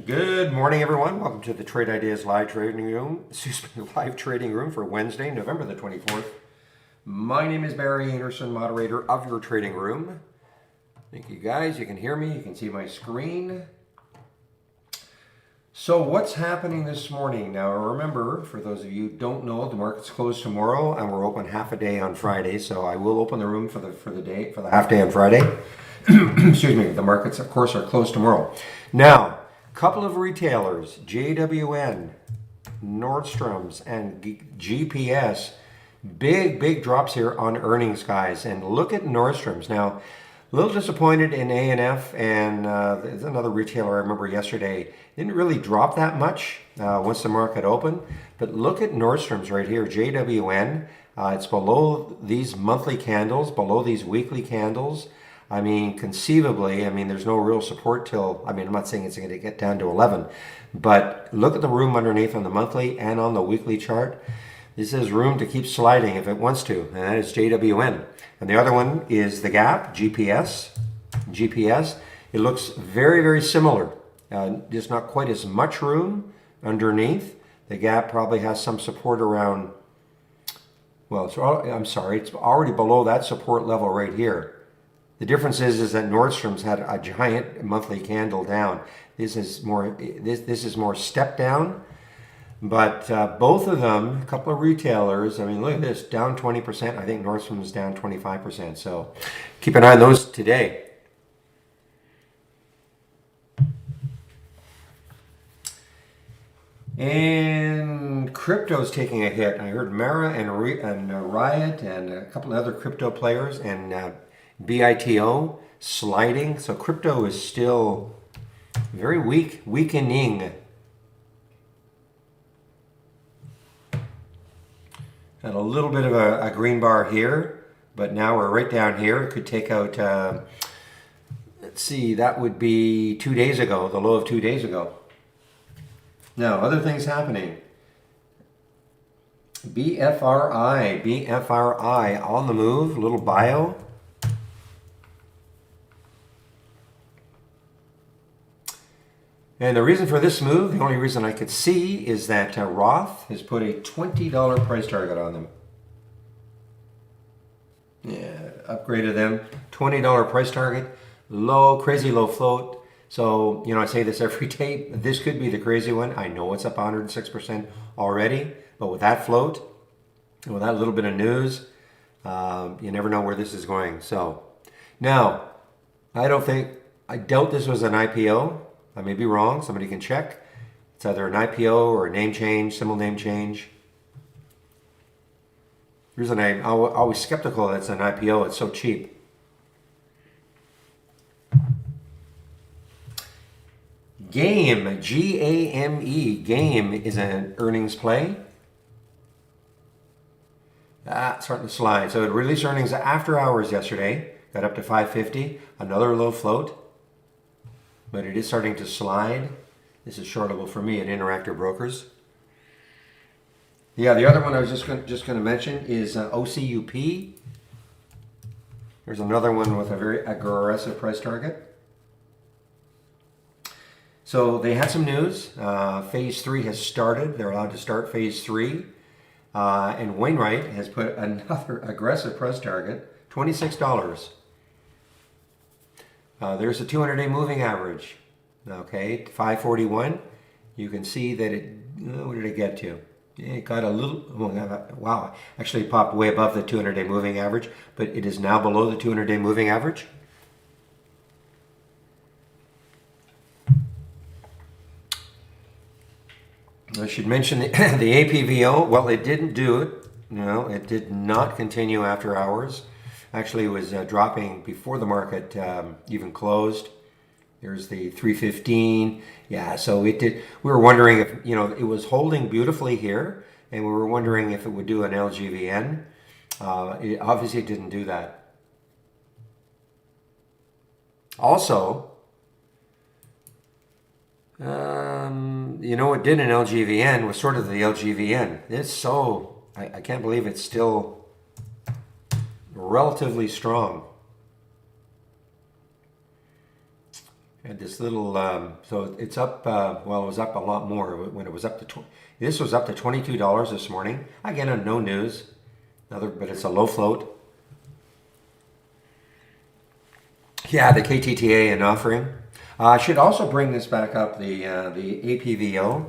Good morning, everyone. Welcome to the Trade Ideas live trading room. Live trading room for Wednesday, November the 24th. My name is Barry Anderson, moderator of your trading room. Thank you, guys. You can hear me. You can see my screen. So, what's happening this morning? Now, remember, for those of you who don't know, the market's closed tomorrow, and we're open half a day on Friday. So, I will open the room for the half day on Friday. Excuse me. The markets, of course, are closed tomorrow. Now, couple of retailers, JWN, Nordstrom's, and GPS, big drops here on earnings, guys. And look at Nordstrom's. Now, a little disappointed in A&F, and there's another retailer I remember yesterday. Didn't really drop that much once the market opened. But look at Nordstrom's right here, JWN. It's below these monthly candles, below these weekly candles. I mean, conceivably, there's no real support till, I'm not saying it's going to get down to 11, but look at the room underneath on the monthly and on the weekly chart. This is room to keep sliding if it wants to, and that is JWN. And the other one is the Gap, GPS. It looks very similar. Just not quite as much room underneath. The Gap probably has some support around, it's already below that support level right here. The difference is that Nordstrom's had a giant monthly candle down. This is more step down, but both of them, a couple of retailers. Look at this, down 20%. I think Nordstrom's down 25%. So keep an eye on those today. And crypto's taking a hit. I heard Mara and Riot and a couple of other crypto players and BITO sliding. So crypto is still very weakening. Had a little bit of a green bar here, but now we're right down here. It could take out, let's see, that would be 2 days ago, the low of 2 days ago. Now, other things happening. BFRI on the move, little bio. And the reason for this move, the only reason I could see, is that Roth has put a $20 price target on them. Yeah, upgraded them. $20 price target, crazy low float. So, I say this every day, this could be the crazy one. I know it's up 106% already, but with that float, with that little bit of news, you never know where this is going. So, now, I doubt this was an IPO. I may be wrong. Somebody can check. It's either an IPO or a name change, symbol name change. Here's a name. I'm always skeptical that it's an IPO. It's so cheap. GAME, G-A-M-E. GAME is an earnings play. Starting to slide. So it released earnings after hours yesterday. Got up to 550. Another low float. But it is starting to slide. This is shortable for me at Interactive Brokers. Yeah, the other one I was just going to mention is OCUP. There's another one with a very aggressive price target. So they had some news. Phase 3 has started. They're allowed to start Phase 3. And Wainwright has put another aggressive price target, $26. There's a 200-day moving average. Okay, 541. You can see that what did it get to? It got a little, wow, actually popped way above the 200-day moving average, but it is now below the 200-day moving average. I should mention the APVO. Well, it didn't do it. No, it did not continue after hours. Actually, it was dropping before the market even closed. There's the 315. Yeah, so it did. We were wondering if, it was holding beautifully here, and we were wondering if it would do an LGVN. It obviously didn't do that. Also, what did an LGVN was sort of the LGVN. I can't believe it's still relatively strong. And this little, so it's up, well, it was up a lot more when it was up to, this was up to $22 this morning. Again, on no news, but it's a low float. Yeah, the KTTA and offering. I should also bring this back up, the APVO,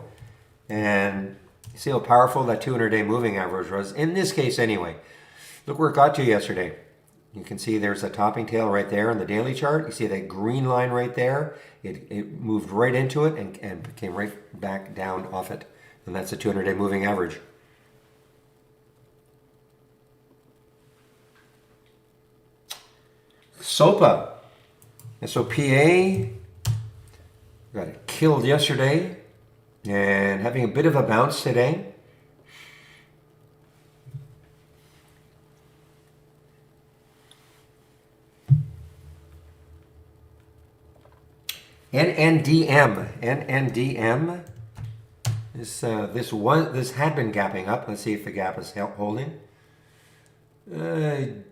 and see how powerful that 200-day moving average was, in this case anyway. Look where it got to yesterday. You can see there's a topping tail right there on the daily chart. You see that green line right there? It moved right into it and came right back down off it. And that's the 200-day moving average. SOPA. SOPA got it killed yesterday and having a bit of a bounce today. NNDM. This had been gapping up. Let's see if the gap is holding. And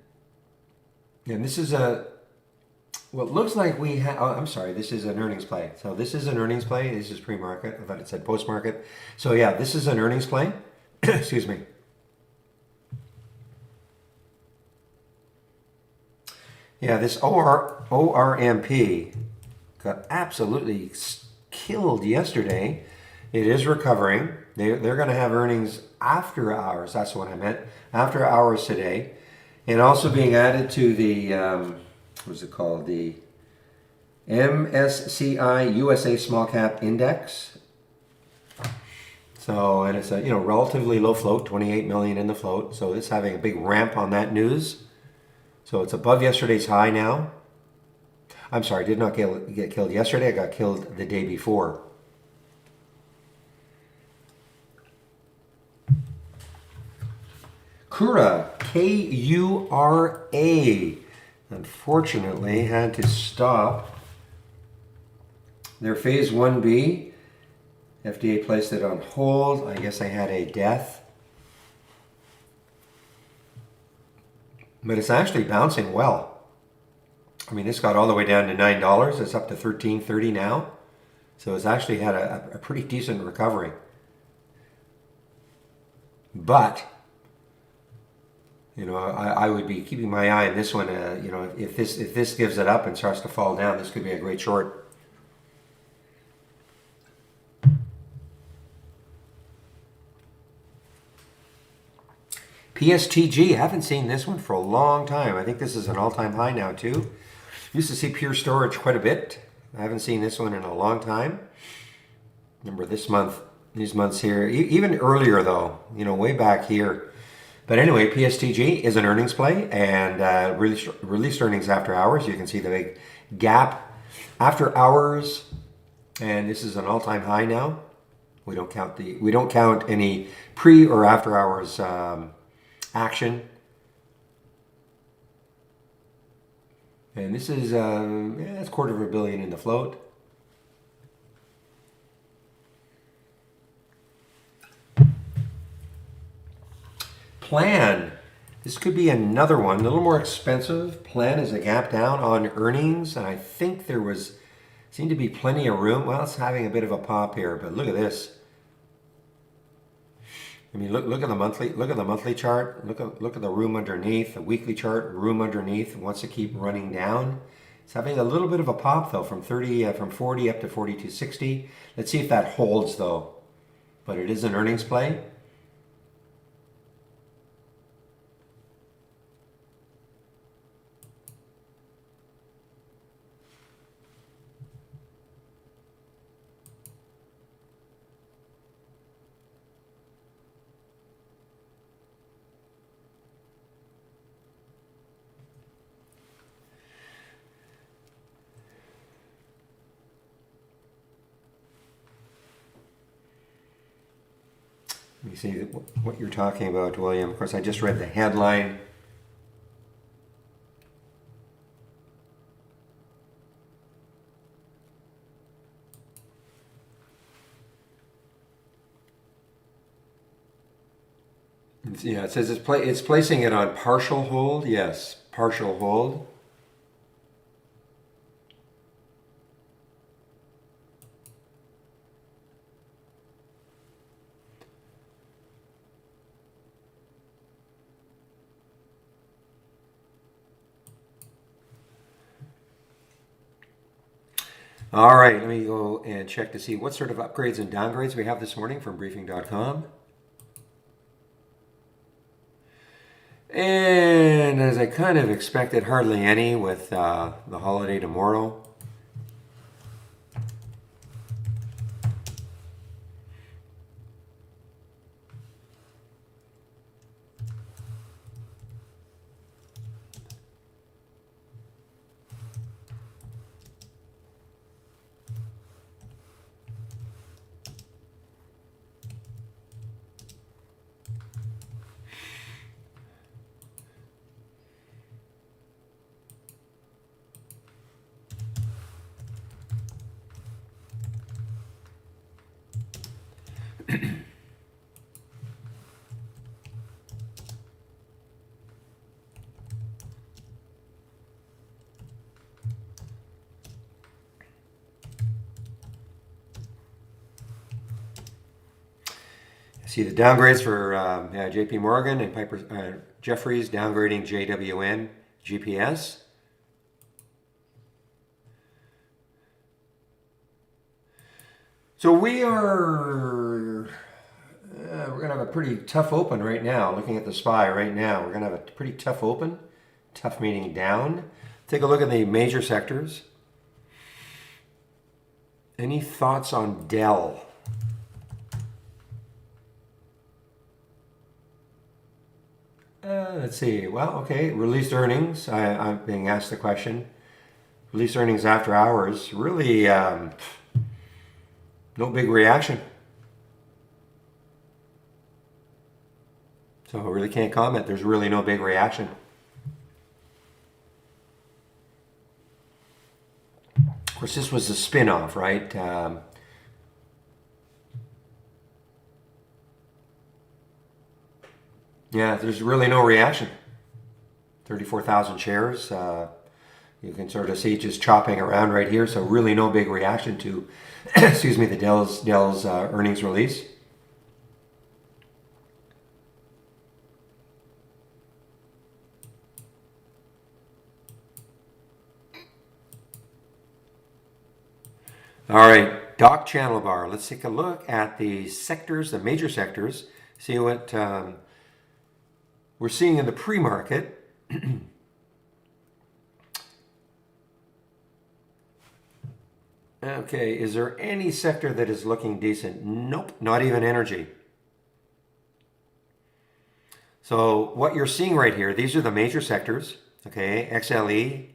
this is what looks like we have. Oh, I'm sorry. This is an earnings play. So this is an earnings play. This is pre-market. I thought it said post-market. So yeah, this is an earnings play. Excuse me. Yeah, this ORMP got absolutely killed yesterday. It is recovering. They're going to have earnings after hours. That's what I meant. After hours today. And also being added to the, what's it called? The MSCI USA Small Cap Index. So, and it's a, relatively low float, 28 million in the float. So it's having a big ramp on that news. So it's above yesterday's high now. I'm sorry, I did not get killed yesterday. I got killed the day before. Kura, K-U-R-A, unfortunately had to stop their phase 1B. FDA placed it on hold. I guess they had a death. But it's actually bouncing well. I mean, this got all the way down to $9. It's up to $13.30 now. So it's actually had a pretty decent recovery. But, I would be keeping my eye on this one. If this gives it up and starts to fall down, this could be a great short. PSTG, haven't seen this one for a long time. I think this is an all-time high now too. Used to see Pure Storage quite a bit. I haven't seen this one in a long time. Remember these months here, even earlier though, way back here. But anyway, PSTG is an earnings play and released earnings after hours. You can see the big gap after hours, and this is an all-time high now. We don't count any pre or after hours action. And this is, it's $250 million in the float. Plan. This could be another one, a little more expensive. Plan is a gap down on earnings, and I think seemed to be plenty of room. Well, it's having a bit of a pop here, but look at this. I mean, look at the monthly. Look at the monthly chart. Look at the room underneath. The weekly chart, room underneath. It wants to keep running down. It's having a little bit of a pop though, from 40 up to 42.60. Let's see if that holds though. But it is an earnings play. Let me see what you're talking about, William. Of course, I just read the headline. Yeah, it says it's placing it on partial hold. Yes, partial hold. All right, let me go and check to see what sort of upgrades and downgrades we have this morning from briefing.com. And as I kind of expected, hardly any with the holiday tomorrow. See the downgrades for JP Morgan and Piper Jeffries downgrading JWN GPS. So we're going to have a pretty tough open right now. Looking at the SPY right now, we're going to have a pretty tough open. Tough meaning down. Take a look at the major sectors. Any thoughts on Dell? Let's see. Well, okay. Released earnings. I'm being asked the question. Released earnings after hours. Really, no big reaction. So I really can't comment. There's really no big reaction. Of course, this was a spin-off, right? Yeah, there's really no reaction. 34,000 shares. You can sort of see it just chopping around right here. So really no big reaction to, excuse me, the Dell's earnings release. All right, Doc Channel Bar. Let's take a look at the sectors, the major sectors. See what we're seeing in the pre-market. Okay, is there any sector that is looking decent? Nope, not even energy. So what you're seeing right here, these are the major sectors, okay? XLE,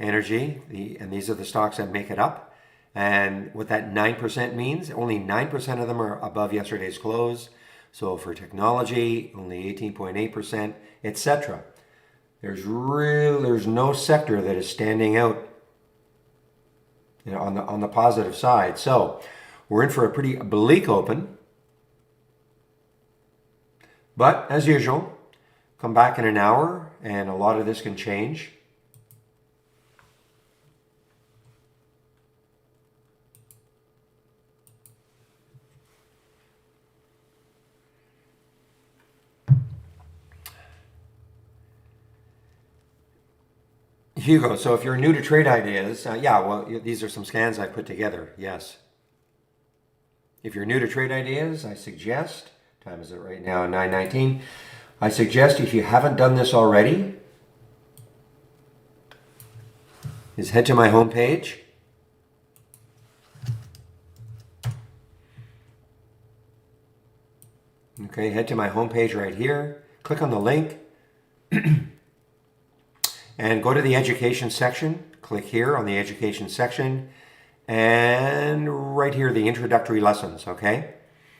energy, and these are the stocks that make it up. And what that 9% means, only 9% of them are above yesterday's close. So for technology, only 18.8%, etc. There's no sector that is standing out, you know, on the positive side. So we're in for a pretty bleak open. But as usual, come back in an hour and a lot of this can change. Hugo, so if you're new to trade ideas, yeah, well, these are some scans I put together, yes. If you're new to trade ideas, I suggest, time is it right now, 9:19, I suggest if you haven't done this already, is head to my homepage. Okay, head to my homepage right here, click on the link, and go to the education section. Click here on the education section, and right here, the introductory lessons, okay?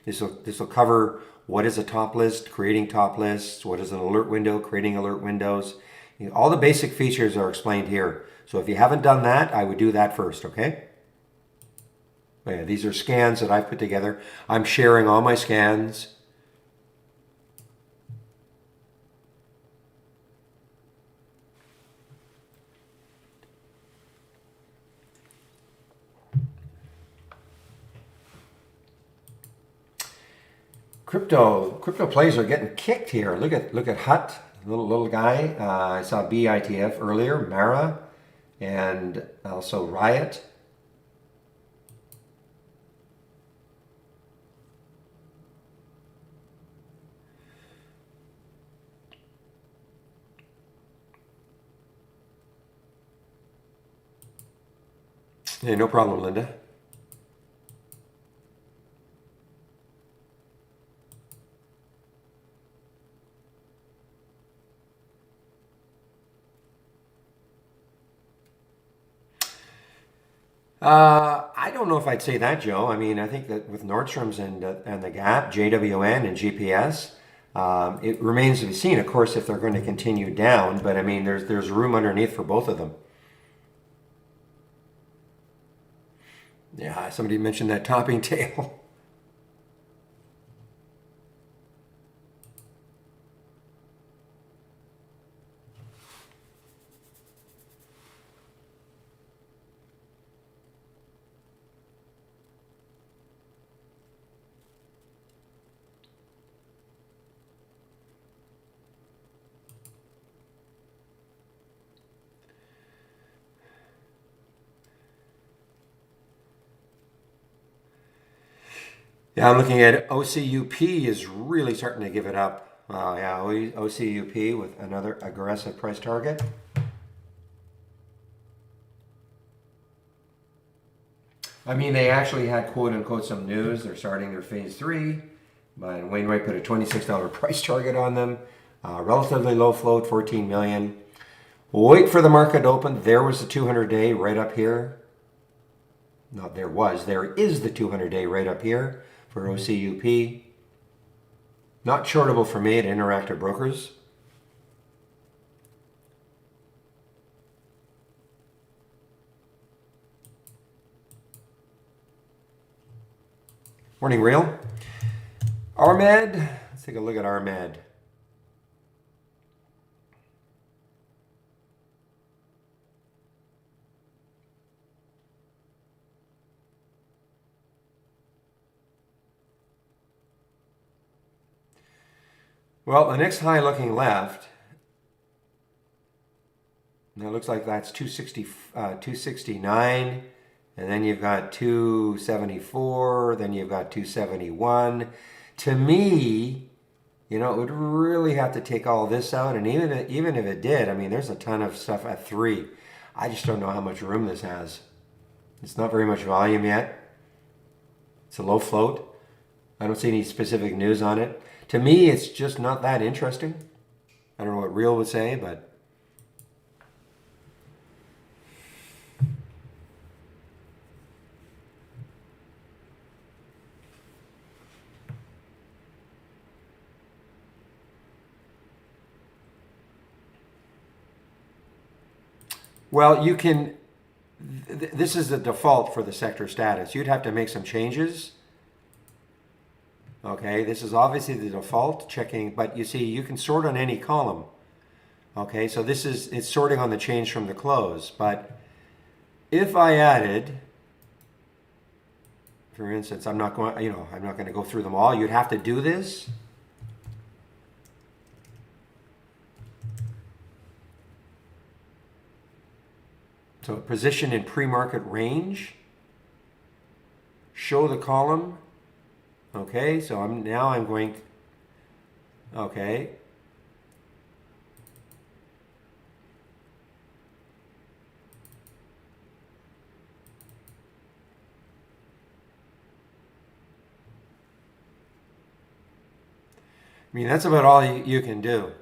This will cover what is a top list, creating top lists, what is an alert window, creating alert windows. You know, all the basic features are explained here. So if you haven't done that, I would do that first, okay? Yeah, these are scans that I've put together. I'm sharing all my scans. Crypto plays are getting kicked here. Look at Hut, little guy. I saw BITF earlier, Mara, and also Riot. Hey, no problem, Linda. I don't know if I'd say that, Joe. I mean, I think that with Nordstrom's and the Gap, JWN and GPS, it remains to be seen, of course, if they're going to continue down. But I mean, there's room underneath for both of them. Yeah, somebody mentioned that topping tail. Yeah, I'm looking at OCUP is really starting to give it up. Yeah, OCUP with another aggressive price target. I mean, they actually had quote unquote some news. They're starting their phase three, but Wainwright put a $26 price target on them. Relatively low float, 14 million. Wait for the market to open. There was the 200-day right up here. Not there was. There is the 200-day right up here for OCUP. Not shortable for me at Interactive Brokers. Morning, Real. Armed. Let's take a look at Armed. Well, the next high looking left, now it looks like that's 269, and then you've got 274, then you've got 271. To me, it would really have to take all this out, and even if it did, I mean, there's a ton of stuff at 3. I just don't know how much room this has. It's not very much volume yet. It's a low float. I don't see any specific news on it. To me, it's just not that interesting. I don't know what Real would say, but well, you can. This is the default for the sector status. You'd have to make some changes. Okay, this is obviously the default checking, but you see, you can sort on any column. Okay, so it's sorting on the change from the close. But if I added, for instance, I'm not going to go through them all. You'd have to do this. So position in pre-market range. Show the column. Okay, so I'm going, okay. I mean, that's about all you can do.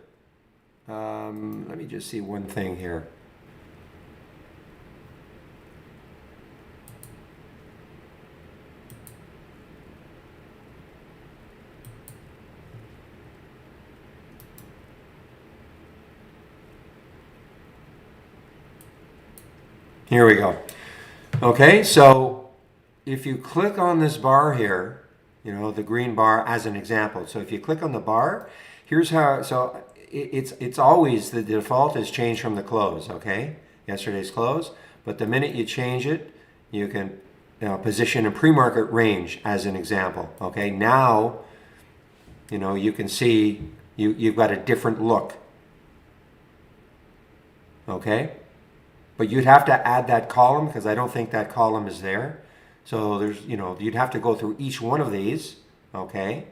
Let me just see one thing here. Here we go. Okay, so if you click on this bar here, the green bar as an example. So if you click on the bar, here's how, so it's always, the default is change from the close, okay? Yesterday's close. But the minute you change it, you can position a pre-market range as an example, okay? Now, you can see you've got a different look, okay? But you'd have to add that column because I don't think that column is there. So you'd have to go through each one of these, okay?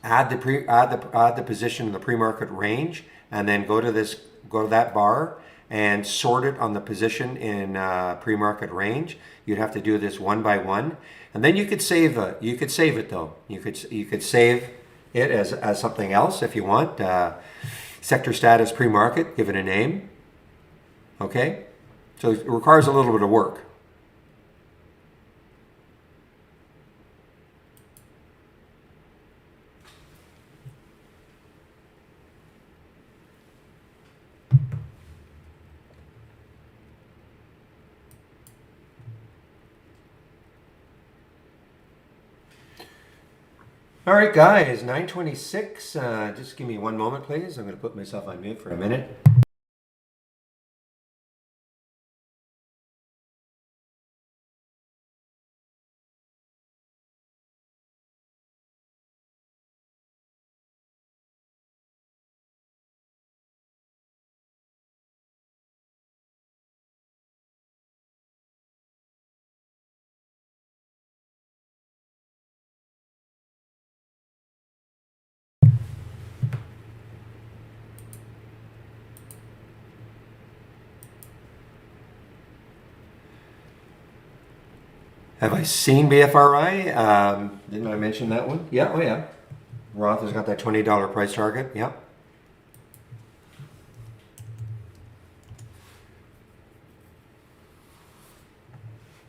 Add the position in the pre-market range, and then go to that bar and sort it on the position in pre-market range. You'd have to do this one by one, and then you could save it. You could save it though. You could save it as something else if you want. Sector status pre-market. Give it a name. Okay, so it requires a little bit of work. All right, guys, 9:26. Just give me one moment, please. I'm going to put myself on mute for a minute. Have I seen BFRI? Didn't I mention that one? Yeah, oh yeah. Roth has got that $20 price target. Yeah.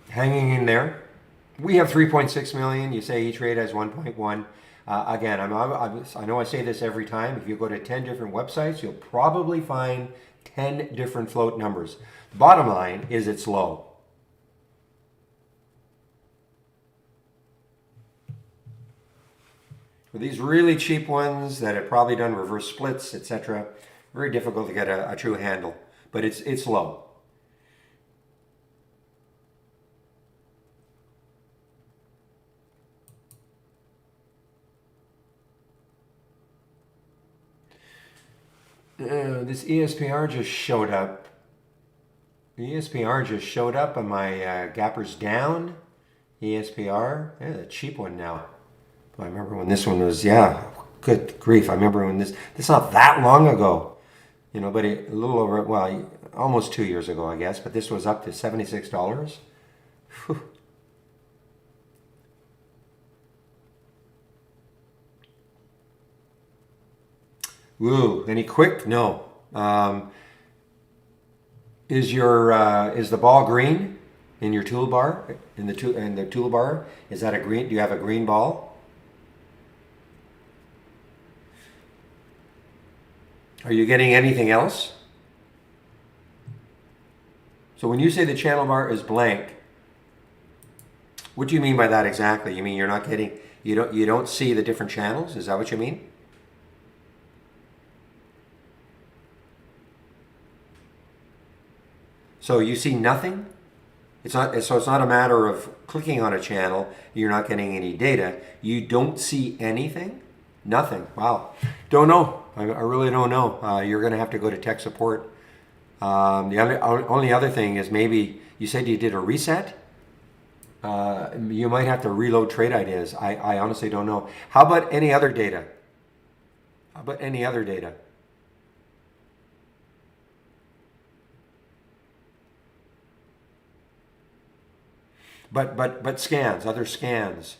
Hanging in there. We have 3.6 million. You say E-Trade has 1.1. Again, I know I say this every time. If you go to 10 different websites, you'll probably find 10 different float numbers. The bottom line is it's low. For these really cheap ones that have probably done reverse splits, etc., very difficult to get a true handle, but it's low. This ESPR just showed up. The ESPR just showed up on my gappers down. ESPR, yeah, the cheap one now. I remember when this one was, yeah, good grief. I remember when this not that long ago, you know, but a little over, well, almost 2 years ago, I guess, but this was up to $76. Whew. Woo, any quick? No. Is the ball green in your toolbar? In the toolbar? Is that a green? Do you have a green ball? Are you getting anything else? So when you say the channel bar is blank, what do you mean by that exactly? You mean you're not getting, you don't see the different channels? Is that what you mean? So you see nothing? It's not a matter of clicking on a channel, you're not getting any data. You don't see anything? Nothing. Wow. Don't know. I really don't know. You're going to have to go to tech support. The only other thing is maybe you said you did a reset. You might have to reload trade ideas. I honestly don't know. How about any other data? How about any other data? But scans, other scans.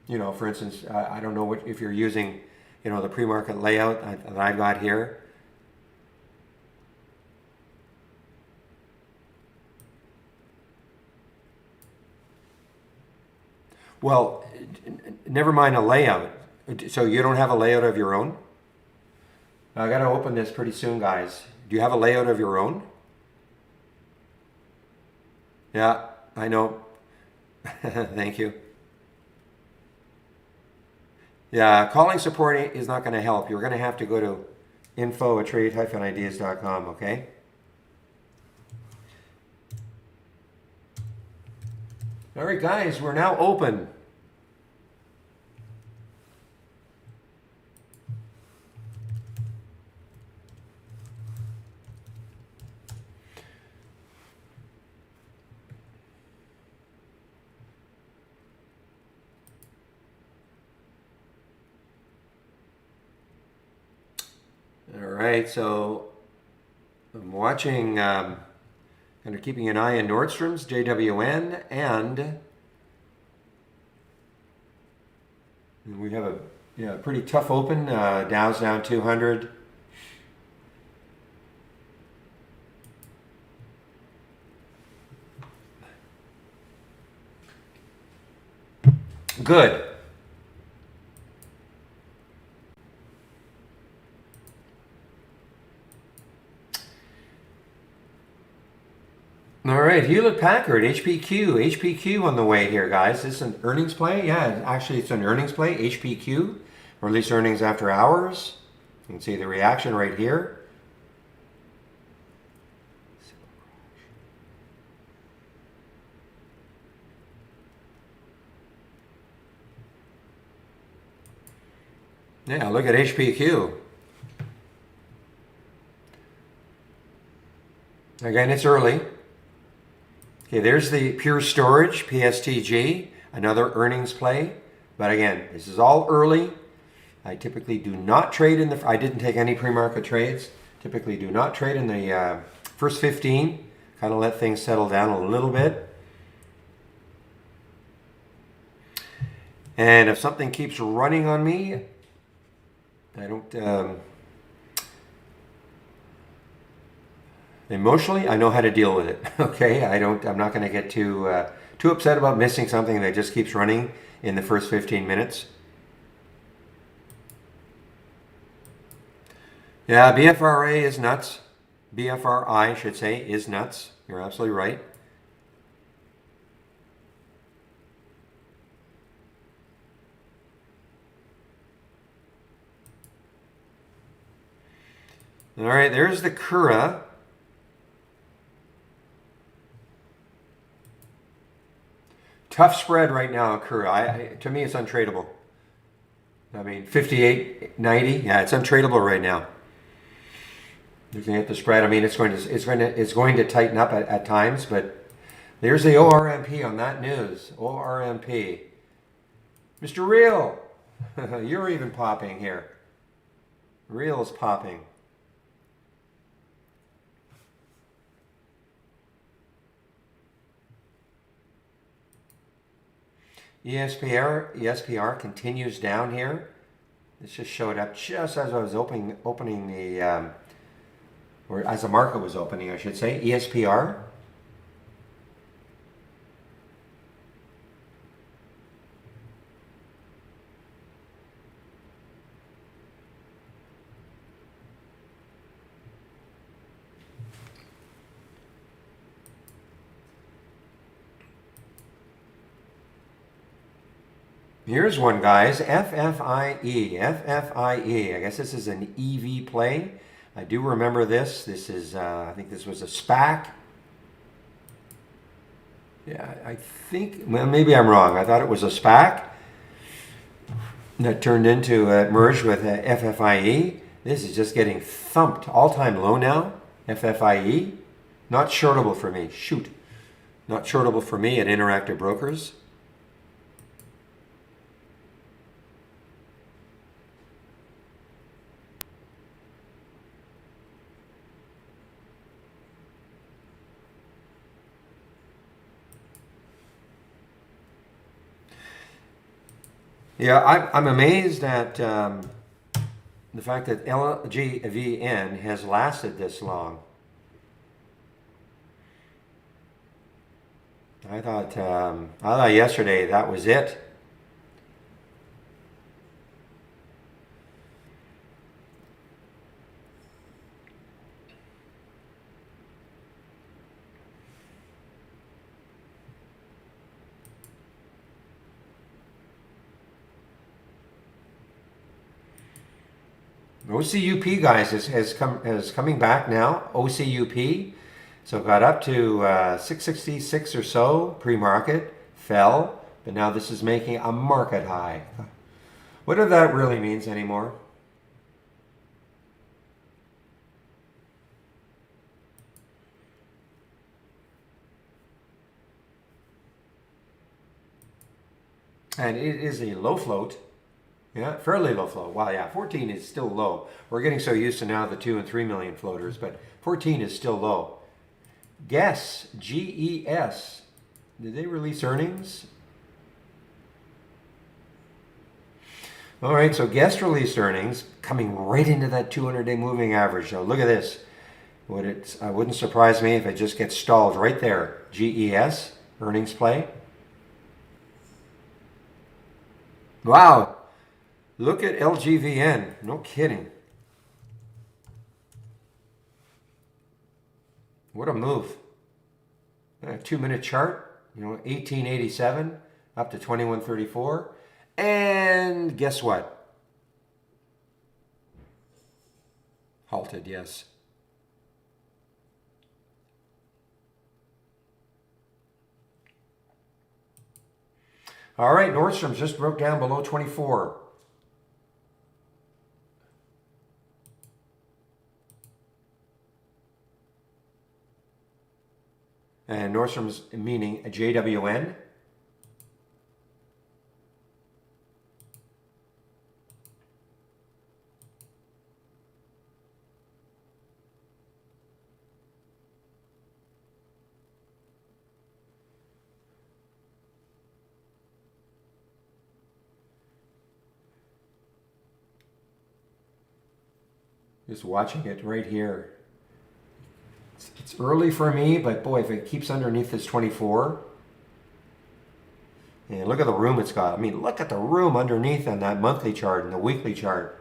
You know, for instance, I don't know if you're using, you know, the pre-market layout that I've got here. Well, never mind a layout. So you don't have a layout of your own? I got to open this pretty soon, guys. Do you have a layout of your own? Yeah, I know. Thank you. Yeah, calling support is not going to help. You're going to have to go to info@trade-ideas.com, okay? All right, guys, we're now open. All right, so I'm watching, kind of keeping an eye on Nordstrom's, JWN, and we have a pretty tough open. Dow's down 200. Good. All right, Hewlett Packard, HPQ. HPQ on the way here, guys. This is an earnings play. Yeah, actually, it's an earnings play. HPQ, release earnings after hours. You can see the reaction right here. Yeah, look at HPQ. Again, it's early. Okay, there's the Pure Storage, PSTG, another earnings play. But again, this is all early. I typically do not trade in the, I didn't take any pre-market trades. Typically do not trade in the first 15. Kind of let things settle down a little bit. And if something keeps running on me, I don't, emotionally, I know how to deal with it. Okay, I'm not going to get too upset about missing something that just keeps running in the first 15 minutes. Yeah, BFRA is nuts. BFRI, I should say, is nuts. You're absolutely right. All right, there's the Kura. Tough spread right now, Kura. To me, it's untradeable. I mean, 58.90. Yeah, it's untradeable right now. Looking at the spread, I mean, it's going to tighten up at times, but there's the ORMP on that news. ORMP, Mr. Real, you're even popping here. Real's popping. ESPR continues down here. This just showed up just as I was opening the, or as the market was opening, I should say. ESPR. Here's one, guys. FFIE. FFIE. I guess this is an EV play. I do remember this. This is, I think this was a SPAC. Yeah, I think, well, maybe I'm wrong. I thought it was a SPAC that turned into, merged with FFIE. This is just getting thumped. All-time low now. FFIE. Not shortable for me. Shoot. Not shortable for me at Interactive Brokers. Yeah, I'm amazed at the fact that LGVN has lasted this long. I thought yesterday that was it. OCUP, guys, is coming back now. OCUP, so got up to 666 or so pre-market, fell, but now this is making a market high. What if that really means anymore? And it is a low float. Yeah, fairly low float. Wow, yeah, 14 is still low. We're getting so used to now the 2 and 3 million floaters, but 14 is still low. Guess, GES. Did they release earnings? All right, so Guess released earnings coming right into that 200-day moving average. So look at this. Wouldn't surprise me if it just gets stalled right there. GES, earnings play. Wow, look at LGVN. No kidding. What a move. A 2-minute chart, 1887 up to 2134. And guess what? Halted, yes. All right, Nordstrom's just broke down below 24. And Nordstrom's meaning a JWN. Just watching it right here. It's early for me, but boy, if it keeps underneath this 24, and look at the room it's got. I mean, look at the room underneath on that monthly chart and the weekly chart.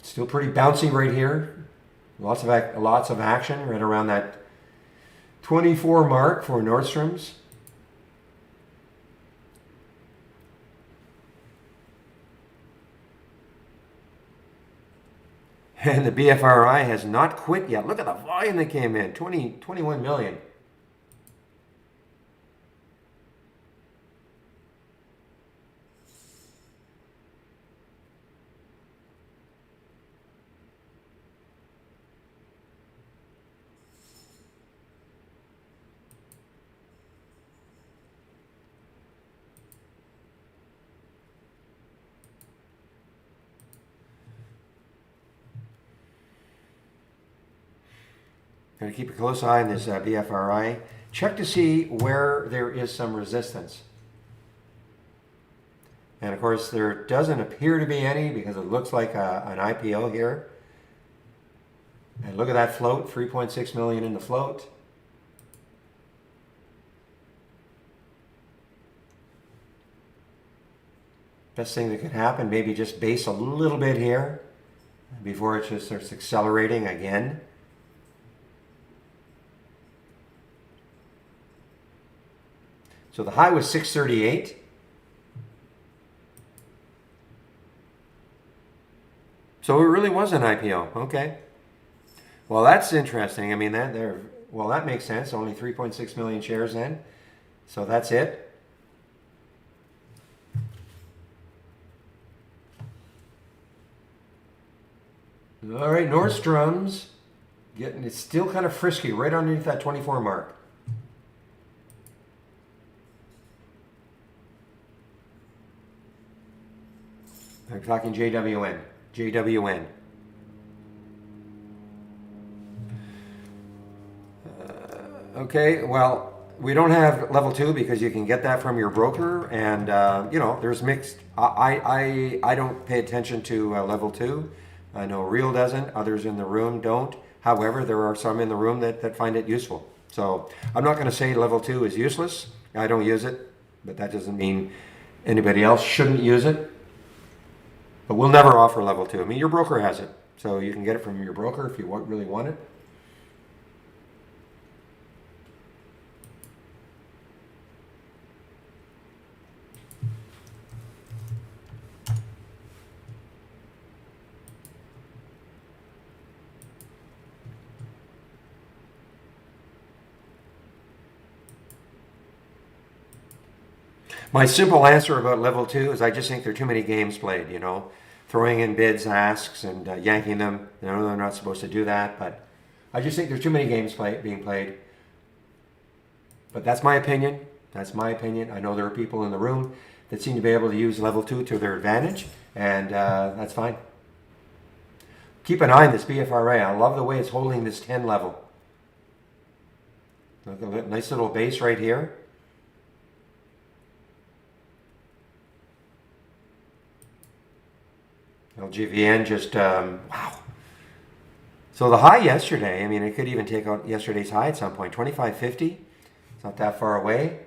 Still pretty bouncy right here. Lots of action right around that 24 mark for Nordstrom's. And the BFRI has not quit yet. Look at the volume that came in, 21 million. Going to keep a close eye on this BFRI. Check to see where there is some resistance. And of course, there doesn't appear to be any because it looks like an IPO here. And look at that float, 3.6 million in the float. Best thing that could happen, maybe just base a little bit here before it just starts accelerating again. So the high was 638. So it really was an IPO. Okay. Well, that's interesting. I mean, that makes sense. Only 3.6 million shares then. So that's it. All right, Nordstrom's it's still kind of frisky right underneath that 24 mark. I'm talking JWN. JWN. Okay, well, we don't have level 2 because you can get that from your broker, and there's mixed. I don't pay attention to level 2. I know Real doesn't. Others in the room don't. However, there are some in the room that find it useful. So I'm not going to say level 2 is useless. I don't use it, but that doesn't mean anybody else shouldn't use it. But we'll never offer level 2. I mean, your broker has it, so you can get it from your broker if you really want it. My simple answer about level 2 is I just think there are too many games played, you know, throwing in bids, asks, and yanking them. You know, they're not supposed to do that, but I just think there's too many games being played. But that's my opinion. That's my opinion. I know there are people in the room that seem to be able to use level 2 to their advantage, and that's fine. Keep an eye on this BFRA. I love the way it's holding this 10 level. Look at that nice little base right here. LGVN just, wow. So the high yesterday, I mean, it could even take out yesterday's high at some point, 25.50. It's not that far away.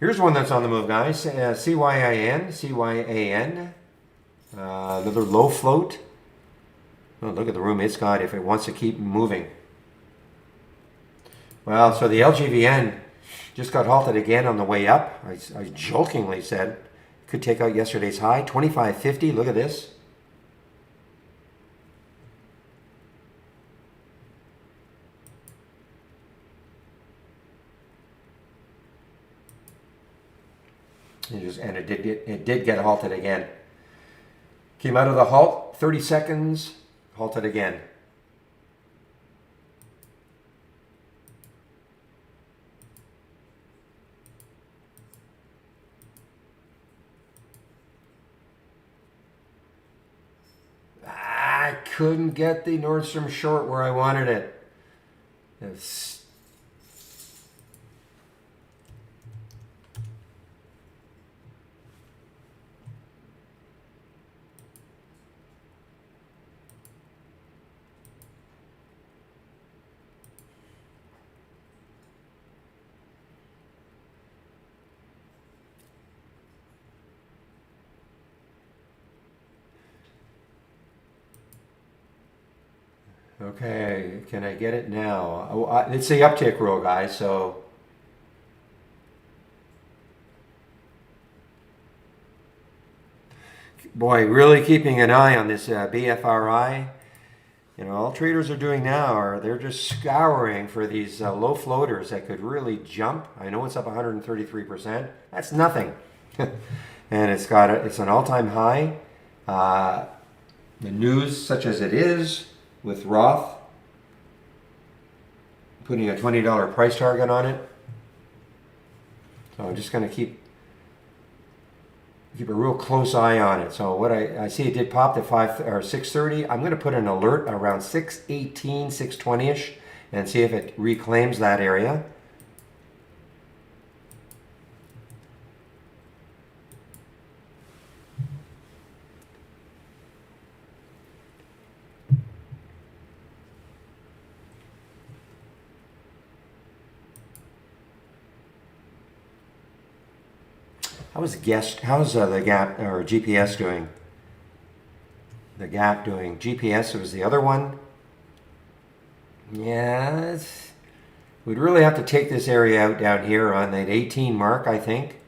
Here's one that's on the move, guys. CYAN. Another low float. Oh, look at the room it's got if it wants to keep moving. Well, so the LGVN just got halted again on the way up. I jokingly said it could take out yesterday's high, 25.50. Look at this. And it did get halted again. Came out of the halt, 30 seconds, halted again. I couldn't get the Nordstrom short where I wanted it. It's okay, can I get it now? Oh, it's the uptick rule, guys, so boy, really keeping an eye on this BFRI. You know, all traders are doing now are they're just scouring for these low floaters that could really jump. I know it's up 133%. That's nothing. And it's an all-time high. The news, such as it is, with Roth putting a $20 price target on it. So I'm just going to keep a real close eye on it. So what I see it did pop to 6:30. I'm going to put an alert around 6:18, 6:20ish, and see if it reclaims that area. How's the gap or GPS doing? The gap doing. GPS was the other one. Yeah, we'd really have to take this area out down here on that 18 mark, I think.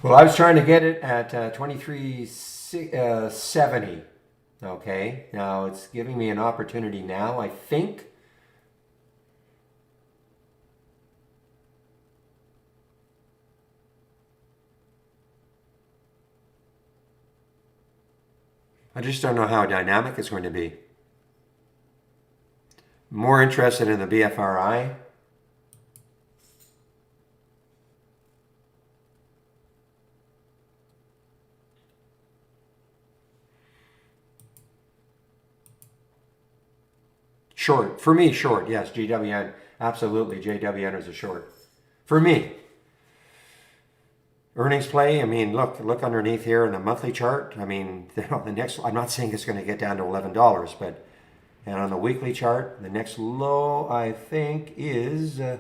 Well, I was trying to get it at 23.70. Okay, now it's giving me an opportunity now, I think. I just don't know how dynamic it's going to be. More interested in the BFRI. Short. For me, short. Yes, GWN. Absolutely, JWN is a short. For me. Earnings play, I mean, look underneath here in the monthly chart. I mean, the next, I'm not saying it's going to get down to $11, but, and on the weekly chart, the next low, I think, is, yeah,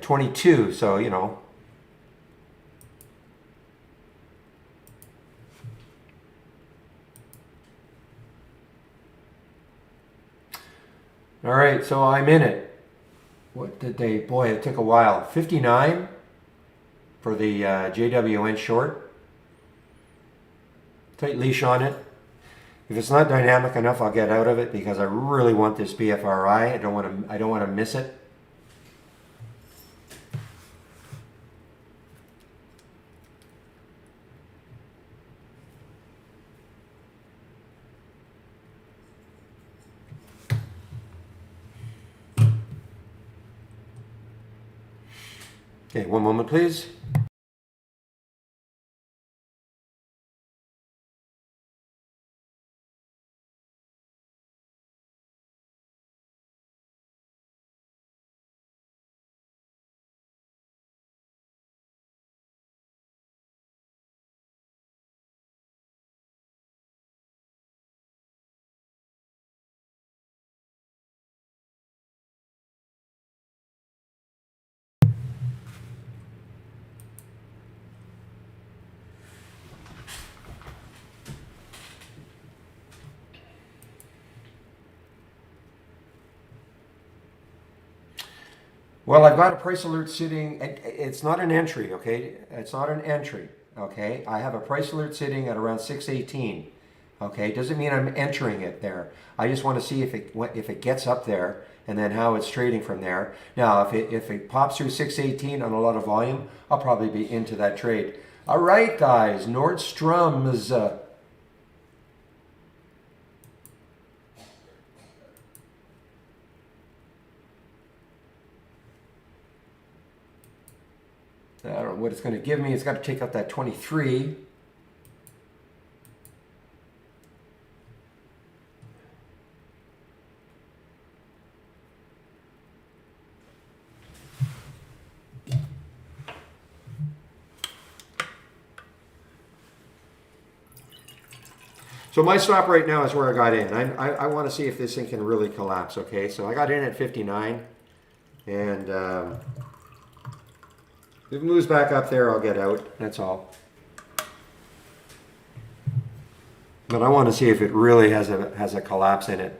22. So, you know, all right, so I'm in it. What did they, boy, it took a while. 59 for the JWN short. Tight leash on it. If it's not dynamic enough, I'll get out of it because I really want this BFRI. I don't want to miss it. Okay, one moment, please. Well, I've got a price alert sitting. It's not an entry, okay? It's not an entry, okay? I have a price alert sitting at around 618, okay? Doesn't mean I'm entering it there. I just want to see if it gets up there and then how it's trading from there. Now, if it pops through 618 on a lot of volume, I'll probably be into that trade. All right, guys, Nordstrom's. I don't know what it's going to give me. It's got to take out that 23. So my stop right now is where I got in. I want to see if this thing can really collapse, okay? So I got in at 59, and if it moves back up there, I'll get out, that's all. But I want to see if it really has a collapse in it.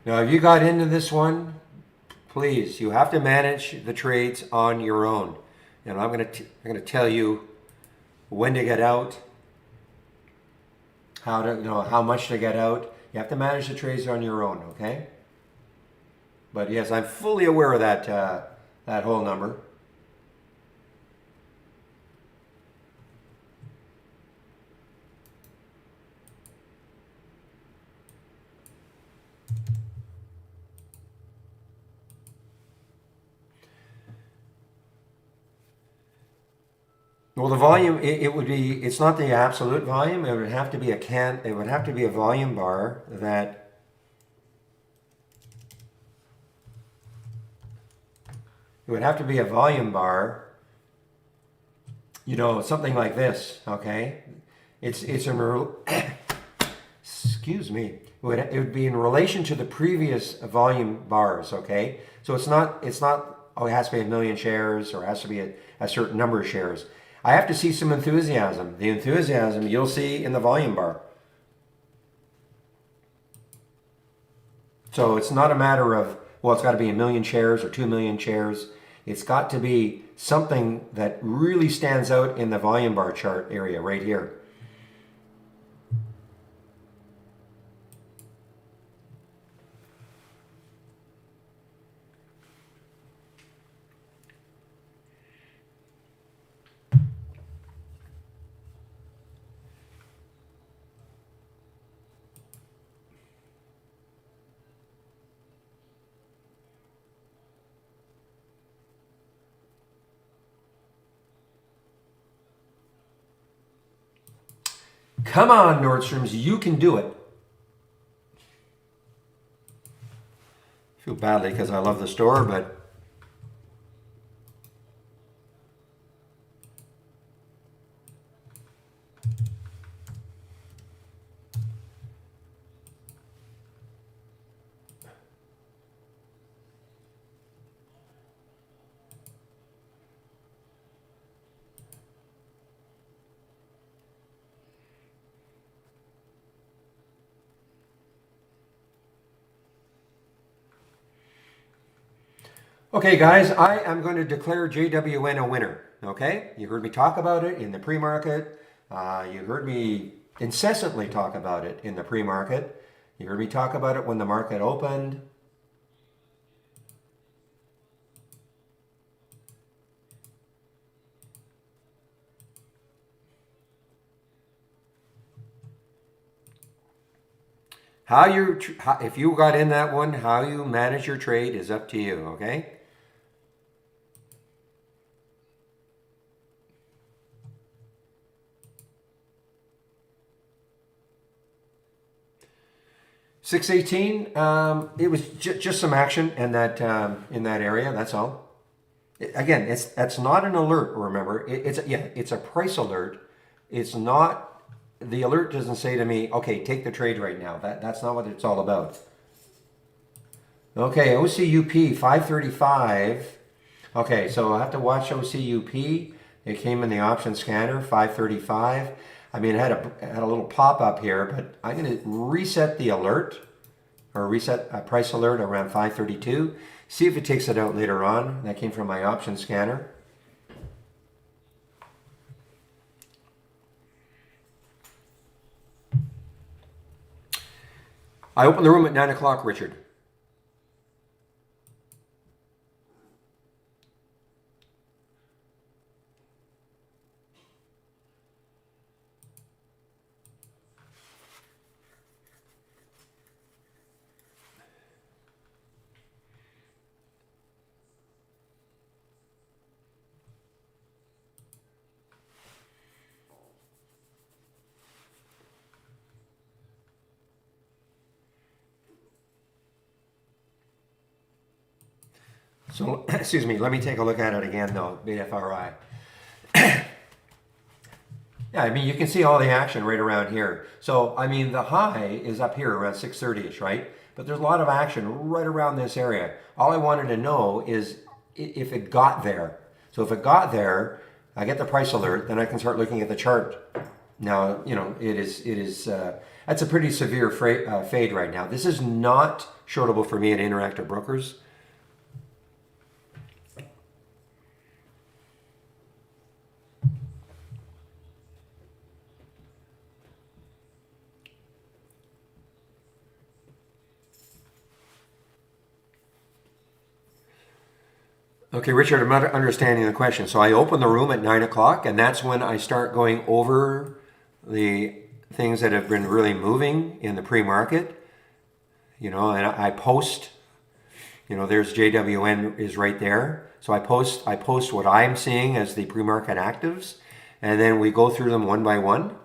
Now, if you got into this one, please, you have to manage the trades on your own. And I'm gonna tell you when to get out, how much to get out. You have to manage the trades on your own, okay? But yes, I'm fully aware of that whole number. Well, the volume, it would be, it's not the absolute volume. It would have to be it would have to be a volume bar that, it would have to be a volume bar, something like this, okay? It's in, excuse me, it would be in relation to the previous volume bars, okay? So it's not, oh, it has to be 1 million shares or it has to be a certain number of shares. I have to see some enthusiasm. The enthusiasm you'll see in the volume bar. So it's not a matter of, well, it's got to be 1 million shares or 2 million shares. It's got to be something that really stands out in the volume bar chart area right here. Come on, Nordstrom's, you can do it. I feel badly because I love the store, but okay, guys, I am going to declare JWN a winner. Okay, you heard me talk about it in the pre-market. You heard me incessantly talk about it in the pre-market. You heard me talk about it when the market opened. If you got in that one, how you manage your trade is up to you. Okay. $6.18. It was just some action in that area. That's all. Again, that's not an alert. Remember, it's a price alert. It's not. The alert doesn't say to me, okay, take the trade right now. That's not what it's all about. Okay, OCUP 535. Okay, so I have to watch OCUP. It came in the option scanner 535. I mean, it had a little pop up here, but I'm going to reset the alert or reset a price alert around 532. See if it takes it out later on. That came from my option scanner. I opened the room at 9 o'clock, Richard. So, excuse me, let me take a look at it again though, BFRI. Yeah, I mean, you can see all the action right around here. So, I mean, the high is up here around 630-ish, right? But there's a lot of action right around this area. All I wanted to know is if it got there. So if it got there, I get the price alert, then I can start looking at the chart. Now, you know, that's a pretty severe fade right now. This is not shortable for me at Interactive Brokers. Okay, Richard, I'm not understanding the question. So I open the room at 9 o'clock, and that's when I start going over the things that have been really moving in the pre-market. You know, and I post, you know, there's JWN is right there. So I post what I'm seeing as the pre-market actives, and then we go through them one by one.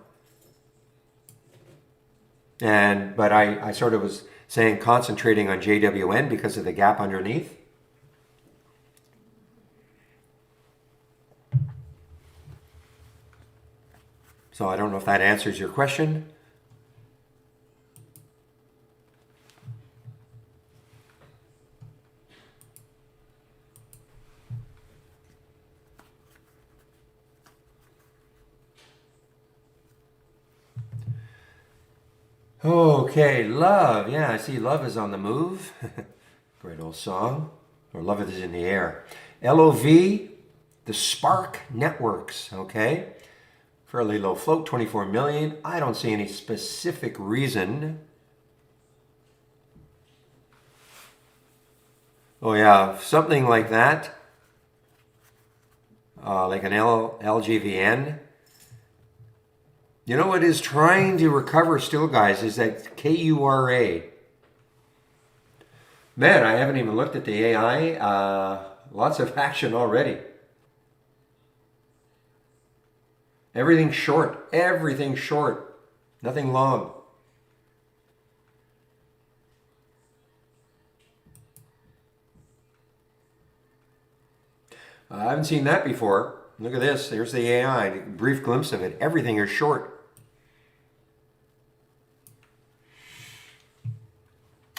But I sort of was saying concentrating on JWN because of the gap underneath. So I don't know if that answers your question. Okay, Love. Yeah, I see Love is on the move. Great old song. Or Love is in the air. LOV, the Spark Networks. Okay. Fairly low float, 24 million. I don't see any specific reason. Oh yeah, something like that. Like an LGVN. You know what is trying to recover still, guys, is that KURA. Man, I haven't even looked at the AI. Lots of action already. Everything short. Everything short. Nothing long. I haven't seen that before. Look at this. There's the AI. A brief glimpse of it. Everything is short.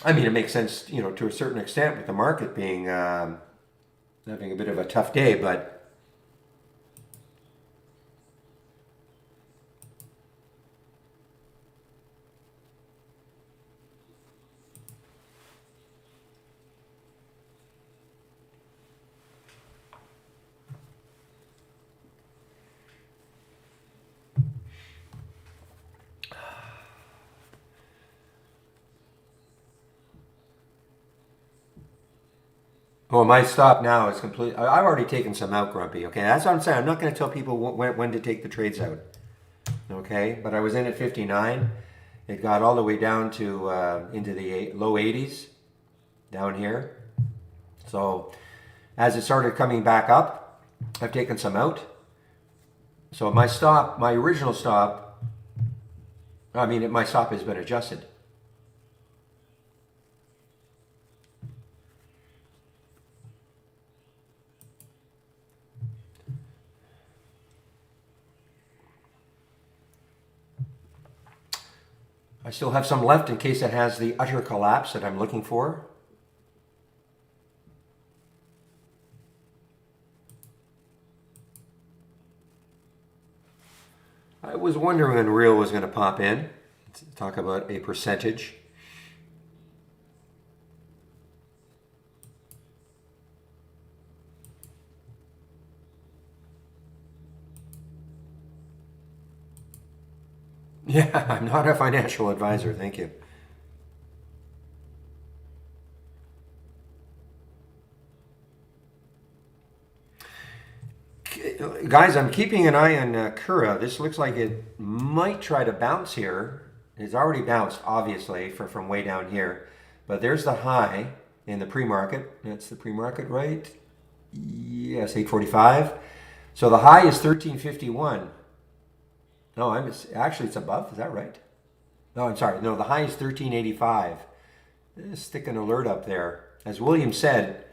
I mean, it makes sense, to a certain extent with the market being having a bit of a tough day, but well, my stop now is complete. I've already taken some out, Grumpy. Okay, that's what I'm saying. I'm not going to tell people when to take the trades out. Okay, but I was in at 59. It got all the way down to into the low 80s down here. So as it started coming back up, I've taken some out. So my stop, my original stop, my stop has been adjusted. I still have some left in case it has the utter collapse that I'm looking for. I was wondering when real was going to pop in. Let's talk about a percentage. Yeah, I'm not a financial advisor. Thank you. Guys, I'm keeping an eye on Kura. This looks like it might try to bounce here. It's already bounced, obviously, from way down here. But there's the high in the pre-market. That's the pre-market, right? Yes, 845. So the high is 1351. No, actually it's above. Is that right? No, I'm sorry. No, the high is 1385. Stick an alert up there. As William said,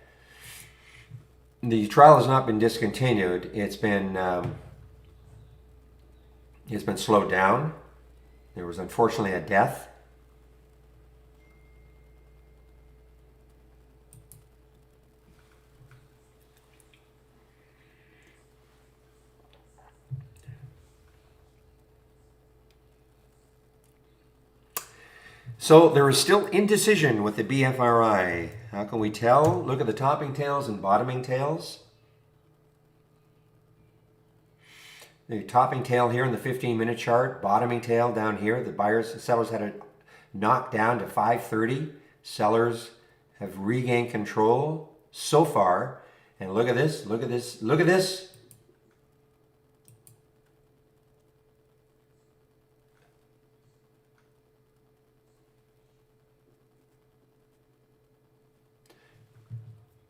the trial has not been discontinued. It's been slowed down. There was unfortunately a death. So there is still indecision with the BFRI. How can we tell? Look at the topping tails and bottoming tails. The topping tail here in the 15-minute chart, bottoming tail down here. The sellers had it knocked down to 530. Sellers have regained control so far. And look at this, look at this, look at this.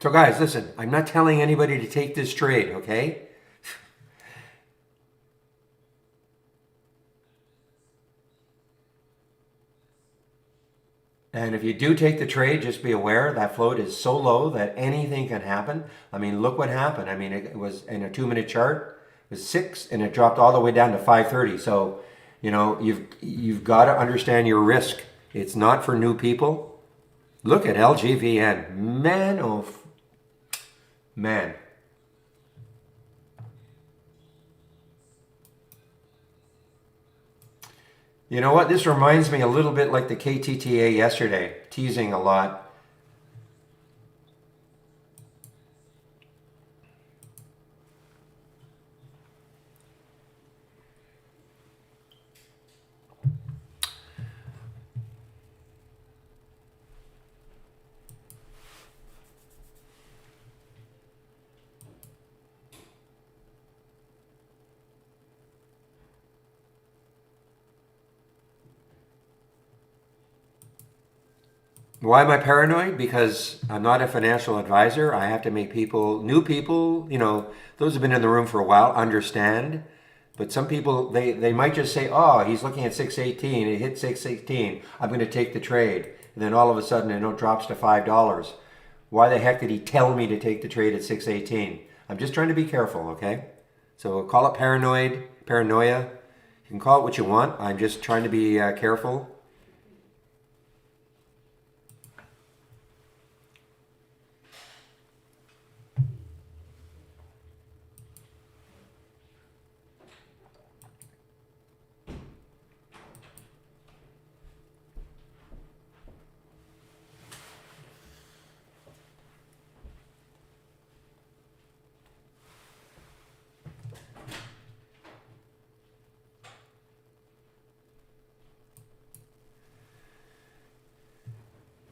So guys, listen, I'm not telling anybody to take this trade, okay? And if you do take the trade, just be aware that float is so low that anything can happen. I mean, look what happened. I mean, it was in a 2-minute chart, it was 6 and it dropped all the way down to 530. So, you've got to understand your risk. It's not for new people. Look at LGVN. Man, oh man. You know what? This reminds me a little bit like the KTTA yesterday, teasing a lot. Why am I paranoid? Because I'm not a financial advisor. I have to make new people, those who've been in the room for a while, understand But some people, they might just say, oh, he's looking at 618, it hit 618, I'm going to take the trade. And then all of a sudden it drops to $5. Why the heck did he tell me to take the trade at 618? I'm just trying to be careful, okay? So call it paranoia. You can call it what you want. I'm just trying to be careful.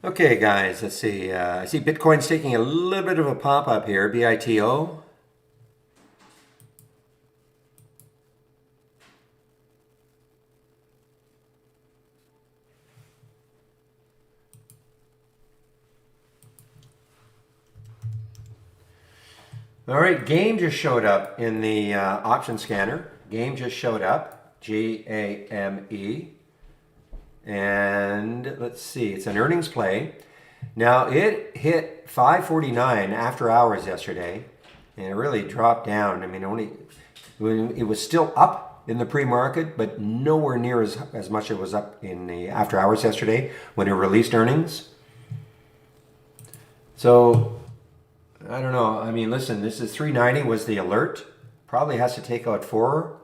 Okay, guys, let's see. I see Bitcoin's taking a little bit of a pop up here, BITO. All right, game just showed up in the option scanner. Game just showed up, GAME. And let's see, it's an earnings play. Now it hit 549 after hours yesterday, and it really dropped down. I mean, it was still up in the pre-market, but nowhere near as much as it was up in the after hours yesterday when it released earnings. So I don't know. I mean, listen, this is 390 was the alert. Probably has to take out 4.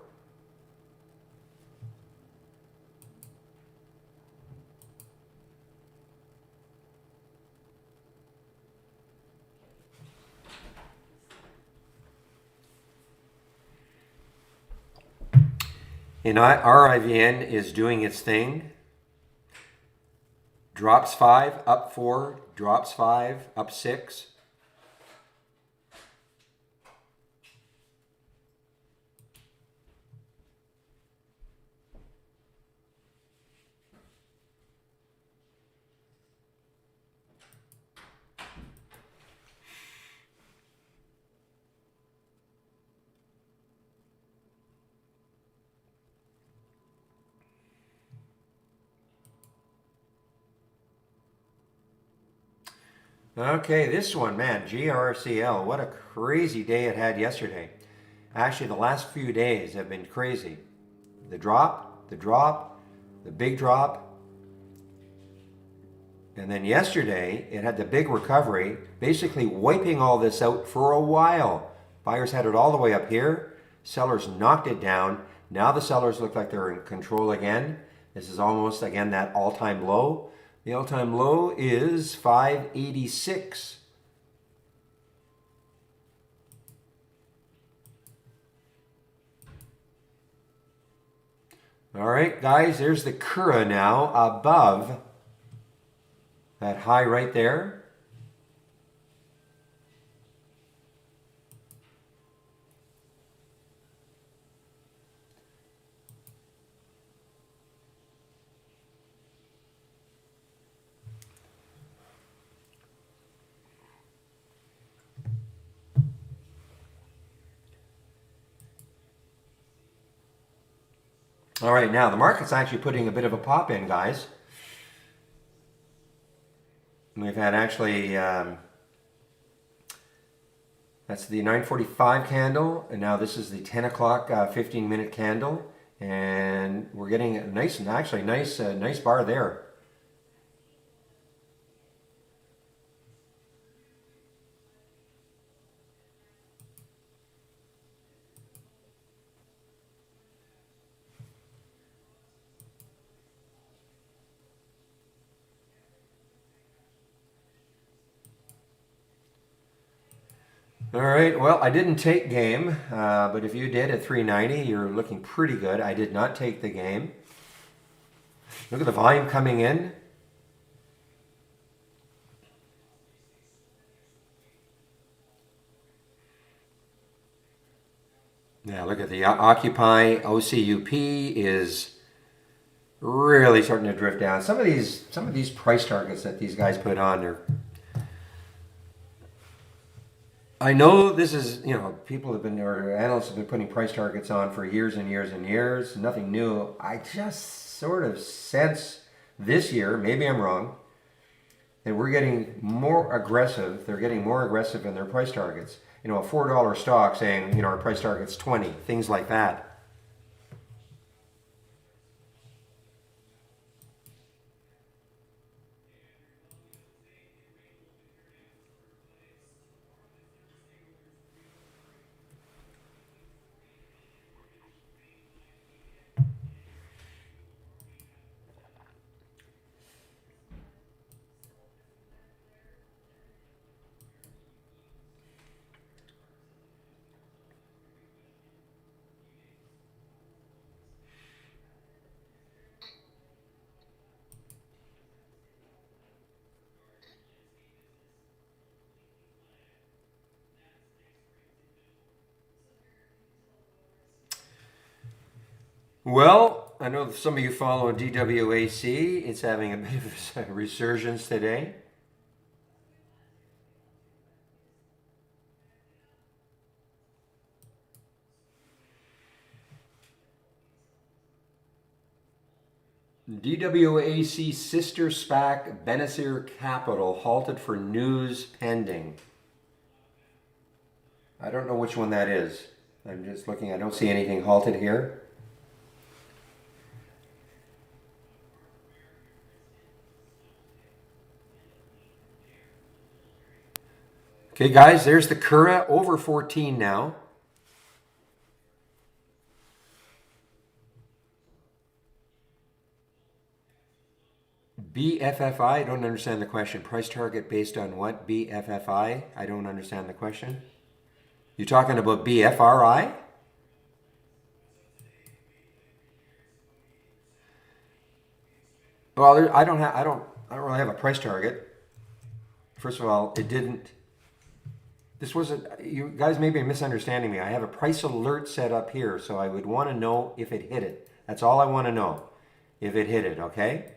And RIVN is doing its thing. Drops 5, up 4, drops 5, up 6. Okay, this one, man, GRCL, what a crazy day it had yesterday. Actually, the last few days have been crazy. The drop, the big drop. And then yesterday, it had the big recovery, basically wiping all this out for a while. Buyers had it all the way up here. Sellers knocked it down. Now the sellers look like they're in control again. This is almost, again, that all-time low. The all-time low is 586. All right, guys, there's the Kura now above that high right there. All right, now the market's actually putting a bit of a pop in, guys. We've had actually, that's the 9:45 candle, and now this is the 10 o'clock 15-minute candle, and we're getting a nice, actually nice bar there. All right, well, I didn't take game, but if you did at 390, you're looking pretty good. I did not take the game. Look at the volume coming in. Now look at the Occupy OCUP is really starting to drift down. Some of these price targets that these guys put on are I know this is, people have been, or analysts have been putting price targets on for years and years and years. Nothing new. I just sort of sense this year, maybe I'm wrong, that we're getting more aggressive. They're getting more aggressive in their price targets. A $4 stock saying, our price target's 20, things like that. Well, I know some of you follow DWAC. It's having a bit of a resurgence today. DWAC sister SPAC Benazir Capital halted for news pending. I don't know which one that is. I'm just looking. I don't see anything halted here. Okay, guys, there's the Cura over 14 now. BFFI, I don't understand the question. Price target based on what? BFFI? I don't understand the question. You talking about BFRI? Well, I don't really have a price target. First of all, it didn't. This wasn't. You guys may be misunderstanding me. I have a price alert set up here, so I would want to know if it hit it. That's all I want to know. If it hit it, okay?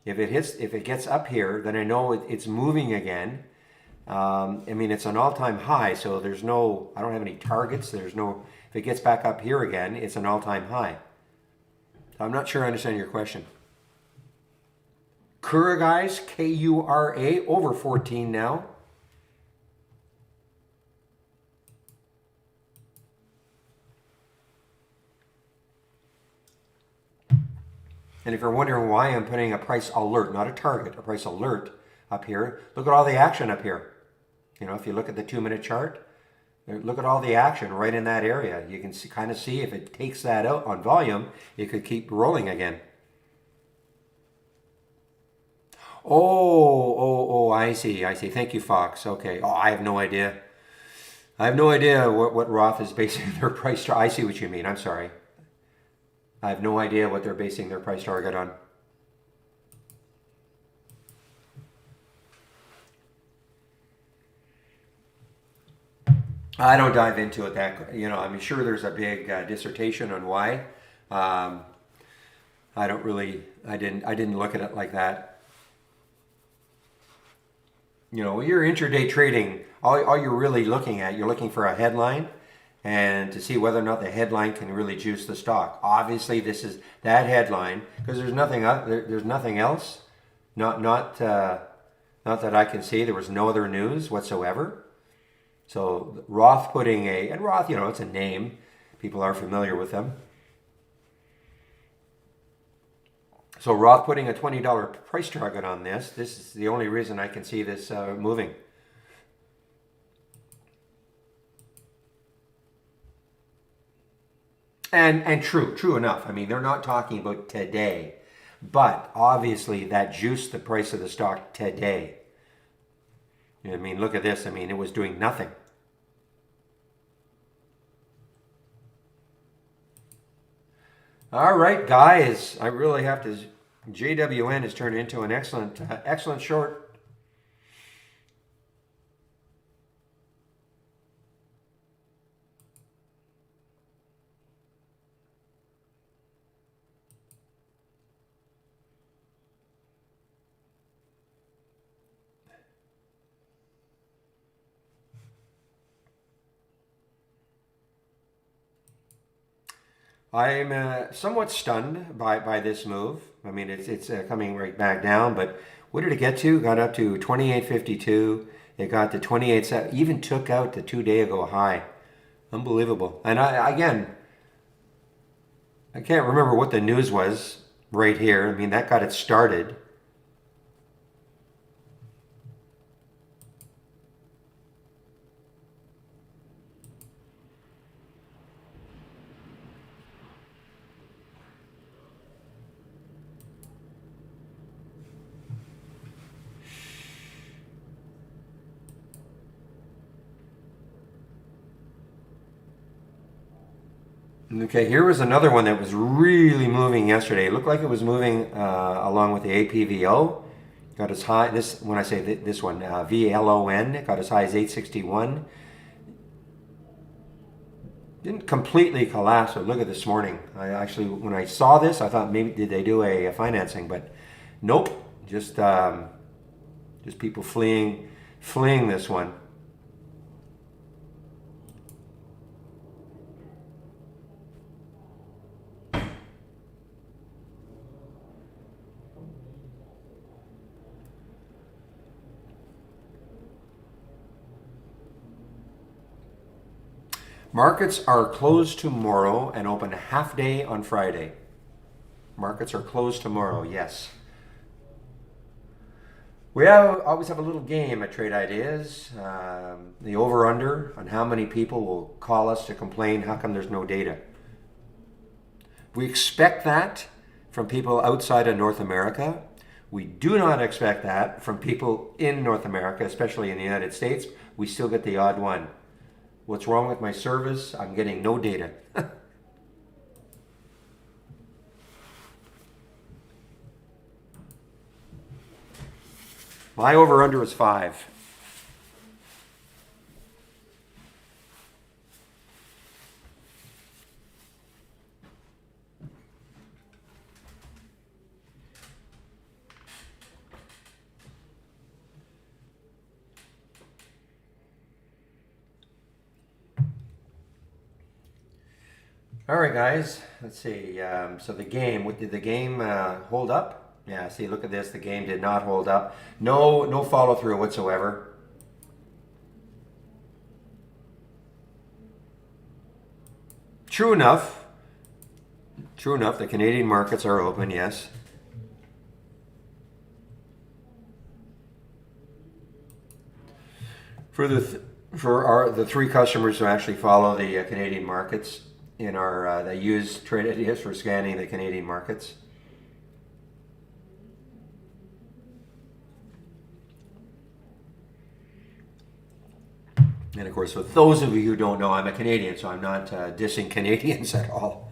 If it gets up here, then I know it's moving again. It's an all-time high, so I don't have any targets. If it gets back up here again, it's an all-time high. So I'm not sure I understand your question. Kura, guys, Kura, over 14 now. And if you're wondering why I'm putting a price alert, not a target, a price alert up here, look at all the action up here. If you look at the 2-minute chart, look at all the action right in that area. You can kind of see if it takes that out on volume, it could keep rolling again. Oh, I see. Thank you, Fox. Okay. Oh, I have no idea. I have no idea what Roth is basing their price. I see what you mean. I'm sorry. I have no idea what they're basing their price target on. I don't dive into it I'm sure there's a big dissertation on why. I didn't look at it like that. When you're intraday trading, all you're really looking at, you're looking for a headline and to see whether or not the headline can really juice the stock. Obviously, this is that headline because there's nothing else. Not that I can see. There was no other news whatsoever. So Roth and Roth, it's a name. People are familiar with them. So Roth putting a $20 price target on this. This is the only reason I can see this moving. And true enough. They're not talking about today, but obviously that juiced the price of the stock today. Look at this. It was doing nothing. All right, guys. I really have to. JWN has turned into an excellent short. I'm somewhat stunned by this move. I mean, it's coming right back down, but what did it get to? Got up to 28.52. It got to 28.7. Even took out the 2 day ago high. Unbelievable. And I can't remember what the news was right here. I mean, that got it started. Okay, here was another one that was really moving yesterday. It looked like it was moving along with the APVO. Got as high, this, when I say this one, VLON, it got as high as 861. Didn't completely collapse, but look at this morning. I actually, when I saw this, I thought maybe did they do a financing, but nope. Just people fleeing this one. Markets are closed tomorrow and open half day on Friday. Markets are closed tomorrow, yes. Always have a little game at Trade Ideas. The over-under on how many people will call us to complain, how come there's no data? We expect that from people outside of North America. We do not expect that from people in North America, especially in the United States. We still get the odd one. What's wrong with my service? I'm getting no data. My over-under is 5. All right, guys. Let's see. So the game. Did the game hold up? Yeah. See, look at this. The game did not hold up. No follow through whatsoever. True enough. True enough. The Canadian markets are open. Yes. For the three customers who actually follow the Canadian markets in our they use Trade Ideas for scanning the Canadian markets. And of course, for those of you who don't know, I'm a Canadian, so I'm not dissing Canadians at all.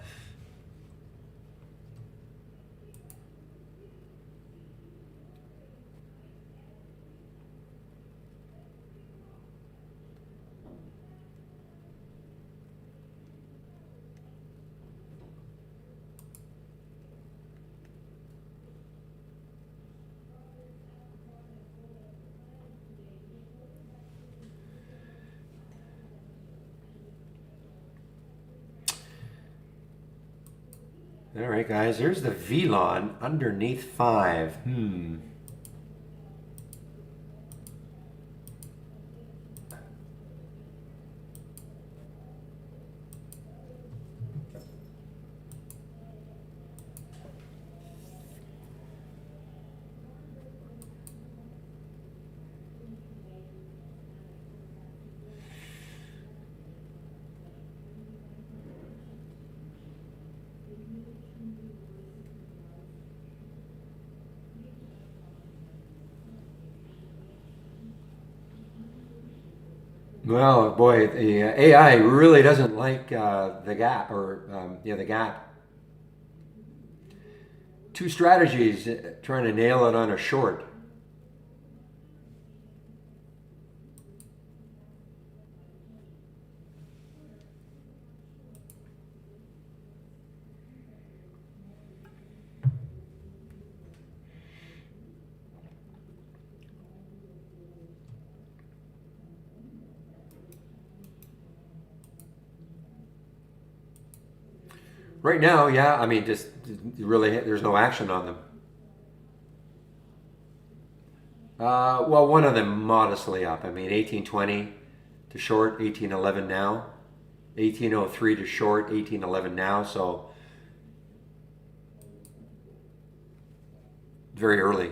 All right, guys, there's the VLON underneath 5. Well, boy, the AI really doesn't like the gap, or the gap. Two strategies trying to nail it on a short. Right now, yeah, I mean, just really, there's no action on them. Well, one of them modestly up. I mean, 1820 to short, 1811 now. 1803 to short, 1811 now. So very early.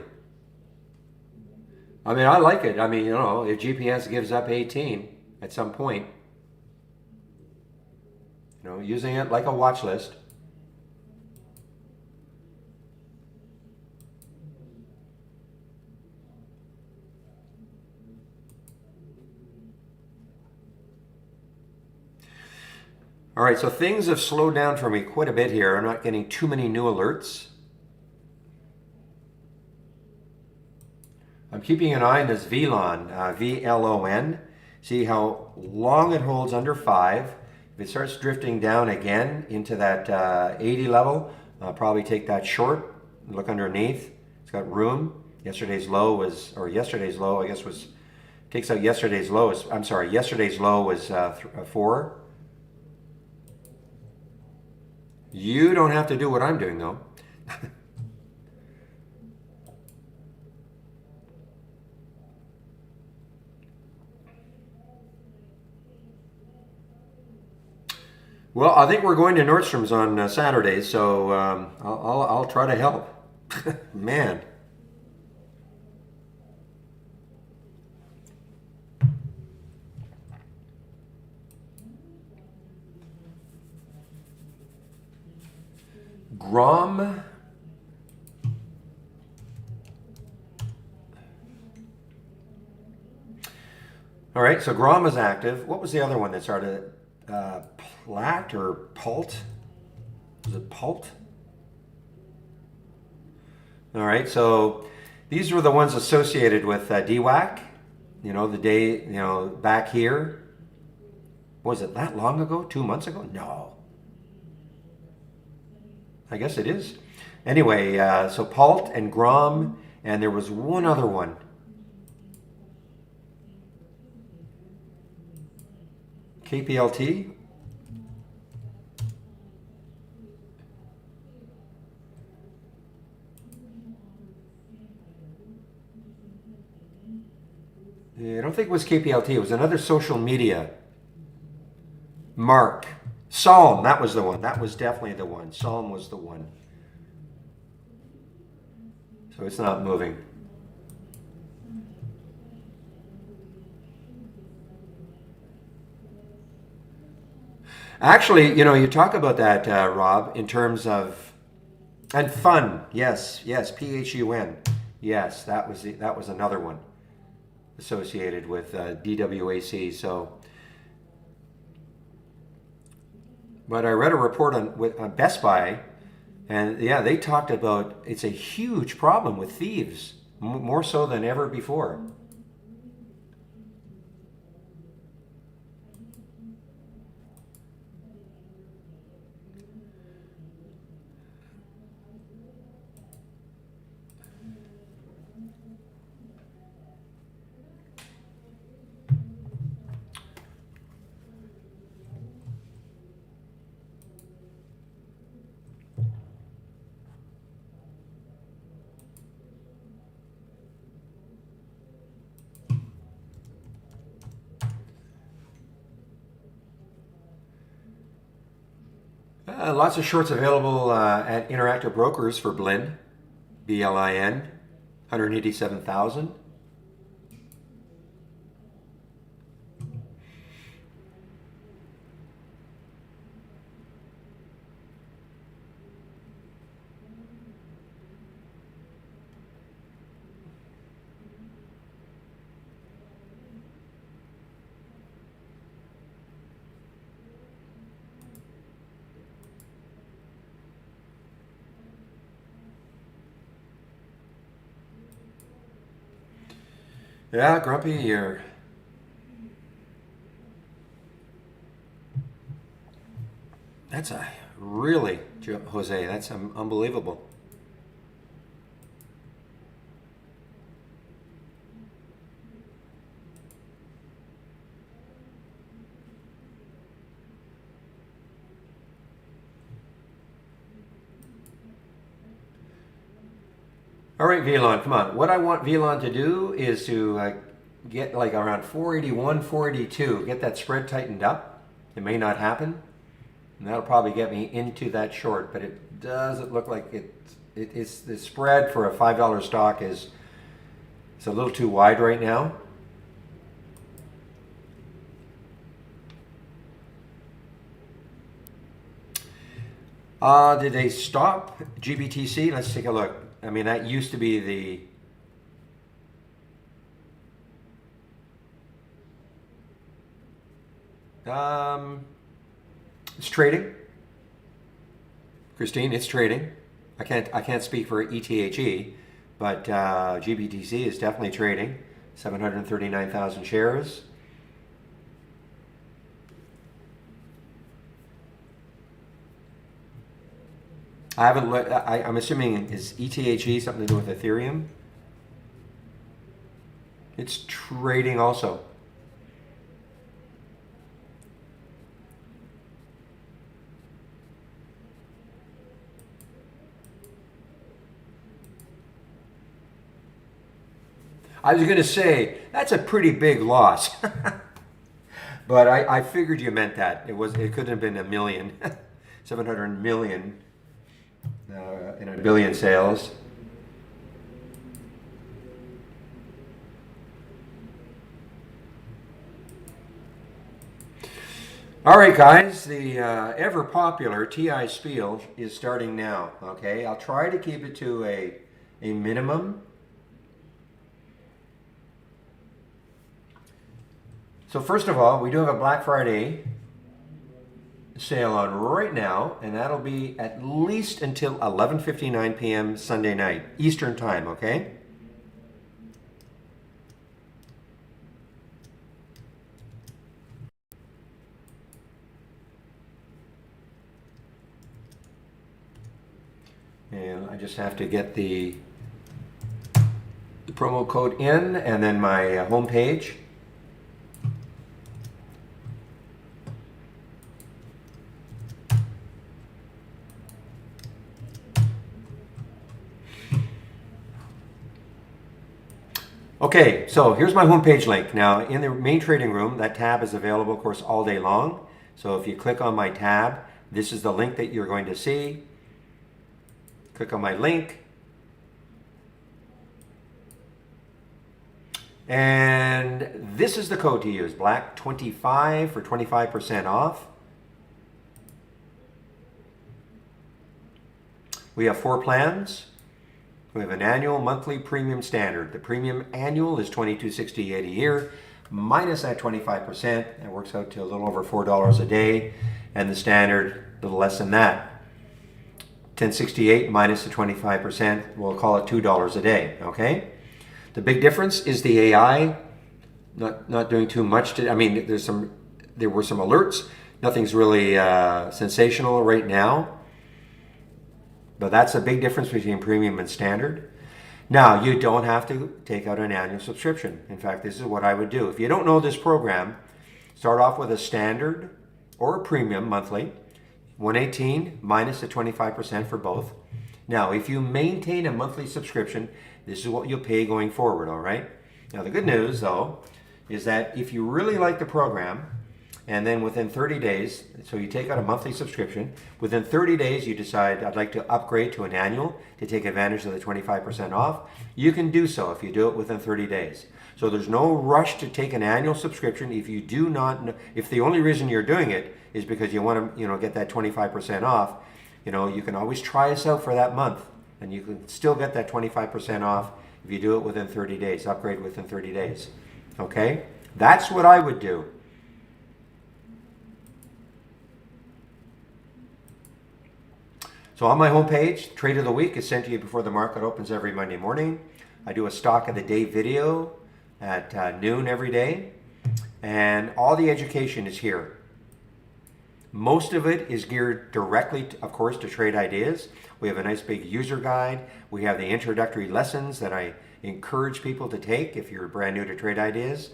I mean, I like it. I mean, if GPS gives up 18 at some point, using it like a watch list. All right, so things have slowed down for me quite a bit here. I'm not getting too many new alerts. I'm keeping an eye on this VLON, VLON. See how long it holds under 5. If it starts drifting down again into that 80 level, I'll probably take that short, look underneath. It's got room. Yesterday's low, I guess takes out yesterday's low. Yesterday's low was 4. You don't have to do what I'm doing though. Well, I think we're going to Nordstrom's on Saturday, so I'll try to help. Man. Grom. All right, so Grom is active. What was the other one that started? Plat or Pult? Was it Pult? All right, so these were the ones associated with DWAC. The day, back here. Was it that long ago? 2 months ago? No. I guess it is. Anyway, so Pult and Grom, and there was one other one. KPLT? I don't think it was KPLT. It was another social media. Mark. Psalm, that was the one. That was definitely the one. Psalm was the one. So it's not moving. Actually, you talk about that, Rob, in terms of, and fun. Yes, PHUN. Yes, that was another one associated with DWAC. So, but I read a report on Best Buy, and yeah, they talked about it's a huge problem with thieves, more so than ever before. Lots of shorts available at Interactive Brokers for Blin, BLIN, 187,000. Yeah, Grumpy, that's a really, Jose, that's unbelievable. All right, Velon, come on. What I want Velon to do is to get like around 481, 482, get that spread tightened up. It may not happen, and that'll probably get me into that short, but it doesn't look like it's the spread for a $5 stock is it's a little too wide right now. Did they stop GBTC? Let's take a look. I mean, that used to be it's trading. Christine, it's trading. I can't speak for ETHE, but GBTC is definitely trading. 739,000 shares. I haven't looked. I'm assuming is ETHE something to do with Ethereum? It's trading also. I was going to say that's a pretty big loss, but I figured you meant that. It couldn't have been a million, 700 million in a billion sales. All right, guys, the ever popular TI spiel is starting now. Okay, I'll try to keep it to a minimum. So first of all, we do have a Black Friday sale on right now, and that'll be at least until 11:59 p.m. Sunday night, Eastern time, okay? And I just have to get the promo code in, and then my home page. Okay, so here's my homepage link. Now, in the main trading room, that tab is available, of course, all day long. So if you click on my tab, this is the link that you're going to see. Click on my link. And this is the code to use, BLACK25 for 25% off. We have 4 plans. We have an annual, monthly, premium, standard. The premium annual is $22.68 a year, minus that 25%. That works out to a little over $4 a day. And the standard, a little less than that. $10.68 minus the 25%, we'll call it $2 a day, okay? The big difference is the AI not doing too much. I mean, there were some alerts. Nothing's really sensational right now. But that's a big difference between premium and standard. Now, you don't have to take out an annual subscription. In fact, this is what I would do. If you don't know this program, start off with a standard or a premium monthly, 118 minus the 25% for both. Now, if you maintain a monthly subscription, this is what you'll pay going forward, all right? Now, the good news, though, is that if you really like the program, and then within 30 days, so you take out a monthly subscription, within 30 days you decide, I'd like to upgrade to an annual to take advantage of the 25% off, you can do so if you do it within 30 days. So there's no rush to take an annual subscription if you do not, if the only reason you're doing it is because you want to, get that 25% off, you can always try us out for that month and you can still get that 25% off if you do it within 30 days, upgrade within 30 days. Okay? That's what I would do. So on my homepage, Trade of the Week is sent to you before the market opens every Monday morning. I do a Stock of the Day video at noon every day. And all the education is here. Most of it is geared directly, of course, to trade ideas. We have a nice big user guide. We have the introductory lessons that I encourage people to take if you're brand new to trade ideas.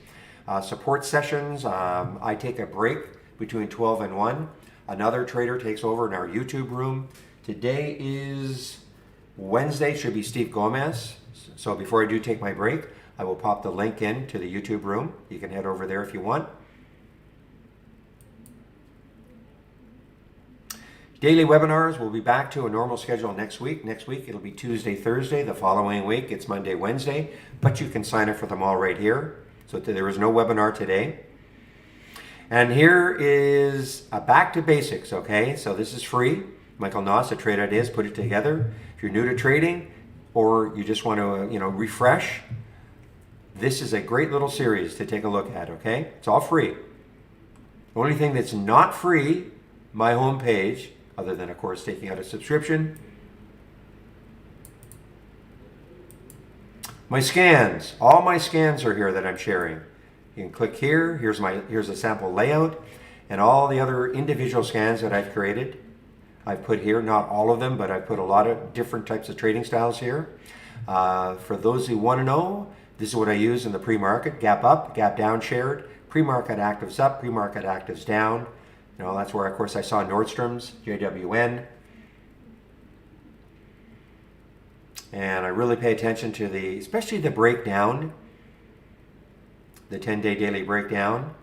Support sessions. I take a break between 12 and 1. Another trader takes over in our YouTube room. Today is Wednesday should be Steve Gomez. So before I do take my break, I will pop the link in to the YouTube room. You can head over there if you want. Daily webinars, we'll be back to a normal schedule next week. Next week it'll be Tuesday, Thursday. The following week it's Monday, Wednesday. But you can sign up for them all right here. So there is no webinar today. And here is a back to basics, okay? So this is free. Michael Noss at Trade Ideas put it together. If you're new to trading or you just want to refresh, this is a great little series to take a look at, okay? It's all free. The only thing that's not free, my homepage, other than, of course, taking out a subscription. My scans. All my scans are here that I'm sharing. You can click here. Here's a sample layout. And all the other individual scans that I've created. I've put here, not all of them, but I've put a lot of different types of trading styles here. For those who want to know, this is what I use in the pre-market. Gap up, gap down shared. Pre-market actives up, pre-market actives down. That's where, of course, I saw Nordstrom's, JWN. And I really pay attention to especially the breakdown, the 10-day daily breakdown.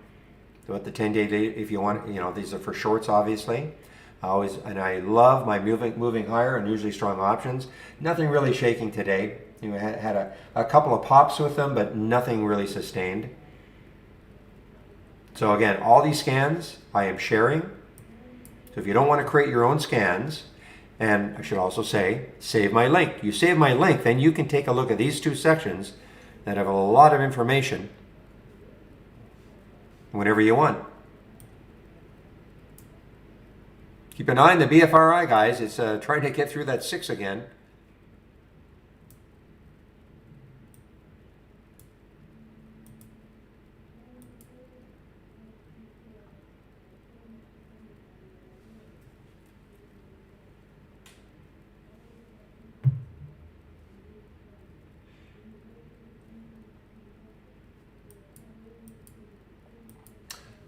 So at the 10-day, if you want, these are for shorts, obviously. I love my moving higher and usually strong options. Nothing really shaking today. Had a couple of pops with them, but nothing really sustained. So again, all these scans I am sharing. So if you don't want to create your own scans, and I should also say, save my link. You save my link, then you can take a look at these two sections that have a lot of information whenever you want. Keep an eye on the BFRI, guys. It's trying to get through that 6 again.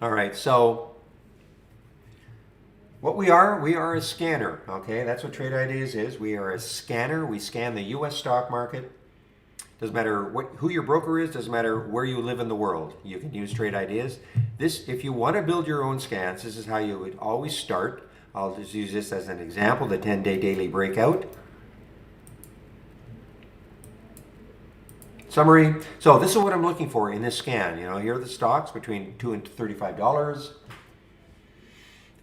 All right, so what we are a scanner, okay? That's what Trade Ideas is. We are a scanner. We scan the U.S. stock market. Doesn't matter who your broker is, doesn't matter where you live in the world. You can use Trade Ideas. If you want to build your own scans, this is how you would always start. I'll just use this as an example, the 10-day daily breakout. Summary. So this is what I'm looking for in this scan. Here are the stocks between $2 and $35.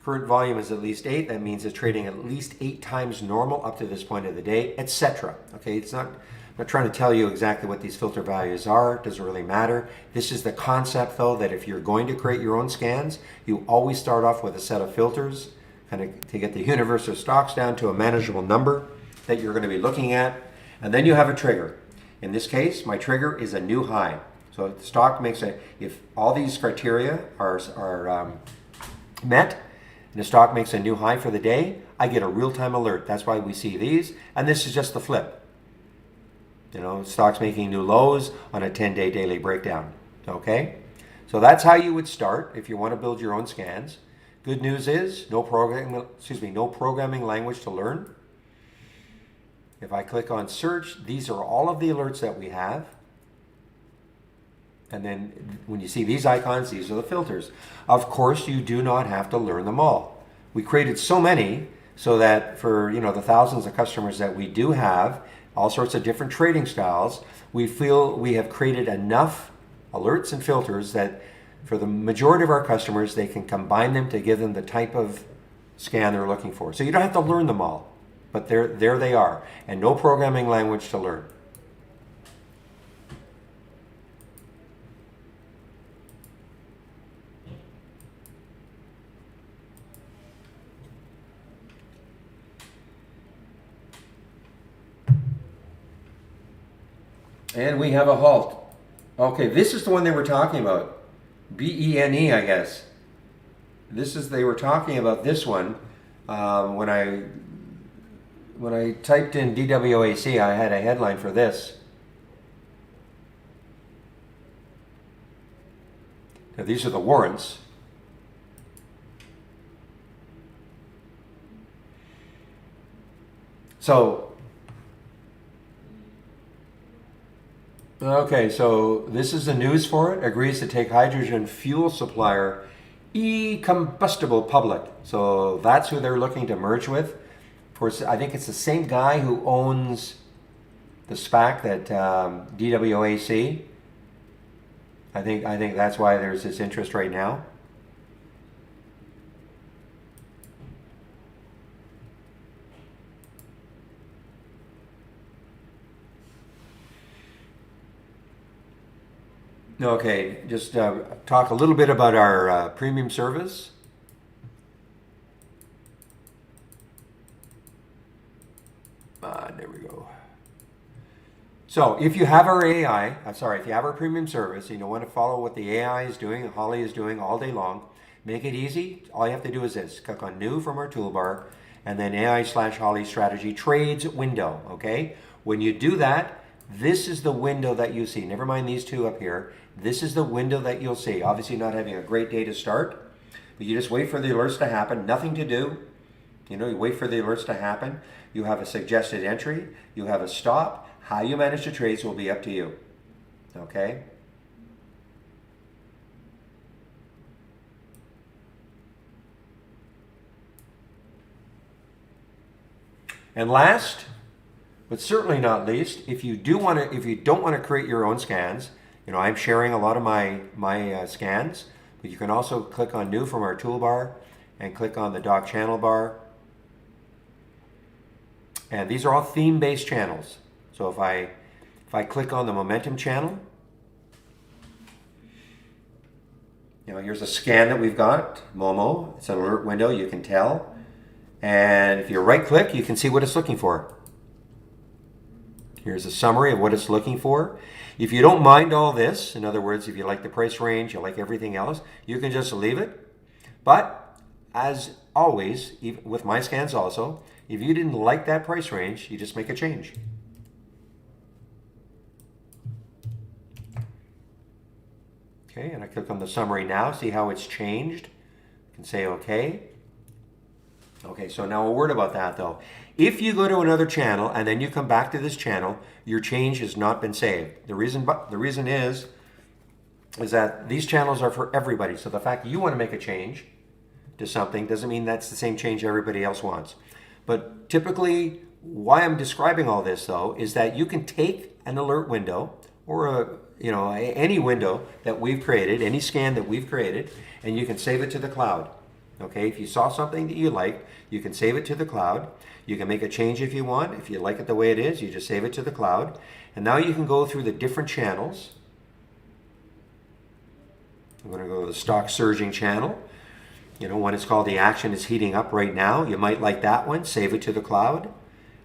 Current volume is at least 8. That means it's trading at least 8 times normal up to this point of the day, etc. Okay, I'm not trying to tell you exactly what these filter values are. It doesn't really matter. This is the concept, though, that if you're going to create your own scans, you always start off with a set of filters, kind of to get the universe of stocks down to a manageable number that you're going to be looking at, and then you have a trigger. In this case, my trigger is a new high. So if the stock makes if all these criteria are met, and the stock makes a new high for the day, I get a real-time alert. That's why we see these. And this is just the flip. Stock's making new lows on a 10-day daily breakdown. Okay? So that's how you would start if you want to build your own scans. Good news is no programming language to learn. If I click on search, these are all of the alerts that we have. And then when you see these icons, these are the filters. Of course, you do not have to learn them all. We created so many so that for the thousands of customers that we do have, all sorts of different trading styles, we feel we have created enough alerts and filters that for the majority of our customers, they can combine them to give them the type of scan they're looking for. So you don't have to learn them all. But there they are, and no programming language to learn. And we have a halt. Okay, this is the one they were talking about. BENE, I guess. They were talking about this one when I typed in DWAC, I had a headline for this. Now, these are the warrants. So Okay, so this is the news for it. Agrees to take hydrogen fuel supplier e-combustible public. So that's who they're looking to merge with. Of course, I think it's the same guy who owns the SPAC that DWAC. I think that's why there's this interest right now. Okay, just talk a little bit about our premium service. There we go. So if you have our AI, if you have our premium service, and you want to follow what the AI is doing, Holly is doing all day long, make it easy. All you have to do is this: click on New from our toolbar, and then AI/Holly Strategy Trades window. Okay. When you do that, this is the window that you see. Never mind these two up here. This is the window that you'll see. Obviously not having a great day to start, but you just wait for the alerts to happen. Nothing to do. You wait for the alerts to happen. You have a suggested entry. You have a stop. How you manage the trades will be up to you. Okay? And last, but certainly not least, if you don't want to create your own scans, I'm sharing a lot of my scans, but you can also click on New from our toolbar and click on the dock channel bar. And these are all theme-based channels. So if I click on the momentum channel, here's a scan that we've got, Momo. It's an alert window, you can tell. And if you right-click, you can see what it's looking for. Here's a summary of what it's looking for. If you don't mind all this, in other words, if you like the price range, you like everything else, you can just leave it. But as always, even with my scans also, if you didn't like that price range, you just make a change. Okay, and I click on the summary now, see how it's changed. I can say okay. Okay, so now a word about that though. If you go to another channel and then you come back to this channel, your change has not been saved. The reason is that these channels are for everybody. So the fact you want to make a change to something doesn't mean that's the same change everybody else wants. But typically, why I'm describing all this though is that you can take an alert window or any window that we've created, any scan that we've created, and you can save it to the cloud. Okay, if you saw something that you liked, you can save it to the cloud. You can make a change if you want. If you like it the way it is, you just save it to the cloud. And now you can go through the different channels. I'm going to go to the stock surging channel. One is called the action is heating up right now. You might like that one. Save it to the cloud,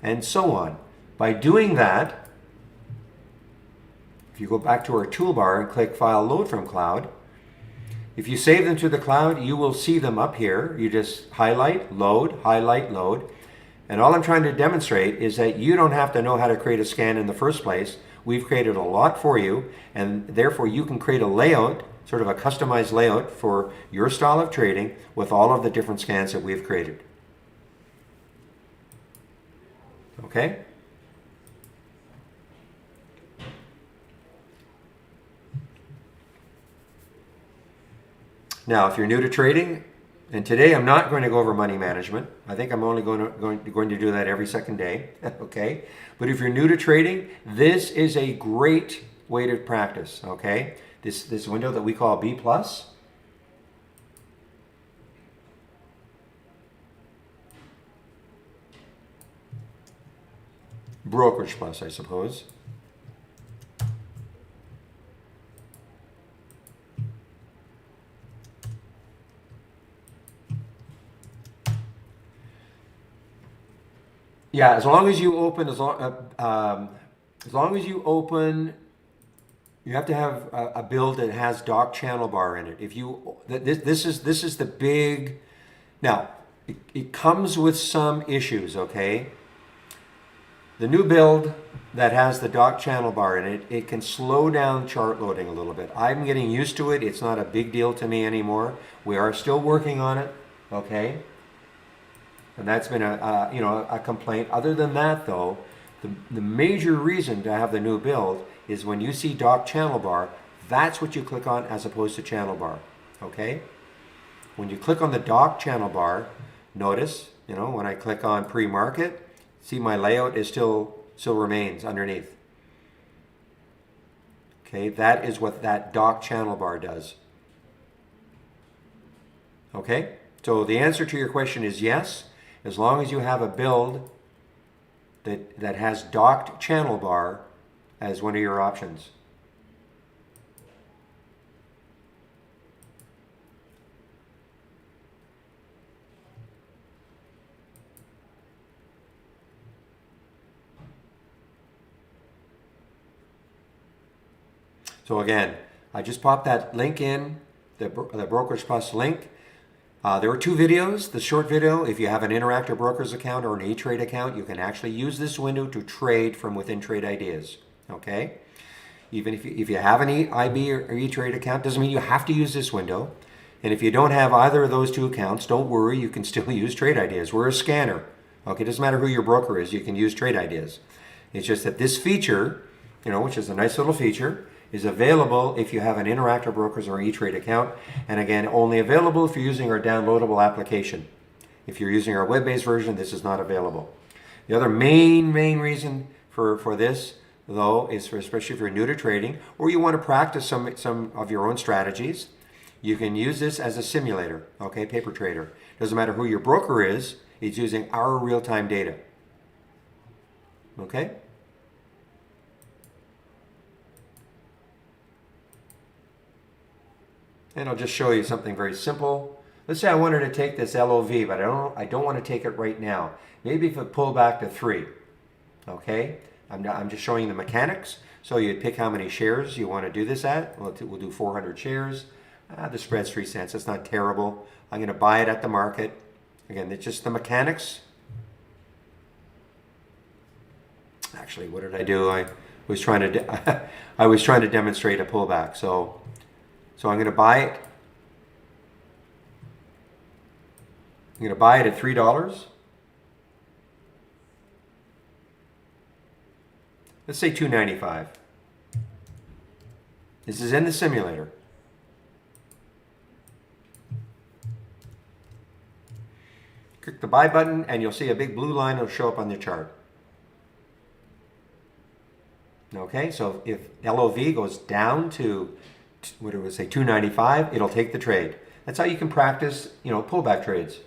and so on. By doing that, if you go back to our toolbar and click File Load from Cloud, if you save them to the cloud, you will see them up here. You just highlight, load, and all I'm trying to demonstrate is that you don't have to know how to create a scan in the first place. We've created a lot for you, and therefore you can create a layout, sort of a customized layout for your style of trading with all of the different scans that we've created. Okay? Now, if you're new to trading, and today I'm not going to go over money management. I think I'm only going to do that every second day, okay? But if you're new to trading, this is a great way to practice, okay? This window that we call B+, brokerage plus, I suppose. Yeah, as long as you open, you have to have a build that has dock channel bar in it. If you this is the big. Now, it comes with some issues. Okay, the new build that has the dock channel bar in it, it can slow down chart loading a little bit. I'm getting used to it. It's not a big deal to me anymore. We are still working on it. Okay. And that's been a complaint. Other than that, though, the major reason to have the new build is when you see dock channel bar, that's what you click on as opposed to channel bar, okay? When you click on the dock channel bar, notice, when I click on pre-market, see my layout is still remains underneath. Okay, that is what that dock channel bar does. Okay, so the answer to your question is yes, as long as you have a build that has docked channel bar as one of your options. So again, I just popped that link in, the Brokers Plus link. There were 2 videos. The short video, if you have an Interactive Brokers account or an E-Trade account, you can actually use this window to trade from within Trade Ideas. Okay? Even if you have an IB or E-Trade account, doesn't mean you have to use this window. And if you don't have either of those 2 accounts, don't worry, you can still use Trade Ideas. We're a scanner. Okay, it doesn't matter who your broker is, you can use Trade Ideas. It's just that this feature, which is a nice little feature, is available if you have an Interactive Brokers or E-Trade account. And again, only available if you're using our downloadable application. If you're using our web-based version, this is not available. The other main reason for this, though, is especially if you're new to trading or you want to practice some of your own strategies, you can use this as a simulator, okay, paper trader. Doesn't matter who your broker is, it's using our real-time data. Okay? And I'll just show you something very simple. Let's say I wanted to take this LOV, but I don't want to take it right now. Maybe if it pulled back to 3, okay? I'm just showing you the mechanics. So you'd pick how many shares you want to do this at. We'll do 400 shares. The spread's 3 cents. It's not terrible. I'm going to buy it at the market. Again, it's just the mechanics. Actually, what did I do? I was trying to demonstrate a pullback. So I'm going to buy it. I'm going to buy it at $3. Let's say $2.95. This is in the simulator. Click the buy button and you'll see a big blue line will show up on the chart. Okay, so if LOV goes down to, what do we say, $2.95, it'll take the trade. That's how you can practice, pullback trades.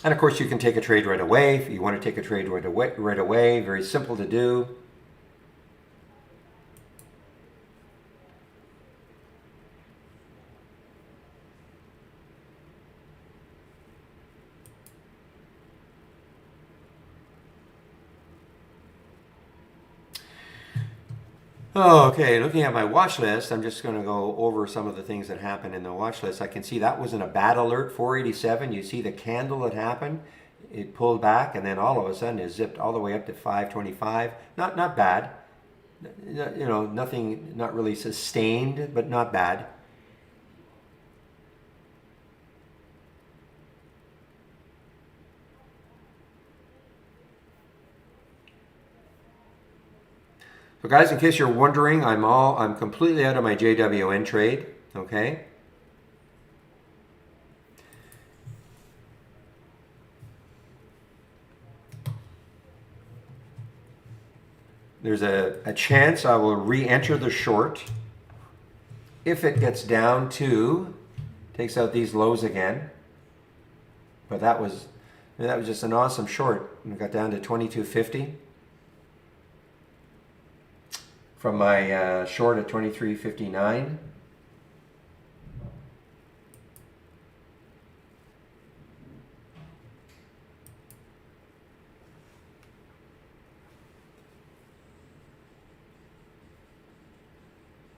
And of course, you can take a trade right away. If you want to take a trade right away, very simple to do. Okay, looking at my watch list, I'm just going to go over some of the things that happened in the watch list. I can see that wasn't a bad alert, 487. You see the candle that happened. It pulled back, and then all of a sudden it zipped all the way up to 525. Not bad. Nothing, not really sustained, but not bad. So guys, in case you're wondering, I'm completely out of my JWN trade, okay? There's a chance I will re-enter the short if it gets down to, takes out these lows again. But that was just an awesome short. We got down to 22.50. From my short at 23.59.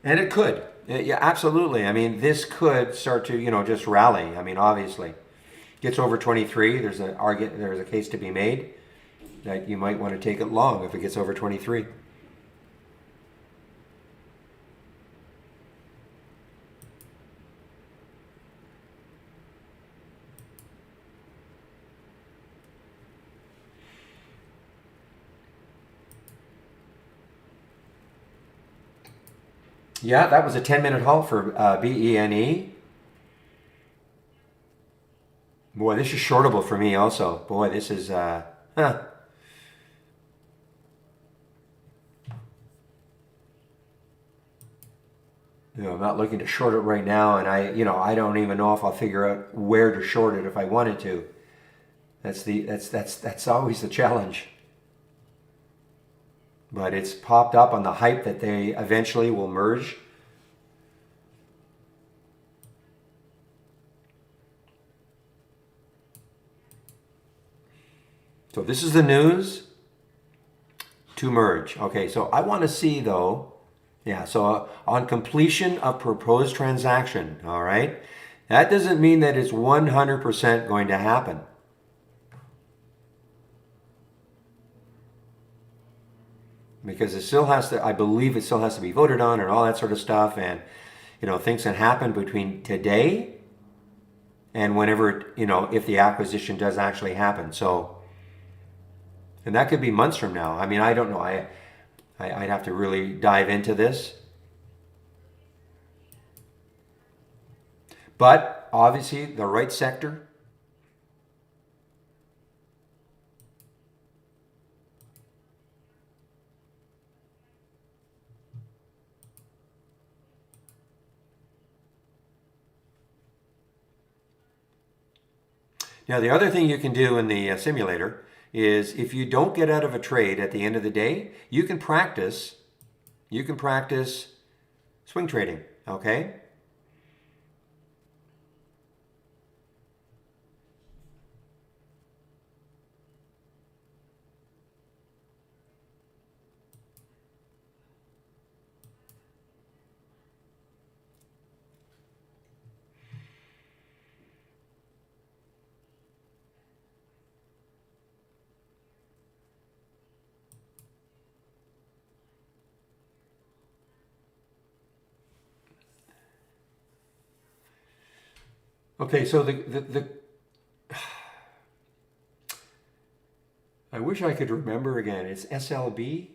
And it could. Yeah, absolutely. I mean, this could start to, just rally. I mean, obviously. Gets over 23, there's a case to be made that you might want to take it long if it gets over 23. Yeah, that was a 10-minute halt for BENE. Boy, this is shortable for me also. Boy, this is, huh. I'm not looking to short it right now, and I don't even know if I'll figure out where to short it if I wanted to. That's always the challenge. But it's popped up on the hype that they eventually will merge. So this is the news to merge. Okay, so I want to see though, yeah, so on completion of proposed transaction, all right? That doesn't mean that it's 100% going to happen. Because it still has to, I believe it still has to be voted on and all that sort of stuff. And, things can happen between today and whenever, if the acquisition does actually happen. So, and that could be months from now. I mean, I don't know. I'd have to really dive into this. But obviously, the right sector. Now, the other thing you can do in the simulator is if you don't get out of a trade at the end of the day, you can practice swing trading, okay? Okay, so the I wish I could remember again. It's SLB.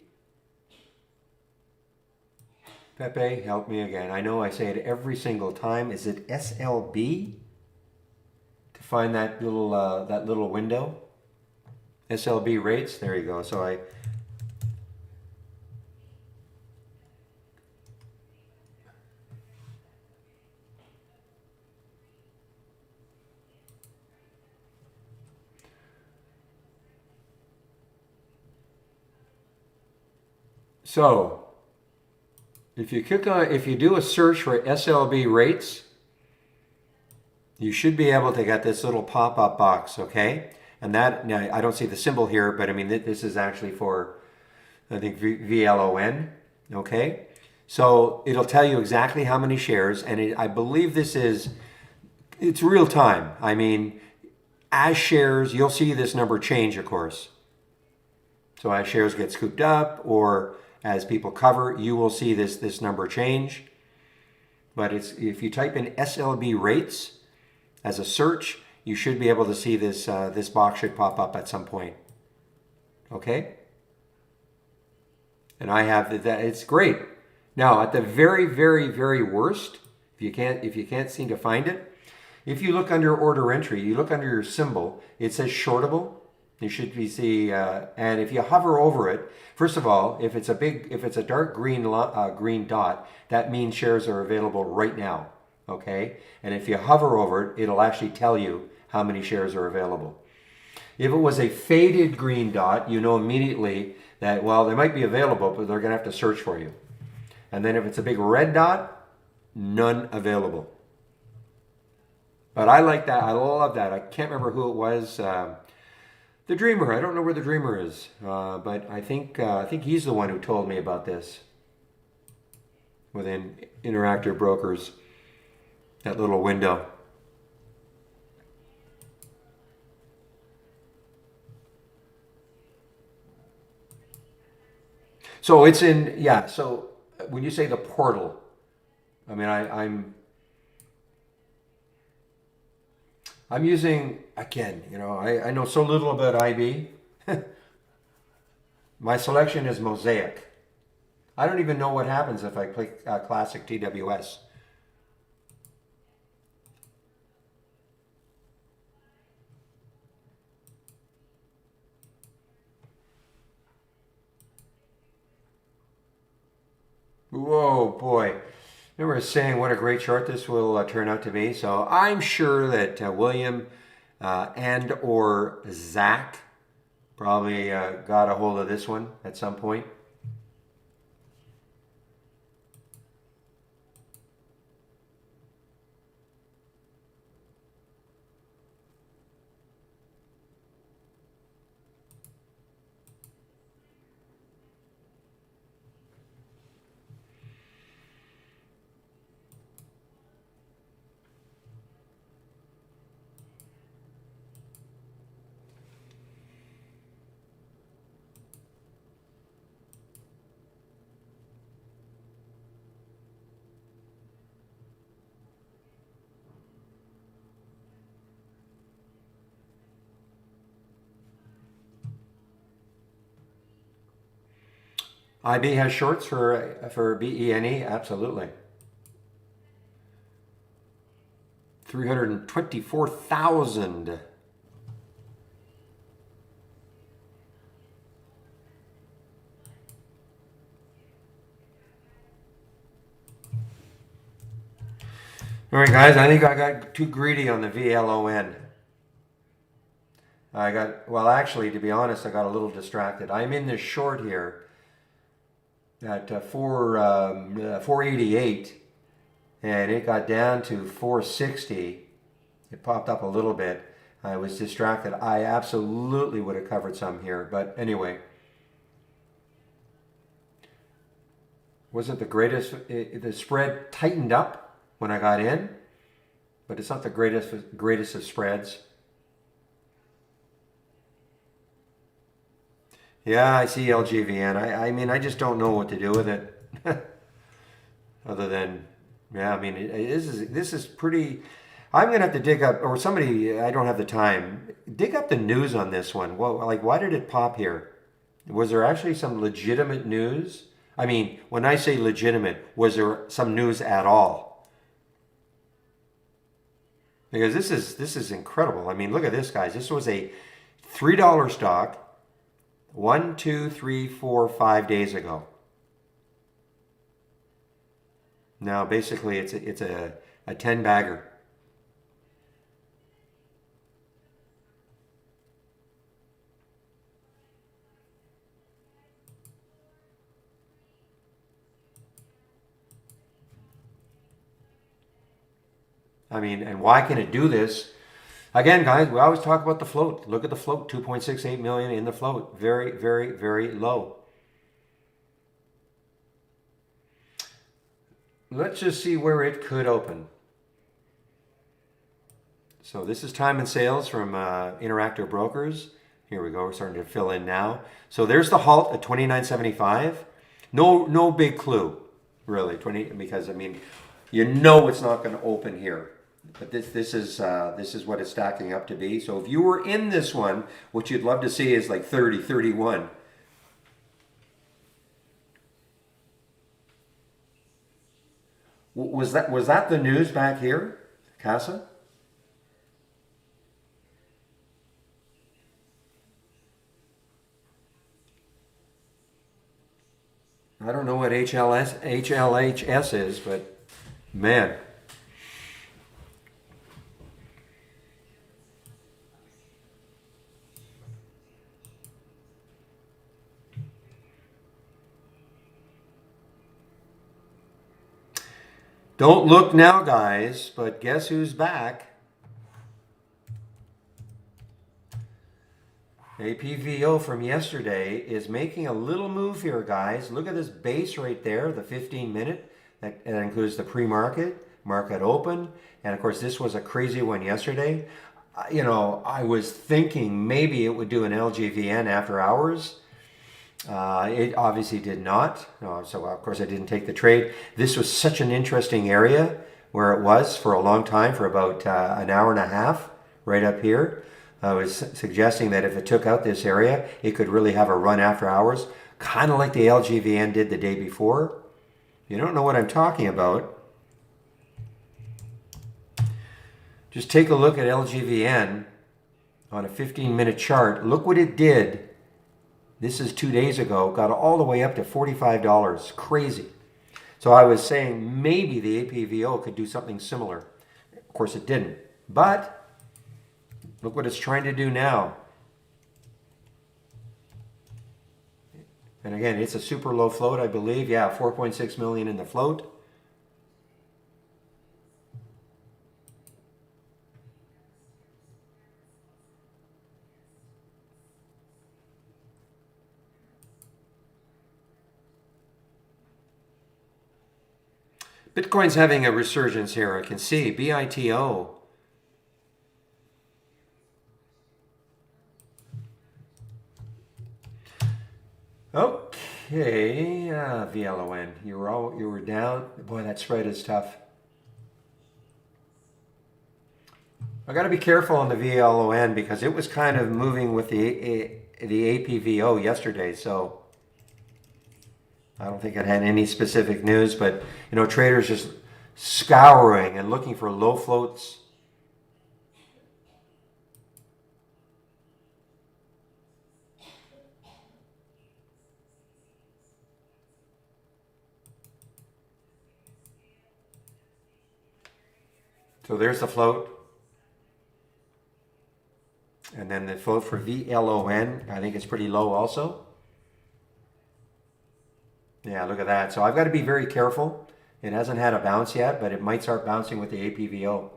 Pepe, help me again. I know I say it every single time. Is it SLB? To find that little window. SLB rates. There you go. So So, if you do a search for SLB rates, you should be able to get this little pop-up box, okay? And that, now I don't see the symbol here, but I mean, this is actually for, I think, VLON, okay? So it'll tell you exactly how many shares, and I believe it's real time. I mean, as shares, you'll see this number change, of course. So as shares get scooped up, or as people cover, you will see this number change. But if you type in SLB rates as a search, you should be able to see this box should pop up at some point. Okay? And I have that. It's great. Now, at the very, very, very worst, if you can't seem to find it, if you look under order entry, you look under your symbol, it says shortable. You should see, and if you hover over it, first of all, if it's a dark green dot, that means shares are available right now, okay? And if you hover over it, it'll actually tell you how many shares are available. If it was a faded green dot, you know immediately that, well, they might be available, but they're gonna have to search for you. And then if it's a big red dot, none available. But I like that, I love that. I can't remember who it was. The Dreamer. I don't know where the Dreamer is, but I think he's the one who told me about this within Interactive Brokers, that little window. So it's in, yeah, so when you say the portal, I mean, I'm using, again, I know so little about IB. My selection is Mosaic. I don't even know what happens if I play classic TWS. Whoa, boy. They were saying what a great short this will turn out to be. So I'm sure that William and or Zach probably got a hold of this one at some point. IB has shorts for BENE, absolutely. 324,000. All right, guys, I think I got too greedy on the VLON. Well, actually, to be honest, I got a little distracted. I'm in this short here at 488, and it got down to 460. It popped up a little bit. I was distracted. I absolutely would have covered some here, but anyway. Wasn't the greatest, the spread tightened up when I got in, but it's not the greatest of spreads. Yeah, I see LGVN. I mean, I just don't know what to do with it. Other than, yeah, I mean, this is pretty. I'm gonna have to dig up, or somebody. I don't have the time. Dig up the news on this one. Well, like, why did it pop here? Was there actually some legitimate news? I mean, when I say legitimate, was there some news at all? Because this is incredible. I mean, look at this, guys. This was a $3 stock 1, 2, 3, 4, 5 days ago. Now, basically, it's a 10 bagger. I mean, and why can it do this? Again, guys, we always talk about the float. Look at the float, 2.68 million in the float. Very, very, very low. Let's just see where it could open. So this is time and sales from Interactive Brokers. Here we go. We're starting to fill in now. So there's the halt at 29.75. No big clue, really. Because I mean, you know it's not going to open here. But this is what it's stacking up to be. So if you were in this one, what you'd love to see is like 30, 31. Was that the news back here, Casa? I don't know what HLHS is, but man. Don't look now, guys, but guess who's back? APVO from yesterday is making a little move here, guys. Look at this base right there, the 15-minute. That includes the pre-market, market open, and of course this was a crazy one yesterday. You know, I was thinking maybe it would do an LGVN after hours. It obviously did not. So of course I didn't take the trade. This was such an interesting area where it was for a long time, for about an hour and a half, right up here. I was suggesting that if it took out this area, it could really have a run after hours. kind of like the LGVN did the day before. If you don't know what I'm talking about, just take a look at LGVN on a 15-minute chart. Look what it did. This is 2 days ago. Got all the way up to $45. Crazy. So I was saying maybe the APVO could do something similar. Of course it didn't. But look what it's trying to do now. And again, it's a super low float, I believe. Yeah, 4.6 million in the float. Bitcoin's having a resurgence here. I can see BITO. Okay, VLON. You were down. Boy, that spread is tough. I got to be careful on the VLON because it was kind of moving with the APVO yesterday. So I don't think it had any specific news, but traders just scouring and looking for low floats. So there's the float. And then the float for VLON, I think it's pretty low also. Yeah, look at that. So I've got to be very careful. It hasn't had a bounce yet, but it might start bouncing with the APVO.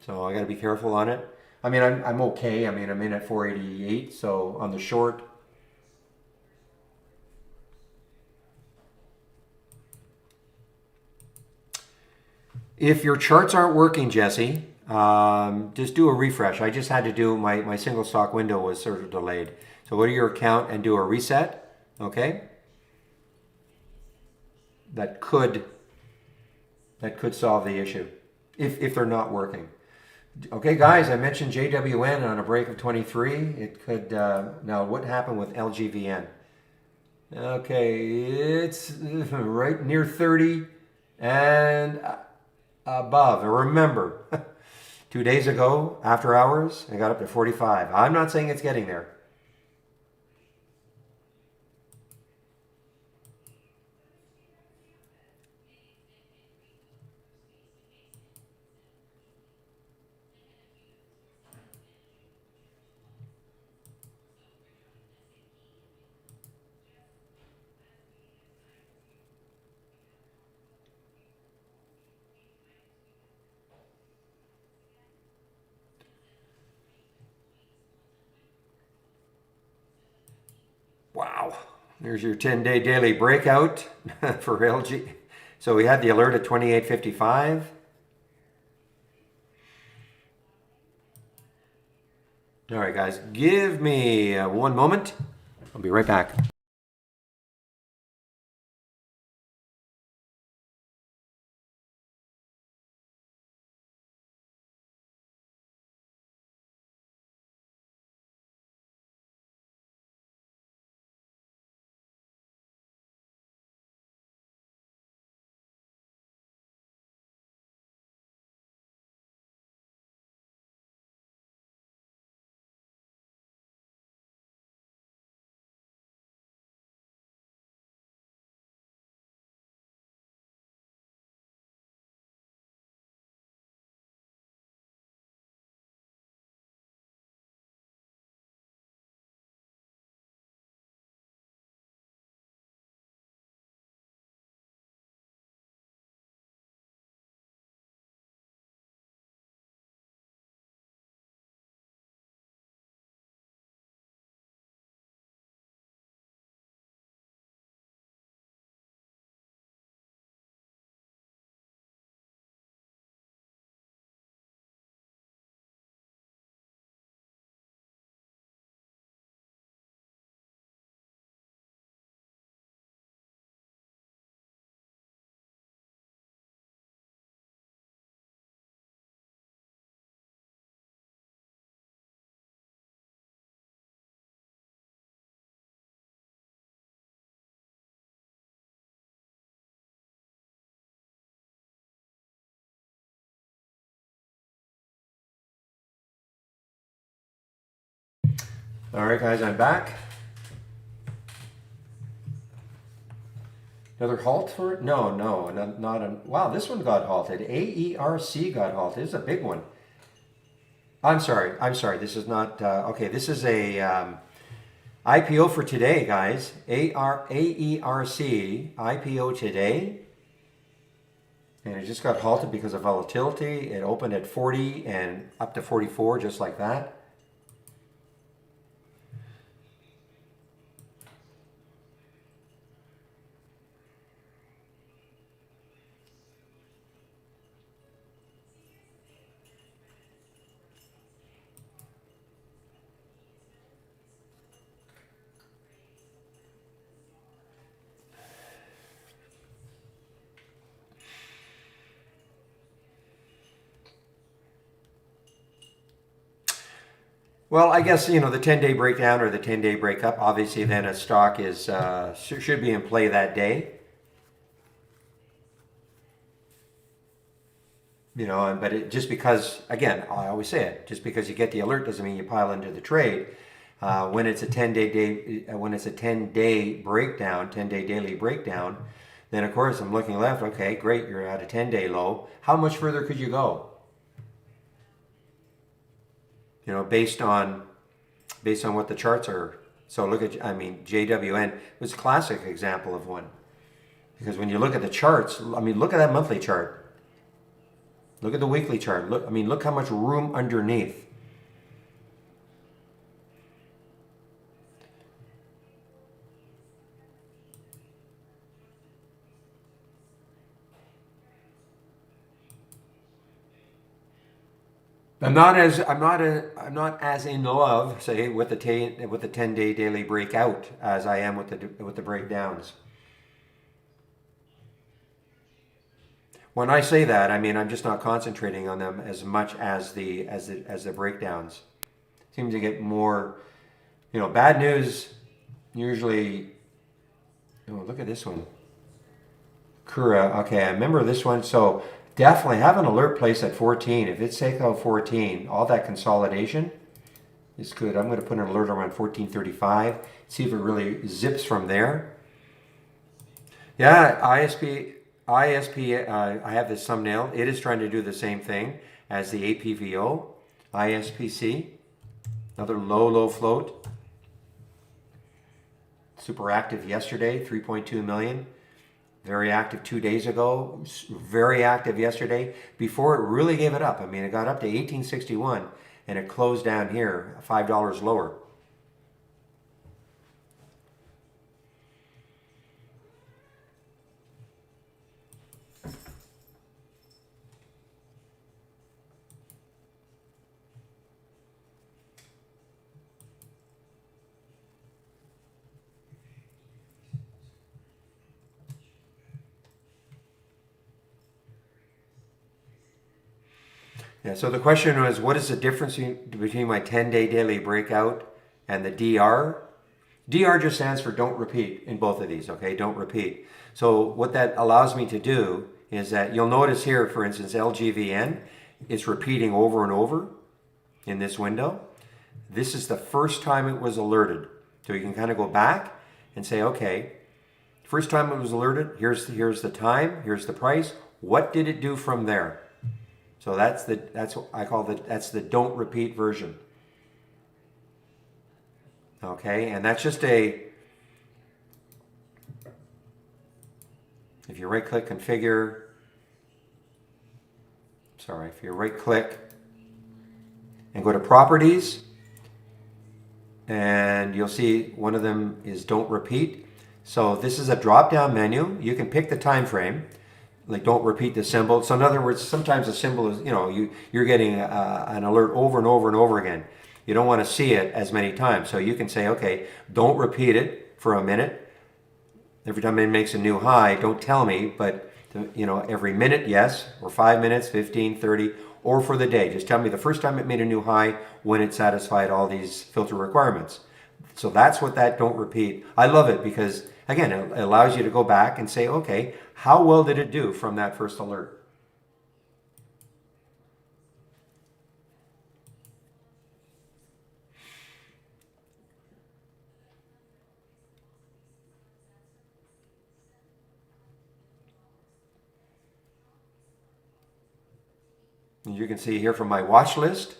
So I got to be careful on it. I mean, I'm okay. I mean, I'm in at 488, so on the short. If your charts aren't working, Jesse, just do a refresh. I just had to do my single stock window was sort of delayed. So go to your account and do a reset. Okay. That could solve the issue if they're not working. Okay, guys, I mentioned JWN on a break of 23. It could now. What happened with LGVN? Okay, it's right near 30 and above. And remember, 2 days ago, after hours, I got up to 45. I'm not saying it's getting there. Wow. There's your 10-day daily breakout for LG. So we had the alert at 28.55. All right, guys, give me one moment. I'll be right back. All right, guys, I'm back. Another halt for it? No, not a. Wow, this one got halted. AERC got halted. This is a big one. I'm sorry. This is not. Okay, this is a IPO for today, guys. AERC IPO today. And it just got halted because of volatility. It opened at 40 and up to 44, just like that. Well, I guess, the 10-day breakdown or the 10-day breakup, obviously then a stock is should be in play that day. But just because, again, I always say it, just because you get the alert doesn't mean you pile into the trade. When it's a 10-day breakdown, 10-day daily breakdown, then of course I'm looking left. Okay, great, you're at a 10-day low. How much further could you go? Based on what the charts are. So look at, JWN was a classic example of one. Because when you look at the charts, look at that monthly chart. Look at the weekly chart. Look how much room underneath. I'm not as in love, say, with the 10-day daily breakout as I am with the breakdowns. When I say that, I'm just not concentrating on them as much as the breakdowns. Seems to get more, bad news usually. Oh, look at this one. Kura. Okay, I remember this one. So definitely have an alert place at 14. If it's take out 14, all that consolidation is good. I'm going to put an alert around 1435. See if it really zips from there. Yeah, ISP. I have this thumbnail. It is trying to do the same thing as the APVO, ISPC. Another low float. Super active yesterday, 3.2 million. Very active 2 days ago. Very active yesterday. Before it really gave it up. It got up to 1861 and it closed down here, $5 lower. Yeah, so the question was, what is the difference between my 10-day daily breakout and the DR? DR just stands for don't repeat in both of these, okay? Don't repeat. So what that allows me to do is that you'll notice here, for instance, LGVN is repeating over and over in this window. This is the first time it was alerted. So you can kind of go back and say, okay, first time it was alerted, here's the time, here's the price. What did it do from there? So that's what I call that's the don't repeat version. Okay, and that's just if you right click configure, if you right click and go to properties, and you'll see one of them is don't repeat. So this is a drop down menu. You can pick the time frame. Like don't repeat the symbol. So in other words, sometimes a symbol is, you're getting an alert over and over and over again. You don't want to see it as many times. So you can say, okay, don't repeat it for a minute. Every time it makes a new high, don't tell me, but every minute, yes, or 5 minutes, 15, 30, or for the day. Just tell me the first time it made a new high when it satisfied all these filter requirements. So that's what that don't repeat. I love it because, again, it allows you to go back and say, okay, how well did it do from that first alert? And you can see here from my watch list.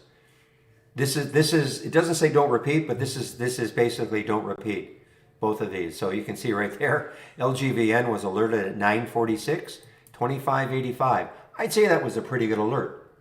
This is it doesn't say don't repeat, but this is basically don't repeat, both of these. So you can see right there, LGVN was alerted at 9:46, 25.85. I'd say that was a pretty good alert.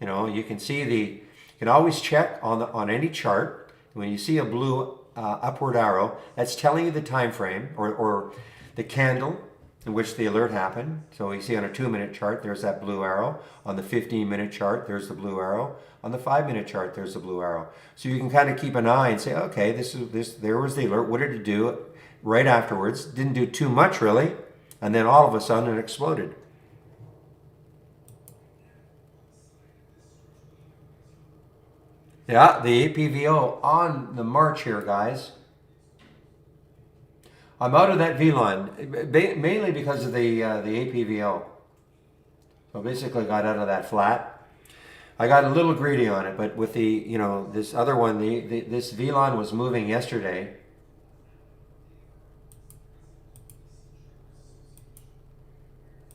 You know, you can see you can always check on any chart. When you see a blue upward arrow, that's telling you the time frame or the candle in which the alert happened. So you see on a 2-minute chart, there's that blue arrow. On the 15-minute chart, there's the blue arrow. On the 5-minute chart, there's the blue arrow. So you can kind of keep an eye and say, okay, there was the alert. What did it do right afterwards? Didn't do too much really, and then all of a sudden it exploded. Yeah, the APVO on the march here, guys. I'm out of that V-line, mainly because of the APVO. So basically got out of that flat. I got a little greedy on it, but with this other one, this V-line was moving yesterday.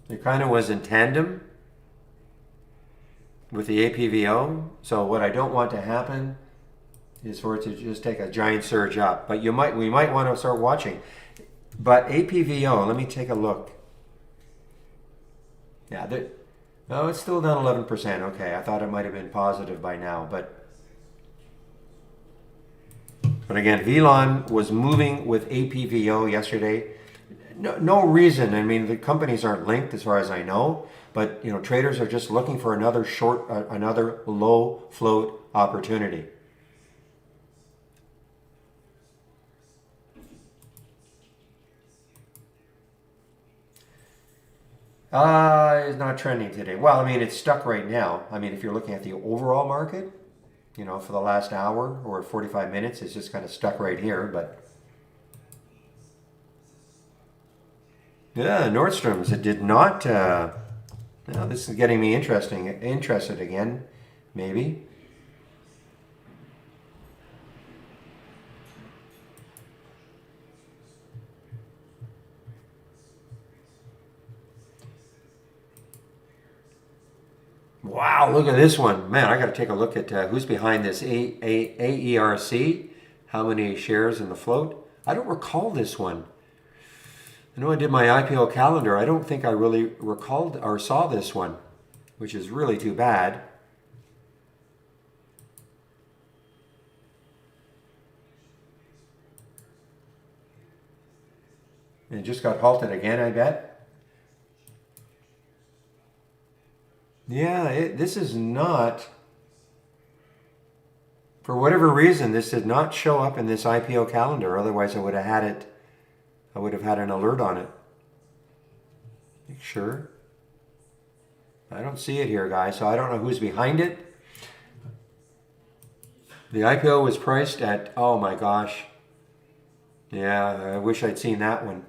It kind of was in tandem with the APVO. So what I don't want to happen is for it to just take a giant surge up. But we might want to start watching. But APVO, let me take a look. Yeah, no, it's still down 11%. Okay, I thought it might have been positive by now, but again, VLON was moving with APVO yesterday. No reason. I mean, the companies aren't linked as far as I know, but traders are just looking for another low float opportunity. It's not trending today. Well, I mean, it's stuck right now. I mean, if you're looking at the overall market, for the last hour or 45 minutes, it's just kind of stuck right here. But yeah, Nordstrom's, it did not. Now this is getting me interested again, maybe. Wow, look at this one. Man, I got to take a look at who's behind this AERC. How many shares in the float? I don't recall this one. I know I did my IPO calendar. I don't think I really recalled or saw this one, which is really too bad. And it just got halted again, I bet. Yeah, this is not, for whatever reason, this did not show up in this IPO calendar. Otherwise, I would have had it. I would have had an alert on it. Make sure. I don't see it here, guys, so I don't know who's behind it. The IPO was priced at, oh my gosh. Yeah, I wish I'd seen that one.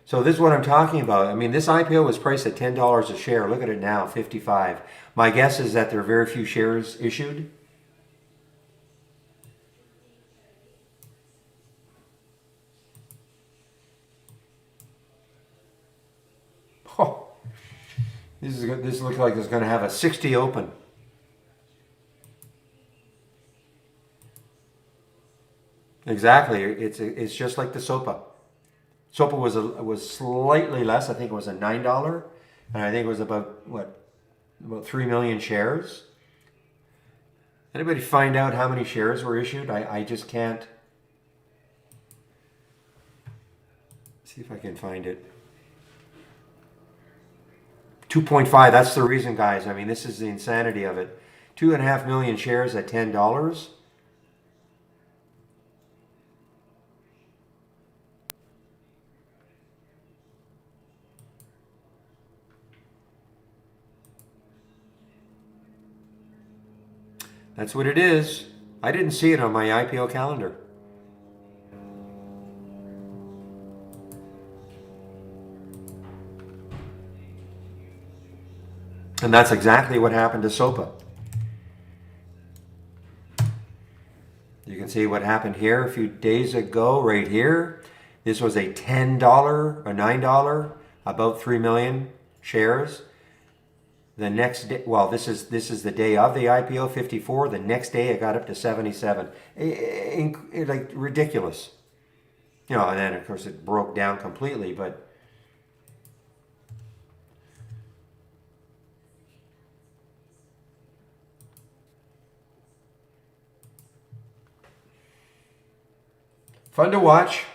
So this is what I'm talking about. I mean, this IPO was priced at $10 a share. Look at it now, 55. My guess is that there are very few shares issued. Oh, this looks like it's going to have a 60 open. Exactly. It's just like the SOPA. SOPA was slightly less. I think it was a $9, and I think it was about 3 million shares. Anybody find out how many shares were issued? I just can't. See if I can find it. 2.5. That's the reason, guys. I mean, this is the insanity of it. 2.5 million shares at $10. That's what it is. I didn't see it on my IPO calendar. And that's exactly what happened to SOPA. You can see what happened here a few days ago right here. This was a $10 or $9, about 3 million shares. The next day, well, this is the day of the IPO, 54. The next day, it got up to 77. Like ridiculous, and then of course it broke down completely. But fun to watch.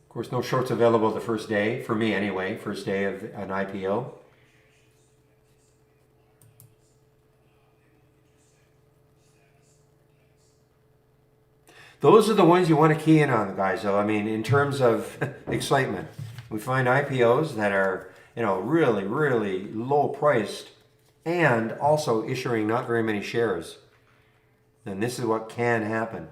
Of course, no shorts available the first day for me anyway. First day of an IPO. Those are the ones you want to key in on, guys, though. I mean, in terms of excitement, we find IPOs that are, really, really low priced and also issuing not very many shares. And this is what can happen.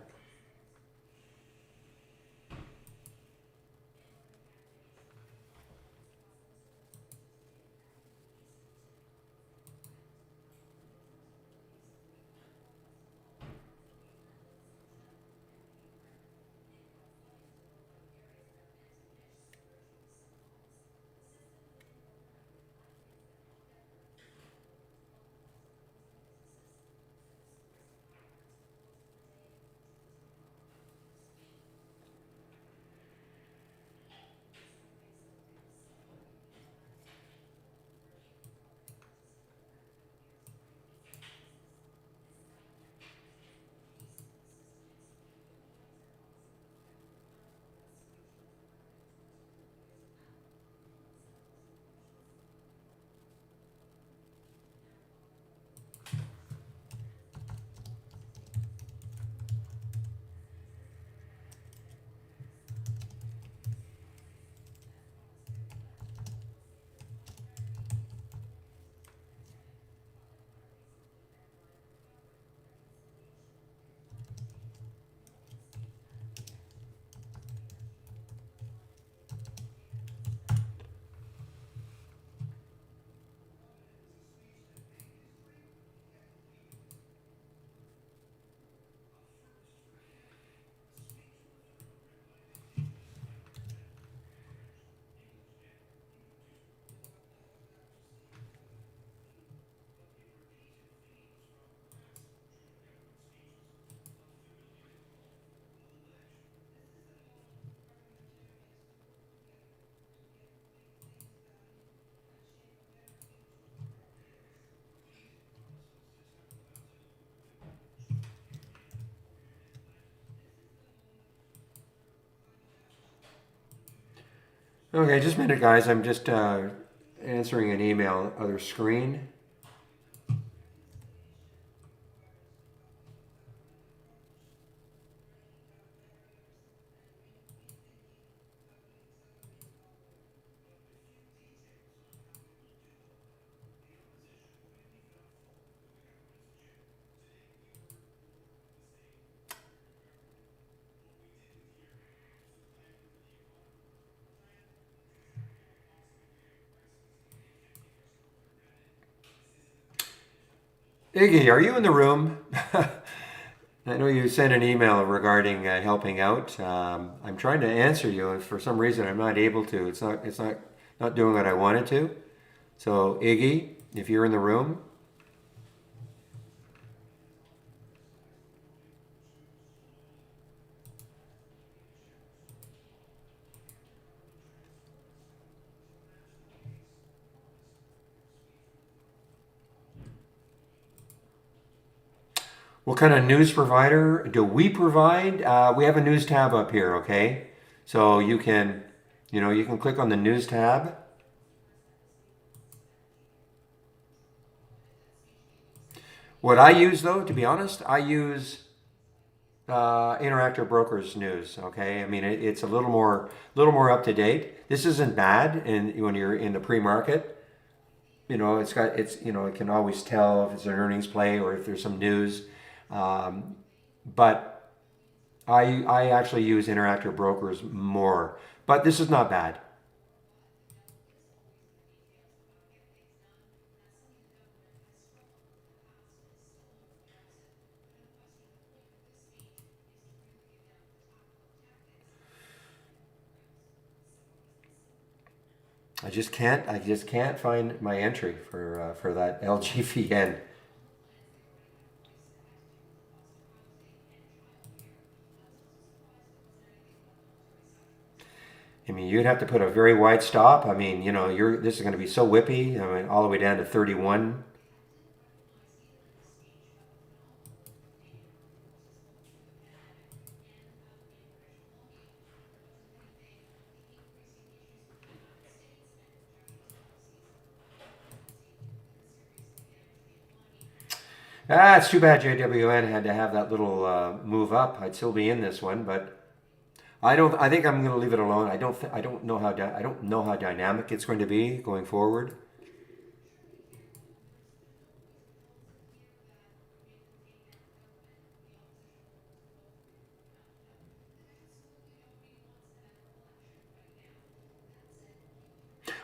Okay, just a minute, guys. I'm just answering an email, other screen. Iggy, are you in the room? I know you sent an email regarding helping out. I'm trying to answer you, and for some reason I'm not able to. It's not doing what I wanted to. So Iggy, if you're in the room, what kind of news provider do we provide? We have a news tab up here, okay? So you can click on the news tab. What I use, though, to be honest, I use Interactive Brokers News. Okay, I mean it's a little more up to date. This isn't bad, and when you're in the pre-market, it can always tell if it's an earnings play or if there's some news. But I actually use Interactive Brokers more, but this is not bad. I just can't find my entry for that LGVN. I mean, you'd have to put a very wide stop. I mean, this is going to be so whippy. I mean, all the way down to 31. Ah, it's too bad JWN had to have that little move up. I'd still be in this one, but I don't. I think I'm going to leave it alone. I don't know how. I don't know how dynamic it's going to be going forward.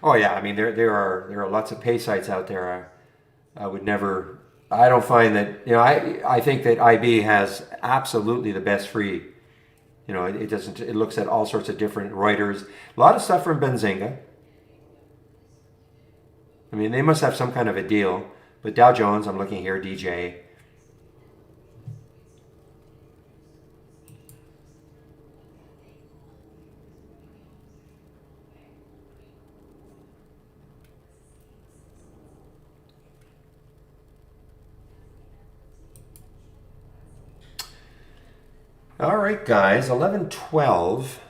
Oh yeah, I mean there are lots of pay sites out there. I would never. I don't find that. I think that IB has absolutely the best free. It doesn't. It looks at all sorts of different Reuters. A lot of stuff from Benzinga. I mean, they must have some kind of a deal. But Dow Jones, I'm looking here, DJ. All right, guys, 11:12.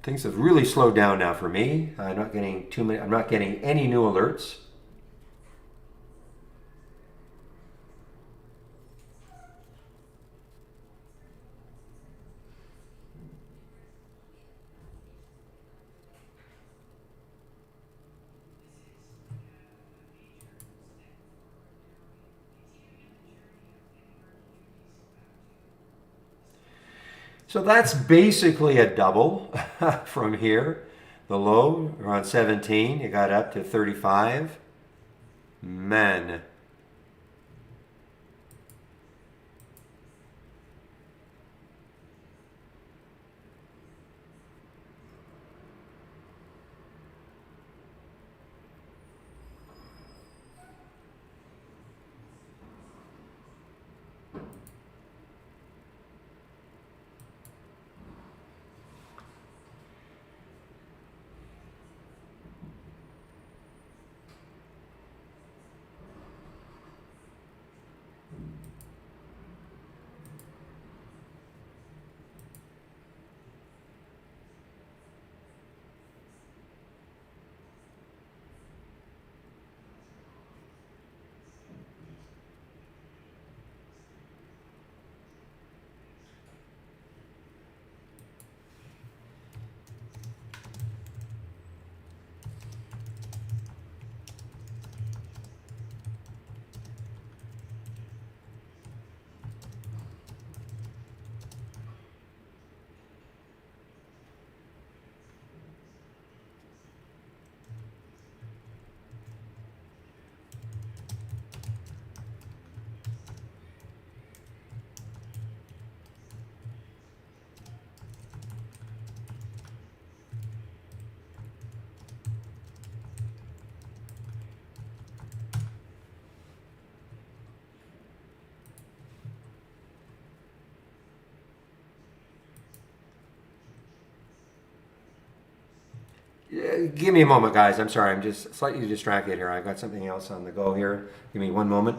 Things have really slowed down now for me. I'm not getting too many. I'm not getting any new alerts. So that's basically a double from here. The low around 17, it got up to 35. Man. Give me a moment, guys. I'm sorry. I'm just slightly distracted here. I've got something else on the go here. Give me one moment.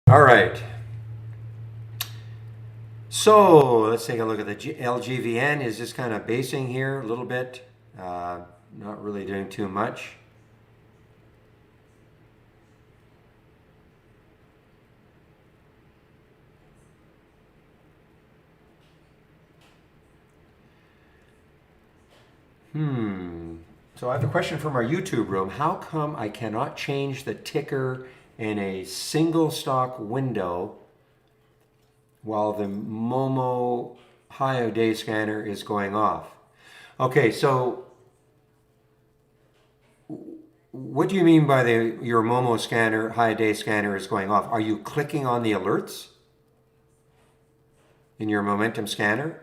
All right. So let's take a look at the LGVN. Is just kind of basing here a little bit. Not really doing too much. So I have a question from our YouTube room. How come I cannot change the ticker in a single stock window while the Momo high day scanner is going off? Okay, so what do you mean by your Momo scanner, high day scanner is going off? Are you clicking on the alerts in your momentum scanner?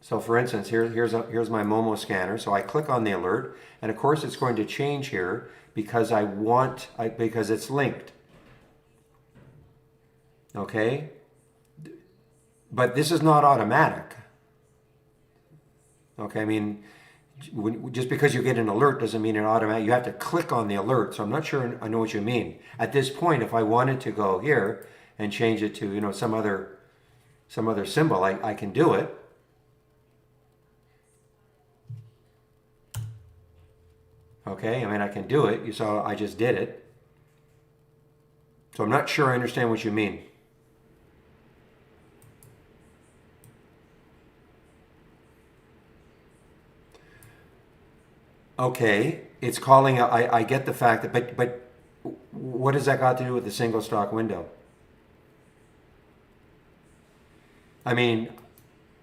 So for instance, here's my Momo scanner. So I click on the alert, and of course it's going to change here because because it's linked. Okay? But this is not automatic. Okay, I mean, just because you get an alert doesn't mean it automatic. You have to click on the alert. So I'm not sure I know what you mean. At this point, if I wanted to go here and change it to, some other symbol, I can do it. Okay, I mean, I can do it. You saw I just did it. So I'm not sure I understand what you mean. Okay, it's calling, I get the fact that, but what does that got to do with the single stock window? I mean,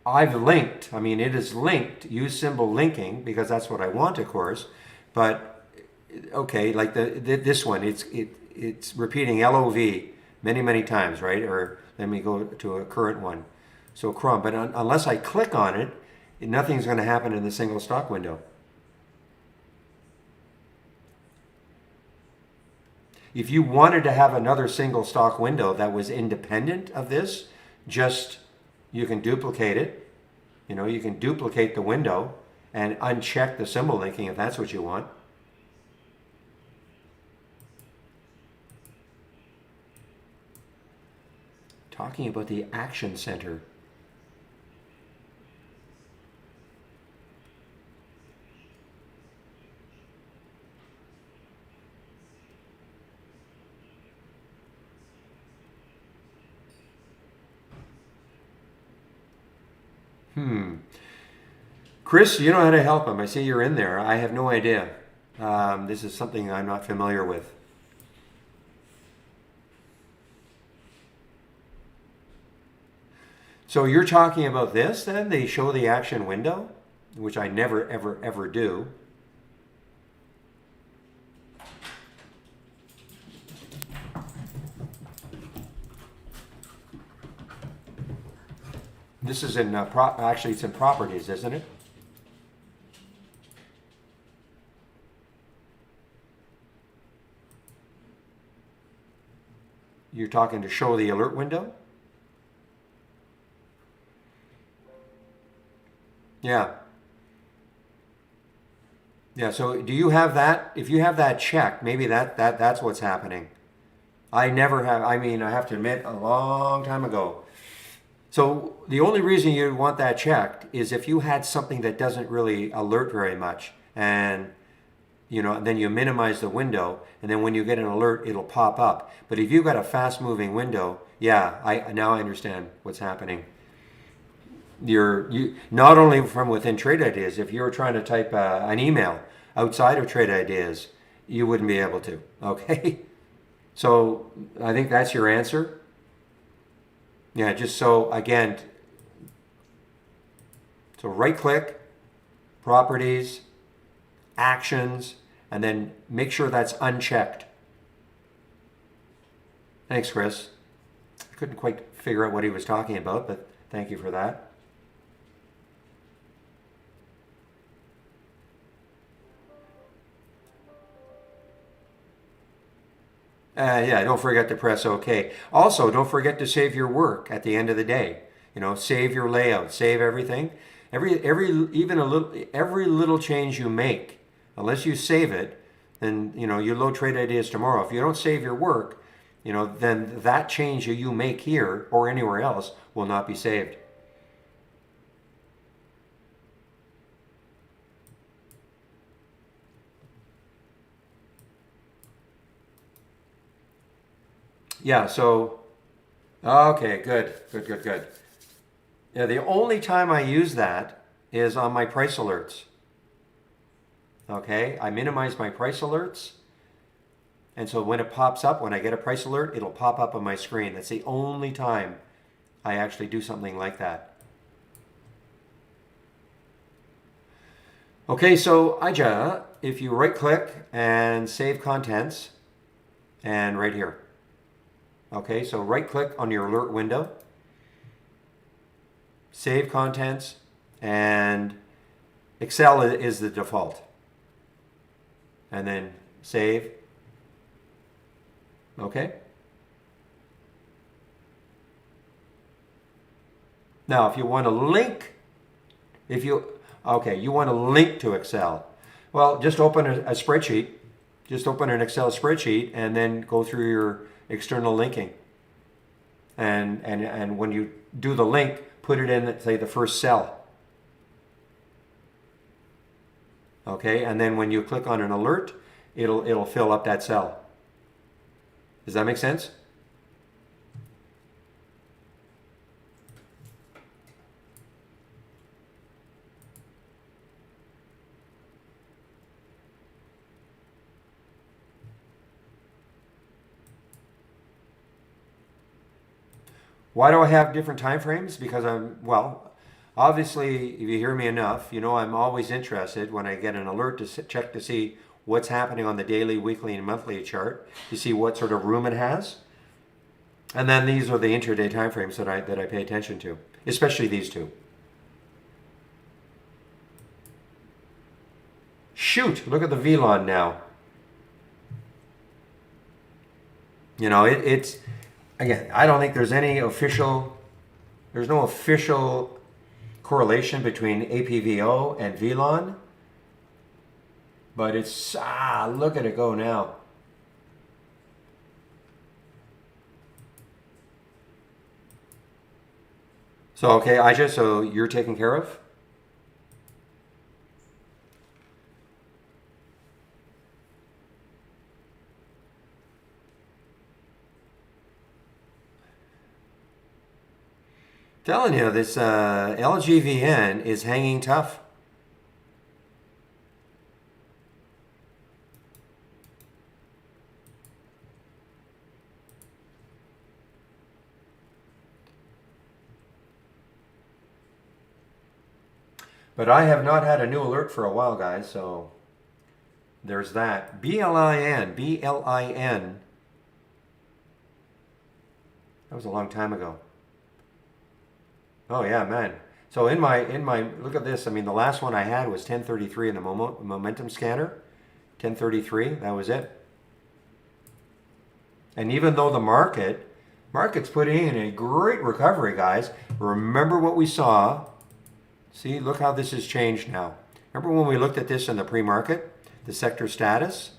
I've linked, it is linked, use symbol linking, because that's what I want, of course, but okay, like this one, it's repeating LOV many times, right? Or let me go to a current one. So Chrome, but unless I click on it, nothing's going to happen in the single stock window. If you wanted to have another single stock window that was independent of this, you can duplicate it. You can duplicate the window and uncheck the symbol linking if that's what you want. Talking about the Action Center. Chris, you know how to help him. I see you're in there. I have no idea. This is something I'm not familiar with. So you're talking about this then? They show the action window, which I never, ever do. This is in, actually it's in properties, isn't it? You're talking to show the alert window? Yeah. Yeah, so do you have that? If you have that checked, maybe that's what's happening. I never have, I have to admit, a long time ago. So the only reason you want that checked is if you had something that doesn't really alert very much, and then you minimize the window, and then when you get an alert, it'll pop up. But if you've got a fast-moving window, yeah, now I understand what's happening. You not only from within Trade Ideas, if you were trying to type an email outside of Trade Ideas, you wouldn't be able to. Okay, so I think that's your answer. Yeah, just so again, so right-click, properties, actions, and then make sure that's unchecked. Thanks, Chris. I couldn't quite figure out what he was talking about, but thank you for that. Yeah, don't forget to press OK. Also, don't forget to save your work at the end of the day. Save your layout, save everything. Every little change you make, unless you save it, then you load Trade Ideas tomorrow. If you don't save your work, then that change that you make here or anywhere else will not be saved. Yeah, so, okay, good. Yeah, the only time I use that is on my price alerts. Okay, I minimize my price alerts. And so when it pops up, when I get a price alert, it'll pop up on my screen. That's the only time I actually do something like that. Okay, so Aja, if you right click and save contents, and right here. Okay, so right click on your alert window, save contents, and Excel is the default. And then save. Okay. Now, if you want to link, you want to link to Excel. Well, just open a spreadsheet. Just open an Excel spreadsheet and then go through your external linking. And when you do the link, put it in, say, the first cell. Okay, and then when you click on an alert, it'll fill up that cell. Does that make sense? Why do I have different time frames? Because obviously, if you hear me enough, I'm always interested when I get an alert to check to see what's happening on the daily, weekly, and monthly chart, to see what sort of room it has. And then these are the intraday time frames that I pay attention to, especially these two. Shoot, look at the VLON now. It's, again, I don't think there's no official correlation between APVO and VLON. But it's, look at it go now. So, okay, Aja, so you're taken care of? Telling you, this LGVN is hanging tough. But I have not had a new alert for a while, guys, so there's that. BLIN. That was a long time ago. Oh yeah, man. So in my look at this. I mean, the last one I had was 1033 in the momentum scanner. 1033, that was it. And even though the market's putting in a great recovery, guys. Remember what we saw. See, look how this has changed now. Remember when we looked at this in the pre-market, the sector status?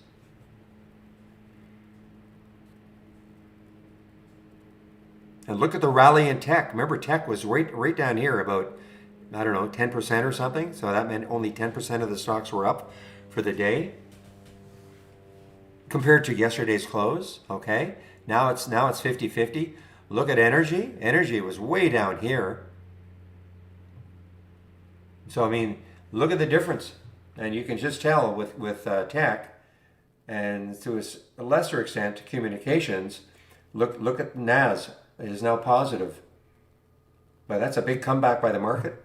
And look at the rally in tech. Remember, tech was right down here about, 10% or something. So that meant only 10% of the stocks were up for the day compared to yesterday's close. Okay, now it's 50-50. Look at energy. Energy was way down here. So, I mean, look at the difference. And you can just tell with tech and to a lesser extent communications, look at NAS. It is now positive. But that's a big comeback by the market.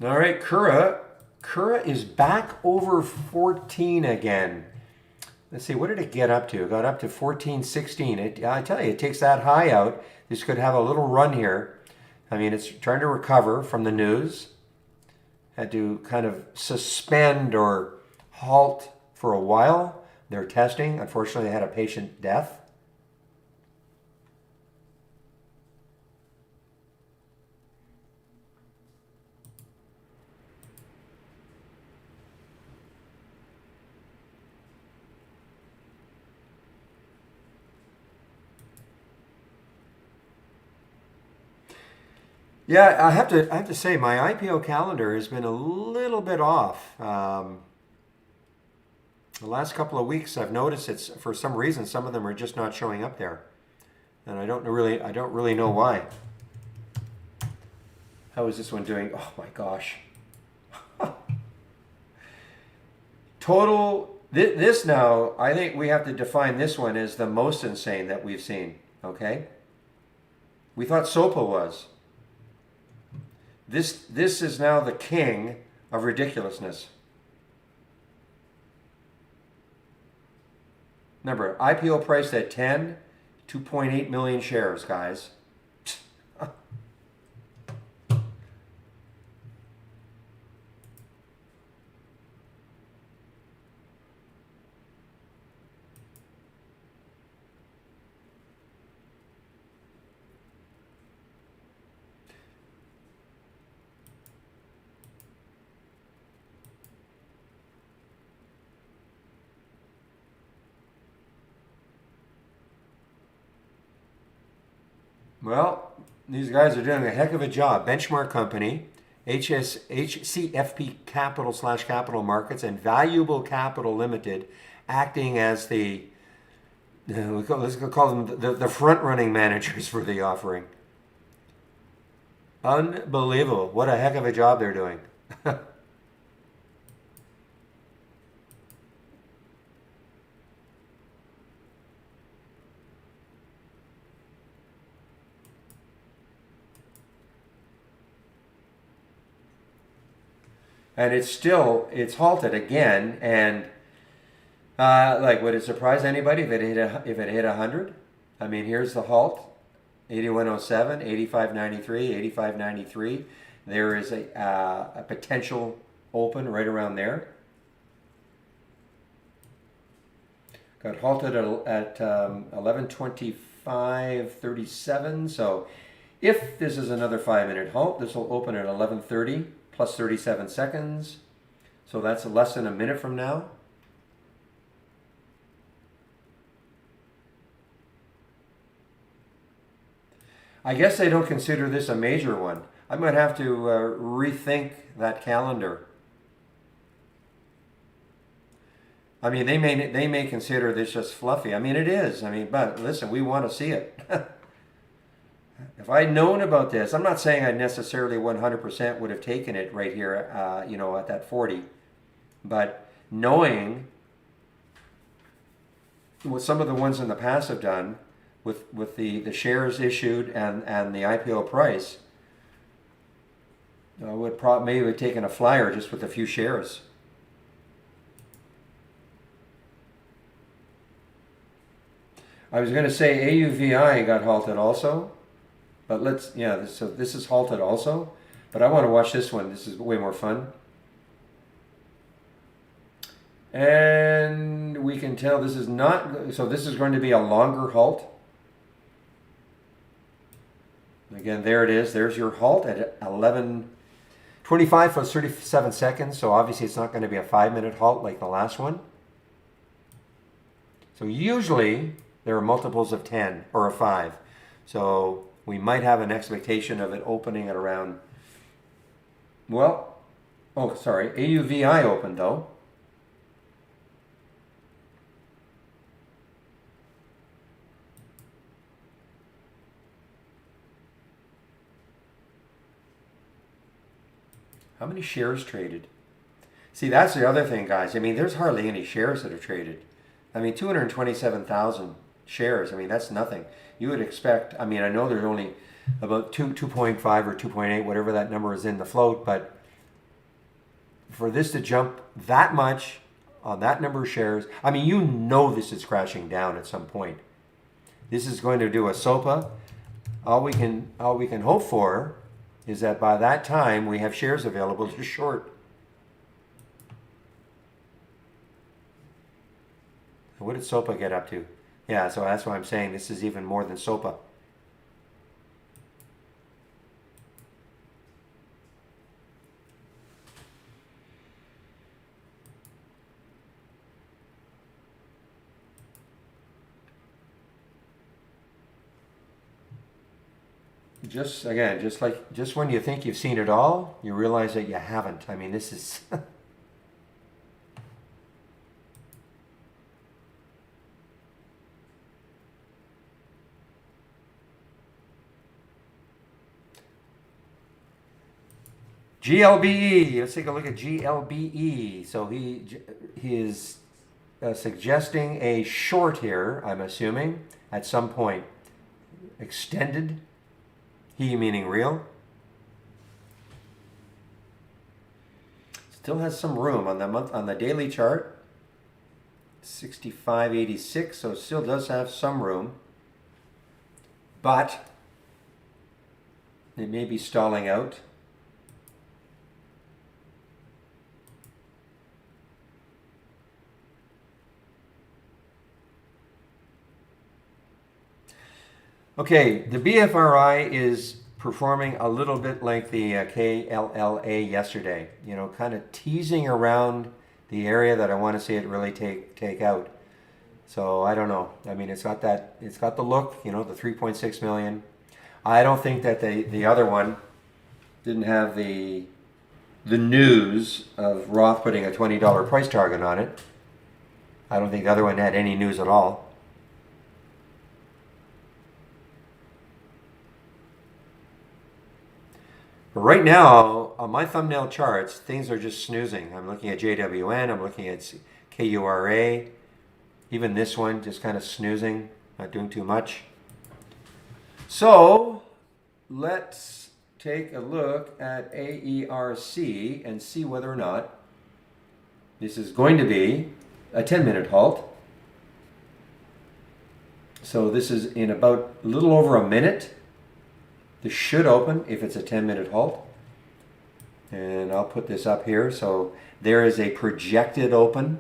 All right, Kura is back over 14 again. Let's see, what did it get up to? It got up to 14.16. I tell you, it takes that high out. This could have a little run here. I mean, it's trying to recover from the news. Had to kind of suspend or halt for a while. They're testing. Unfortunately, they had a patient death. Yeah, I have to say my IPO calendar has been a little bit off. The last couple of weeks, I've noticed it's for some reason some of them are just not showing up there, and I don't really know why. How is this one doing? Oh my gosh! Total. This now, I think we have to define this one as the most insane that we've seen. Okay. We thought SOPA was. This is now the king of ridiculousness. Remember, IPO priced at 10, 2.8 million shares, guys. Well, these guys are doing a heck of a job. Benchmark Company, HCFP Capital / Capital Markets, and Valuable Capital Limited, acting as let's call them the front-running managers for the offering. Unbelievable. What a heck of a job they're doing. And it's halted again. And like, would it surprise anybody if it hit 100? I mean, here's the halt: 8107, 8593, 8593. There is a potential open right around there. Got halted at 11:25:37. So if this is another 5-minute halt, this will open at 11:30 plus 37 seconds. So that's less than a minute from now. I guess they don't consider this a major one. I might have to rethink that calendar. I mean, they may consider this just fluffy. I mean, it is. I mean, but listen, we want to see it. If I'd known about this, I'm not saying I necessarily 100% would have taken it right here, at that 40. But knowing what some of the ones in the past have done with the shares issued and the IPO price, I would maybe have taken a flyer just with a few shares. I was going to say AUVI got halted also. But so this is halted also. But I want to watch this one. This is way more fun. And we can tell this is not, so this is going to be a longer halt. Again, there it is. There's your halt at 11:25 plus 37 seconds. So obviously it's not going to be a 5-minute halt like the last one. So usually there are multiples of 10 or a 5. So we might have an expectation of it opening at around, AUVI opened though. How many shares traded? See, that's the other thing, guys. I mean, there's hardly any shares that are traded. I mean, 227,000 shares. I mean, that's nothing. You would expect, I mean, I know there's only about 2.5 or 2.8, whatever that number is in the float, but for this to jump that much on that number of shares, I mean, this is crashing down at some point. This is going to do a SOPA. All we can hope for is that by that time we have shares available to short. What did SOPA get up to? Yeah, so that's why I'm saying this is even more than SOPA. Just again, just when you think you've seen it all, you realize that you haven't. I mean, this is GLBE. Let's take a look at GLBE. So he is suggesting a short here, I'm assuming, at some point. Extended. He meaning real. Still has some room on the daily chart. 65.86, so it still does have some room. But it may be stalling out. Okay, the BFRI is performing a little bit like the KLLA yesterday. You know, kind of teasing around the area that I want to see it really take out. So I don't know. I mean, it's got the look. You know, the 3.6 million. I don't think that the other one didn't have the news of Roth putting a $20 price target on it. I don't think the other one had any news at all. But right now, on my thumbnail charts, things are just snoozing. I'm looking at JWN, I'm looking at KURA, even this one just kind of snoozing, not doing too much. So let's take a look at AERC and see whether or not this is going to be a 10-minute halt. So this is in about a little over a minute. This should open if it's a 10-minute halt. And I'll put this up here. So there is a projected open.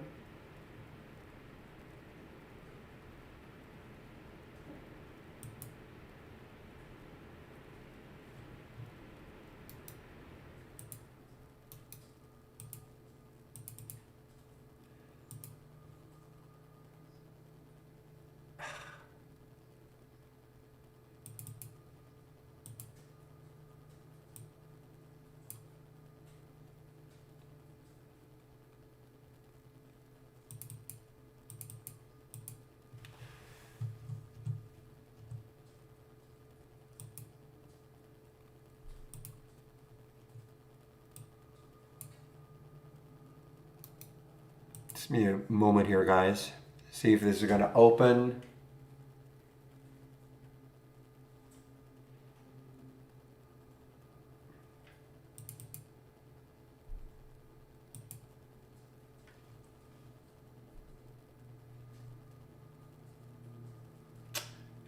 Just give me a moment here, guys. See if this is going to open.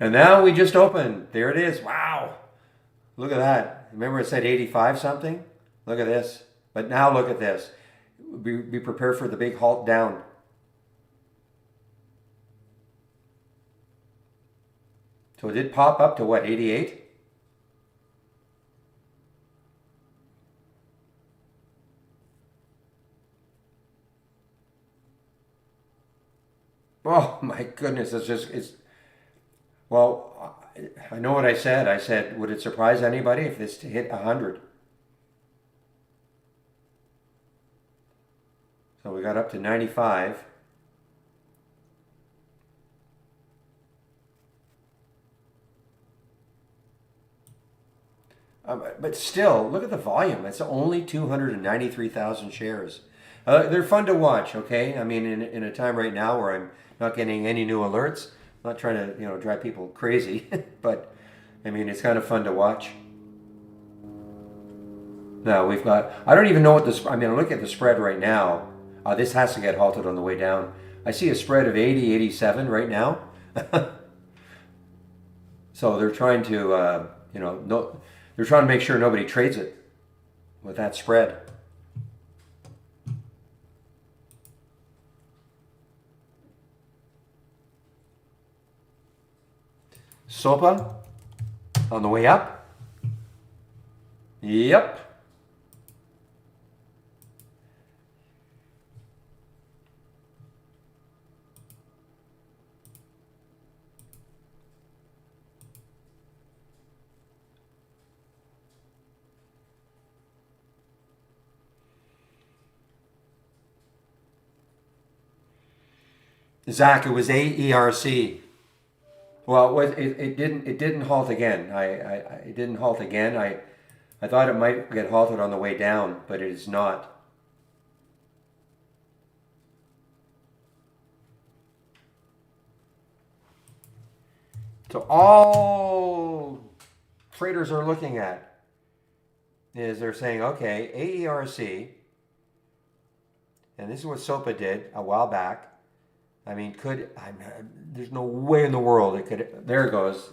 And now we just opened. There it is. Wow. Look at that. Remember it said 85 something? Look at this. But now look at this. Be prepared for the big halt down. So it did pop up to what, 88? Oh my goodness, well, I know what I said. I said, would it surprise anybody if this hit 100? So we got up to 95. But still, look at the volume. It's only 293,000 shares. They're fun to watch, okay? I mean, in a time right now where I'm not getting any new alerts, I'm not trying to, drive people crazy, but I mean, it's kind of fun to watch. Now we've got, I don't even know what this, I mean, look at the spread right now. This has to get halted on the way down. I see a spread of 80, 87 right now. So they're trying to, they're trying to make sure nobody trades it with that spread. SOPA on the way up. Yep. Zach, it was AERC. Well, it didn't halt again. It didn't halt again. I thought it might get halted on the way down, but it is not. So all traders are looking at is they're saying, okay, AERC, and this is what SOPA did a while back. I mean, there's no way in the world it could. There it goes.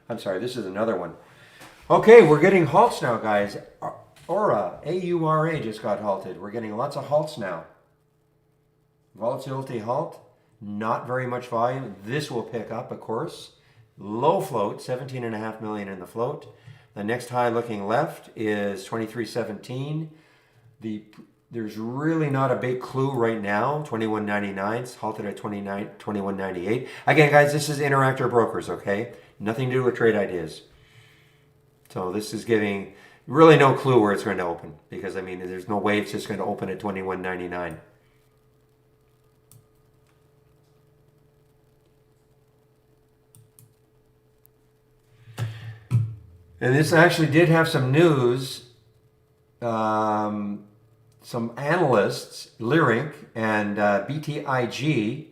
I'm sorry, this is another one. Okay, we're getting halts now, guys. Aura, AURA just got halted. We're getting lots of halts now. Volatility halt, not very much volume. This will pick up, of course. Low float, 17.5 million in the float. The next high looking left is 23.17. There's really not a big clue right now. 21.99, it's halted at 21.98. Again, guys, this is Interactor Brokers, okay? Nothing to do with trade ideas. So this is giving really no clue where it's going to open, because I mean, there's no way it's just going to open at 21.99. And this actually did have some news. Some analysts, Lyric and BTIG,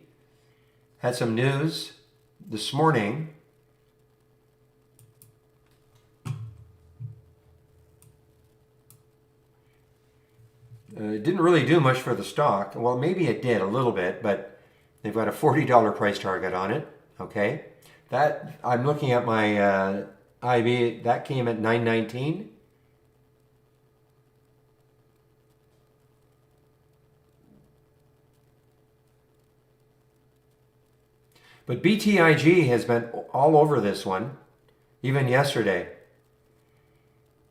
had some news this morning. It didn't really do much for the stock. Well, maybe it did a little bit, but they've got a $40 price target on it. Okay, that I'm looking at my IB. That came at 9.19. But BTIG has been all over this one, even yesterday.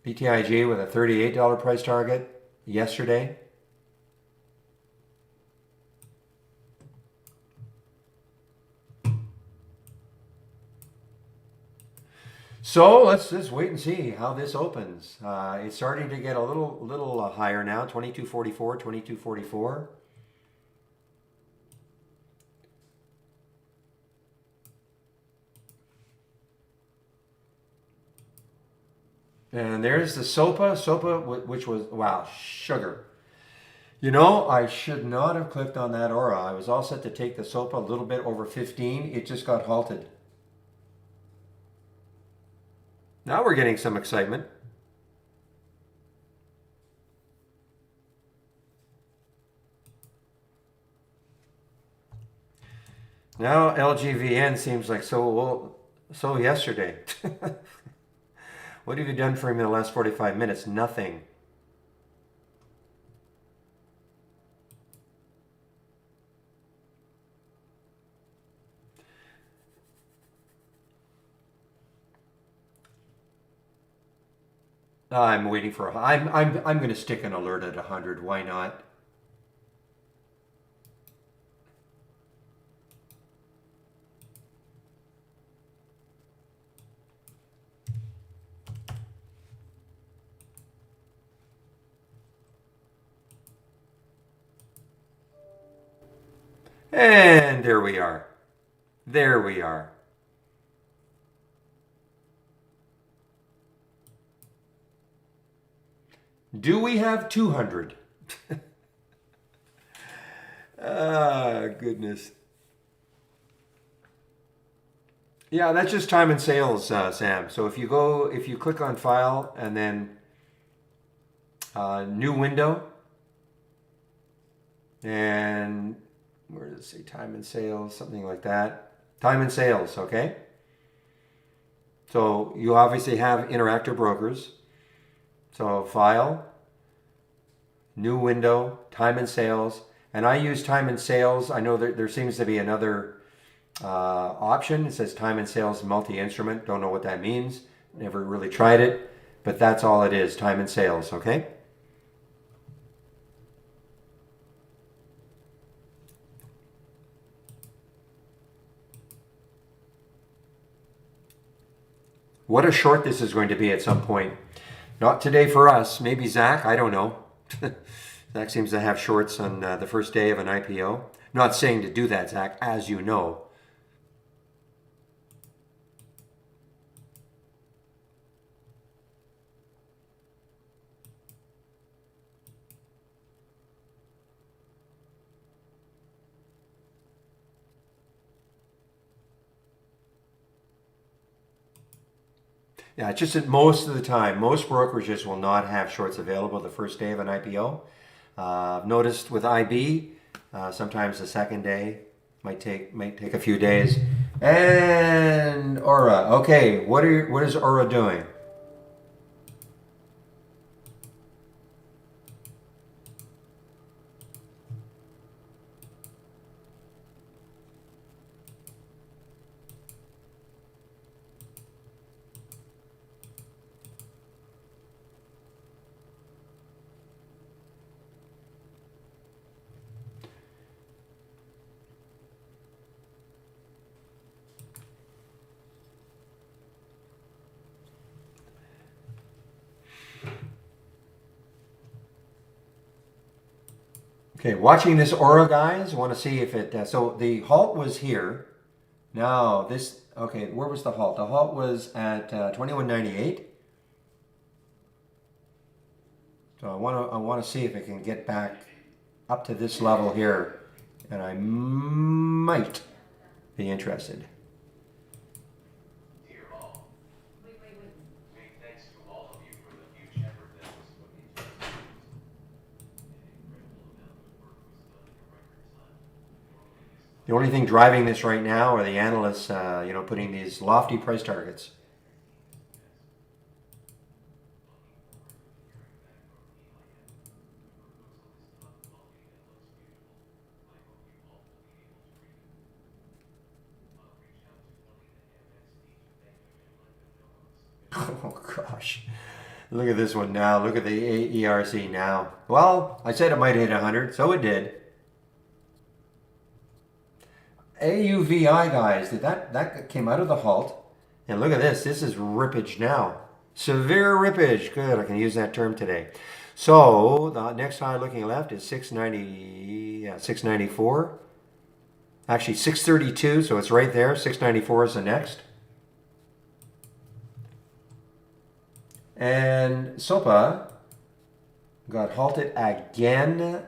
BTIG with a $38 price target yesterday. So let's just wait and see how this opens. It's starting to get a little higher now, 22.44, 22.44. And there's the SOPA, which was, wow, sugar. You know, I should not have clicked on that aura. I was all set to take the SOPA a little bit over 15. It just got halted. Now we're getting some excitement. Now LGVN seems like so yesterday. What have you done for him in the last 45 minutes? Nothing. I'm waiting for I'm going to stick an alert at 100. Why not? And there we are. There we are. Do we have 200? Ah, goodness. Yeah, that's just time and sales, Sam. So if you click on file and then new window, and where does it say time and sales, something like that. Time and sales, okay? So you obviously have Interactor Brokers. So file, new window, time and sales. And I use time and sales. I know there seems to be another option. It says time and sales multi-instrument. Don't know what that means. Never really tried it, but that's all it is, time and sales, okay? What a short this is going to be at some point. Not today for us. Maybe Zach, I don't know. Zach seems to have shorts on the first day of an IPO. Not saying to do that, Zach, as you know. Yeah, it's just that most of the time, most brokerages will not have shorts available the first day of an IPO. I've noticed with IB, sometimes the second day might take a few days. And Aura, okay, what is Aura doing? Okay, watching this Aura, guys, want to see if it, so the halt was here. Now this, okay, where was the halt? The halt was at 21.98. So I want to see if it can get back up to this level here, and I might be interested. The only thing driving this right now are the analysts, putting these lofty price targets. Oh gosh. Look at this one now. Look at the ERC now. Well, I said it might hit 100, so it did. AUVI, guys, that came out of the halt. And look at this. This is rippage now. Severe rippage. Good, I can use that term today. So the next high looking left is 690, 694. Actually 632, so it's right there. 694 is the next. And SOPA got halted again.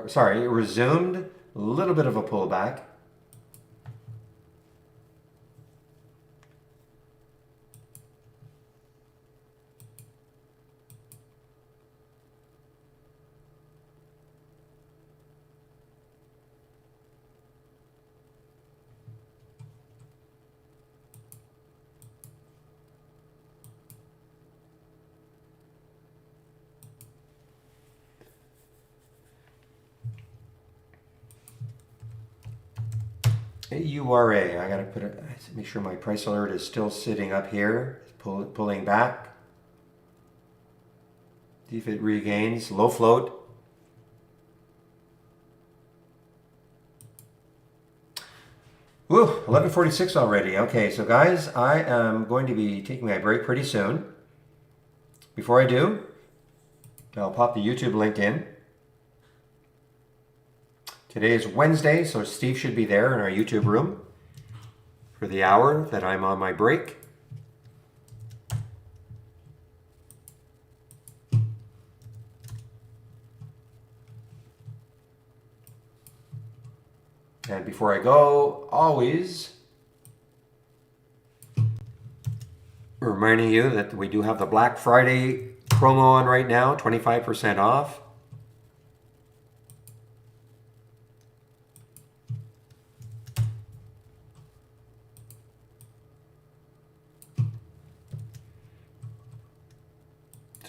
Sorry, it resumed. A little bit of a pullback. AURA, I gotta put it, make sure my price alert is still sitting up here, pulling back. See if it regains, low float. Woo, 11:46 already. Okay, so guys, I am going to be taking my break pretty soon. Before I do, I'll pop the YouTube link in. Today is Wednesday, so Steve should be there in our YouTube room for the hour that I'm on my break. And before I go, always reminding you that we do have the Black Friday promo on right now, 25% off.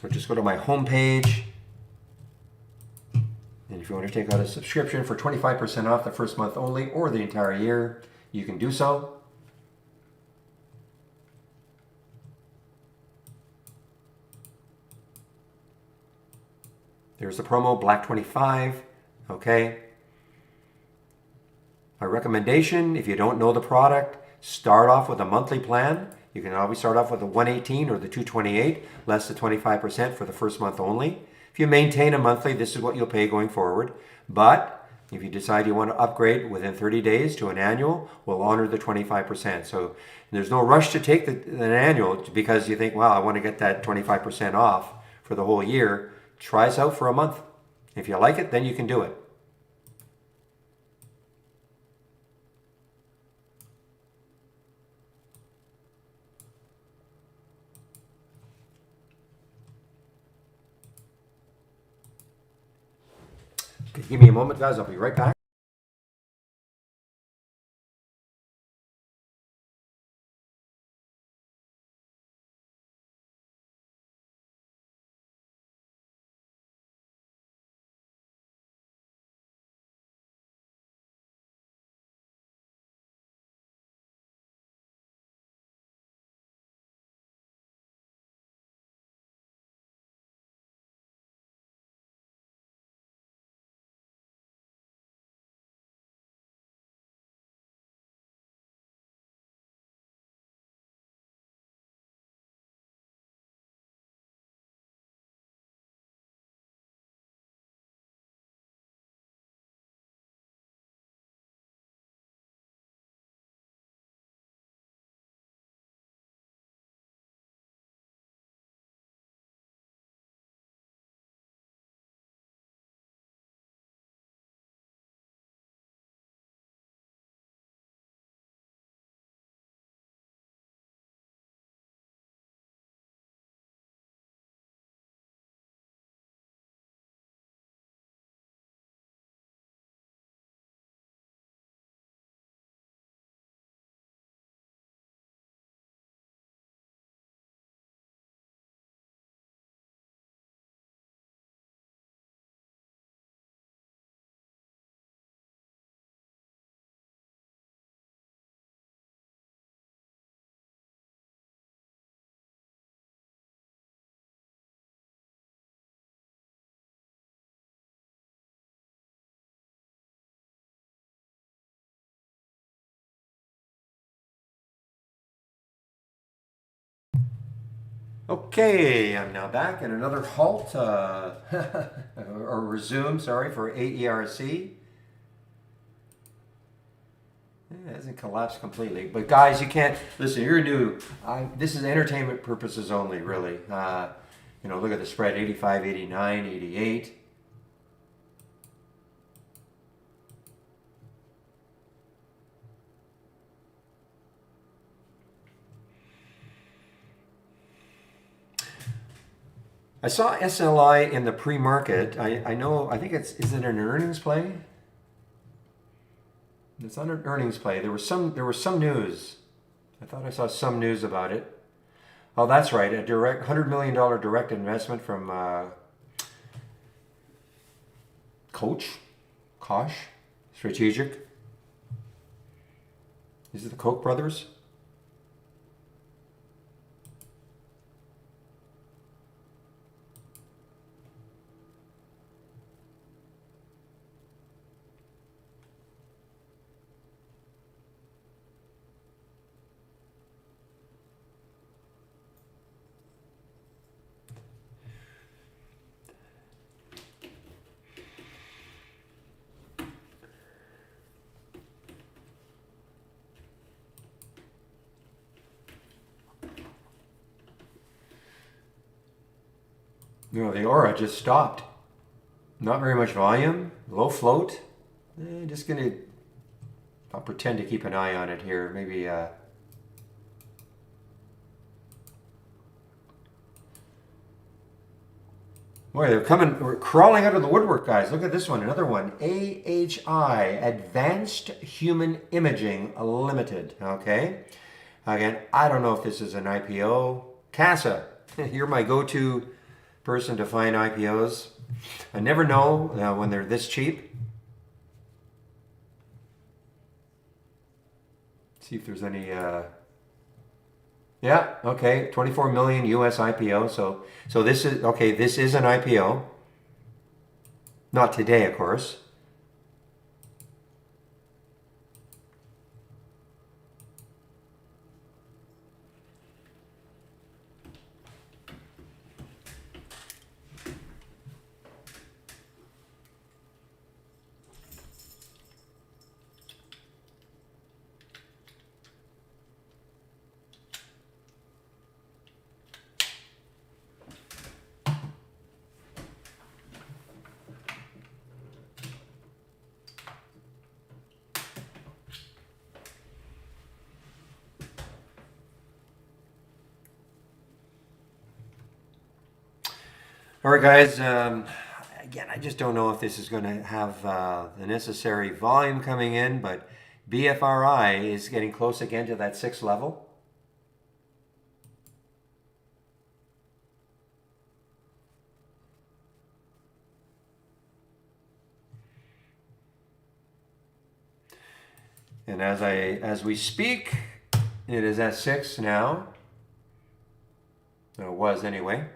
So just go to my homepage, and If you want to take out a subscription for 25% off the first month only or the entire year, you can do so. There's the promo, Black 25, okay? My recommendation, if you don't know the product, start off with a monthly plan. You can always start off with a 118 or the 228, less the 25% for the first month only. If you maintain a monthly, this is what you'll pay going forward. But if you decide you want to upgrade within 30 days to an annual, we'll honor the 25%. So there's no rush to take an annual because you think, well, I want to get that 25% off for the whole year. Try us out for a month. If you like it, then you can do it. Okay, give me a moment, guys. I'll be right back. Okay, I'm now back in another halt, or resume, sorry, for AERC. It hasn't collapsed completely. But guys, you can't, listen, you're new. This is entertainment purposes only, really. Look at the spread, 85, 89, 88. I saw SLI in the pre-market. I think is it an earnings play? It's on an earnings play. There was some news. I thought I saw some news about it. Oh, that's right. A direct $100 million direct investment from Koch Strategic. Is it the Koch brothers? The aura just stopped. Not very much volume, low float. I'll pretend to keep an eye on it here. Maybe, boy, we're crawling out of the woodwork, guys. Look at this one, another one. AHI, Advanced Human Imaging Limited, okay? Again, I don't know if this is an IPO. CASA, you're my go-to person to find IPOs. I never know when they're this cheap. See if there's any. Yeah, okay, 24 million US IPO. So this is okay. This is an IPO. Not today, of course. All right, guys. Again, I just don't know if this is going to have the necessary volume coming in, but BFRI is getting close again to that 6 level. And as we speak, it is at 6 now. It was anyway.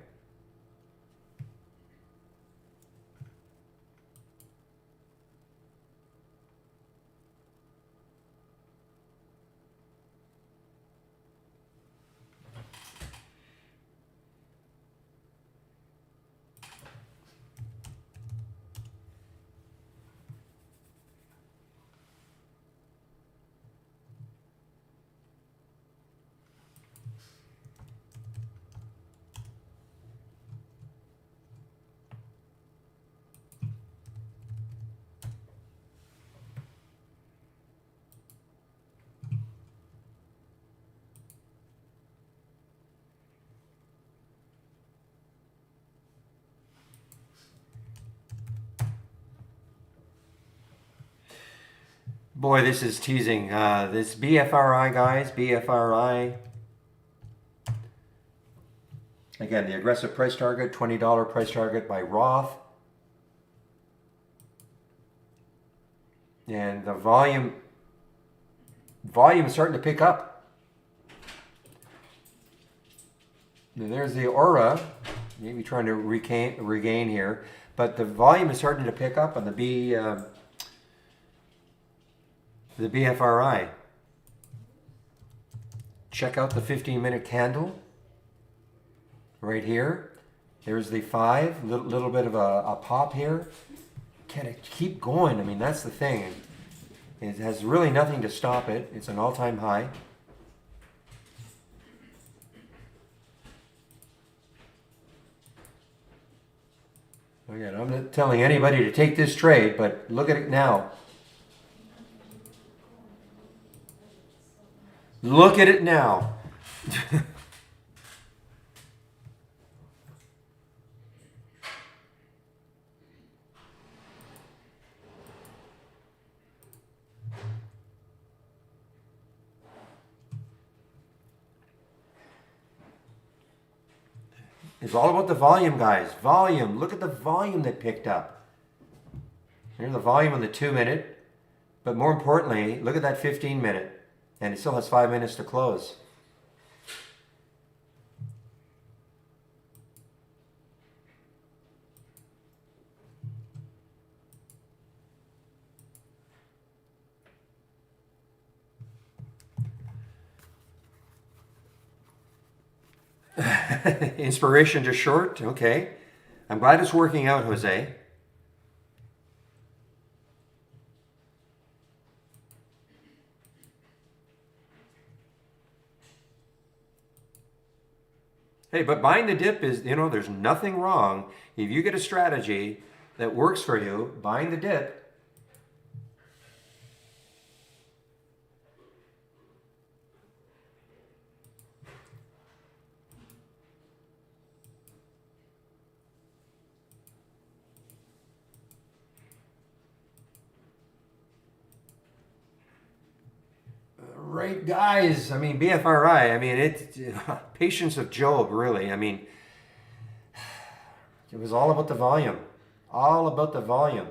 Boy, this is teasing. This BFRI, guys, BFRI. Again, the aggressive price target, $20 price target by Roth. And the volume is starting to pick up. There's the aura, maybe trying to regain here, but the volume is starting to pick up on the BFRI. Check out the 15-minute candle right here. There's the 5, little bit of a pop here. Can it keep going? I mean, that's the thing. It has really nothing to stop it. It's an all-time high. Again, I'm not telling anybody to take this trade, but look at it now. Look at it now. It's all about the volume, guys. Volume. Look at the volume that picked up. Here's the volume on the 2-minute. But more importantly, look at that 15-minute. And it still has 5 minutes to close. Inspiration to short. Okay. I'm glad it's working out, Jose. Hey, but buying the dip is, there's nothing wrong. If you get a strategy that works for you, buying the dip. Right, guys. I mean, BFRI. I mean, it's patience of Job, really. I mean, It was all about the volume. All about the volume.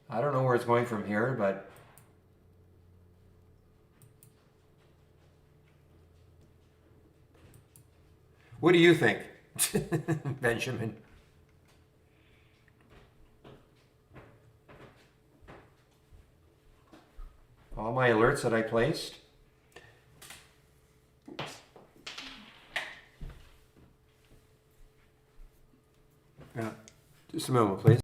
I don't know where it's going from here, but what do you think, Benjamin? All my alerts that I placed. Yeah. Just a moment, please.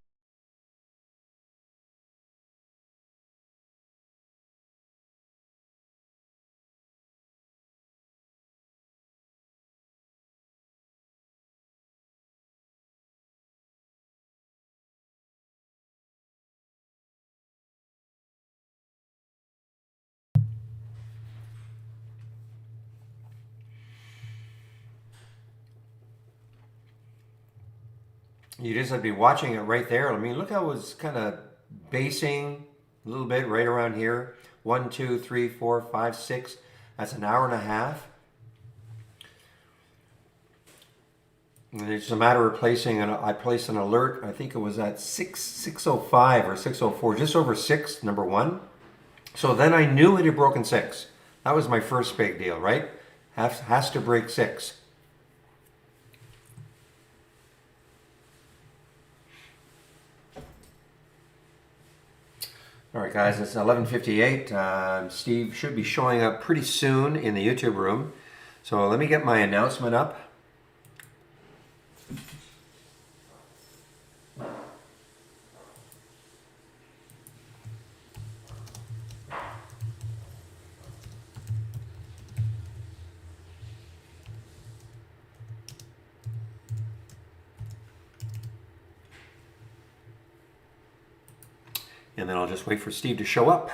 You just have to be watching it right there. I mean, look how it was kind of basing a little bit right around here. 1, 2, 3, 4, 5, 6. That's an hour and a half. And it's a matter of placing, I placed an alert, I think it was at 6:05 or 6:04, just over 6, number 1. So then I knew it had broken 6. That was my first big deal, right? Has to break 6. All right, guys, it's 11:58. Steve should be showing up pretty soon in the YouTube room. So let me get my announcement up. And then I'll just wait for Steve to show up.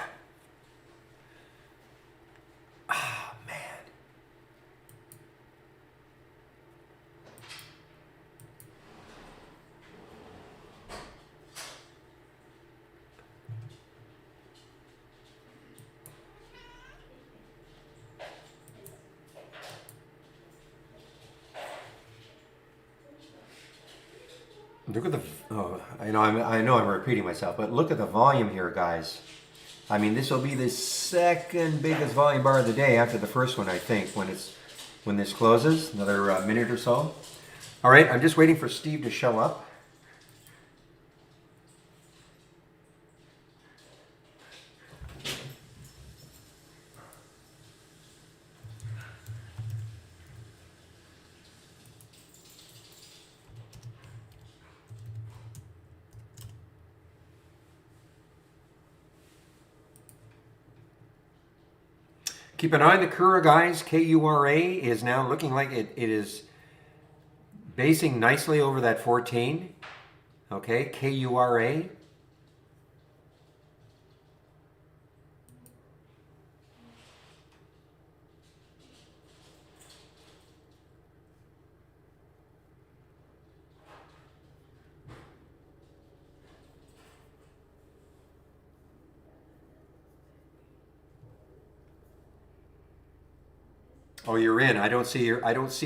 Ah, man. Look at the, oh, I know I'm repeating myself, but look at the volume here, guys. I mean, this will be the second biggest volume bar of the day after the first one, I think, when this closes, another minute or so. All right, I'm just waiting for Steve to show up. Keep an eye on the Kura, guys. K-U-R-A is now looking like it is basing nicely over that 14. Okay, K-U-R-A. Oh, you're in. I don't see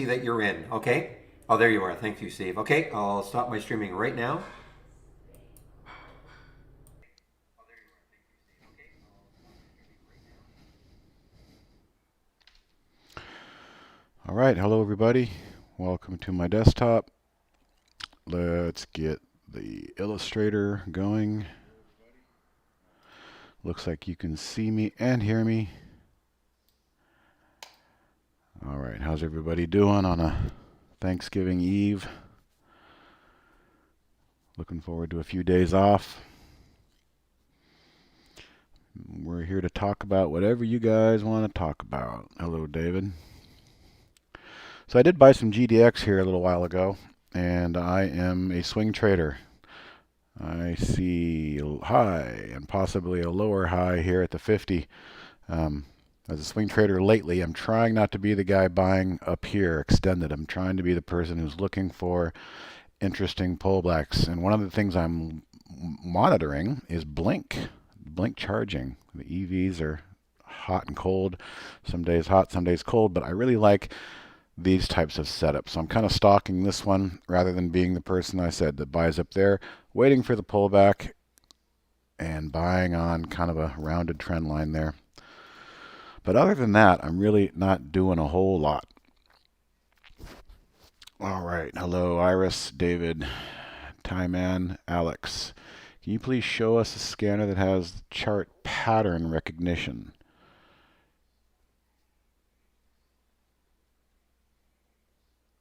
that you're in. Okay. Oh, there you are. Thank you, Steve. Okay, I'll stop my streaming right now. All right, hello everybody. Welcome to my desktop. Let's get the Illustrator going. Looks like you can see me and hear me. All right, how's everybody doing on a Thanksgiving Eve? Looking forward to a few days off. We're here to talk about whatever you guys want to talk about. Hello, David. So I did buy some GDX here a little while ago, and I am a swing trader. I see a high and possibly a lower high here at the 50. As a swing trader lately, I'm trying not to be the guy buying up here extended. I'm trying to be the person who's looking for interesting pullbacks. And one of the things I'm monitoring is blink charging. The EVs are hot and cold. Some days hot, some days cold, but I really like these types of setups. So I'm kind of stalking this one rather than being the person I said that buys up there, waiting for the pullback and buying on kind of a rounded trend line there. But other than that, I'm really not doing a whole lot. All right. Hello, Iris, David, Tyman, Alex. Can you please show us a scanner that has chart pattern recognition?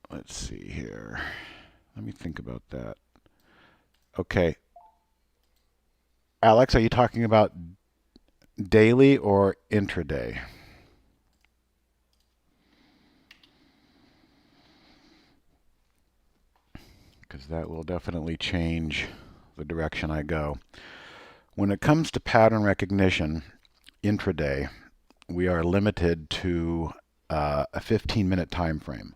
Let's see here. Let me think about that. Okay. Alex, are you talking about daily or intraday? Because that will definitely change the direction I go. When it comes to pattern recognition, intraday, we are limited to a 15-minute time frame.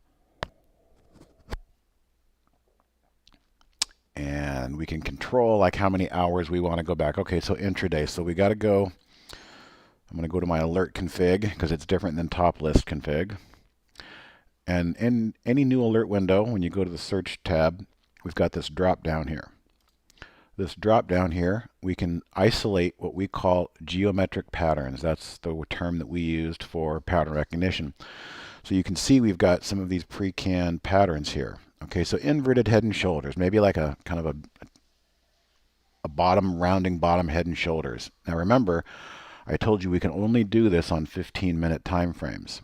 And we can control like how many hours we want to go back. Okay, so intraday. So we got to go. I'm going to go to my alert config because it's different than top list config. And in any new alert window, when you go to the search tab, we've got this drop down here. This drop down here, we can isolate what we call geometric patterns. That's the term that we used for pattern recognition. So you can see we've got some of these pre-canned patterns here. Okay, so inverted head and shoulders, maybe like a kind of a bottom, rounding bottom head and shoulders. Now remember, I told you we can only do this on 15-minute time frames.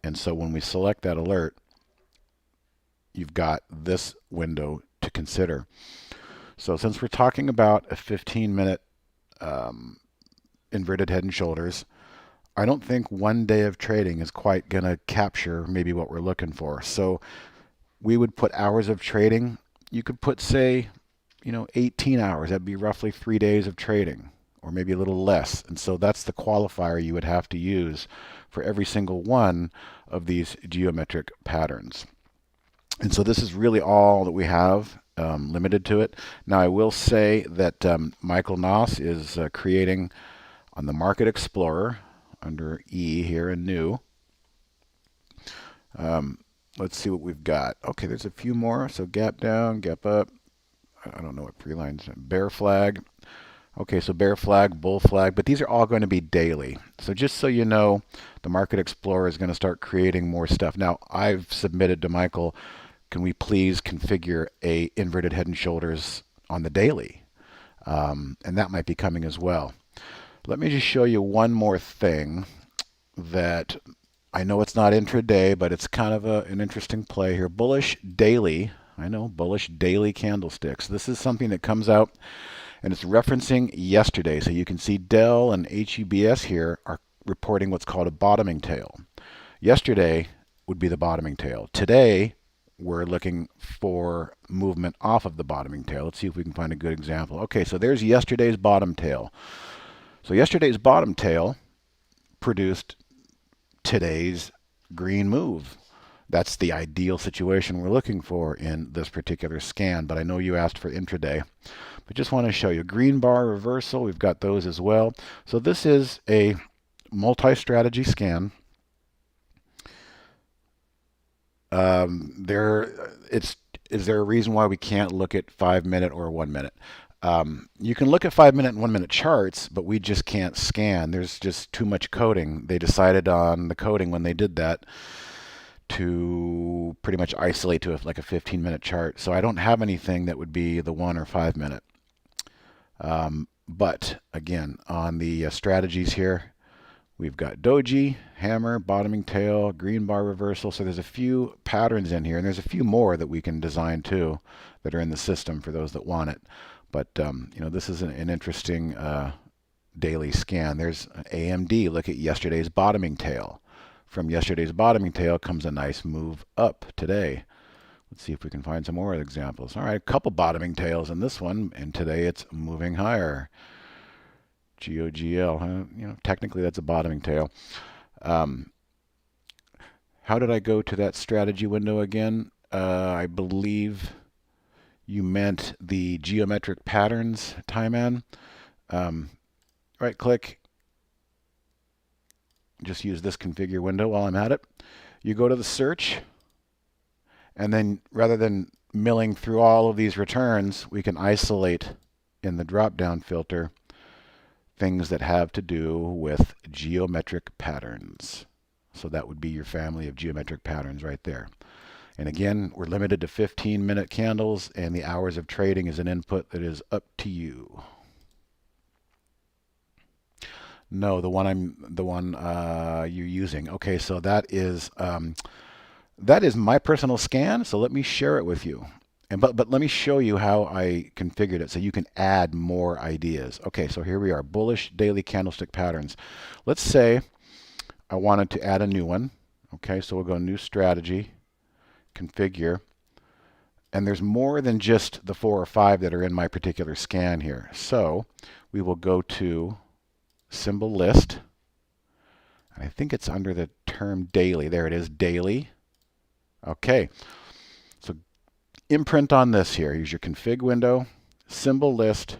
And so when we select that alert, you've got this window to consider. So since we're talking about a 15-minute inverted head and shoulders, I don't think 1 day of trading is quite going to capture maybe what we're looking for. So we would put hours of trading. You could put, say, 18 hours. That'd be roughly 3 days of trading, or maybe a little less. And so that's the qualifier you would have to use for every single one of these geometric patterns. And so this is really all that we have, limited to it. Now I will say that Michael Noss is creating on the Market Explorer under E here in New. Let's see what we've got. Okay, there's a few more. So gap down, gap up. I don't know what pre-lines. Bear flag. Okay, so bear flag, bull flag, but these are all going to be daily. So just so you know, the Market Explorer is going to start creating more stuff. Now, I've submitted to Michael, can we please configure a inverted head and shoulders on the daily? And that might be coming as well. Let me just show you one more thing that I know it's not intraday, but it's kind of an interesting play here. Bullish daily. I know, bullish daily candlesticks. This is something that comes out, and it's referencing yesterday. So you can see Dell and HUBS here are reporting what's called a bottoming tail. Yesterday would be the bottoming tail. Today, we're looking for movement off of the bottoming tail. Let's see if we can find a good example. Okay, so there's yesterday's bottom tail. So yesterday's bottom tail produced today's green move. That's the ideal situation we're looking for in this particular scan, but I know you asked for intraday. But just want to show you green bar reversal. We've got those as well. So this is a multi-strategy scan. Is there a reason why we can't look at 5-minute or 1 minute? You can look at 5-minute and 1 minute charts, but we just can't scan. There's just too much coding. They decided on the coding when they did that to pretty much isolate to like a 15-minute chart. So I don't have anything that would be the 1 or 5 minute. But again, on the strategies here, we've got doji, hammer, bottoming tail, green bar reversal. So there's a few patterns in here, and there's a few more that we can design too that are in the system for those that want it. But this is an interesting daily scan. There's AMD. Look at yesterday's bottoming tail. From yesterday's bottoming tail comes a nice move up today. Let's see if we can find some more examples. All right, a couple bottoming tails in this one, and today it's moving higher. GOGL, technically that's a bottoming tail. How did I go to that strategy window again? I believe you meant the geometric patterns Tyman. Right click. Just use this configure window while I'm at it. You go to the search, And then rather than milling through all of these returns, we can isolate in the drop-down filter things that have to do with geometric patterns. So that would be your family of geometric patterns right there. And again, we're limited to 15-minute candles, and the hours of trading is an input that is up to you. No, the one you're using. Okay, so that is my personal scan. So let me share it with you. And but let me show you how I configured it so you can add more ideas. Okay, so here we are, bullish daily candlestick patterns. Let's say I wanted to add a new one. Okay, so we'll go new strategy, configure. And there's more than just the 4 or 5 that are in my particular scan here. So we will go to symbol list. I think it's under the term daily. There it is, daily. Okay, so imprint on this here. Use your config window, symbol list,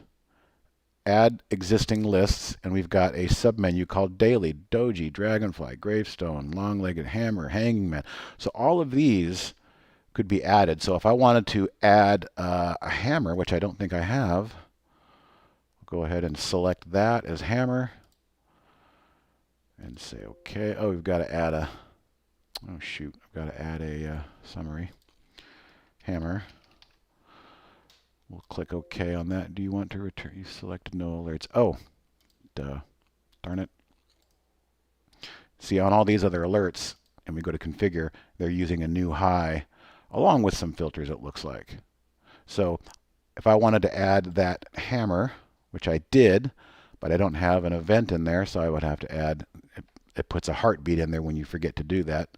add existing lists, and we've got a submenu called daily, doji, dragonfly, gravestone, long-legged hammer, hanging man. So all of these could be added. So if I wanted to add a hammer, which I don't think I have, I'll go ahead and select that as hammer and say okay. Oh, we've got to add a, oh shoot, I've got to add a summary. Hammer. We'll click OK on that. Do you want to return? You selected no alerts. Oh, duh. Darn it. See, on all these other alerts, and we go to configure, they're using a new high, along with some filters, it looks like. So if I wanted to add that hammer, which I did, but I don't have an event in there, so I would have to add, it puts a heartbeat in there when you forget to do that,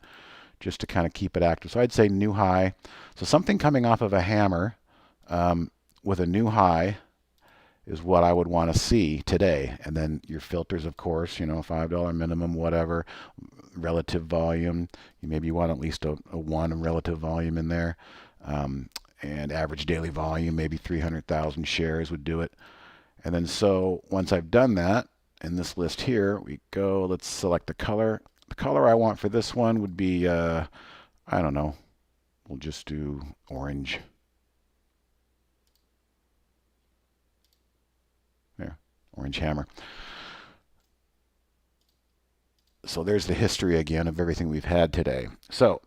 just to kind of keep it active. So I'd say new high. So something coming off of a hammer with a new high is what I would want to see today. And then your filters, of course, you know, $5 minimum, whatever, relative volume. You maybe want at least a 1 relative volume in there. And average daily volume, maybe 300,000 shares would do it. And then so once I've done that, in this list here, we go, let's select the color. The color I want for this one would be, I don't know, we'll just do orange. There, orange hammer. So there's the history again of everything we've had today. So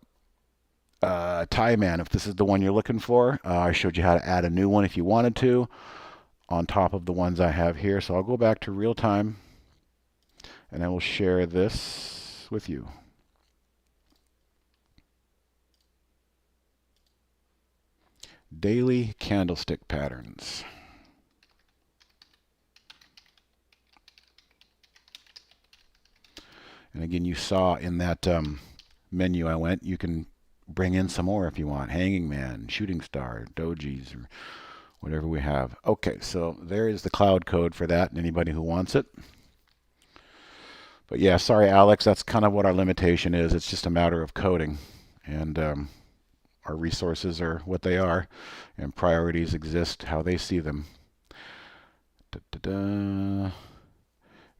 tie man, if this is the one you're looking for, I showed you how to add a new one if you wanted to on top of the ones I have here. So I'll go back to real time and I will share this with you. Daily candlestick patterns. And again, you saw in that menu I went, you can bring in some more if you want. Hanging man, shooting star, dojis, or whatever we have. Okay, so there is the cloud code for that, and anybody who wants it. But yeah, sorry, Alex, that's kind of what our limitation is. It's just a matter of coding. And our resources are what they are, and priorities exist how they see them. Da-da-da.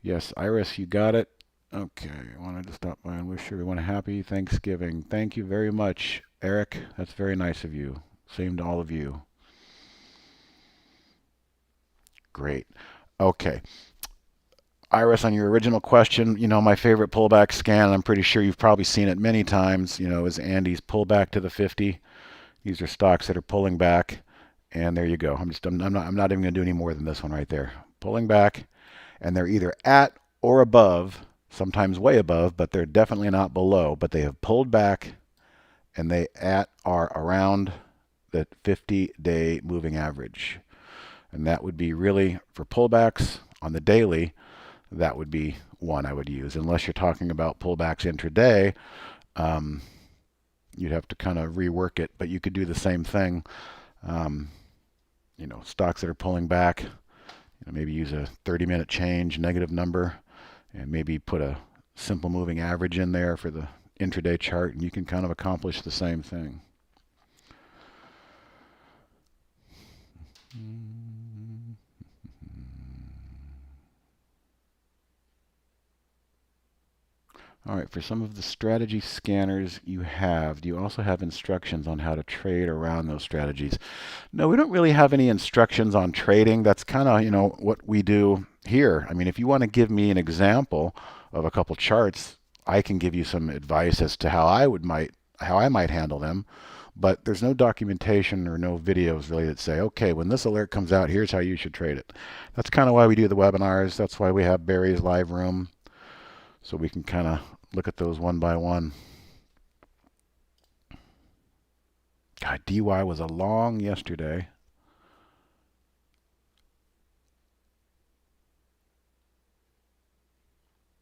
Yes, Iris, you got it. Okay, I wanted to stop by and wish everyone a happy Thanksgiving. Thank you very much, Eric. That's very nice of you. Same to all of you. Great. Okay. Iris, on your original question, you know, my favorite pullback scan, I'm pretty sure you've probably seen it many times, you know, is Andy's pullback to the 50. These are stocks that are pulling back, and there you go. I'm not even going to do any more than this one right there. Pulling back, and they're either at or above, sometimes way above, but they're definitely not below, but they have pulled back, and they are around the 50-day moving average. And that would be really, for pullbacks on the daily, that would be one I would use. Unless you're talking about pullbacks intraday, you'd have to kind of rework it, but you could do the same thing. You know, stocks that are pulling back, you know, maybe use a 30-minute change, negative number, and maybe put a simple moving average in there for the intraday chart, and you can kind of accomplish the same thing. All right, for some of the strategy scanners do you also have instructions on how to trade around those strategies? No, we don't really have any instructions on trading. That's kind of, what we do here. I mean, if you want to give me an example of a couple charts, I can give you some advice as to how I might handle them. But there's no documentation or no videos really that say, okay, when this alert comes out, here's how you should trade it. That's kind of why we do the webinars. That's why we have Barry's live room, so we can kind of look at those one by one. God, DY was a long yesterday.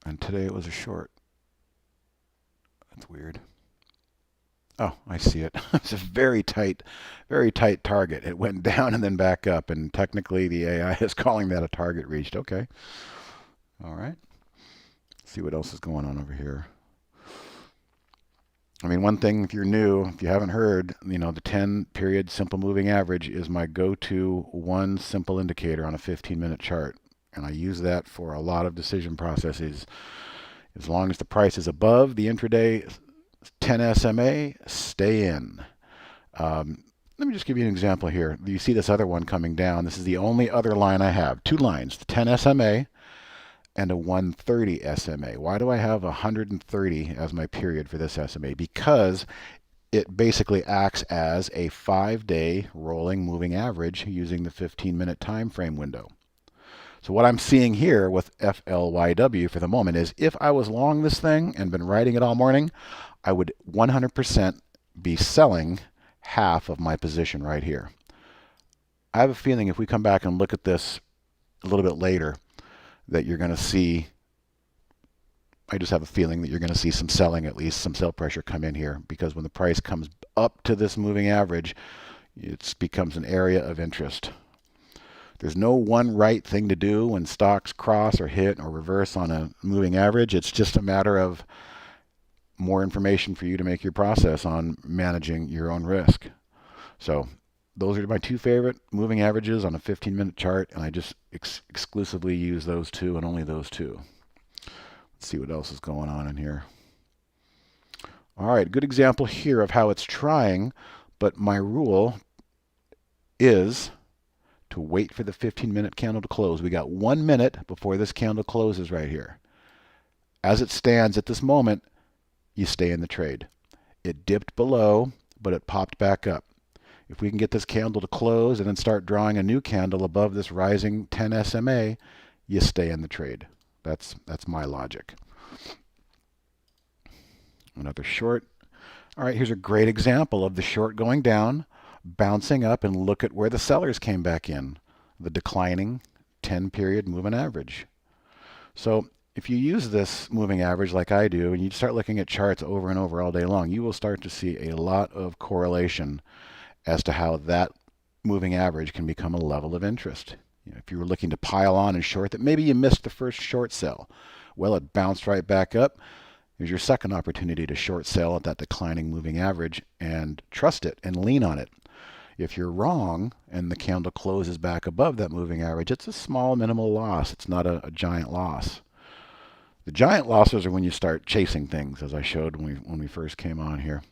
And today it was a short. That's weird. Oh, I see it. It's a very tight target. It went down and then back up, and technically the AI is calling that a target reached. Okay. All right. Let's see what else is going on over here. I mean, one thing, if you're new, if you haven't heard, the 10-period simple moving average is my go-to one simple indicator on a 15-minute chart. And I use that for a lot of decision processes. As long as the price is above the intraday 10 SMA, stay in. Let me just give you an example here. You see this other one coming down. This is the only other line I have. Two lines, the 10 SMA and a 130 SMA. Why do I have 130 as my period for this SMA? Because it basically acts as a 5-day rolling moving average using the 15-minute time frame window. So what I'm seeing here with FLYW for the moment is if I was long this thing and been riding it all morning, I would 100% be selling half of my position right here. I have a feeling if we come back and look at this a little bit later, that you're going to see, I just have a feeling that you're going to see some selling, at least some sell pressure come in here, because when the price comes up to this moving average, it becomes an area of interest. There's no one right thing to do when stocks cross or hit or reverse on a moving average. It's just a matter of more information for you to make your process on managing your own risk. So those are my two favorite moving averages on a 15-minute chart, and I just exclusively use those two and only those two. Let's see what else is going on in here. All right, good example here of how it's trying, but my rule is to wait for the 15-minute candle to close. We got 1 minute before this candle closes right here. As it stands at this moment, you stay in the trade. It dipped below, but it popped back up. If we can get this candle to close and then start drawing a new candle above this rising 10 SMA, you stay in the trade. That's my logic. Another short. All right, here's a great example of the short going down, bouncing up, and look at where the sellers came back in. The declining 10-period moving average. So if you use this moving average like I do, and you start looking at charts over and over all day long, you will start to see a lot of correlation as to how that moving average can become a level of interest. If you were looking to pile on and short that, maybe you missed the first short sell. Well, it bounced right back up. Here's your second opportunity to short sell at that declining moving average and trust it and lean on it. If you're wrong and the candle closes back above that moving average, it's a small minimal loss. It's not a giant loss. The giant losses are when you start chasing things, as I showed when we first came on here.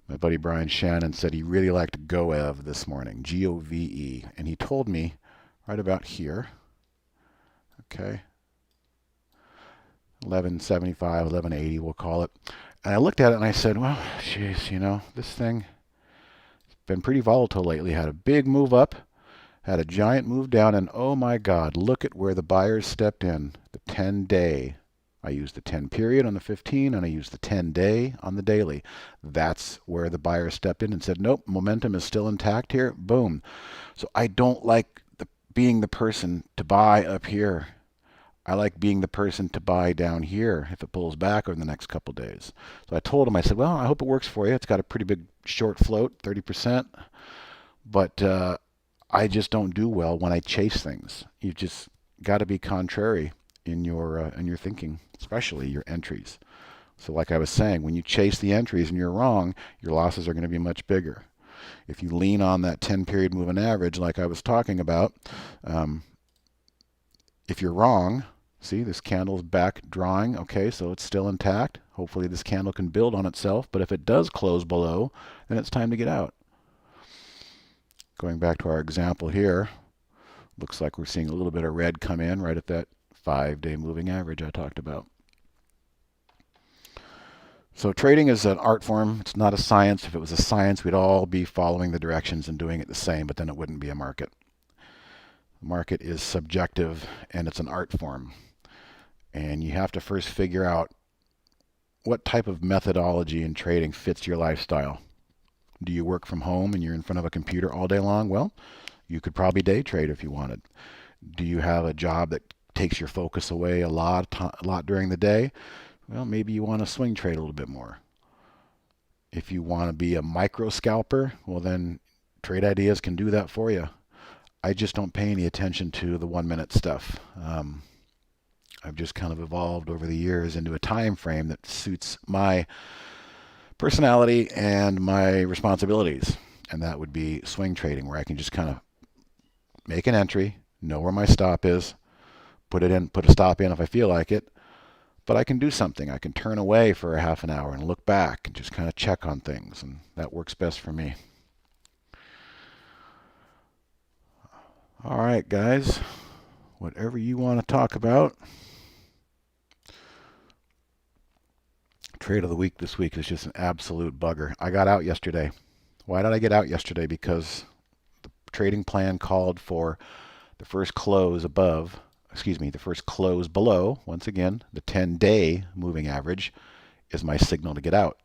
My buddy Brian Shannon said he really liked GOVE this morning, G-O-V-E, and he told me right about here, okay, 1175, 1180 we'll call it. And I looked at it and I said, well, geez, this thing has been pretty volatile lately. Had a big move up, had a giant move down, and oh my God, look at where the buyers stepped in. The 10-day. I used the 10 period on the 15, and I used the 10-day on the daily. That's where the buyer stepped in and said, nope, momentum is still intact here. Boom. So I don't like being the person to buy up here. I like being the person to buy down here if it pulls back over the next couple days. So I told him, I said, well, I hope it works for you. It's got a pretty big short float, 30%. But I just don't do well when I chase things. You've just got to be contrary in your thinking, especially your entries. So like I was saying, when you chase the entries and you're wrong, your losses are going to be much bigger. If you lean on that 10-period moving average like I was talking about, if you're wrong, See, this candle's back drawing. Okay, so it's still intact. Hopefully this candle can build on itself, but if it does close below, then it's time to get out. Going back to our example here, looks like we're seeing a little bit of red come in right at that 5-day moving average I talked about. So trading is an art form. It's not a science. If it was a science, we'd all be following the directions and doing it the same, but then it wouldn't be a market. The market is subjective and it's an art form. And you have to first figure out what type of methodology in trading fits your lifestyle. Do you work from home and you're in front of a computer all day long? Well, you could probably day trade if you wanted. Do you have a job that takes your focus away a lot during the day? Well, maybe you want to swing trade a little bit more. If you want to be a micro scalper, well then Trade Ideas can do that for you. I just don't pay any attention to the 1 minute stuff. I've just kind of evolved over the years into a time frame that suits my personality and my responsibilities. And that would be swing trading, where I can just kind of make an entry, know where my stop is, put a stop in if I feel like it. But I can do something. I can turn away for a half an hour and look back and just kind of check on things. And that works best for me. All right, guys. Whatever you want to talk about. Trade of the week this week is just an absolute bugger. I got out yesterday. Why did I get out yesterday? Because the trading plan called for the first close below, once again, the 10-day moving average is my signal to get out.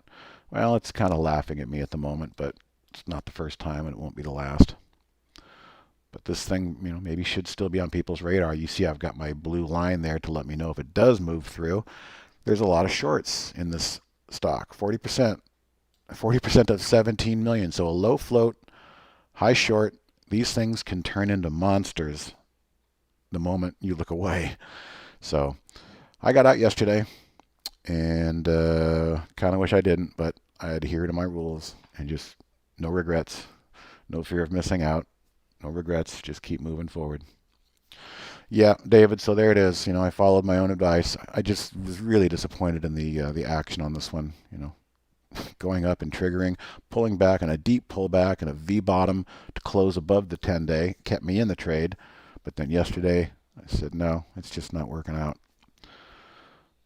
Well, it's kind of laughing at me at the moment, but it's not the first time and it won't be the last. But this thing, maybe should still be on people's radar. You see I've got my blue line there to let me know if it does move through. There's a lot of shorts in this stock, 40%. 40% of 17 million. So a low float, high short, these things can turn into monsters the moment you look away. So I got out yesterday and kind of wish I didn't, but I adhere to my rules and just no regrets, no fear of missing out, no regrets, just keep moving forward. Yeah, David, so there it is. I followed my own advice. I just was really disappointed in the action on this one, going up and triggering, pulling back and a deep pullback and a V bottom to close above the 10-day kept me in the trade. But then yesterday I said, no, it's just not working out.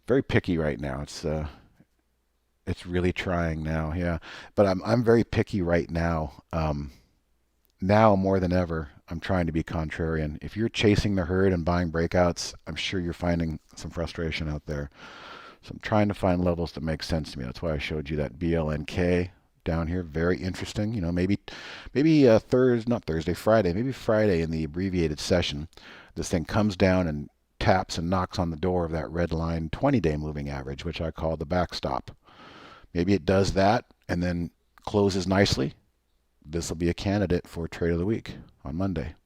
Very picky right now. It's really trying now, yeah. But I'm very picky right now. Now more than ever, I'm trying to be contrarian. If you're chasing the herd and buying breakouts, I'm sure you're finding some frustration out there. So I'm trying to find levels that make sense to me. That's why I showed you that BLNK down here. Very interesting. Maybe Friday, maybe Friday in the abbreviated session, this thing comes down and taps and knocks on the door of that red line 20-day moving average, which I call the backstop. Maybe it does that and then closes nicely. This will be a candidate for trade of the week on Monday.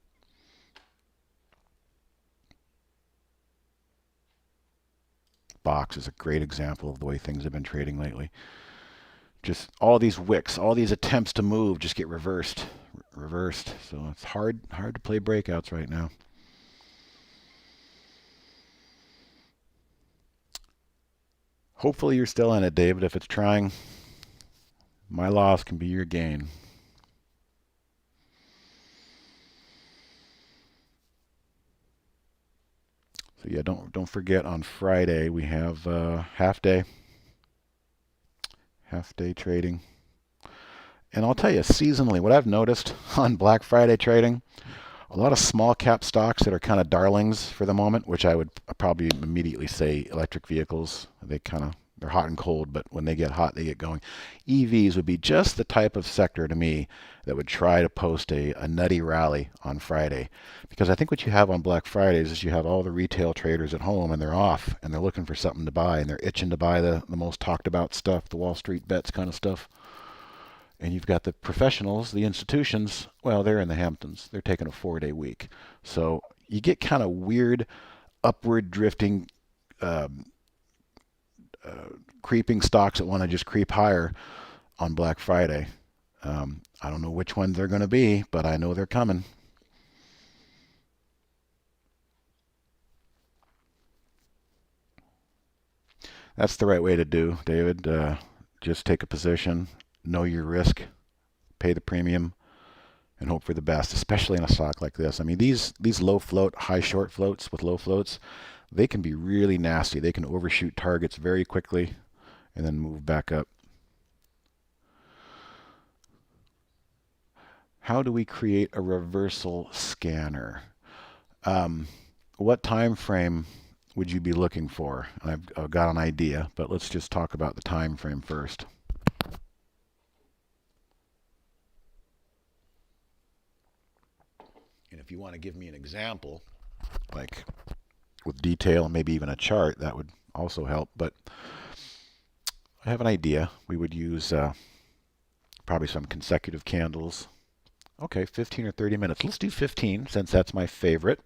Box is a great example of the way things have been trading lately. Just all these wicks, all these attempts to move just get reversed. So it's hard to play breakouts right now. Hopefully you're still in it, David. If it's trying, my loss can be your gain. So yeah, don't forget on Friday we have half day trading. And I'll tell you, seasonally, what I've noticed on Black Friday trading, a lot of small cap stocks that are kind of darlings for the moment, which I would probably immediately say electric vehicles. They're hot and cold, but when they get hot, they get going. EVs would be just the type of sector to me that would try to post a nutty rally on Friday. Because I think what you have on Black Fridays is you have all the retail traders at home and they're off and they're looking for something to buy and they're itching to buy the most talked about stuff, the Wall Street bets kind of stuff. And you've got the professionals, the institutions, well, they're in the Hamptons. They're taking a 4-day week. So you get kind of weird upward drifting creeping stocks that want to just creep higher on Black Friday. I don't know which ones they're going to be, but I know they're coming. That's the right way to do, David. Just take a position, know your risk, pay the premium, and hope for the best, especially in a stock like this. I mean, these low float, high short floats with low floats, they can be really nasty. They can overshoot targets very quickly and then move back up. How do we create a reversal scanner? What time frame would you be looking for? I've got an idea, but let's just talk about the time frame first. And if you want to give me an example, like with detail and maybe even a chart, that would also help. But I have an idea. We would use probably some consecutive candles. Okay, 15 or 30 minutes. Let's do 15 since that's my favorite.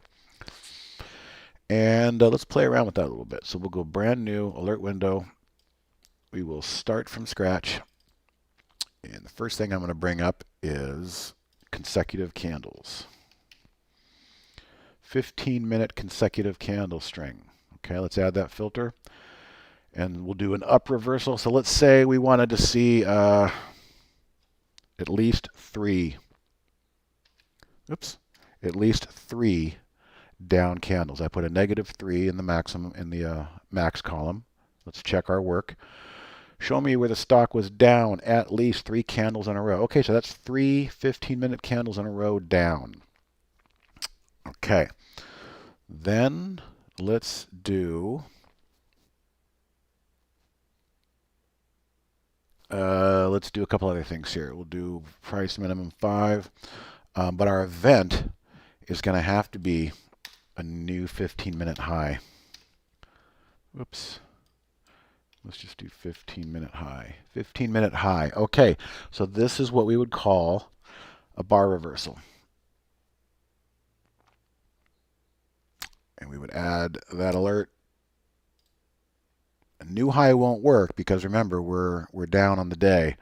And let's play around with that a little bit. So we'll go brand new, alert window. We will start from scratch. And the first thing I'm going to bring up is consecutive candles. 15-minute consecutive candle string. Okay, let's add that filter. And we'll do an up reversal. So let's say we wanted to see at least three down candles. I put a -3 in the maximum in the max column. Let's check our work. Show me where the stock was down at least 3 candles in a row. Okay, so that's 3 15-minute candles in a row down. Okay, then let's do a couple other things here. We'll do price minimum 5, but our event is going to have to be a new 15-minute high. Whoops. Let's just do 15-minute high. 15-minute high. Okay, so this is what we would call a bar reversal. And we would add that alert. A new high won't work because remember we're down on the day.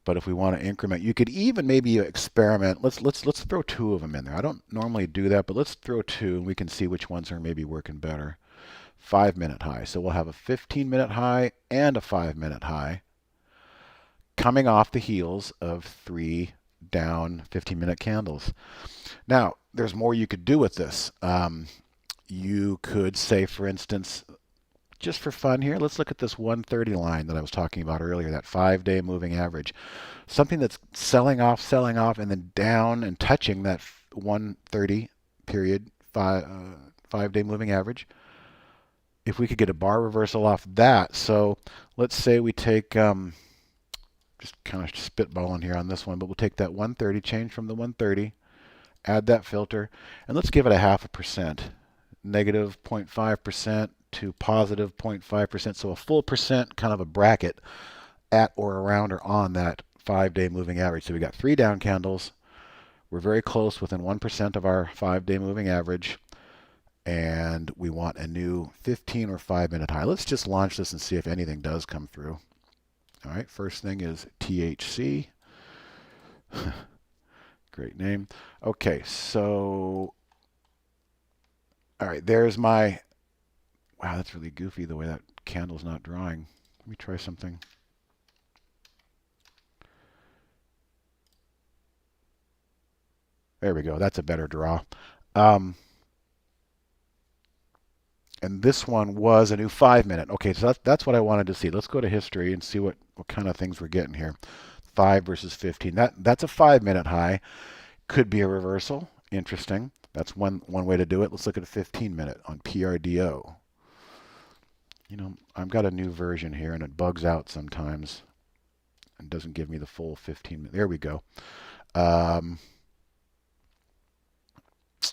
But if we want to increment, you could even maybe experiment. Let's throw 2 of them in there. I don't normally do that, but let's throw 2 and we can see which ones are maybe working better. 5-minute high. So we'll have a 15-minute high and a 5-minute high coming off the heels of 3 down 15-minute candles. Now, there's more you could do with this. You could say, for instance, just for fun here, let's look at this 130 line that I was talking about earlier, that 5-day moving average. Something that's selling off, and then down and touching that 130 period, 5-day moving average. If we could get a bar reversal off that, so let's say we take, just kind of spitballing here on this one, but we'll take that 130, change from the 130, add that filter, and let's give it a 0.5%, negative 0.5%. to positive 0.5%, so a full percent, kind of a bracket at or around or on that 5-day moving average. So we got 3 down candles. We're very close, within 1% of our 5-day moving average, and we want a new 15 or 5-minute high. Let's just launch this and see if anything does come through. All right, first thing is THC. Great name. Okay, so all right, there's my. Wow, that's really goofy the way that candle's not drawing. Let me try something. There we go. That's a better draw. And this one was a new 5-minute. Okay, so that's what I wanted to see. Let's go to history and see what kind of things we're getting here. 5 versus 15. That's a 5-minute high. Could be a reversal. Interesting. That's one way to do it. Let's look at a 15-minute on PRDO. You know, I've got a new version here and it bugs out sometimes and doesn't give me the full 15 minutes. There we go.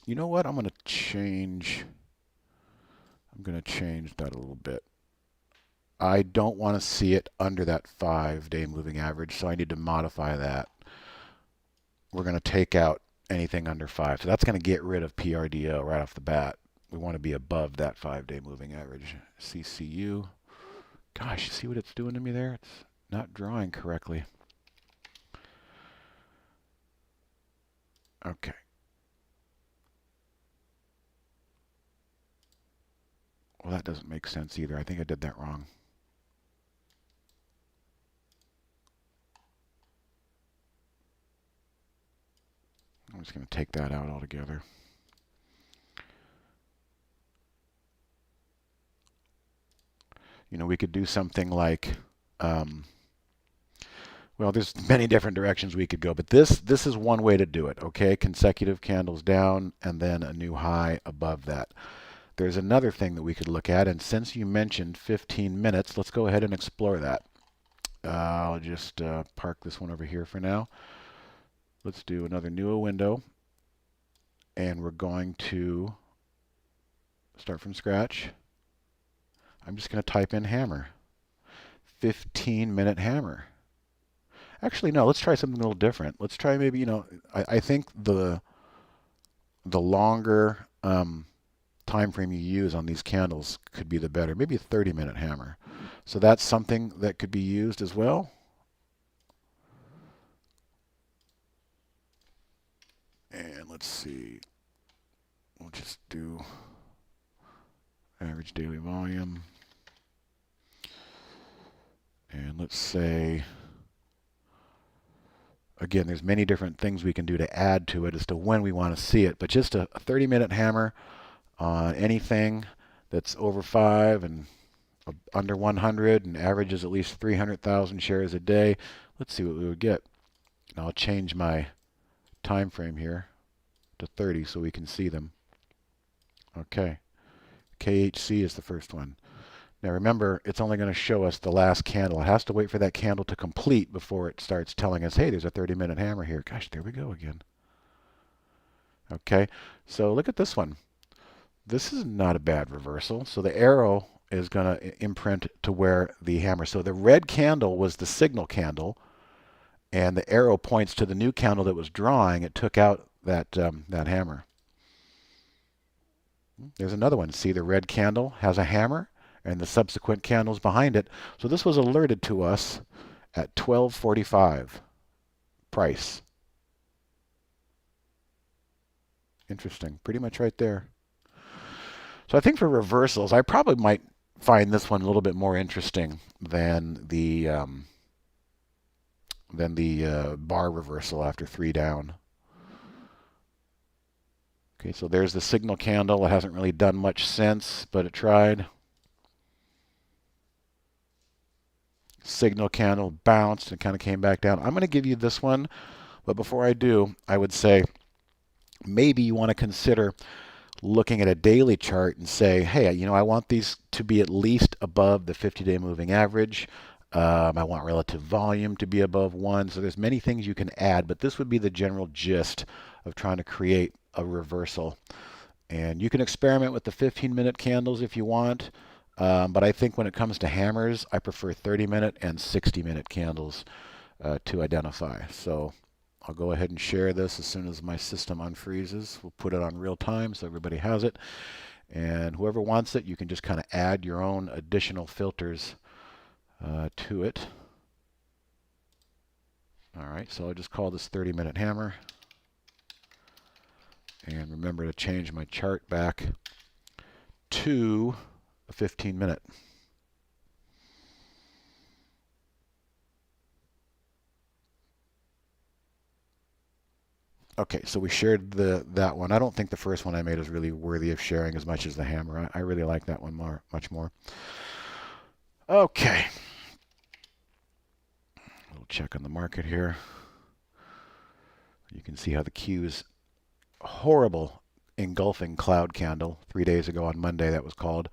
You know what? I'm going to change that a little bit. I don't want to see it under that 5-day moving average, so I need to modify that. We're going to take out anything under 5. So that's going to get rid of PRDO right off the bat. We want to be above that 5-day moving average. CCU. Gosh, you see what it's doing to me there? It's not drawing correctly. Okay. Well, that doesn't make sense either. I think I did that wrong. I'm just going to take that out altogether. You know, we could do something like, well, there's many different directions we could go, but this is one way to do it, okay? Consecutive candles down and then a new high above that. There's another thing that we could look at, and since you mentioned 15 minutes, let's go ahead and explore that. I'll just park this one over here for now. Let's do another new window, and we're going to start from scratch. I'm just going to type in hammer. 15-minute hammer. Actually, no, let's try something a little different. Let's try maybe, you know, I think the longer time frame you use on these candles could be the better. Maybe a 30-minute hammer. So that's something that could be used as well. And let's see. We'll just do average daily volume. And let's say, again, there's many different things we can do to add to it as to when we want to see it. But just a 30-minute hammer on anything that's over 5 and under 100 and averages at least 300,000 shares a day. Let's see what we would get. And I'll change my time frame here to 30 so we can see them. Okay. KHC is the first one. Now remember, it's only going to show us the last candle. It has to wait for that candle to complete before it starts telling us, hey, there's a 30-minute hammer here. Gosh, there we go again. Okay, so look at this one. This is not a bad reversal. So the arrow is going to imprint to where the hammer. So the red candle was the signal candle, and the arrow points to the new candle that was drawing. It took out that hammer. There's another one. See, the red candle has a hammer and the subsequent candles behind it. So this was alerted to us at 12:45 price. Interesting. Pretty much right there. So I think for reversals, I probably might find this one a little bit more interesting than the bar reversal after 3 down. Okay, so there's the signal candle. It hasn't really done much since, but it tried. Signal candle bounced and kind of came back down. I'm going to give you this one, but before I do, I would say maybe you want to consider looking at a daily chart and say, hey, you know, I want these to be at least above the 50-day moving average. I want relative volume to be above 1. So there's many things you can add, but this would be the general gist of trying to create a reversal. And you can experiment with the 15-minute candles if you want. But I think when it comes to hammers, I prefer 30-minute and 60-minute candles to identify. So I'll go ahead and share this as soon as my system unfreezes. We'll put it on real time so everybody has it. And whoever wants it, you can just kind of add your own additional filters to it. All right, so I'll just call this 30-minute hammer. And remember to change my chart back to a 15-minute. Okay, so we shared that one. I don't think the first one I made is really worthy of sharing as much as the hammer. I really like that one much more. Okay. A little check on the market here. You can see how the Q's horrible engulfing cloud candle 3 days ago on Monday, that was called,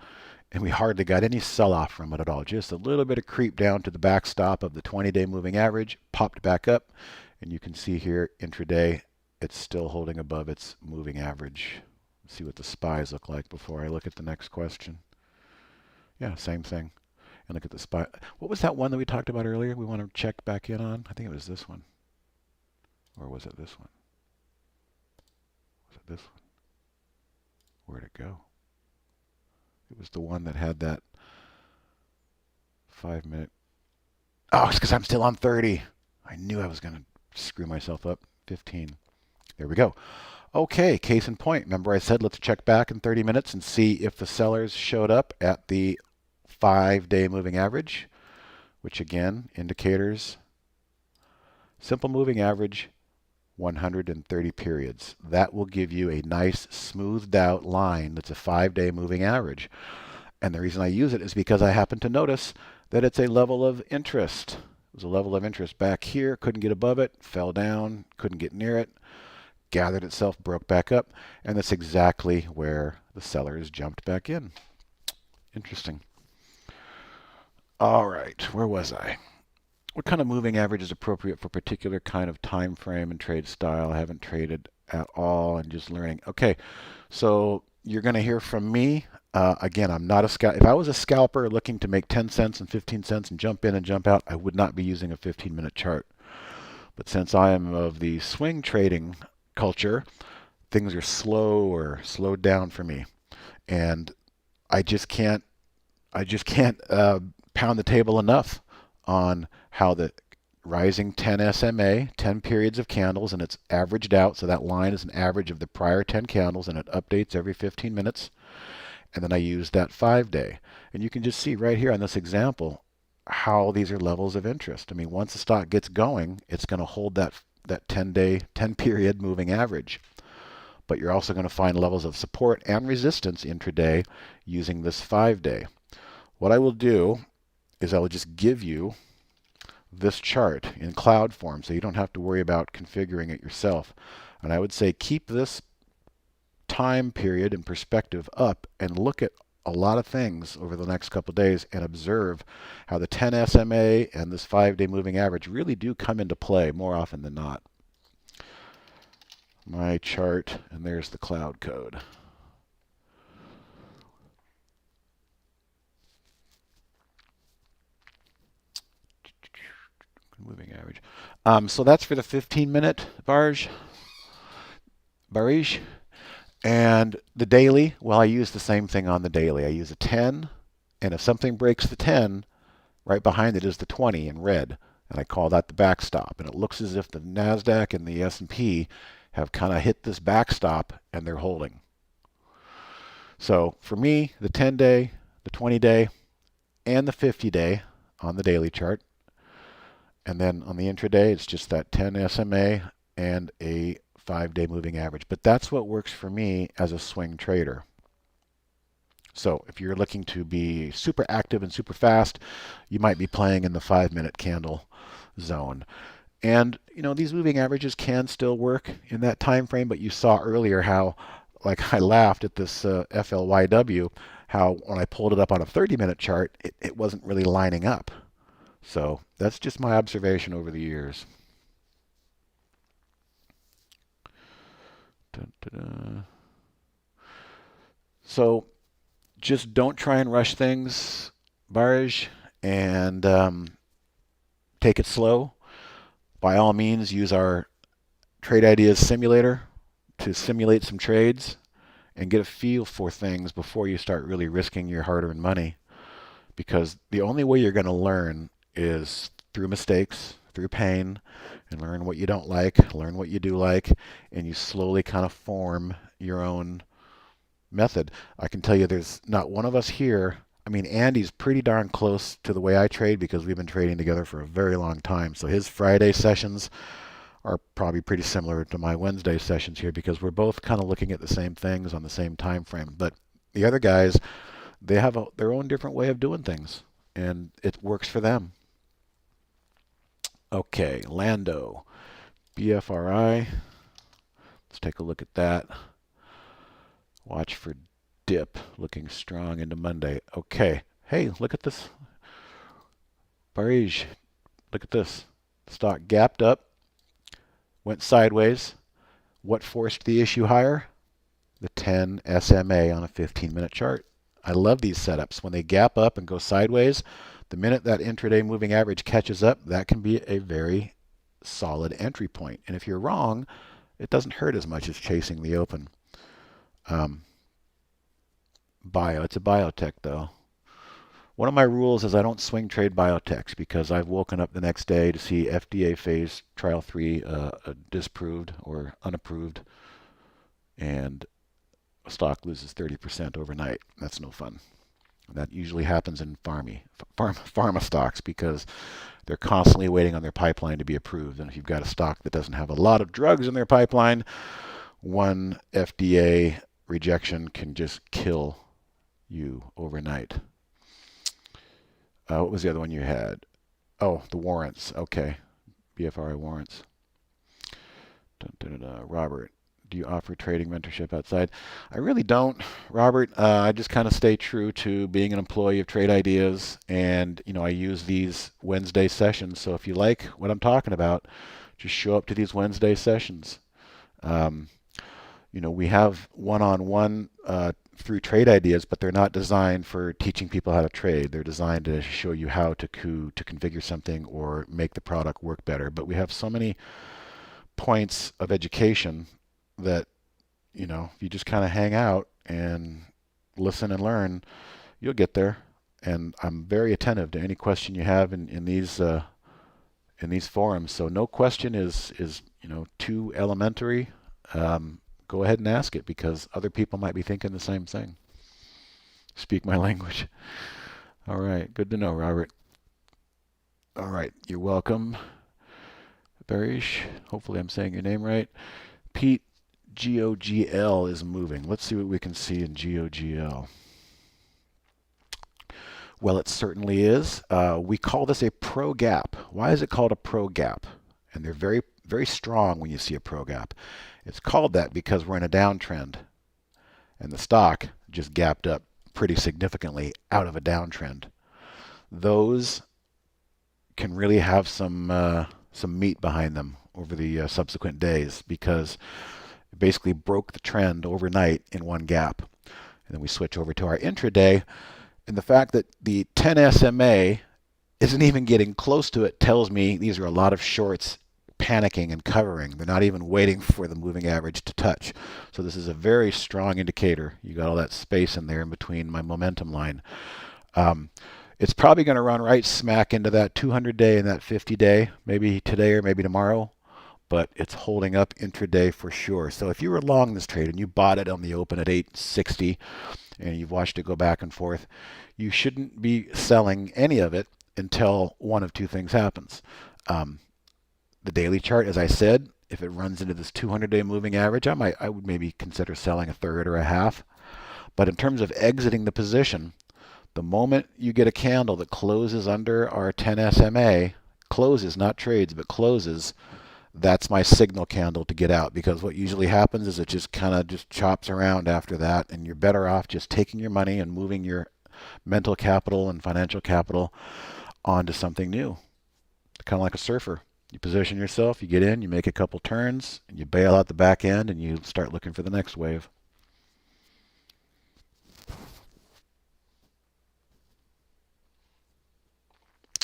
and we hardly got any sell-off from it at all. Just a little bit of creep down to the backstop of the 20-day moving average, popped back up, and you can see here intraday it's still holding above its moving average. Let's see what the spies look like before I look at the next question. Yeah, same thing. And look at the spy. What was that one that we talked about earlier we want to check back in on? I think it was this one. Or was it this one? Was it this one? Where'd it go? It was the one that had that 5-minute. Oh, it's because I'm still on 30. I knew I was going to screw myself up. 15. There we go. Okay, case in point. Remember I said let's check back in 30 minutes and see if the sellers showed up at the 5-day moving average, which again, indicators, simple moving average, 130 periods. That will give you a nice smoothed out line that's a 5-day moving average. And the reason I use it is because I happen to notice that it's a level of interest. It was a level of interest back here, couldn't get above it, fell down, couldn't get near it, gathered itself, broke back up, and that's exactly where the sellers jumped back in. Interesting. All right, where was I? What kind of moving average is appropriate for a particular kind of time frame and trade style? I haven't traded at all and just learning. Okay, so you're going to hear from me. Again, I'm not a scalper. If I was a scalper looking to make 10 cents and 15 cents and jump in and jump out, I would not be using a 15-minute chart. But since I am of the swing trading culture, things are slow or slowed down for me. And I just can't pound the table enough on how the rising 10 SMA, 10 periods of candles, and it's averaged out. So that line is an average of the prior 10 candles, and it updates every 15 minutes. And then I use that 5-day. And you can just see right here on this example how these are levels of interest. I mean, once the stock gets going, it's going to hold that 10-day, 10-period moving average. But you're also going to find levels of support and resistance intraday using this 5-day. What I will do is I will just give you this chart in cloud form so you don't have to worry about configuring it yourself. And I would say keep this time period in perspective up and look at a lot of things over the next couple of days and observe how the 10 SMA and this 5-day moving average really do come into play more often than not. My chart, and there's the cloud code. Moving average. So that's for the 15-minute barrage. And the daily, well, I use the same thing on the daily. I use a 10, and if something breaks the 10, right behind it is the 20 in red, and I call that the backstop. And it looks as if the NASDAQ and the S&P have kind of hit this backstop, and they're holding. So for me, the 10-day, the 20-day, and the 50-day on the daily chart. And then on the intraday, it's just that 10 SMA and a 5-day moving average. But that's what works for me as a swing trader. So if you're looking to be super active and super fast, you might be playing in the 5-minute candle zone. And you know, these moving averages can still work in that time frame, but you saw earlier how, like, I laughed at this FLYW, how when I pulled it up on a 30-minute chart, it wasn't really lining up. So that's just my observation over the years. So just don't try and rush things, Baraj, and take it slow. By all means, use our Trade Ideas simulator to simulate some trades and get a feel for things before you start really risking your hard-earned money. Because the only way you're going to learn is through mistakes, through pain, and learn what you don't like, learn what you do like, and you slowly kind of form your own method. I can tell you there's not one of us here. I mean, Andy's pretty darn close to the way I trade because we've been trading together for a very long time. So his Friday sessions are probably pretty similar to my Wednesday sessions here because we're both kind of looking at the same things on the same time frame. But the other guys, they have their own different way of doing things, and it works for them. Okay, Lando, BFRI. Let's take a look at that. Watch for dip, looking strong into Monday. Okay, hey, look at this. Barrage, look at this. The stock gapped up, went sideways. What forced the issue higher? The 10 SMA on a 15-minute chart. I love these setups. When they gap up and go sideways, the minute that intraday moving average catches up, that can be a very solid entry point. And if you're wrong, it doesn't hurt as much as chasing the open. It's a biotech though. One of my rules is I don't swing trade biotechs because I've woken up the next day to see FDA phase trial 3 disproved or unapproved, and a stock loses 30% overnight. That's no fun. That usually happens in pharma stocks because they're constantly waiting on their pipeline to be approved. And if you've got a stock that doesn't have a lot of drugs in their pipeline, one FDA rejection can just kill you overnight. What was the other one you had? Oh, the warrants. Okay. BFRI warrants. Dun, dun, dun, dun. Robert, do you offer trading mentorship outside? I really don't, Robert. I just kind of stay true to being an employee of Trade Ideas, and I use these Wednesday sessions. So if you like what I'm talking about, just show up to these Wednesday sessions. Um, we have one-on-one through Trade Ideas, but they're not designed for teaching people how to trade. They're designed to show you how to configure something or make the product work better. But we have so many points of education that if you just kind of hang out and listen and learn, you'll get there. And I'm very attentive to any question you have in these forums. So no question is too elementary. Go ahead and ask it because other people might be thinking the same thing. Speak my language. All right, good to know, Robert. All right, you're welcome. Barish, hopefully I'm saying your name right. Pete, GOGL is moving. Let's see what we can see in GOGL. Well, it certainly is. We call this a pro gap. Why is it called a pro gap? And they're very, very strong when you see a pro gap. It's called that because we're in a downtrend. And the stock just gapped up pretty significantly out of a downtrend. Those can really have some meat behind them over the subsequent days because it basically broke the trend overnight in one gap. And then we switch over to our intraday. And the fact that the 10 SMA isn't even getting close to it tells me these are a lot of shorts panicking and covering. They're not even waiting for the moving average to touch. So this is a very strong indicator. You got all that space in there in between my momentum line. It's probably going to run right smack into that 200-day and that 50-day, maybe today or maybe tomorrow, but it's holding up intraday for sure. So if you were long this trade and you bought it on the open at 860 and you've watched it go back and forth, you shouldn't be selling any of it until one of two things happens. The daily chart, as I said, if it runs into this 200-day moving average, I would maybe consider selling a third or a half. But in terms of exiting the position, the moment you get a candle that closes under our 10 SMA, closes, not trades, but closes, that's my signal candle to get out, because what usually happens is it just kind of just chops around after that, and you're better off just taking your money and moving your mental capital and financial capital onto something new. Kind of like a surfer. You position yourself, you get in, you make a couple turns, and you bail out the back end, and you start looking for the next wave.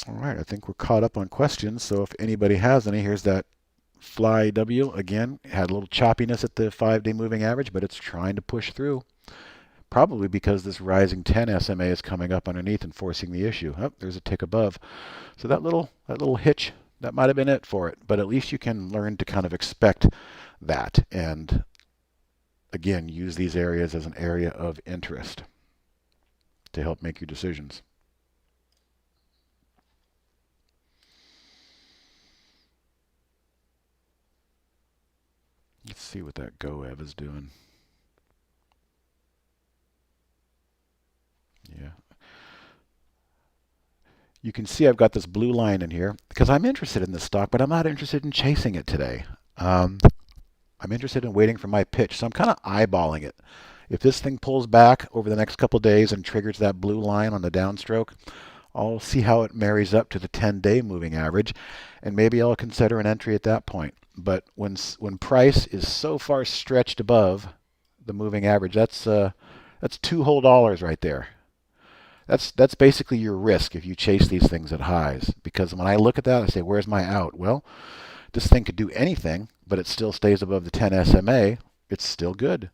All right, I think we're caught up on questions, so if anybody has any, here's that Fly W. Again, had a little choppiness at the 5-day moving average, but it's trying to push through. Probably because this rising 10 SMA is coming up underneath and forcing the issue. Oh, there's a tick above. So that little hitch, that might have been it for it. But at least you can learn to kind of expect that and, again, use these areas as an area of interest to help make your decisions. Let's see what that GoEv is doing. Yeah. You can see I've got this blue line in here because I'm interested in this stock, but I'm not interested in chasing it today. I'm interested in waiting for my pitch, so I'm kind of eyeballing it. If this thing pulls back over the next couple days and triggers that blue line on the downstroke, I'll see how it marries up to the 10-day moving average, and maybe I'll consider an entry at that point. But when price is so far stretched above the moving average, that's two whole dollars right there. That's basically your risk if you chase these things at highs. Because when I look at that, I say, where's my out? Well, this thing could do anything, but it still stays above the 10 SMA. It's still good.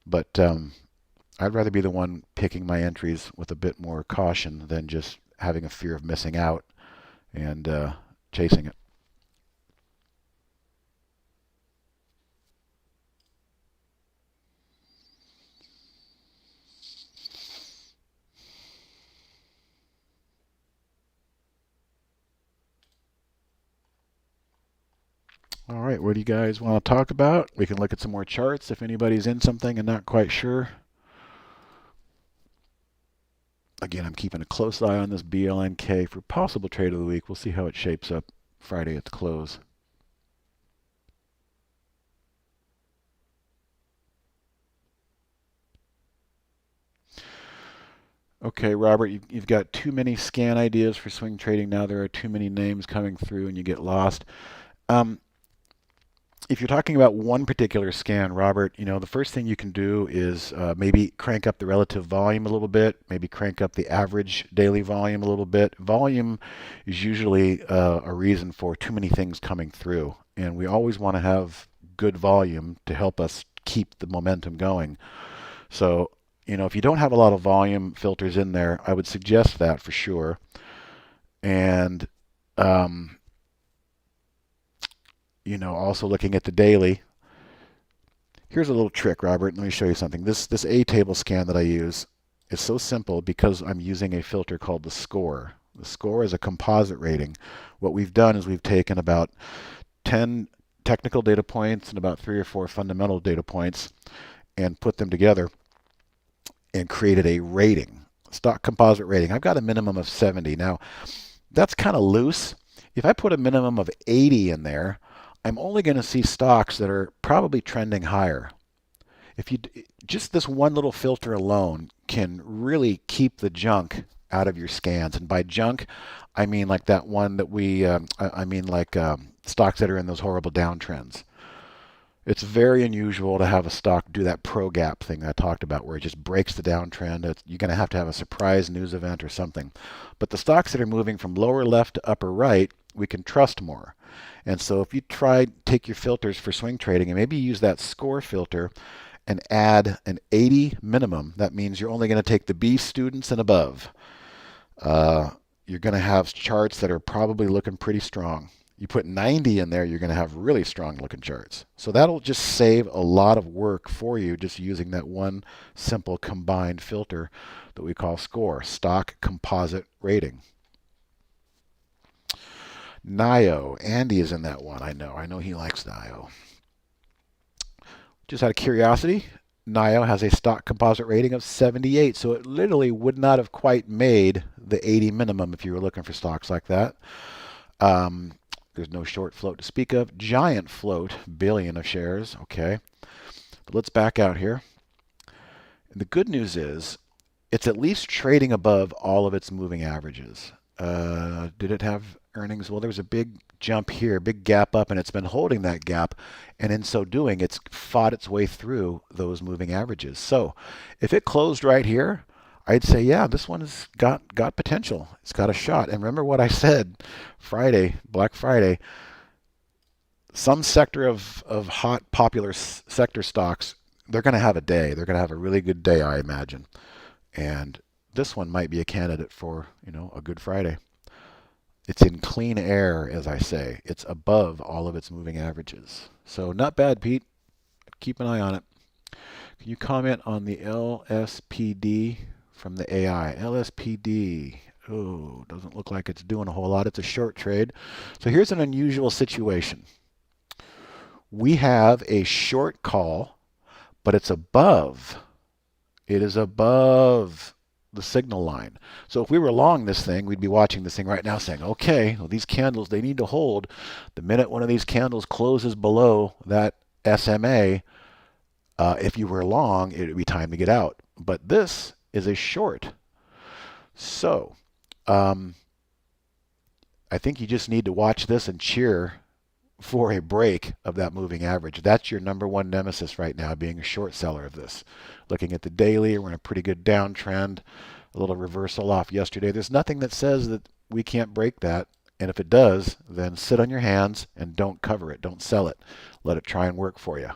But I'd rather be the one picking my entries with a bit more caution than just having a fear of missing out and chasing it. All right, what do you guys want to talk about? We can look at some more charts if anybody's in something and not quite sure. Again, I'm keeping a close eye on this BLNK for possible trade of the week. We'll see how it shapes up Friday at the close. Okay, Robert, you've got too many scan ideas for swing trading now. There are too many names coming through and you get lost. Um, if you're talking about one particular scan, Robert, the first thing you can do is maybe crank up the relative volume a little bit, maybe crank up the average daily volume a little bit. Volume is usually a reason for too many things coming through, and we always want to have good volume to help us keep the momentum going. So, if you don't have a lot of volume filters in there, I would suggest that for sure. And um, also looking at the daily. Here's a little trick, Robert. Let me show you something. This A table scan that I use is so simple because I'm using a filter called the score. The score is a composite rating. What we've done is we've taken about 10 technical data points and about 3 or 4 fundamental data points and put them together and created a rating, stock composite rating. I've got a minimum of 70. Now, that's kind of loose. If I put a minimum of 80 in there, I'm only going to see stocks that are probably trending higher. If you just this one little filter alone can really keep the junk out of your scans, and by junk, I mean like that one that I mean like stocks that are in those horrible downtrends. It's very unusual to have a stock do that pro gap thing that I talked about, where it just breaks the downtrend. You're going to have a surprise news event or something. But the stocks that are moving from lower left to upper right, we can trust more. And so if you take your filters for swing trading and maybe use that score filter and add an 80 minimum, that means you're only going to take the B students and above. You're going to have charts that are probably looking pretty strong. You put 90 in there, you're going to have really strong looking charts. So that'll just save a lot of work for you just using that one simple combined filter that we call SCORE, Stock Composite Rating. NIO, Andy is in that one. I know he likes NIO. Just out of curiosity, NIO has a stock composite rating of 78, so it literally would not have quite made the 80 minimum if you were looking for stocks like that. There's no short float to speak of. Giant float, billion of shares. Okay. But let's back out here. And the good news is it's at least trading above all of its moving averages. Did it have earnings? Well, there was a big jump here, big gap up, and it's been holding that gap. And in so doing, it's fought its way through those moving averages. So if it closed right here, I'd say, yeah, this one has got potential. It's got a shot. And remember what I said Friday, Black Friday, some sector of hot, popular sector stocks, they're going to have a day. They're going to have a really good day, I imagine. And this one might be a candidate for, a good Friday. It's in clean air, as I say. It's above all of its moving averages. So not bad, Pete. Keep an eye on it. Can you comment on the LSPD from the AI? LSPD. Oh, doesn't look like it's doing a whole lot. It's a short trade. So here's an unusual situation. We have a short call, but it's above. It is above the signal line. So if we were long this thing, we'd be watching this thing right now saying, okay, well, these candles, they need to hold. The minute one of these candles closes below that SMA, if you were long, it would be time to get out. But this is a short. So I think you just need to watch this and cheer for a break of that moving average. That's your number one nemesis right now, being a short seller of this. Looking at the daily, we're in a pretty good downtrend, a little reversal off yesterday. There's nothing that says that we can't break that. And if it does, then sit on your hands and don't cover it. Don't sell it. Let it try and work for you.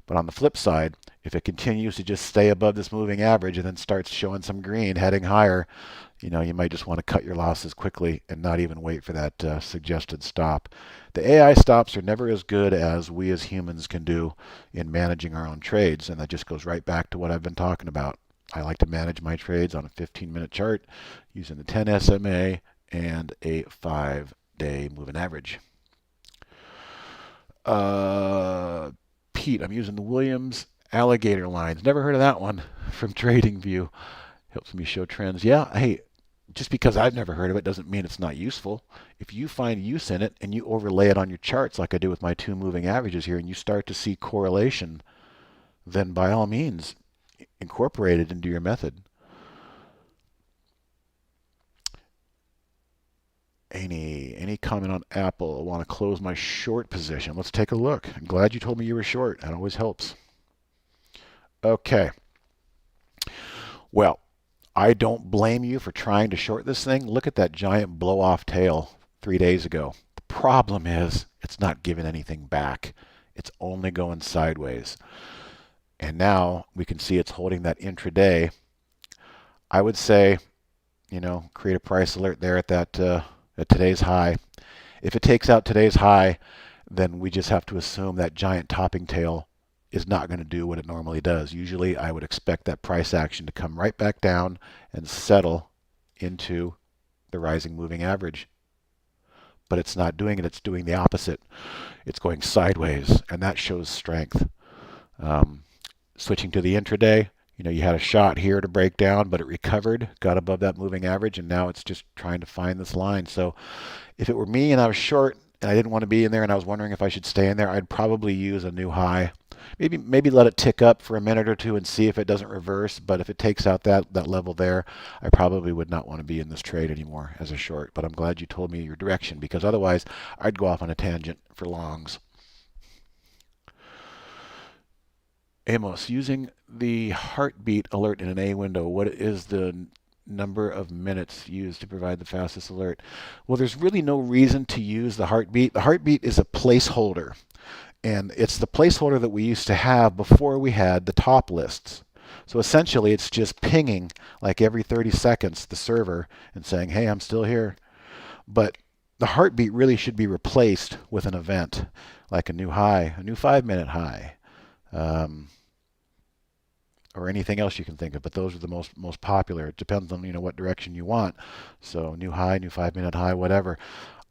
But on the flip side, if it continues to just stay above this moving average and then starts showing some green heading higher, you might just want to cut your losses quickly and not even wait for that suggested stop. The AI stops are never as good as we as humans can do in managing our own trades, and that just goes right back to what I've been talking about. I like to manage my trades on a 15-minute chart using the 10 SMA and a 5-day moving average. Uh, Pete, I'm using the Williams alligator lines. Never heard of that one from TradingView. Helps me show trends. Yeah, hey, just because I've never heard of it doesn't mean it's not useful. If you find use in it and you overlay it on your charts like I do with my two moving averages here and you start to see correlation, then by all means incorporate it into your method. Any comment on Apple? I want to close my short position. Let's take a look. I'm glad you told me you were short. That always helps. Okay. Well, I don't blame you for trying to short this thing. Look at that giant blow off tail 3 days ago. The problem is it's not giving anything back. It's only going sideways. And now we can see it's holding that intraday. I would say, create a price alert there at that at today's high. If it takes out today's high, then we just have to assume that giant topping tail is not going to do what it normally does. Usually I would expect that price action to come right back down and settle into the rising moving average. But it's not doing it. It's doing the opposite. It's going sideways, and that shows strength. Switching to the intraday, you had a shot here to break down, but it recovered, got above that moving average, and now it's just trying to find this line. So if it were me and I was short and I didn't want to be in there and I was wondering if I should stay in there, I'd probably use a new high. Maybe let it tick up for a minute or two and see if it doesn't reverse. But if it takes out that level there, I probably would not want to be in this trade anymore as a short. But I'm glad you told me your direction, because otherwise I'd go off on a tangent for longs. Amos, using the heartbeat alert in an A window, what is the number of minutes used to provide the fastest alert? Well, there's really no reason to use the heartbeat. The heartbeat is a placeholder, and it's the placeholder that we used to have before we had the top lists. So essentially, it's just pinging like every 30 seconds the server and saying, hey, I'm still here. But the heartbeat really should be replaced with an event, like a new high, a new 5-minute high. Or anything else you can think of, but those are the most popular. It depends on what direction you want. So new high, new 5-minute high, whatever.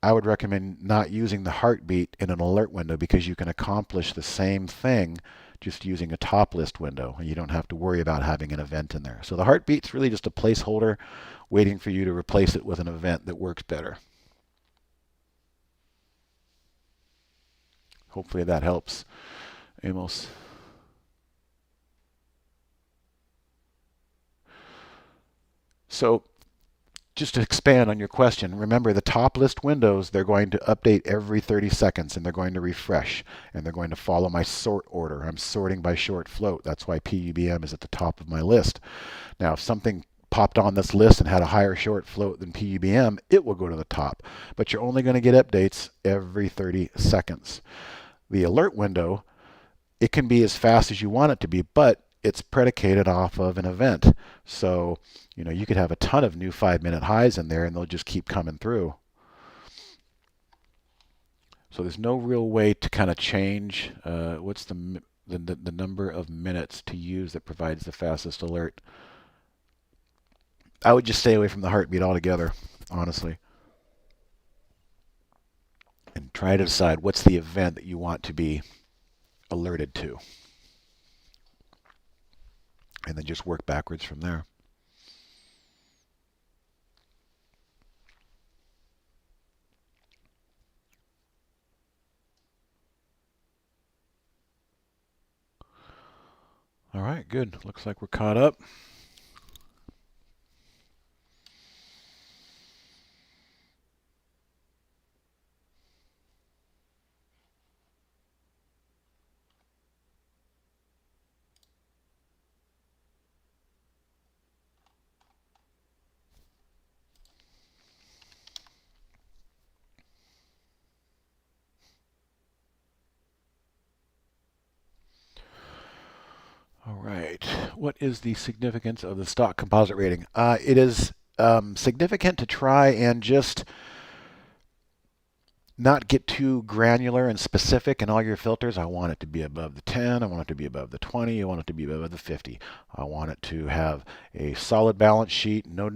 I would recommend not using the heartbeat in an alert window, because you can accomplish the same thing just using a top list window, and you don't have to worry about having an event in there. So the heartbeat's really just a placeholder waiting for you to replace it with an event that works better. Hopefully that helps, Amos. So just to expand on your question, remember the top list windows, they're going to update every 30 seconds, and they're going to refresh, and they're going to follow my sort order. I'm sorting by short float. That's why PUBM is at the top of my list. Now, if something popped on this list and had a higher short float than PUBM, it will go to the top. But you're only going to get updates every 30 seconds. The alert window, it can be as fast as you want it to be, but it's predicated off of an event. So, you could have a ton of new 5-minute highs in there, and they'll just keep coming through. So there's no real way to kind of change what's the number of minutes to use that provides the fastest alert. I would just stay away from the heartbeat altogether, honestly, and try to decide what's the event that you want to be alerted to, and then just work backwards from there. All right, good. Looks like we're caught up. All right. What is the significance of the stock composite rating? It is significant to try and just not get too granular and specific in all your filters. I want it to be above the 10. I want it to be above the 20. I want it to be above the 50. I want it to have a solid balance sheet, no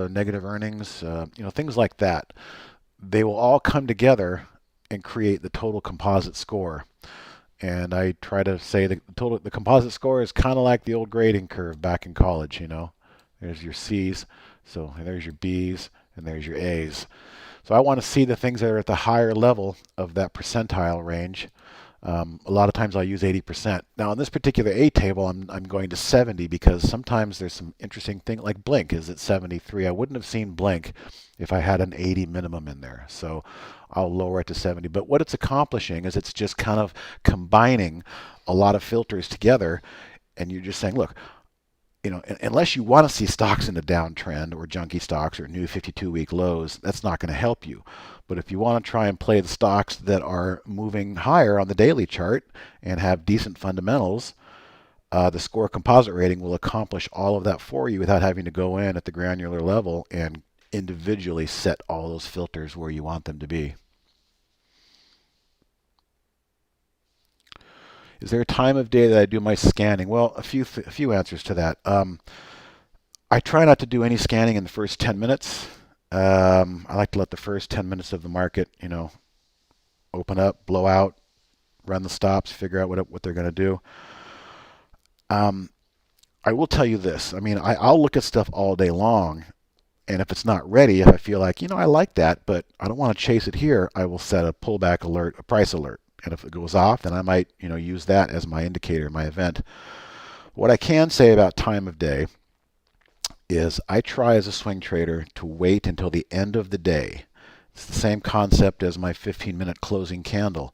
negative earnings, things like that. They will all come together and create the total composite score. And I try to say the composite score is kind of like the old grading curve back in college, you know. There's your C's, so there's your B's, and there's your A's. So I want to see the things that are at the higher level of that percentile range. A lot of times I'll use 80%. Now on this particular A table, I'm going to 70 because sometimes there's some interesting thing like blink is at 73. I wouldn't have seen blink if I had an 80 minimum in there. So I'll lower it to 70. But what it's accomplishing is it's just kind of combining a lot of filters together, and you're just saying, look, you know, unless you want to see stocks in a downtrend or junky stocks or new 52-week lows, that's not going to help you. But if you want to try and play the stocks that are moving higher on the daily chart and have decent fundamentals, the score composite rating will accomplish all of that for you without having to go in at the granular level and individually set all those filters where you want them to be. Is there a time of day that I do my scanning? Well, a few answers to that. I try not to do any scanning in the first 10 minutes. I like to let the first 10 minutes of the market, you know, open up, blow out, run the stops, figure out what they're going to do. I will tell you this. I mean, I'll look at stuff all day long, and if it's not ready, if I feel like, you know, I like that, but I don't want to chase it here, I will set a pullback alert, a price alert. And if it goes off, then I might, you know, use that as my indicator, my event. What I can say about time of day is I try as a swing trader to wait until the end of the day. It's the same concept as my 15-minute closing candle.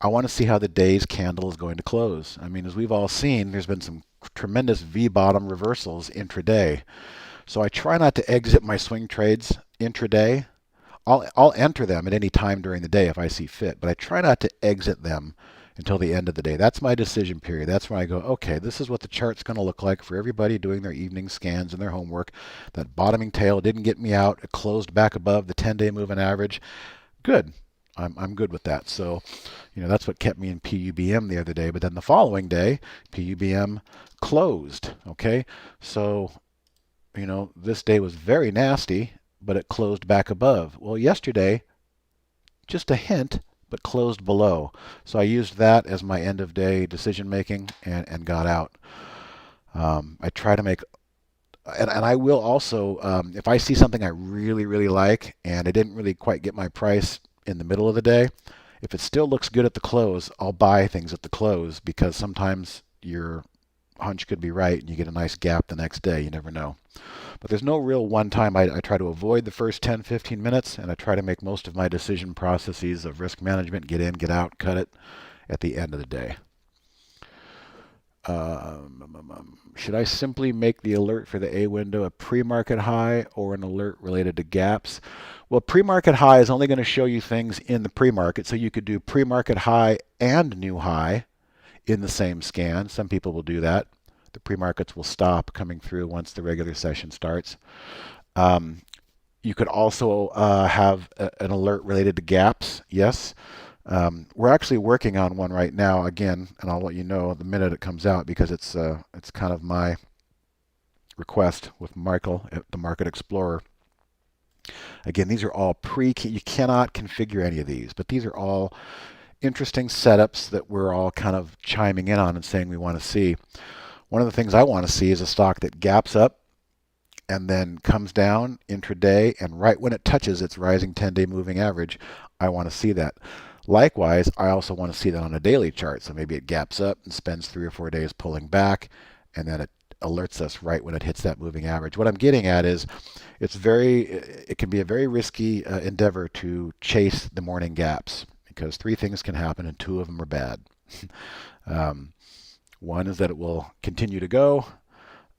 I want to see how the day's candle is going to close. I mean, as we've all seen, there's been some tremendous V-bottom reversals intraday. So I try not to exit my swing trades intraday. I'll enter them at any time during the day if I see fit, but I try not to exit them until the end of the day. That's my decision period. That's when I go, okay, this is what the chart's going to look like for everybody doing their evening scans and their homework. That bottoming tail didn't get me out. It closed back above the 10-day moving average. Good. I'm good with that. So, you know, that's what kept me in PUBM the other day. But then the following day, PUBM closed. Okay, so, you know, this day was very nasty, but it closed back above. Well, yesterday, just a hint, but closed below. So I used that as my end of day decision making and got out. I try to make, and I will also, if I see something I really, really like and I didn't really quite get my price in the middle of the day, if it still looks good at the close, I'll buy things at the close because sometimes your hunch could be right and you get a nice gap the next day. You never know. But there's no real one time. I try to avoid the first 10, 15 minutes, and I try to make most of my decision processes of risk management, get in, get out, cut it, at the end of the day. Should I simply make the alert for the A window a pre-market high or an alert related to gaps? Well, pre-market high is only going to show you things in the pre-market, so you could do pre-market high and new high in the same scan. Some people will do that. The pre-markets will stop coming through once the regular session starts. You could also have an alert related to gaps. Yes. We're actually working on one right now again, and I'll let you know the minute it comes out because it's kind of my request with Michael at the Market Explorer. Again, these are all you cannot configure any of these, but these are all interesting setups that we're all kind of chiming in on and saying we want to see. One of the things I want to see is a stock that gaps up and then comes down intraday, and right when it touches its rising 10-day moving average, I want to see that. Likewise, I also want to see that on a daily chart. So maybe it gaps up and spends 3 or 4 days pulling back, and then it alerts us right when it hits that moving average. What I'm getting at is it can be a very risky endeavor to chase the morning gaps because 3 things can happen and 2 of them are bad. One is that it will continue to go.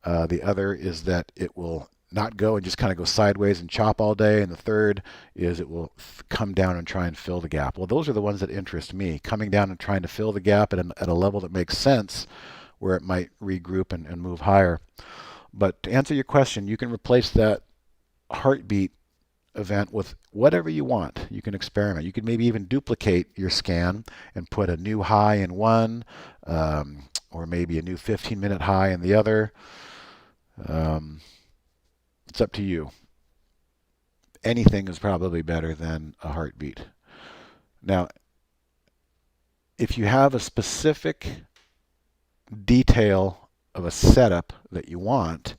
The other is that it will not go and just kind of go sideways and chop all day. And the third is it will come down and try and fill the gap. Well, those are the ones that interest me, coming down and trying to fill the gap at a level that makes sense where it might regroup and move higher. But to answer your question, you can replace that heartbeat event with whatever you want. You can experiment. You could maybe even duplicate your scan and put a new high in one, or maybe a new 15-minute high in the other. It's up to you. Anything is probably better than a heartbeat. Now, if you have a specific detail of a setup that you want,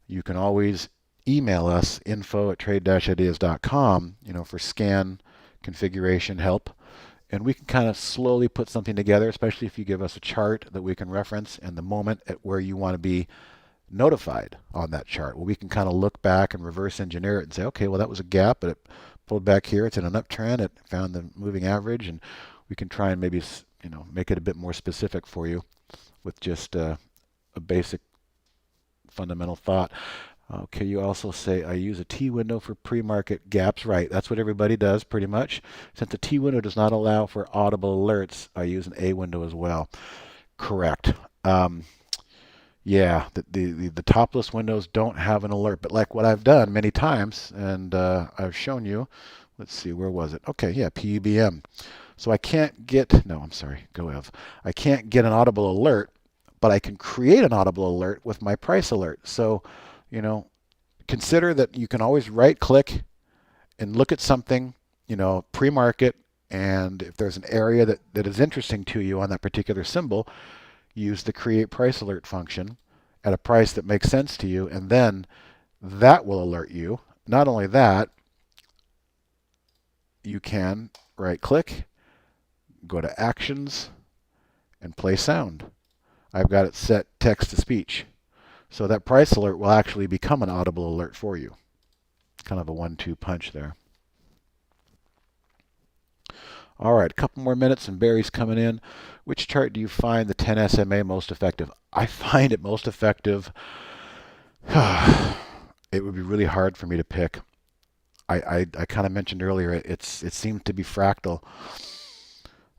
you can always email us info@trade-ideas.com, for scan configuration help. And we can kind of slowly put something together, especially if you give us a chart that we can reference and the moment at where you want to be notified on that chart. Well, we can kind of look back and reverse engineer it and say, okay, well, that was a gap, but it pulled back here. It's in an uptrend. It found the moving average, and we can try and maybe, make it a bit more specific for you with just a basic fundamental thought. Okay, you also say I use a T window for pre-market gaps. Right, that's what everybody does pretty much. Since the T window does not allow for audible alerts, I use an A window as well. Correct. Yeah, the topless windows don't have an alert, but like what I've done many times, and I've shown you, let's see, where was it? Okay, yeah, PUBM. So I can't get, no, I'm sorry, GoEv. I can't get an audible alert, but I can create an audible alert with my price alert. So, consider that you can always right click and look at something, pre-market, and if there's an area that is interesting to you on that particular symbol, use the create price alert function at a price that makes sense to you, and then that will alert you. Not only that, you can right click, go to actions, and play sound. I've got it set text to speech. So that price alert will actually become an audible alert for you. Kind of a 1-2 punch there. All right, a couple more minutes and Barry's coming in. Which chart do you find the 10 SMA most effective? I find it most effective. It would be really hard for me to pick. I kind of mentioned earlier it seems to be fractal.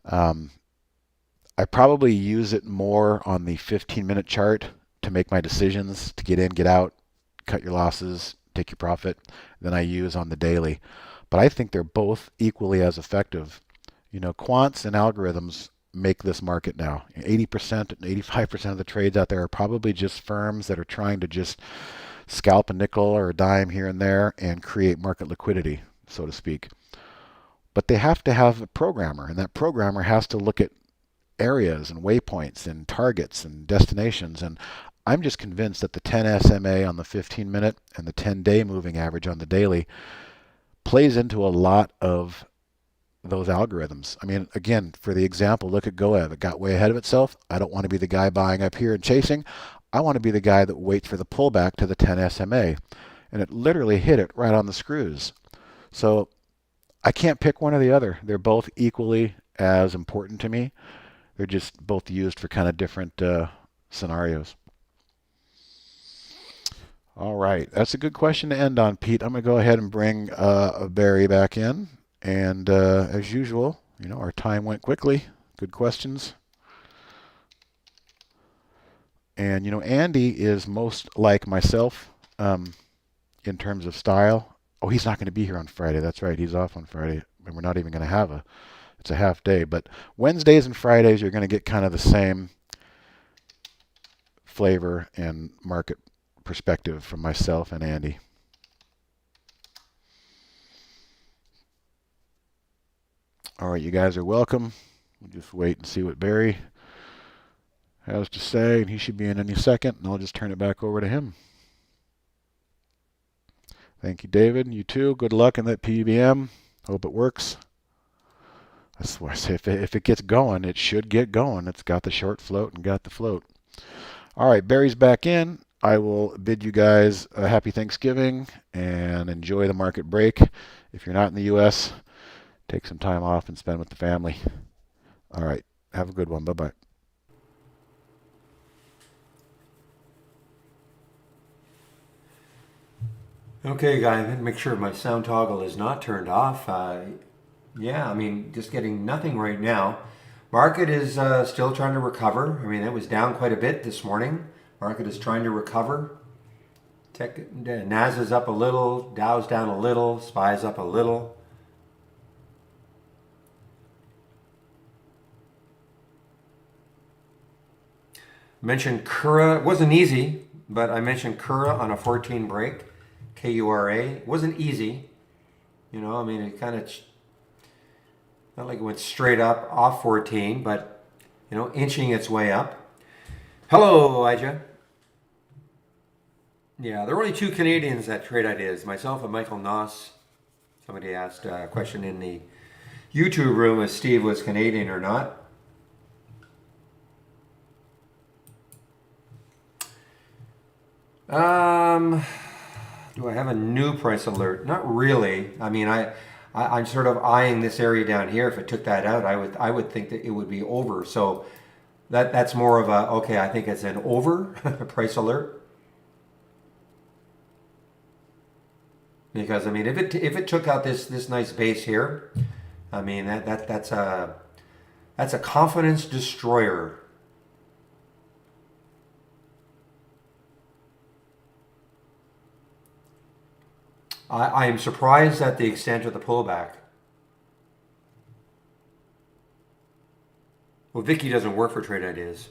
I probably use it more on the 15-minute chart to make my decisions, to get in, get out, cut your losses, take your profit, than I use on the daily. But I think they're both equally as effective. Quants and algorithms make this market now. 80% and 85% of the trades out there are probably just firms that are trying to just scalp a nickel or a dime here and there and create market liquidity, so to speak. But they have to have a programmer, and that programmer has to look at areas and waypoints and targets and destinations. And I'm just convinced that the 10 SMA on the 15-minute and the 10-day moving average on the daily plays into a lot of those algorithms. I mean, again, for the example, look at GoEv. It got way ahead of itself. I don't want to be the guy buying up here and chasing. I want to be the guy that waits for the pullback to the 10 SMA. And it literally hit it right on the screws. So I can't pick one or the other. They're both equally as important to me. They're just both used for kind of different scenarios. All right, that's a good question to end on, Pete. I'm going to go ahead and bring Barry back in. And as usual, our time went quickly. Good questions. And, Andy is most like myself in terms of style. Oh, he's not going to be here on Friday. That's right. He's off on Friday. And we're not even going to have it's a half day. But Wednesdays and Fridays, you're going to get kind of the same flavor and market perspective from myself and Andy. All right, you guys are welcome. We'll just wait and see what Barry has to say, and he should be in any second, and I'll just turn it back over to him. Thank you, David. You too. Good luck in that PBM. Hope it works. I swear, if it gets going, it should get going. It's got the short float and got the float. All right, Barry's back in. I will bid you guys a happy Thanksgiving and enjoy the market break. If you're not in the U.S., take some time off and spend with the family. All right, have a good one. Bye-bye. Okay, guys, make sure my sound toggle is not turned off. Yeah, I mean, just getting nothing right now. Market is still trying to recover. I mean, it was down quite a bit this morning. Market is trying to recover. Nas is up a little, Dow's down a little, SPY's up a little. Mentioned Kura. It wasn't easy, but I mentioned Kura on a 14 break. KURA. It wasn't easy. I mean, it kind of Not like it went straight up off 14, but you know, inching its way up. Hello, Elijah. Yeah, there are only two Canadians that trade ideas, myself and Michael Noss. Somebody asked a question in the YouTube room if Steve was Canadian or not. Do I have a new price alert? Not really. I mean, I'm sort of eyeing this area down here. If it took that out, I would think that it would be over. So that's more of a okay. I think it's an over price alert. Because I mean, if it took out this nice base here, I mean that's a confidence destroyer. I am surprised at the extent of the pullback. Well, Vicky doesn't work for Trade Ideas.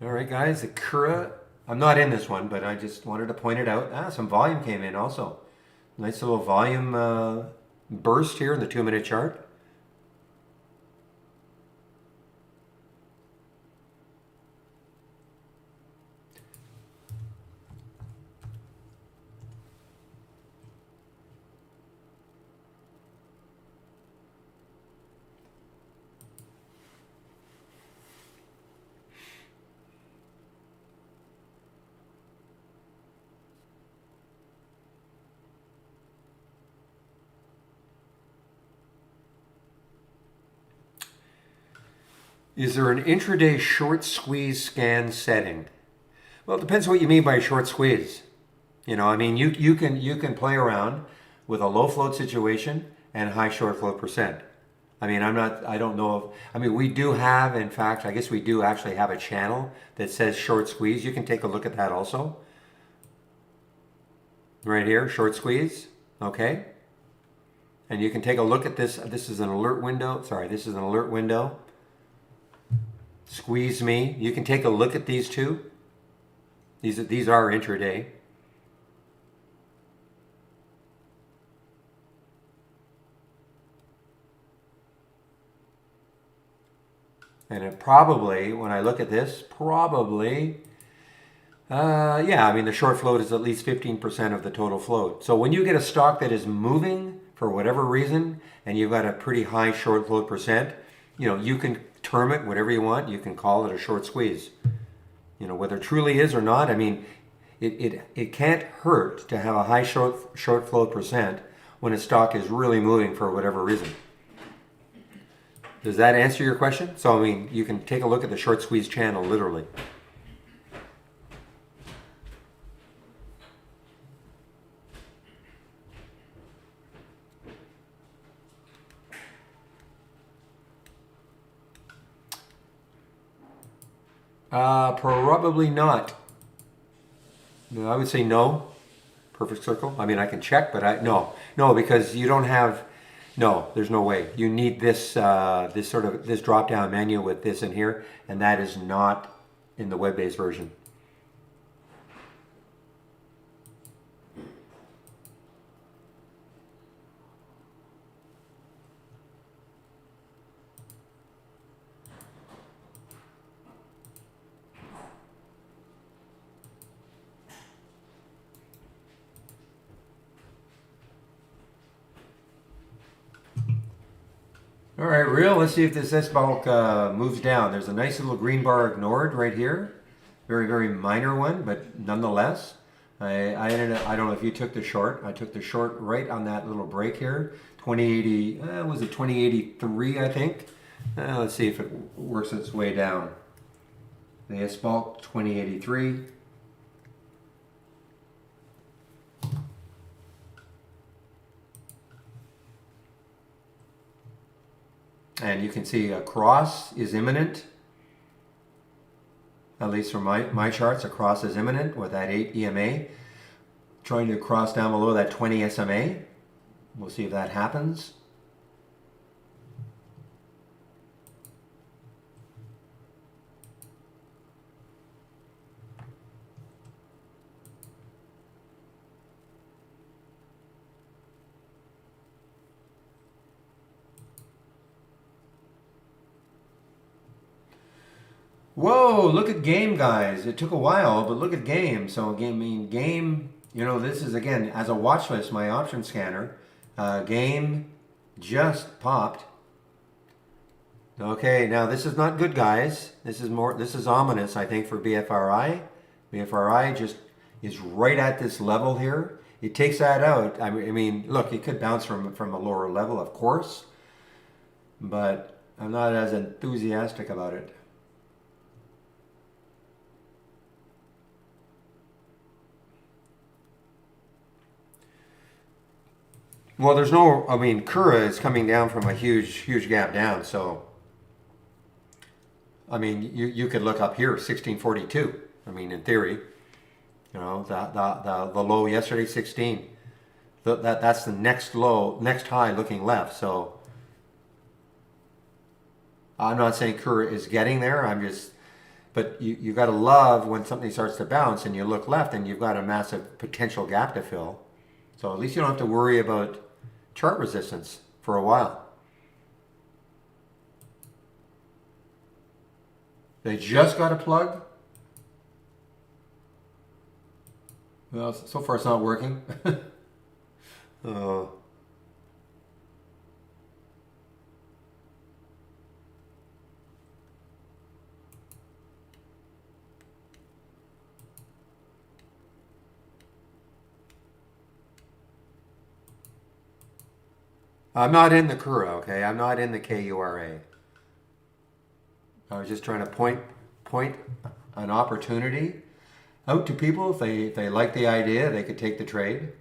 All right, guys, the Kura. I'm not in this one, but I just wanted to point it out. Some volume came in also. Nice little volume burst here in the 2-minute chart. Is there an intraday short squeeze scan setting? Well, it depends what you mean by a short squeeze. You know, I mean, you can play around with a low float situation and high short float percent. I mean, I don't know if, I mean, we do have, in fact, I guess we do actually have a channel that says short squeeze. You can take a look at that also. Right here, short squeeze, okay? And you can take a look at this. This is an alert window. Sorry, this is an alert window. Squeeze me. You can take a look at these two. These are intraday. And it probably, when I look at this, yeah, I mean, the short float is at least 15% of the total float. So when you get a stock that is moving for whatever reason, and you've got a pretty high short float percent, you know, you can term it whatever you want. You can call it a short squeeze. You know, whether it truly is or not, I mean, it can't hurt to have a high short float percent when a stock is really moving for whatever reason. Does that answer your question? So, I mean, you can take a look at the short squeeze channel, literally. Probably not. No, I would say no. Perfect circle. I mean, I can check, but no, because you don't have. No, there's no way. You need this this drop down menu with this in here, and that is not in the web-based version. All right, real. Let's see if this S-bulk moves down. There's a nice little green bar ignored right here. Very, very minor one, but nonetheless. I ended up, I don't know if you took the short. I took the short right on that little break here. 2080, was it 2083, I think? Let's see if it works its way down. The S-bulk, 2083. And you can see a cross is imminent. At least for my charts, a cross is imminent with that 8 EMA. Trying to cross down below that 20 SMA. We'll see if that happens. Whoa, look at game, guys. It took a while, but look at game. So game, this is again, as a watch list, my option scanner. Game just popped. Okay, now this is not good, guys. This is ominous, I think, for BFRI. BFRI just is right at this level here. It takes that out. I mean, look, it could bounce from a lower level, of course, but I'm not as enthusiastic about it. Well, there's no, I mean, Kura is coming down from a huge gap down. So, I mean, you could look up here, 1642. I mean, in theory, the low yesterday, 16. That's the next low, next high looking left. So, I'm not saying Kura is getting there. But you got to love when something starts to bounce and you look left and you've got a massive potential gap to fill. So at least you don't have to worry about chart resistance for a while. They just got a plug. Well, so far it's not working. Oh. I'm not in the Kura, okay? I'm not in the KURA. I was just trying to point an opportunity out to people. If they like the idea, they could take the trade.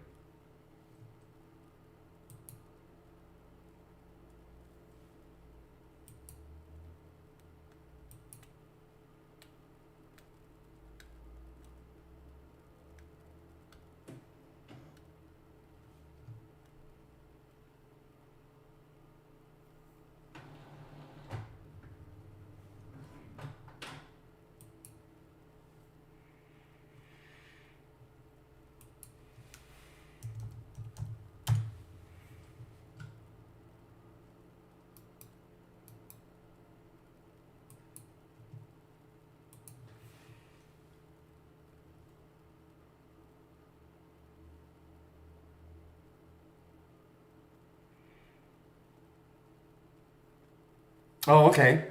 Oh, okay.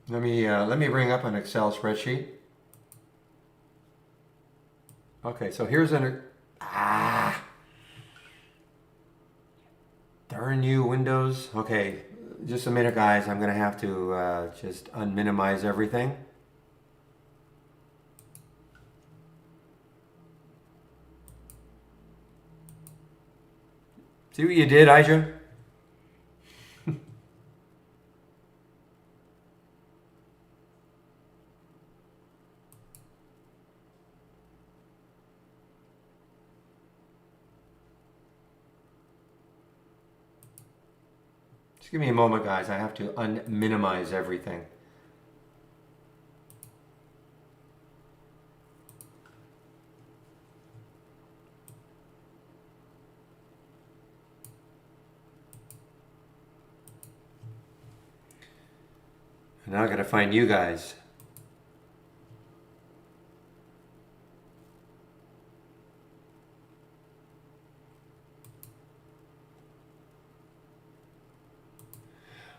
Let me bring up an Excel spreadsheet. Okay, so here's darn you, Windows. Okay, just a minute, guys. I'm gonna have to just unminimize everything. See what you did, Aisha? Just give me a moment, guys. I have to unminimize everything. And now I gotta find you guys.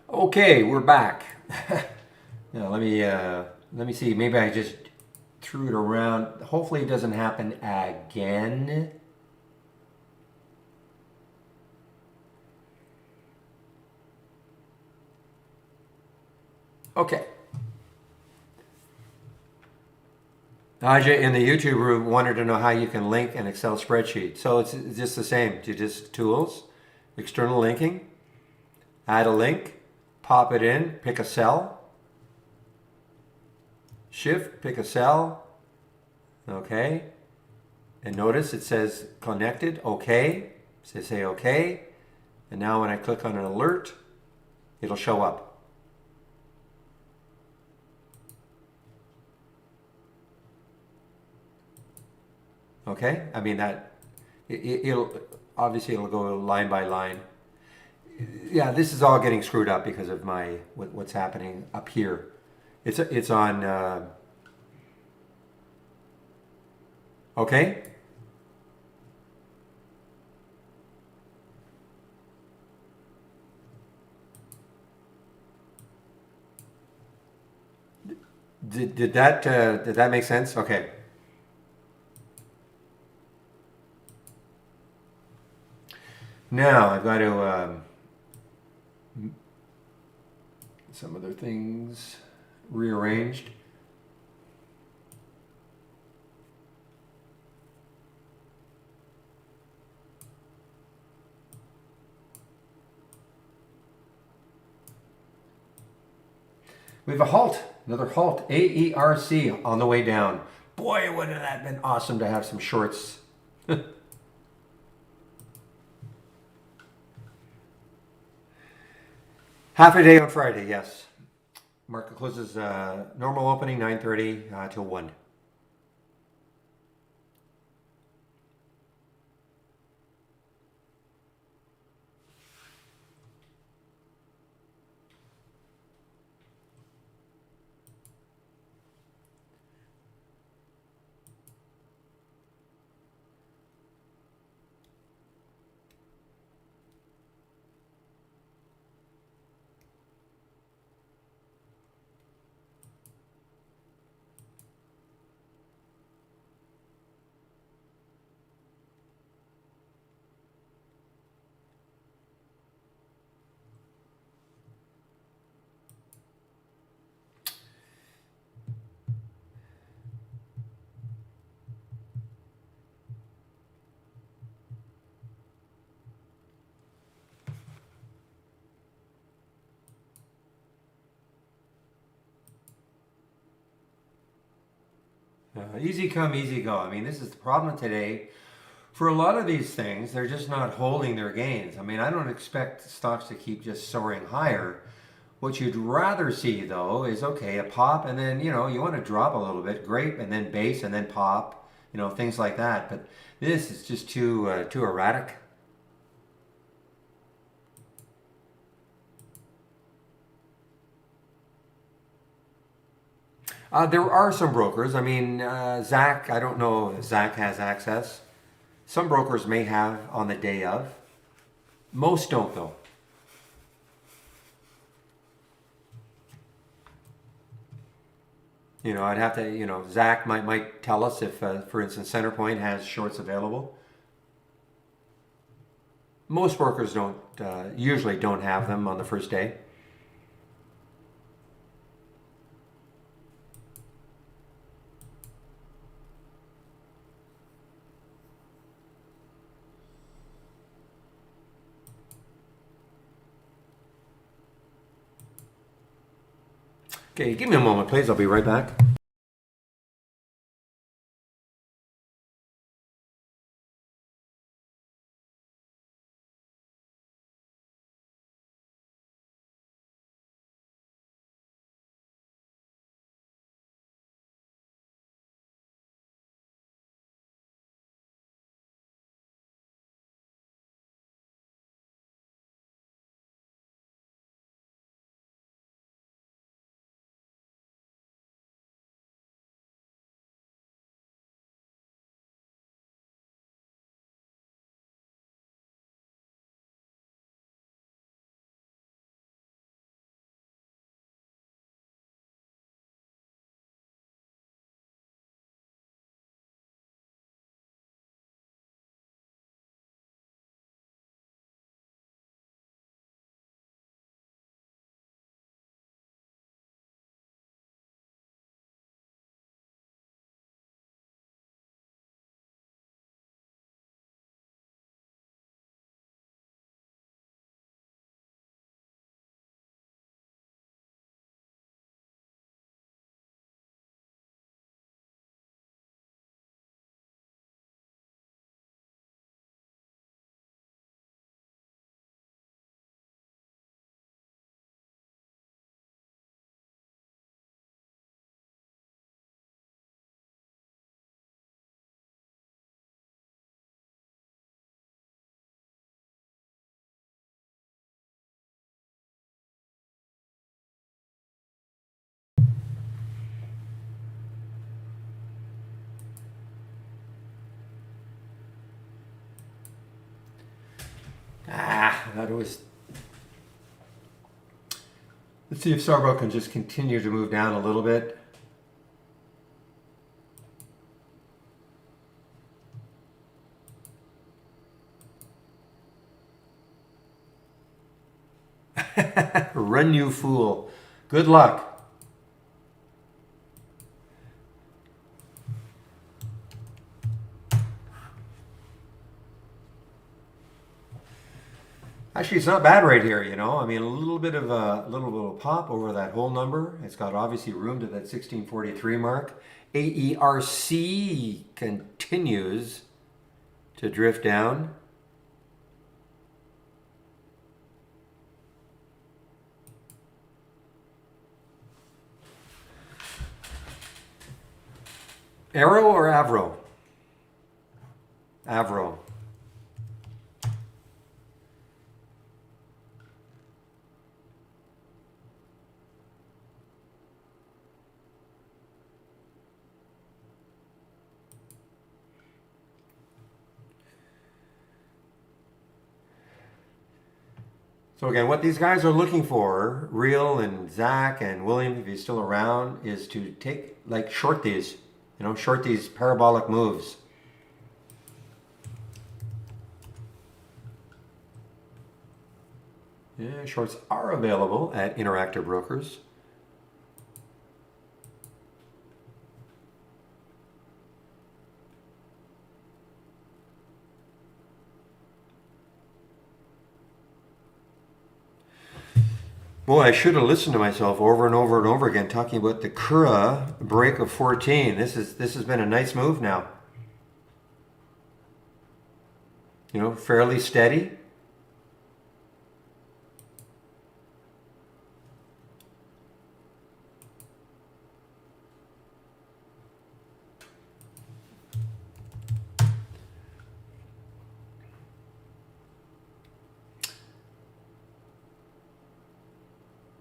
Okay, we're back. Now let me see. Maybe I just threw it around. Hopefully it doesn't happen again. Okay. Aja in the YouTube room wanted to know how you can link an Excel spreadsheet. So it's just the same. You just tools, external linking, add a link, pop it in, pick a cell, shift, pick a cell, okay. And notice it says connected, okay. So say okay. And now when I click on an alert, it'll show up. Okay, I mean it'll go line by line. Yeah, this is all getting screwed up because of what's happening up here. It's on. Okay. Did that make sense? Okay. Now I've got to some other things rearranged. We have a halt, another halt, AERC on the way down. Boy, would it have been awesome to have some shorts. Half a day on Friday, yes. Market closes normal opening 9:30 till 1. Easy come, easy go. I mean, this is the problem today. For a lot of these things, they're just not holding their gains. I mean, I don't expect stocks to keep just soaring higher. What you'd rather see, though, is okay, a pop, and then, you want to drop a little bit, great, and then base, and then pop, things like that. But this is just too erratic. There are some brokers. I mean, Zach, I don't know if Zach has access. Some brokers may have on the day of. Most don't, though. I'd have to, Zach might tell us if, for instance, Centerpoint has shorts available. Most brokers don't, usually don't have them on the first day. Okay, give me a moment, please. I'll be right back. That was. Let's see if Starbuck can just continue to move down a little bit. Run, you fool. Good luck. Actually, it's not bad right here, you know. I mean, a little bit of pop over that whole number. It's got obviously room to that 1643 mark. AERC continues to drift down. Arrow or Avro? Avro. So again, what these guys are looking for, Real and Zach and William, if he's still around, is to short these, short these parabolic moves. Yeah, shorts are available at Interactive Brokers. Boy, I should have listened to myself over and over and over again talking about the Kura break of 14. This has been a nice move now. Fairly steady.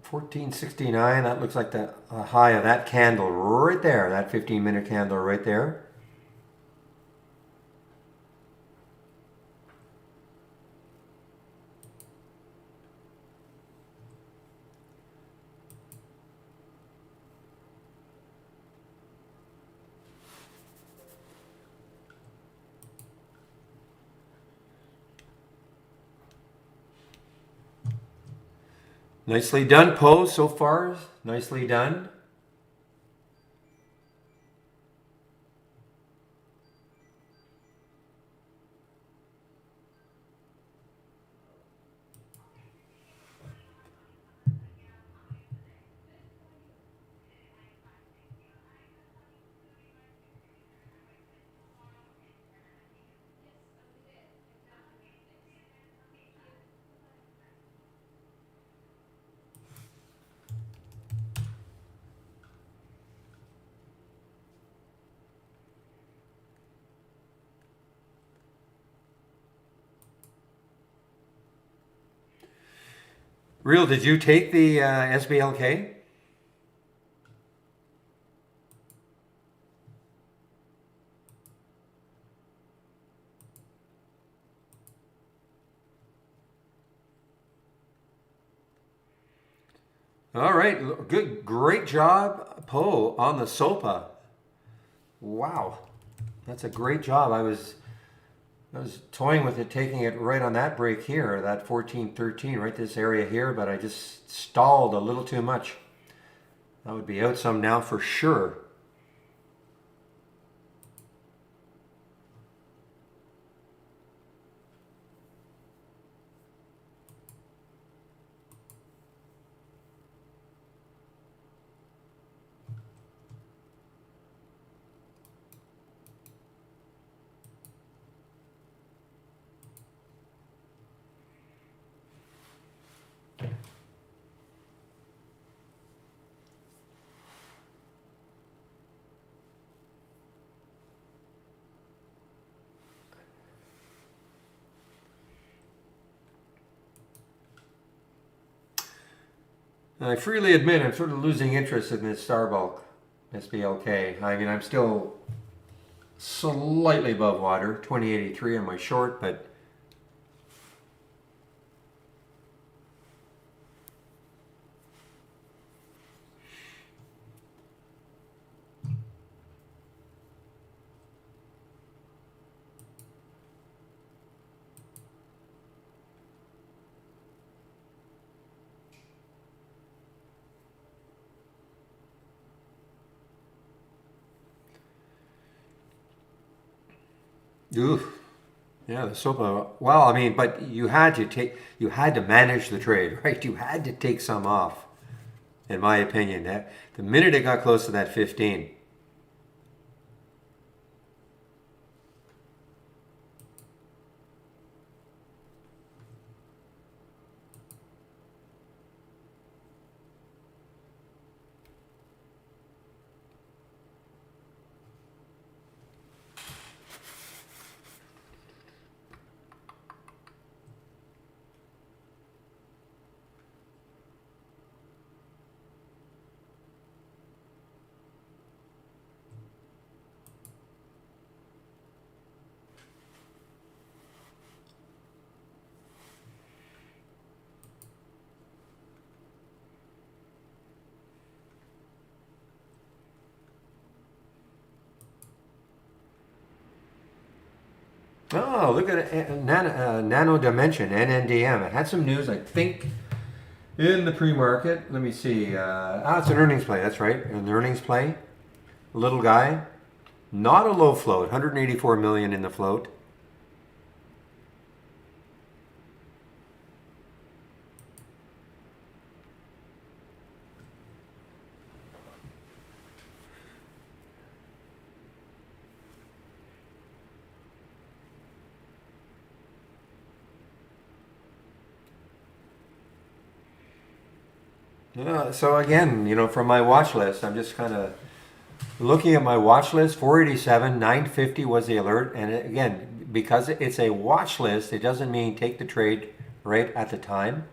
$14.69, that looks like the high of that candle right there, that 15-minute candle right there. Nicely done, Poe, so far. Nicely done. Real, did you take the SBLK? All right, good, great job, Poe, on the SOPA. Wow, that's a great job. I was toying with it, taking it right on that break here, that 14.13, right this area here, but I just stalled a little too much. That would be out some now for sure. And I freely admit I'm sort of losing interest in this Starbulk SBLK. I mean, I'm still slightly above water, 2083 on my short, but Ooh. Yeah, the SOPA. Well, I mean, but you had to manage the trade, right? You had to take some off, in my opinion. That the minute it got close to that 15. Oh, look at it. Nano Dimension, NNDM. It had some news, I think, in the pre-market. Let me see. It's an earnings play. That's right. An earnings play. Little guy. Not a low float. 184 million in the float. Yeah, so again, from my watch list, I'm just kind of looking at my watch list. 487, 950 was the alert. And again, because it's a watch list, it doesn't mean take the trade right at the time.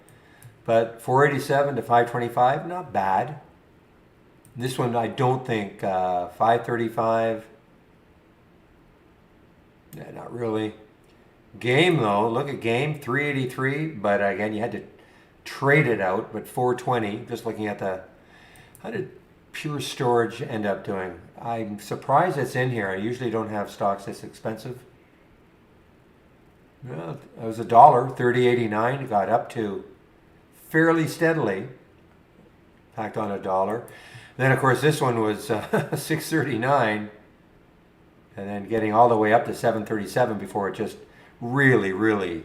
But 487 to 525, not bad. This one, I don't think 535. Yeah, not really. Game though, look at game 383. But again, you had to trade it out. But 420. Just looking at how did Pure Storage end up doing? I'm surprised it's in here. I usually don't have stocks this expensive. Yeah, it was $1, 30.89. It got up to fairly steadily. Packed on $1. Then of course this one was 639, and then getting all the way up to 737 before it just really,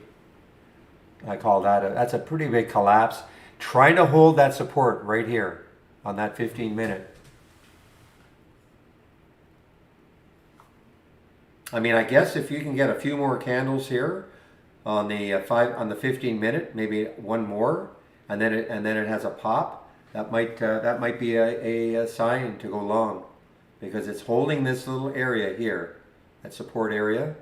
I call that's a pretty big collapse. Trying to hold that support right here on that 15-minute. I mean, I guess if you can get a few more candles here on the 15-minute, maybe one more, and then it has a pop. That might be a sign to go long, because it's holding this little area here, that support area.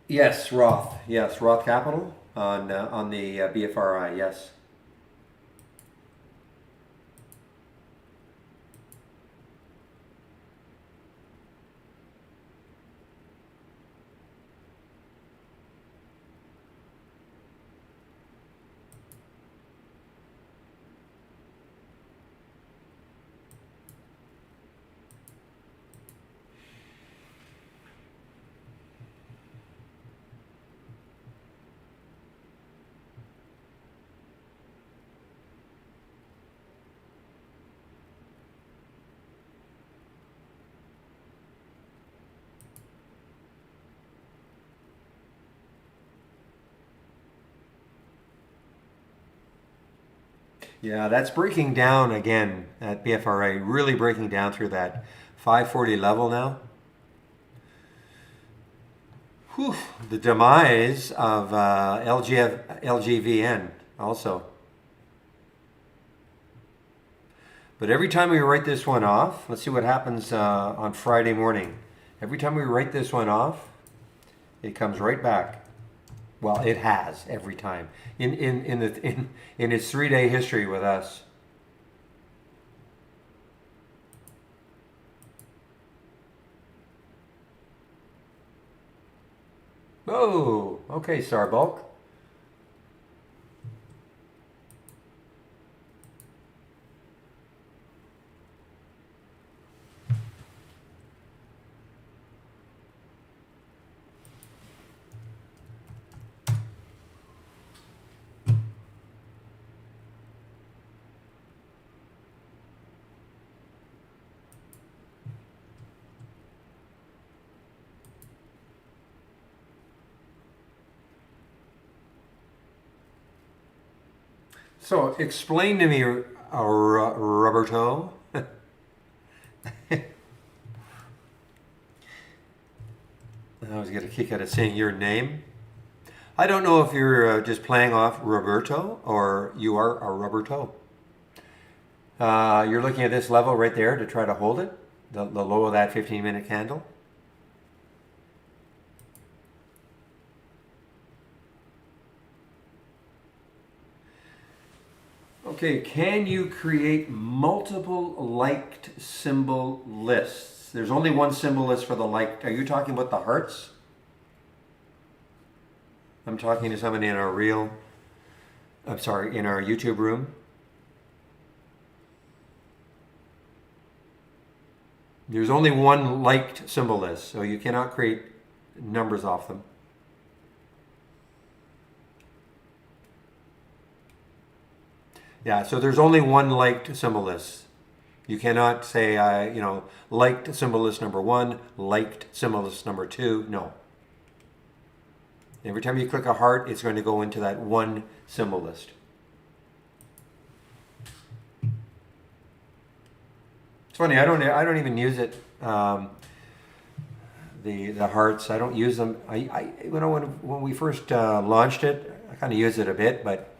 Yes, Roth. Yes, Roth Capital on the BFRI. Yes. Yeah, that's breaking down again at BFRA, really breaking down through that 540 level now. Whew, the demise of LGVN also. But every time we write this one off, let's see what happens on Friday morning. Every time we write this one off, it comes right back. Well, it has every time in its 3-day history with us. Oh, okay, Starbulk. So explain to me, Roberto. I was getting a kick out of saying your name. I don't know if you're just playing off Roberto or you are a Roberto. You're looking at this level right there to try to hold it, the low of that 15-minute candle. Okay, can you create multiple liked symbol lists? There's only one symbol list for the liked. Are you talking about the hearts? I'm talking to somebody in our in our YouTube room. There's only one liked symbol list, so you cannot create numbers off them. Yeah, so there's only one liked symbol list. You cannot say, liked symbol list number 1, liked symbol list number 2. No. Every time you click a heart, it's going to go into that one symbol list. It's funny. I don't even use it. The hearts. I don't use them. When we first launched it, I kind of used it a bit, but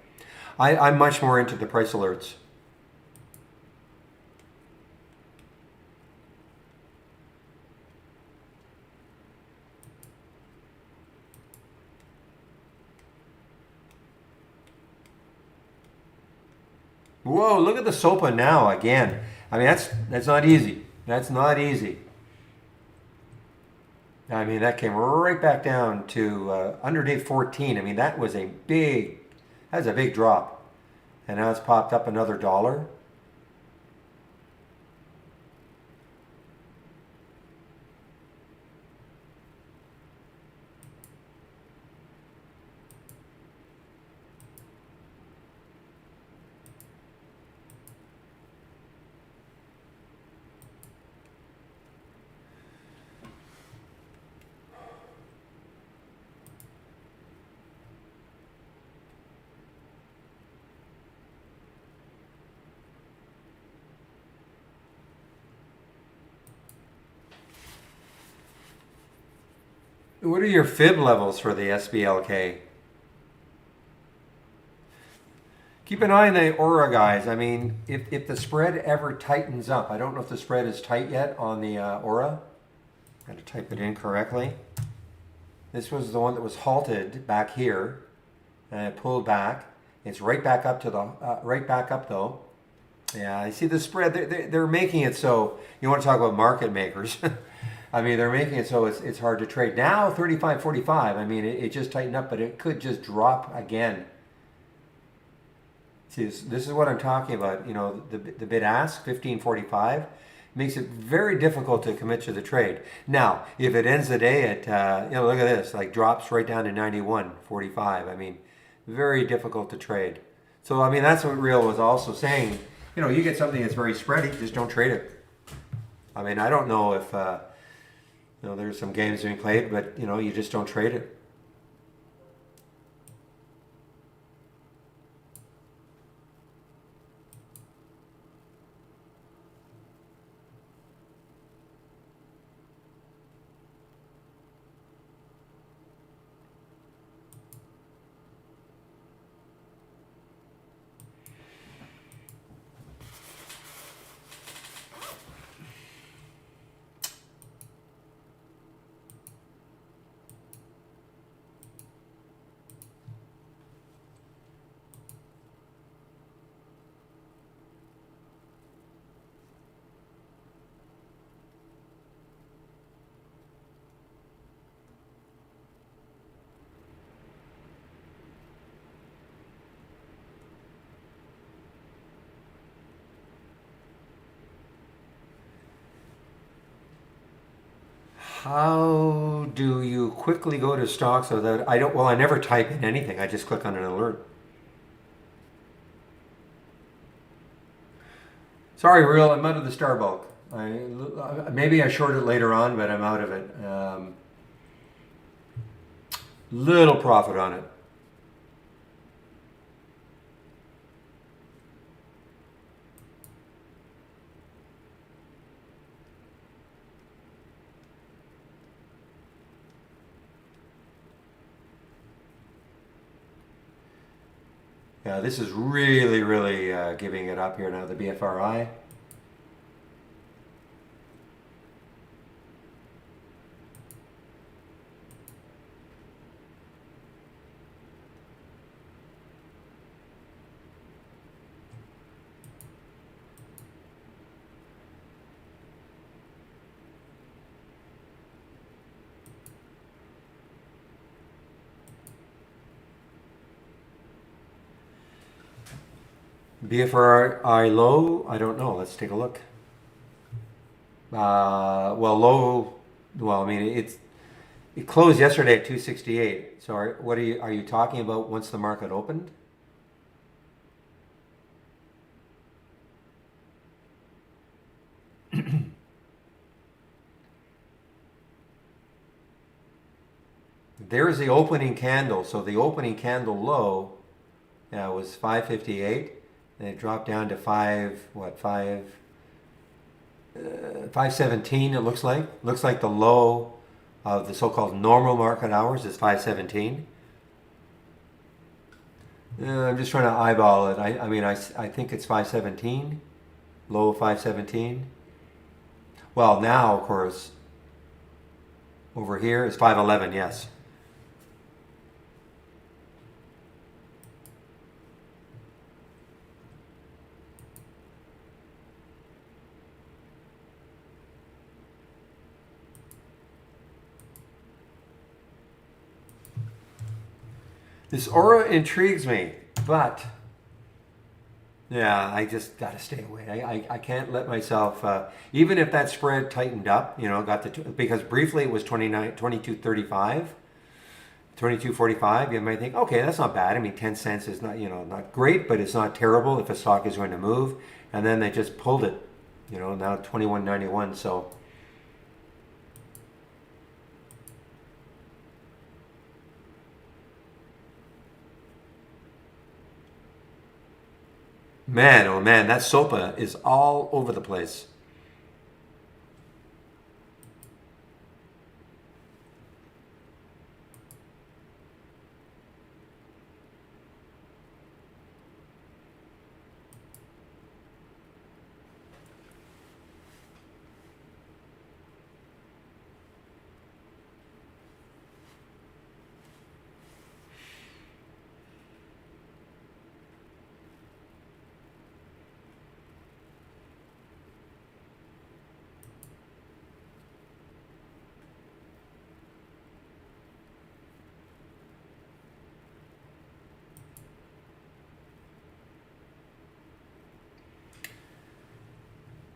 I'm much more into the price alerts. Whoa, look at the SOPA now again. I mean, that's not easy. That's not easy. I mean, that came right back down to underneath 14. I mean, that's a big drop. And now it's popped up another $1. What are your fib levels for the SBLK? Keep an eye on the aura, guys. I mean, if the spread ever tightens up, I don't know if the spread is tight yet on the aura. Got to type it in correctly. This was the one that was halted back here, and it pulled back. It's right back up to the right back up though. Yeah, you see the spread. They're making it so you want to talk about market makers. I mean, they're making it so it's hard to trade. Now 35.45. I mean, it just tightened up, but it could just drop again. See, this is what I'm talking about. You know, the bid ask 15.45 makes it very difficult to commit to the trade. Now, if it ends the day at look at this, like drops right down to 91.45. I mean, very difficult to trade. So I mean, that's what Real was also saying. You know, you get something that's very spready, just don't trade it. I mean, I don't know if there's some games being played, but you just don't trade it. How do you quickly go to stocks so that I never type in anything. I just click on an alert. Sorry, Real, I'm out of the star bulk. Maybe I short it later on, but I'm out of it. Little profit on it. Yeah, this is really, really giving it up here now, the BFRI. BFRI low, I don't know. Let's take a look. Well, low. Well, I mean, it closed yesterday at 268. So, what are you talking about once the market opened? There's the opening candle. So the opening candle low was 558, and it dropped down to 517. It looks like the low of the so-called normal market hours is 517. I'm just trying to eyeball it. I mean, I think it's 517, low of 517. Well, now, of course, over here is 511, yes. This aura intrigues me, but yeah, I just got to stay away. I can't let myself, even if that spread tightened up, because briefly it was 22.35, 22.45. You might think, okay, that's not bad. I mean, 10 cents is not, not great, but it's not terrible if a stock is going to move. And then they just pulled it, now 21.91. So, man, oh man, that SOPA is all over the place.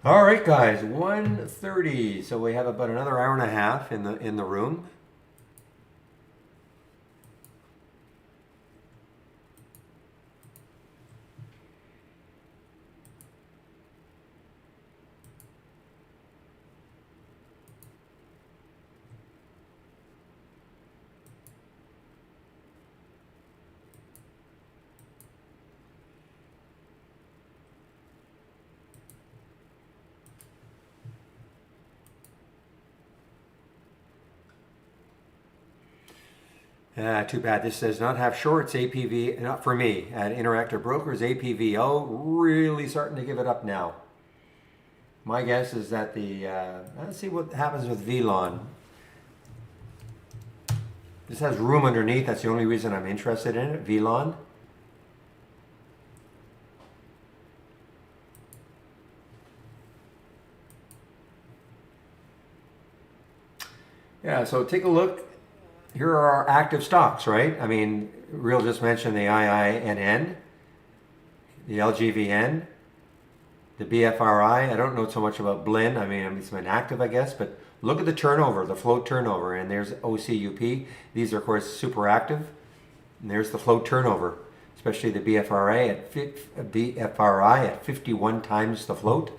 All right, guys, 1:30. So we have about another hour and a half in the room. Too bad. This does not have shorts. APV, not for me. At Interactive Brokers, APVO really starting to give it up now. My guess is that let's see what happens with VLON. This has room underneath. That's the only reason I'm interested in it. VLON. Yeah, so take a look. Here are our active stocks, right? I mean, Real just mentioned the IINN, the LGVN, the BFRI. I don't know so much about Blend. I mean, it's been active, I guess, but look at the turnover, the float turnover, and there's OCUP. These are, of course, super active. And there's the float turnover, especially the BFRI at 51 times the float.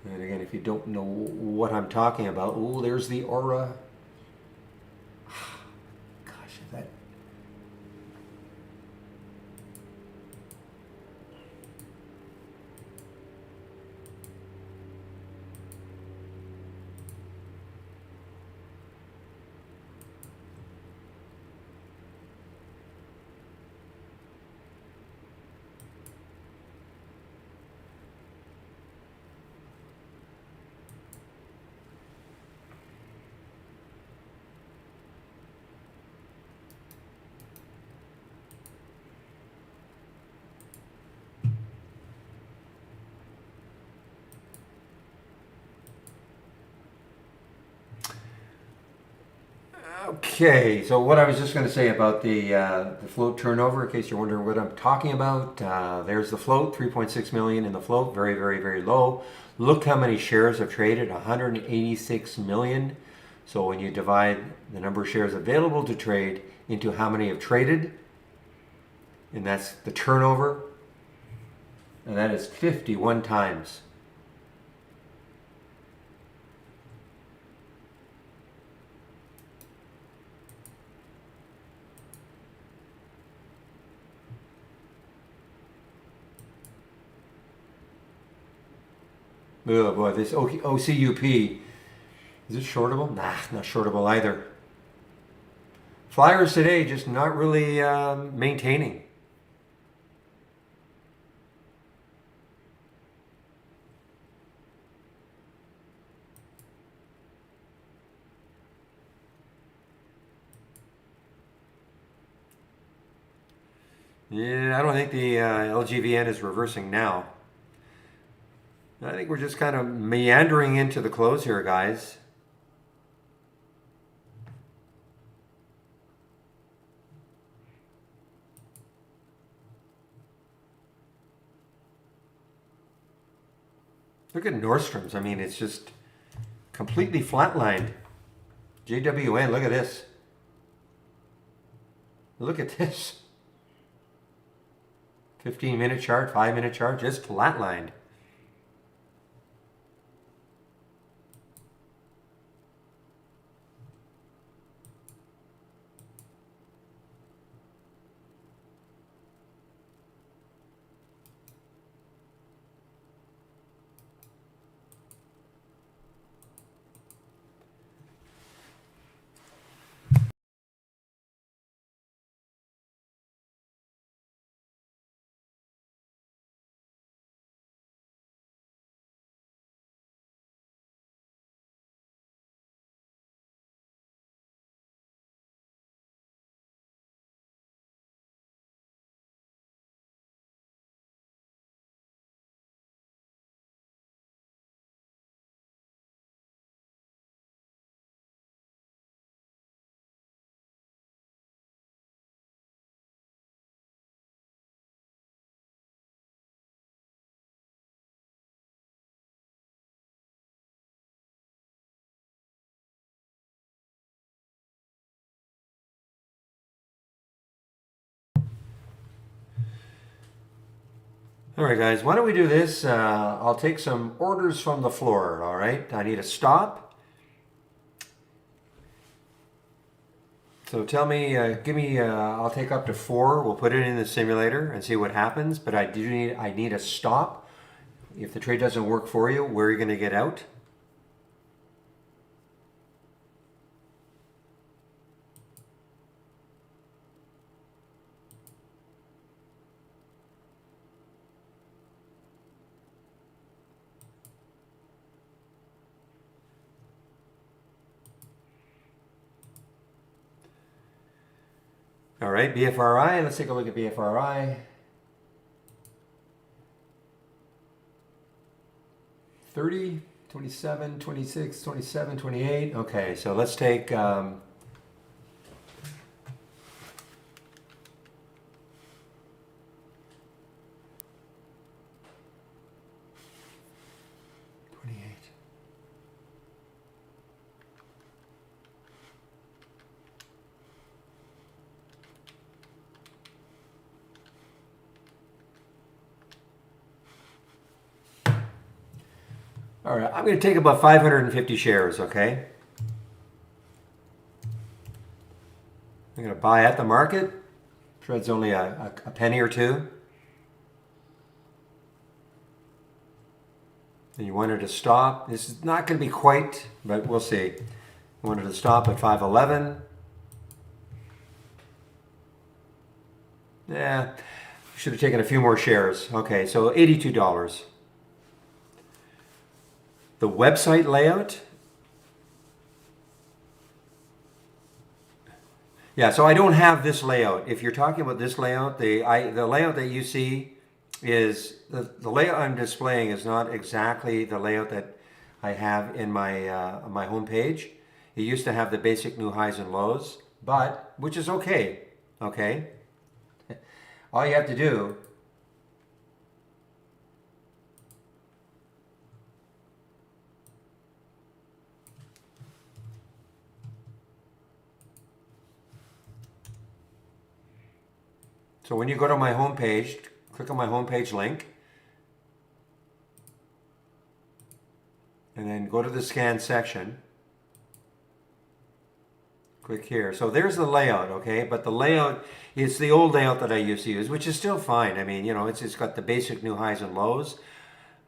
And again, if you don't know what I'm talking about, oh, there's the aura. Gosh, that. Okay, so what I was just going to say about the float turnover, in case you're wondering what I'm talking about, there's the float, 3.6 million in the float, very, very, very low. Look how many shares have traded, 186 million. So when you divide the number of shares available to trade into how many have traded, and that's the turnover, and that is 51 times. Oh boy, this OCUP, is it shortable? Nah, not shortable either. Flyers today just not really maintaining. Yeah, I don't think the LGVN is reversing now. I think we're just kind of meandering into the close here, guys. Look at Nordstrom's. I mean, it's just completely flatlined. JWN, look at this. Look at this. 15-minute chart, 5-minute chart, just flatlined. All right, guys, why don't we do this? I'll take some orders from the floor, all right? I need a stop. So tell me, I'll take up to 4. We'll put it in the simulator and see what happens. But I need a stop. If the trade doesn't work for you, where are you going to get out? All right, BFRI, let's take a look at BFRI. 30, 27, 26, 27, 28. Okay, so let's take 28. All right, I'm going to take about 550 shares, okay? I'm going to buy at the market. Trade's only a penny or two. And you wanted to stop. This is not going to be quite, but we'll see. You wanted to stop at 511. Yeah, should have taken a few more shares. Okay, so $82. The website layout. Yeah, so I don't have this layout. If you're talking about this layout, the layout that you see is the layout I'm displaying is not exactly the layout that I have in my my home page. It used to have the basic new highs and lows, but, which is okay, okay? All you have to do so when you go to my homepage, click on my homepage link, and then go to the scan section. Click here. So there's the layout, okay? But the layout is the old layout that I used to use, which is still fine. I mean, you know, it's got the basic new highs and lows.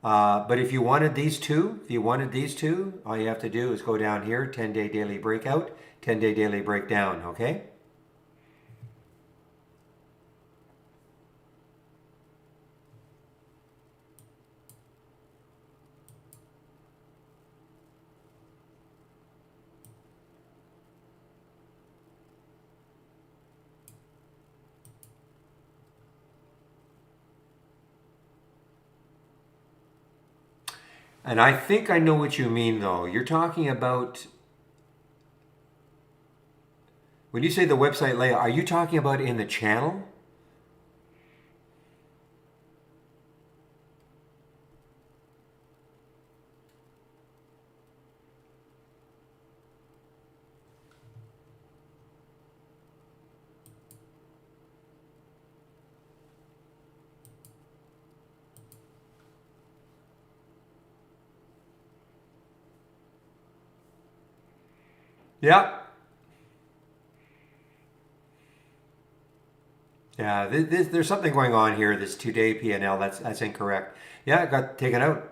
But if you wanted these two, all you have to do is go down here, 10-day daily breakout, 10-day daily breakdown, okay? And I think I know what you mean, though. You're talking about, when you say the website layout, are you talking about in the channel? Yeah. Yeah, there's something going on here. This 2-day P&L, that's incorrect. Yeah, it got taken out.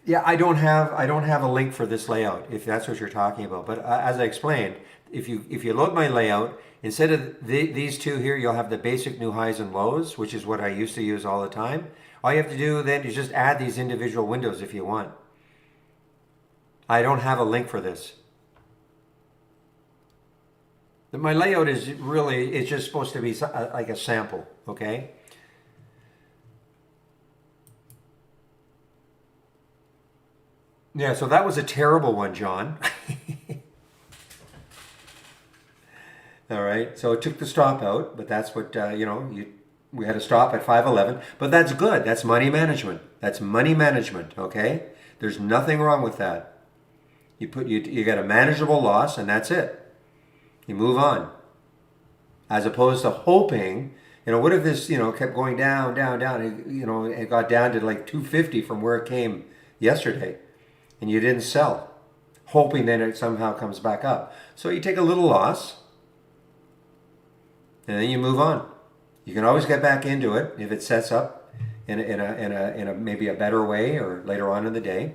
Yeah, I don't have a link for this layout if that's what you're talking about. But as I explained, if you load my layout, instead of these two here, you'll have the basic new highs and lows, which is what I used to use all the time. All you have to do then is just add these individual windows if you want. I don't have a link for this. My layout is really, it's just supposed to be like a sample, okay? Yeah, so that was a terrible one, John. All right, so it took the stop out, but that's what, we had a stop at 511, but that's good. That's money management. That's money management, okay? There's nothing wrong with that. You get a manageable loss, and that's it. You move on. As opposed to hoping, what if this, kept going down, down, down, it got down to like 250 from where it came yesterday, and you didn't sell, hoping that it somehow comes back up. So you take a little loss, and then you move on. You can always get back into it if it sets up in a maybe a better way or later on in the day.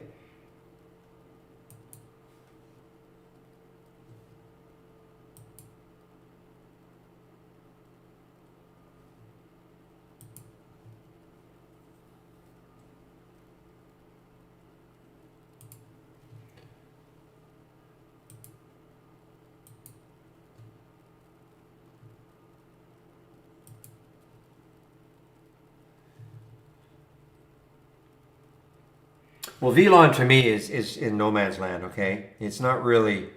Well, VLON to me is in no man's land, okay? It's not really,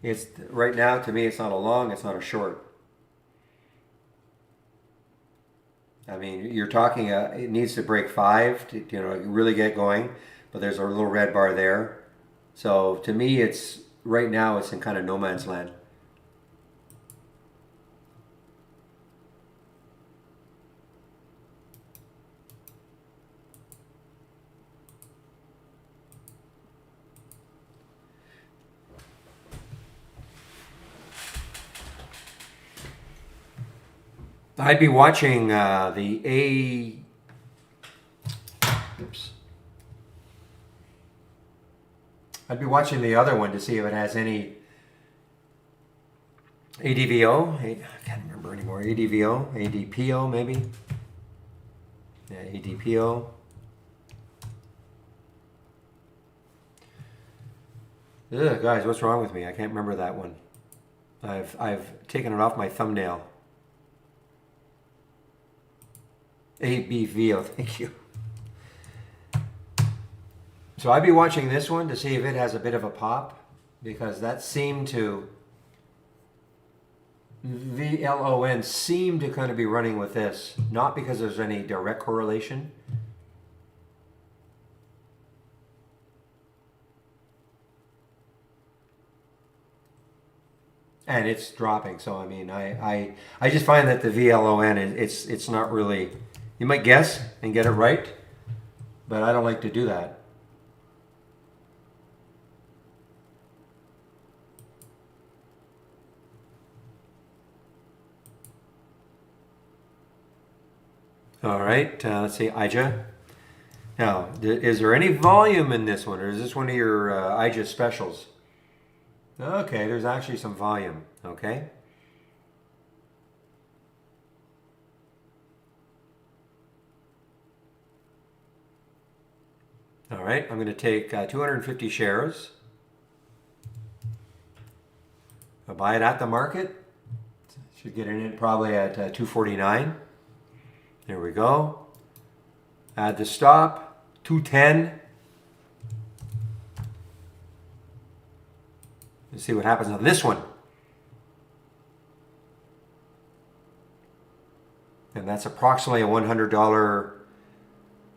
it's right now to me it's not a long, it's not a short. I mean, you're talking, it needs to break 5 to, really get going, but there's a little red bar there. So to me, right now it's in kind of no man's land. I'd be watching the oops. I'd be watching the other one to see if it has any ADVO. I can't remember anymore. ADVO, ADPO maybe. Yeah, ADPO. Ugh, guys, what's wrong with me? I can't remember that one. I've taken it off my thumbnail. ABVO, thank you. So I'd be watching this one to see if it has a bit of a pop, because that seemed to, VLON seemed to kind of be running with this, not because there's any direct correlation. And it's dropping, so I mean, I just find that the VLON it's not really. You might guess and get it right, but I don't like to do that. All right, let's see, Ija. Now, is there any volume in this one, or is this one of your Ija specials? Okay, there's actually some volume. Okay. All right, I'm going to take 250 shares. I'll buy it at the market. Should get it in probably at 249. There we go. Add the stop, 210. Let's see what happens on this one. And that's approximately a $100.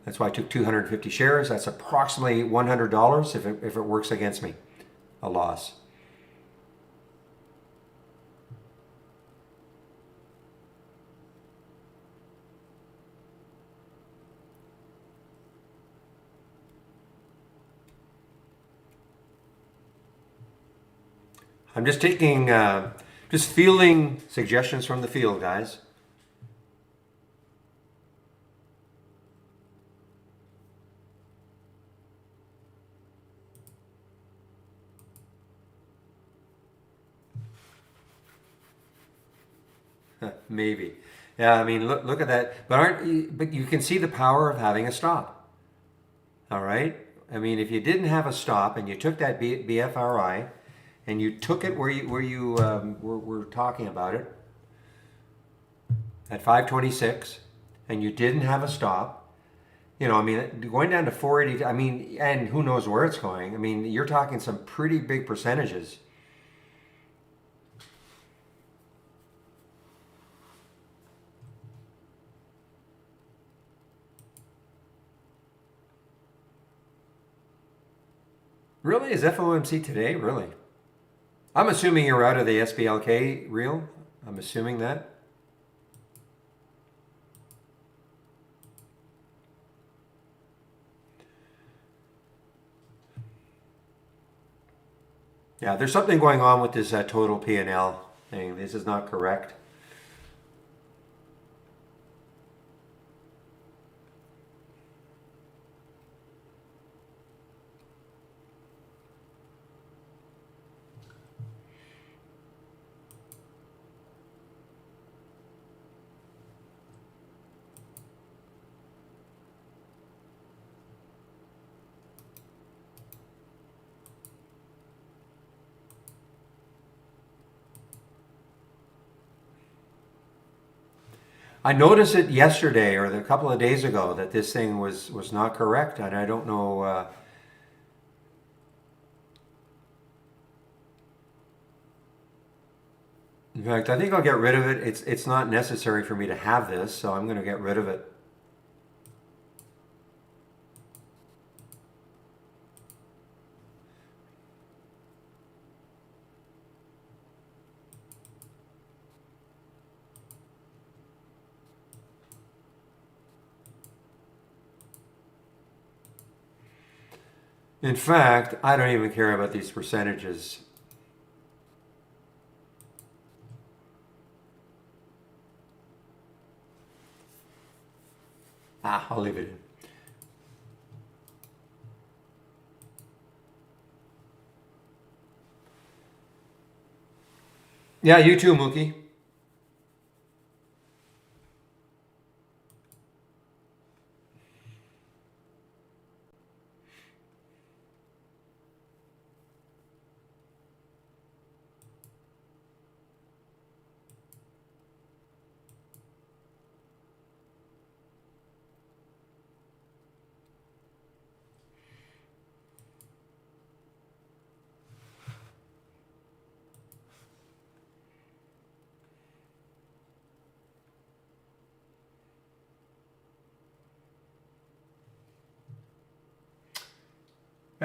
That's why I took 250 shares. That's approximately $100 if it works against me, a loss. I'm just taking, just fielding suggestions from the field, guys. Maybe. Yeah, I mean, look at that. But you can see the power of having a stop. All right? I mean, if you didn't have a stop and you took that BFRI and you took it where you were talking about it at 526 and you didn't have a stop, you know, I mean, going down to 480, I mean, and who knows where it's going. I mean, you're talking some pretty big percentages. Really? Is FOMC today? Really? I'm assuming you're out of the SBLK reel. I'm assuming that. Yeah, there's something going on with this total P&L thing. This is not correct. I noticed it yesterday or a couple of days ago that this thing was not correct, and I don't know. In fact, I think I'll get rid of it. It's not necessary for me to have this, so I'm going to get rid of it. In fact, I don't even care about these percentages. I'll leave it in. Yeah, you too, Mookie.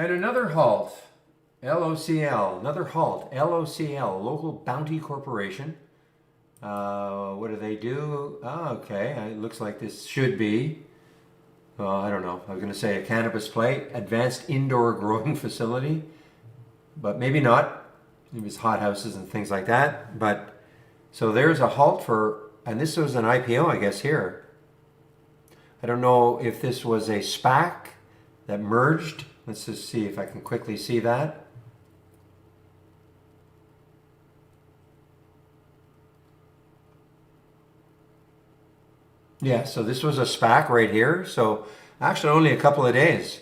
And another halt, LOCL, another halt, LOCL, Local Bounty Corporation. What do they do? Oh, okay, it looks like this should be, well, I don't know, I was going to say a cannabis play, advanced indoor growing facility, but maybe not. Maybe it's hothouses and things like that. But so there's a halt for, and this was an IPO, I guess, here. I don't know if this was a SPAC that merged. Let's just see if I can quickly see that. Yeah, so this was a SPAC right here. So actually only a couple of days.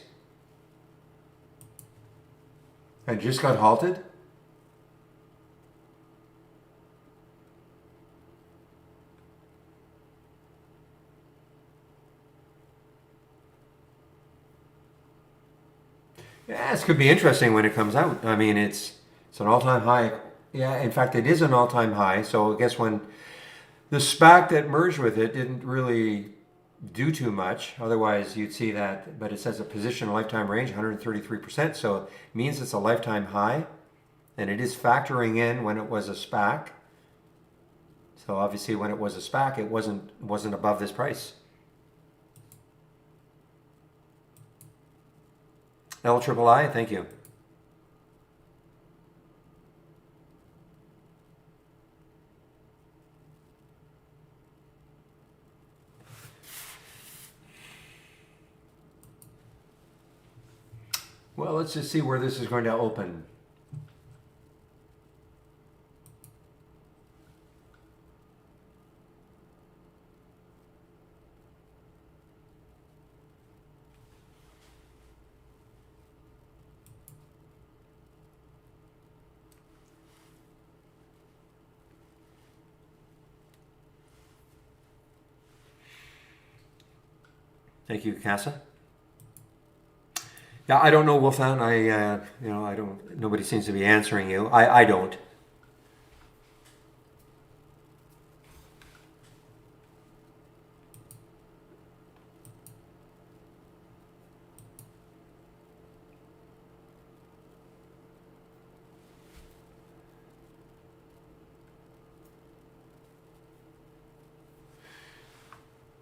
And just got halted. Yeah, this could be interesting when it comes out. I mean, it's an all-time high. Yeah, in fact, it is an all-time high. So I guess when the SPAC that merged with it didn't really do too much. Otherwise, you'd see that. But it says a position lifetime range, 133%. So it means it's a lifetime high, and it is factoring in when it was a SPAC. So obviously, when it was a SPAC, it wasn't above this price. LIII, thank you. Well, let's just see where this is going to open. Thank you, Casa. Yeah, I don't know, Wolfhound. I don't. Nobody seems to be answering you. I don't.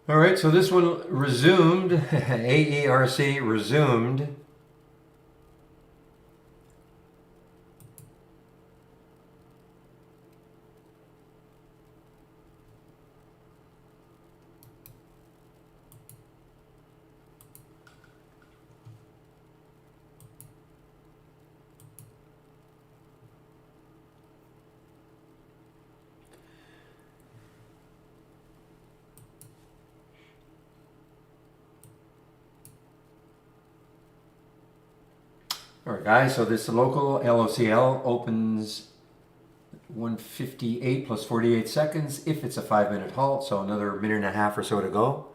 All right, so this one resumed. AERC resumed. All right, guys, so this local LOCL opens 158 plus 48 seconds if it's a 5-minute halt, so another minute and a half or so to go.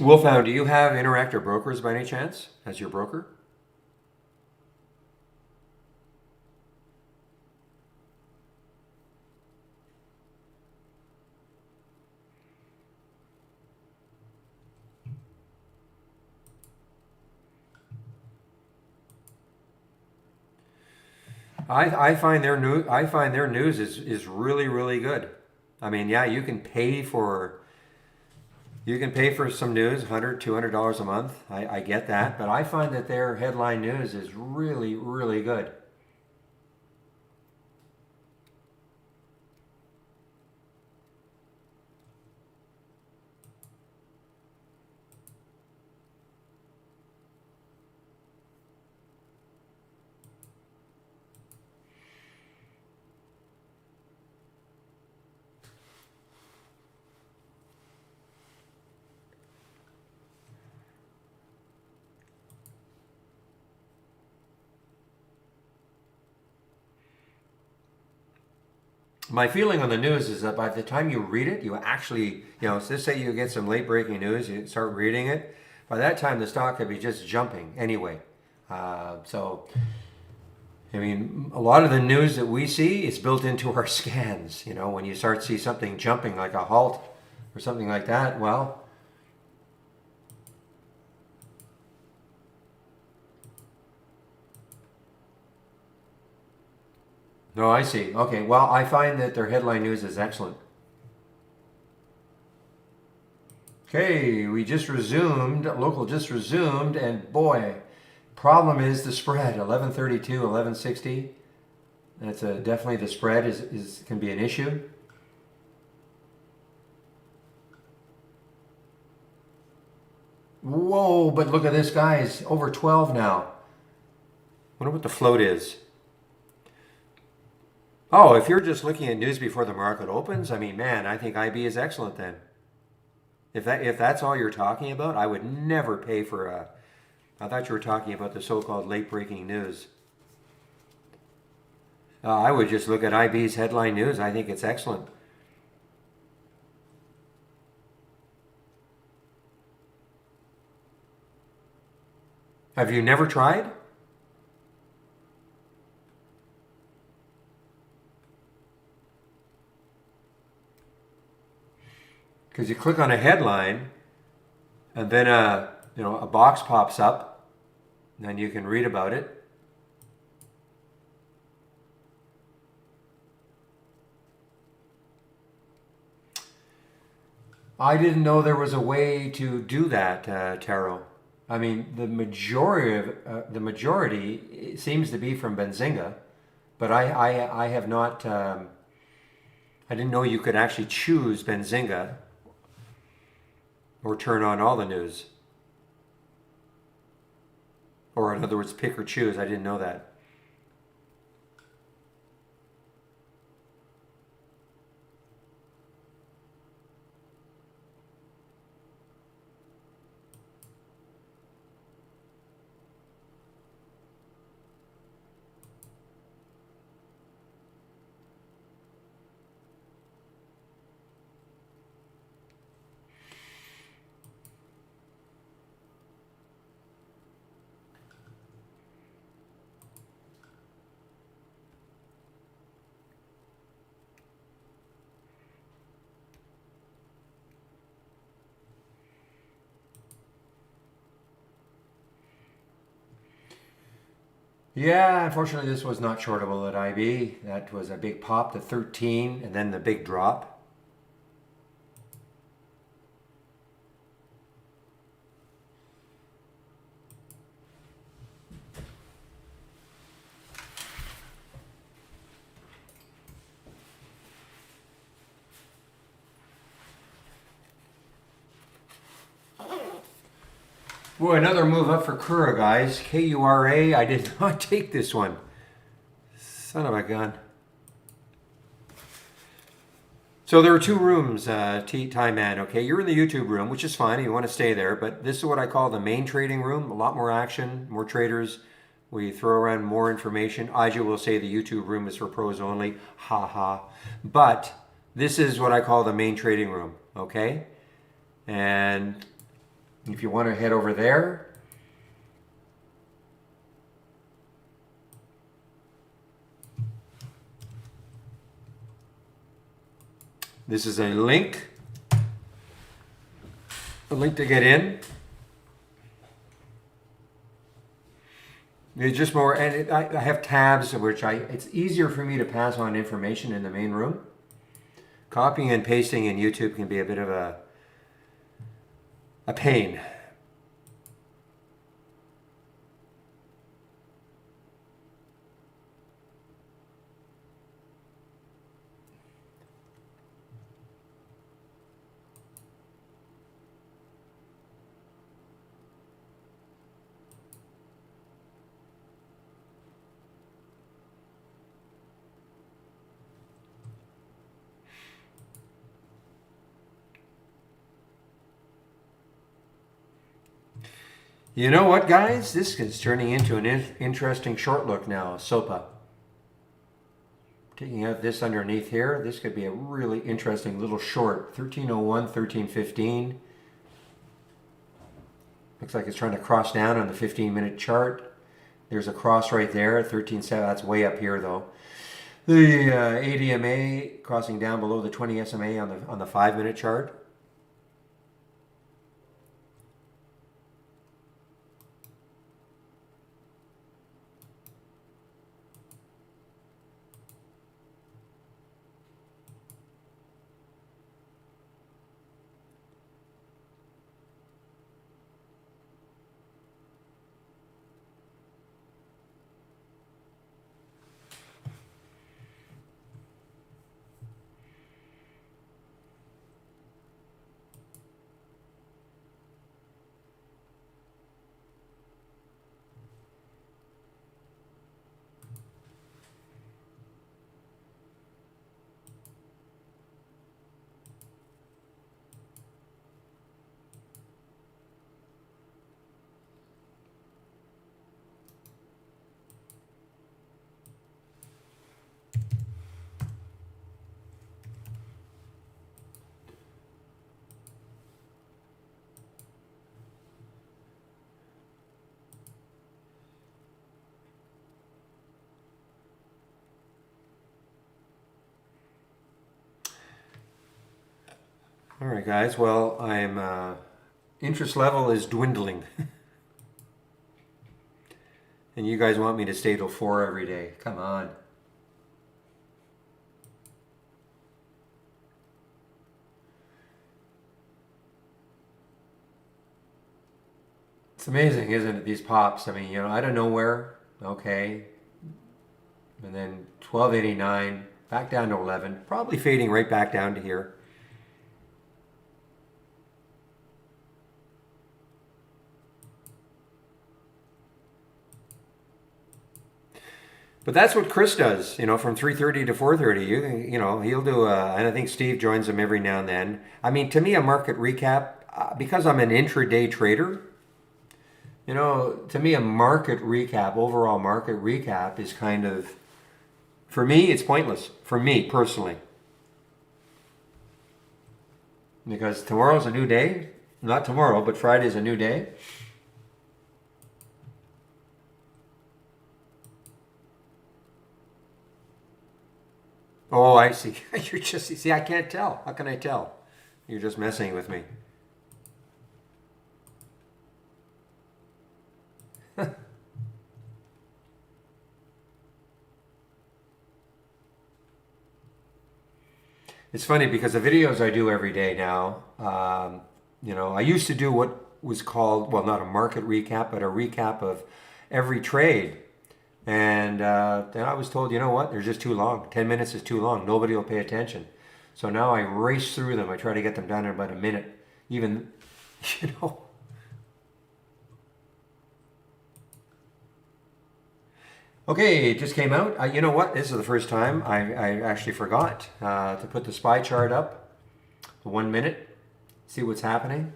Wolfhound, do you have Interactive Brokers by any chance as your broker? I find their news is really, really good. I mean, yeah, you can pay for some news, $100, $200 a month. I get that, but I find that their headline news is really, really good. My feeling on the news is that by the time you read it, you actually, let's say you get some late breaking news, you start reading it. By that time, the stock could be just jumping anyway. So, I mean, a lot of the news that we see is built into our scans. When you start to see something jumping like a halt or something like that, well, no, I see. Okay, well, I find that their headline news is excellent. Okay, we just resumed, local just resumed, and boy, problem is the spread, 1132, 1160. That's definitely the spread is can be an issue. Whoa, but look at this, guys, over 12 now. Wonder what the float is. Oh, if you're just looking at news before the market opens, I mean, man, I think IB is excellent then. If that's all you're talking about, I would never pay for a. I thought you were talking about the so-called late breaking news. I would just look at IB's headline news. I think it's excellent. Have you never tried? Because you click on a headline, and then a box pops up, and then you can read about it. I didn't know there was a way to do that, Taro. I mean, the majority seems to be from Benzinga, but I have not. I didn't know you could actually choose Benzinga or turn on all the news. Or in other words, pick or choose. I didn't know that. Yeah, unfortunately, this was not shortable at IB. That was a big pop to 13, and then the big drop. Boy, another move up for Kura, guys. Kura. I did not take this one. Son of a gun. So there are two rooms, Time Man. Okay, you're in the YouTube room, which is fine. You want to stay there, but this is what I call the main trading room. A lot more action, more traders. We throw around more information. Aja will say the YouTube room is for pros only. Ha ha. But this is what I call the main trading room. Okay, and if you want to head over there, this is a link to get in. It's just more, and I have tabs which it's easier for me to pass on information in the main room. Copying and pasting in YouTube can be a bit of a pain. You know what, guys? This is turning into an interesting short look now, SOPA. Taking out this underneath here, this could be a really interesting little short. 1301, 1315. Looks like it's trying to cross down on the 15-minute chart. There's a cross right there, 13.7. That's way up here though. The ADMA crossing down below the 20 SMA on the 5-minute chart. All right, guys. Well, interest level is dwindling. And you guys want me to stay till 4 every day. Come on. It's amazing, isn't it, these pops? I mean, out of nowhere, okay. And then 1289, back down to 11, probably fading right back down to here. But that's what Chris does, from 3:30 to 4:30. He'll do, and I think Steve joins him every now and then. I mean, to me, a market recap, because I'm an intraday trader, to me, a market recap, overall market recap is kind of, for me, it's pointless. For me, personally. Because tomorrow's a new day. Not tomorrow, but Friday's a new day. Oh, I see. See, I can't tell. How can I tell? You're just messing with me. It's funny because the videos I do every day now, I used to do what was called, well, not a market recap, but a recap of every trade. And then I was told, you know what, they're just too long. 10 minutes is too long. Nobody will pay attention. So now I race through them. I try to get them done in about a minute. Even, you know. Okay, it just came out. You know what? This is the first time I actually forgot to put the SPY chart up. 1 minute. See what's happening.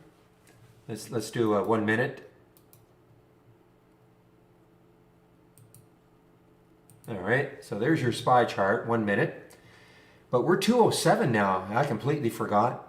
Let's do 1 minute. All right, so there's your SPY chart, 1 minute. But we're 207 now. I completely forgot.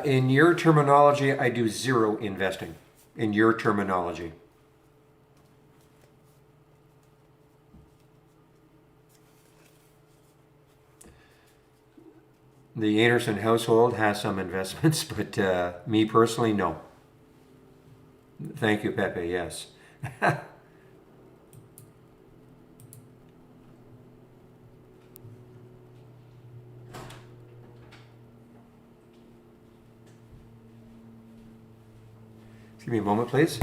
In your terminology, I do zero investing. In your terminology. The Anderson household has some investments, but me personally, no. Thank you, Pepe, yes. Give me a moment, please.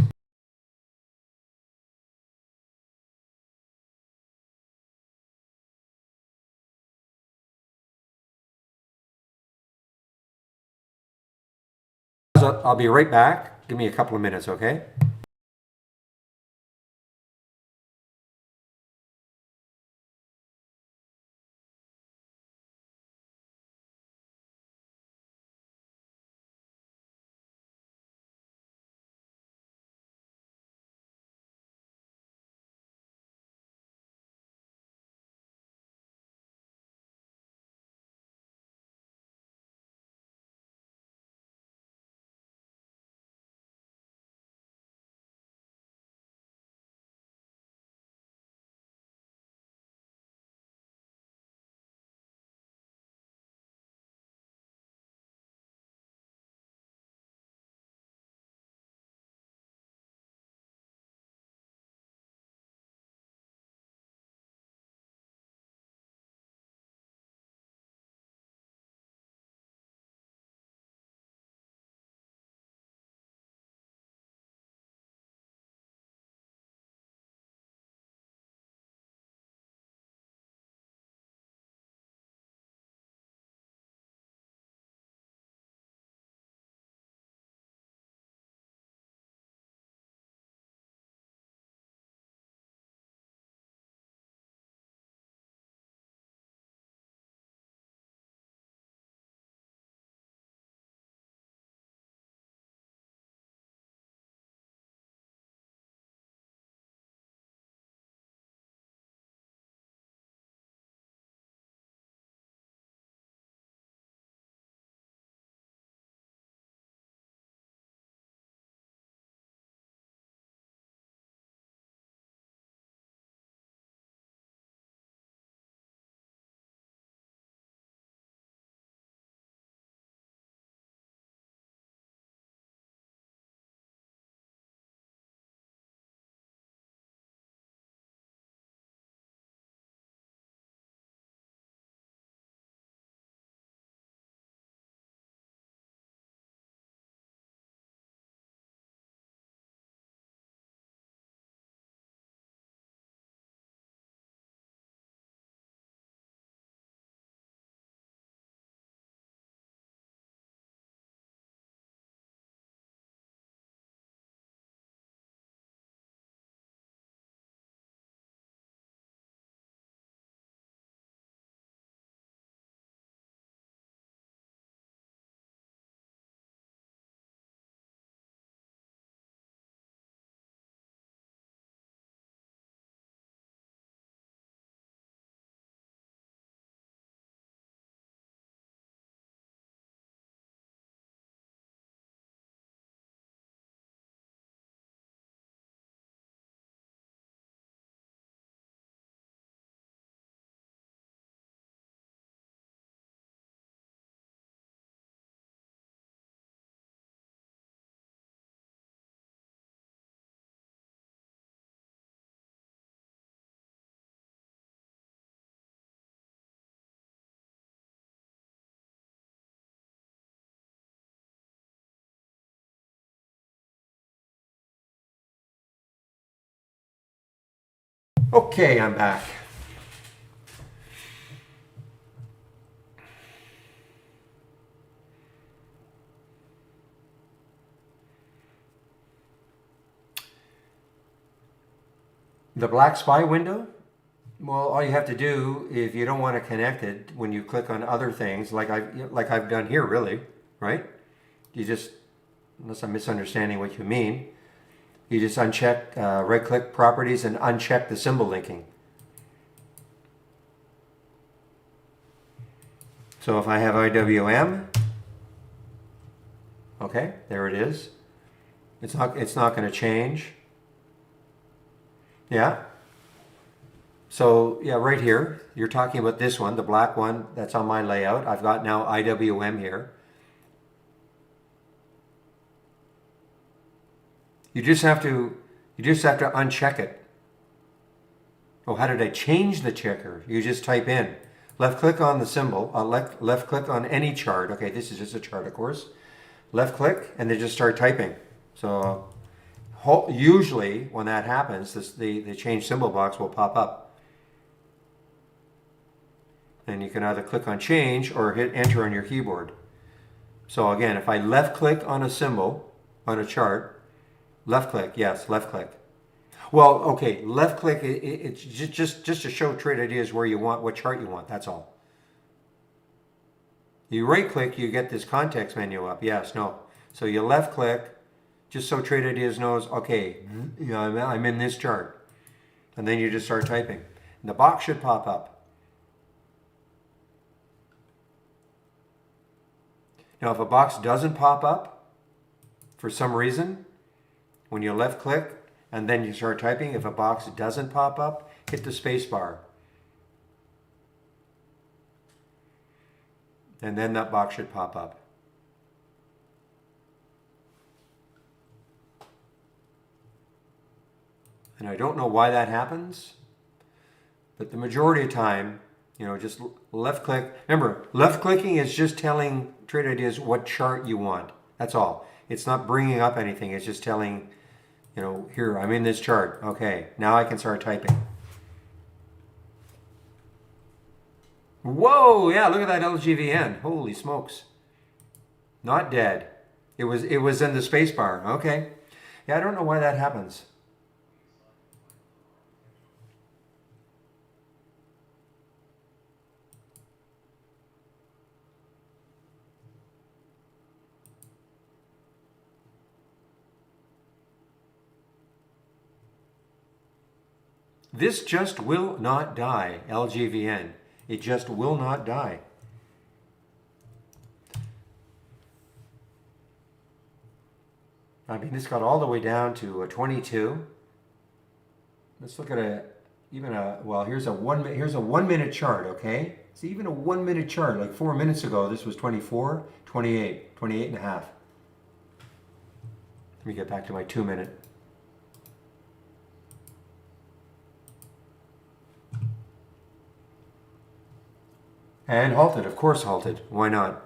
I'll be right back. Give me a couple of minutes, okay? Okay, I'm back. The black spy window? Well, all you have to do if you don't want to connect it, when you click on other things, like I've done here, really, right? You just, unless I'm misunderstanding what you mean, you just uncheck, right-click properties and uncheck the symbol linking. So if I have IWM, okay, there it is. It's not going to change. Yeah. So yeah, right here, you're talking about this one, the black one that's on my layout. I've got now IWM here. You just have to uncheck it. Oh, how did I change the checker? You just type in, left click on the symbol, left click on any chart. Okay, this is just a chart, of course. Left click and then just start typing. So usually when that happens, the change symbol box will pop up. And you can either click on change or hit enter on your keyboard. So again, if I left click on a symbol on a chart, left click, yes, left click. Well, okay, left click, it's just to show trade ideas where you want, what chart you want, that's all. You right click, you get this context menu up, yes, no. So you left click, just so trade ideas knows, okay, yeah, I'm in this chart. And then you just start typing. And the box should pop up. Now, if a box doesn't pop up for some reason, when you left click and then you start typing, if a box doesn't pop up, hit the space bar. And then that box should pop up. And I don't know why that happens, but the majority of time, just left click. Remember, left clicking is just telling trade ideas what chart you want. That's all. It's not bringing up anything. It's just telling, here, I'm in this chart. Okay, now I can start typing. Whoa, yeah, look at that LGVN. Holy smokes. Not dead. It was in the space bar. Okay. Yeah, I don't know why that happens. This just will not die, LGVN. It just will not die. I mean, this got all the way down to a 22. Let's look at here's a 1 minute chart, okay? So even a 1 minute chart, like 4 minutes ago, this was 24, 28, 28 and a half. Let me get back to my 2 minute. And halted, of course halted. Why not?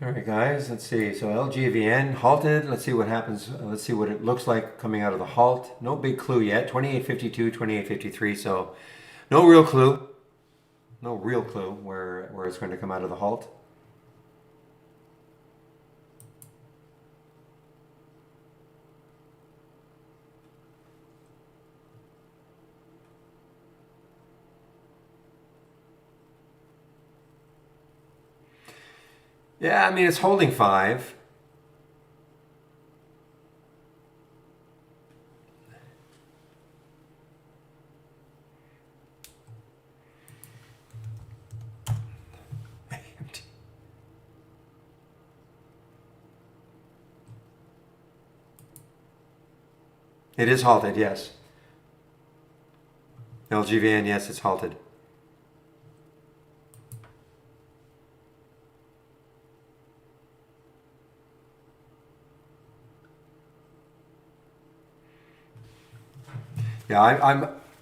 All right, guys, let's see. So LGVN halted. Let's see what happens. Let's see what it looks like coming out of the halt. No big clue yet. 28.52, 28.53. So no real clue. No real clue where it's going to come out of the halt. Yeah, I mean, it's holding 5. It is halted, yes. LGVN, yes, it's halted. Yeah,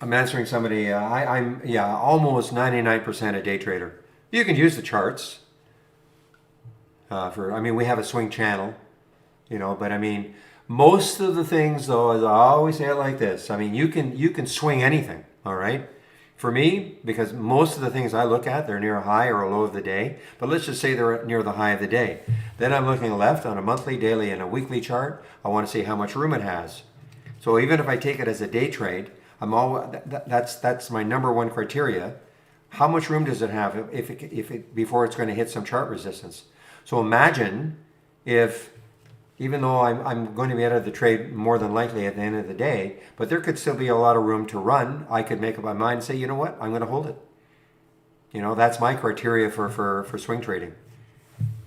I'm answering somebody. I'm yeah, almost 99% a day trader. You can use the charts for. I mean, we have a swing channel, but I mean, most of the things though, as I always say it like this. I mean, you can swing anything. All right. For me, because most of the things I look at, they're near a high or a low of the day. But let's just say they're near the high of the day. Then I'm looking left on a monthly, daily, and a weekly chart. I want to see how much room it has. So even if I take it as a day trade, that's my number one criteria. How much room does it have if it before it's going to hit some chart resistance? So imagine if even though I'm going to be out of the trade more than likely at the end of the day, but there could still be a lot of room to run. I could make up my mind and say, you know what, I'm going to hold it. That's my criteria for swing trading.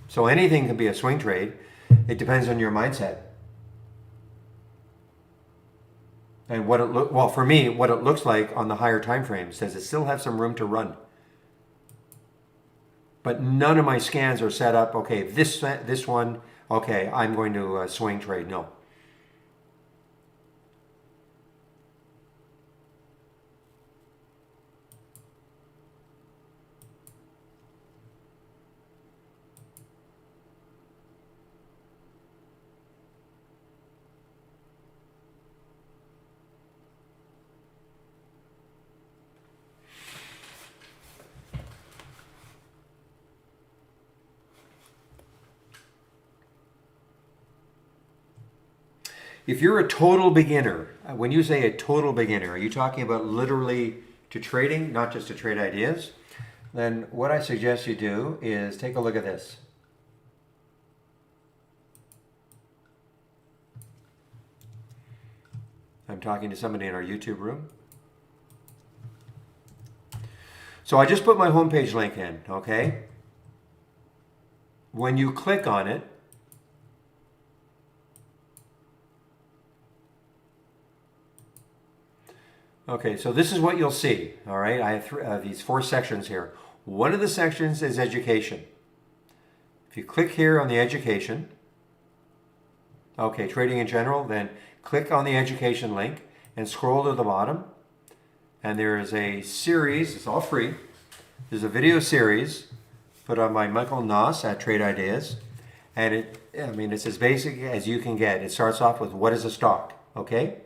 So anything can be a swing trade. It depends on your mindset. And well for me, what it looks like on the higher time frames, does it still have some room to run? But none of my scans are set up. Okay, this one. Okay, I'm going to swing trade. No. If you're a total beginner, when you say a total beginner, are you talking about literally to trading, not just to trade ideas? Then what I suggest you do is take a look at this. I'm talking to somebody in our YouTube room. So I just put my homepage link in, okay? When you click on it, okay, so this is what you'll see, all right? I have these 4 sections here. One of the sections is education. If you click here on the education, okay, trading in general, then click on the education link and scroll to the bottom. And there is a series, it's all free. There's a video series put on by Michael Noss at Trade Ideas. And it's as basic as you can get. It starts off with what is a stock, okay?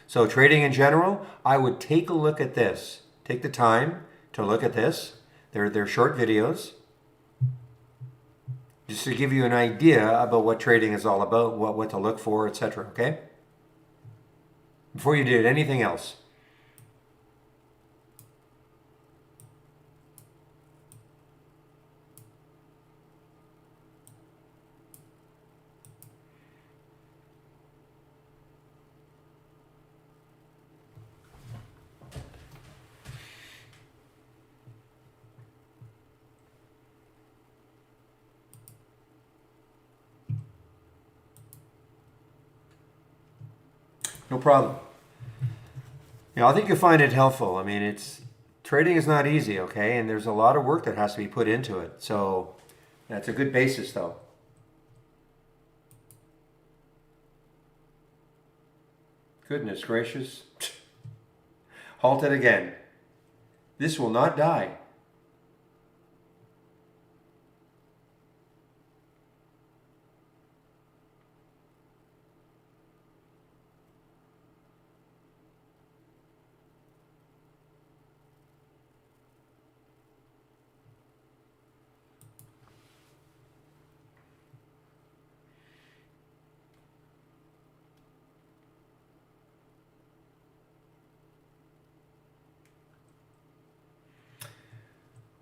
So trading in general, I would take a look at this. Take the time to look at this. They're short videos. Just to give you an idea about what trading is all about, what to look for, etc., okay? Before you did anything else. No problem. I think you'll find it helpful. I mean, trading is not easy, okay? And there's a lot of work that has to be put into it. So that's a good basis, though. Goodness gracious. Halt it again. This will not die.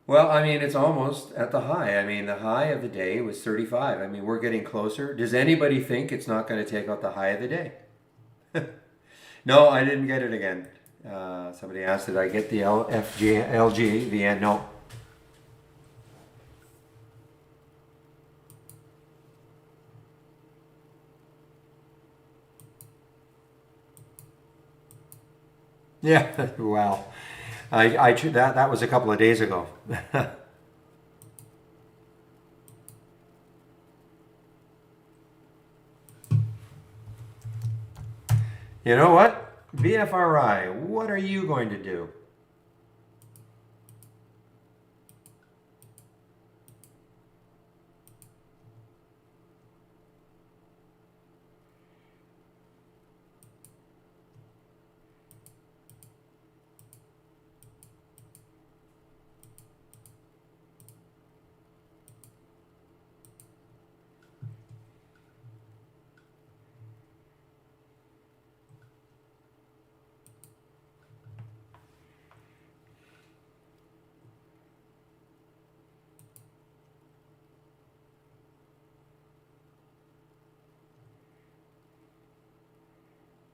Well, I mean, it's almost at the high. I mean, the high of the day was 35. I mean, we're getting closer. Does anybody think it's not going to take out the high of the day? No, I didn't get it again. Somebody asked, did I get the LG, the end? No. Yeah, wow. That was a couple of days ago. You know what? BFRI, what are you going to do?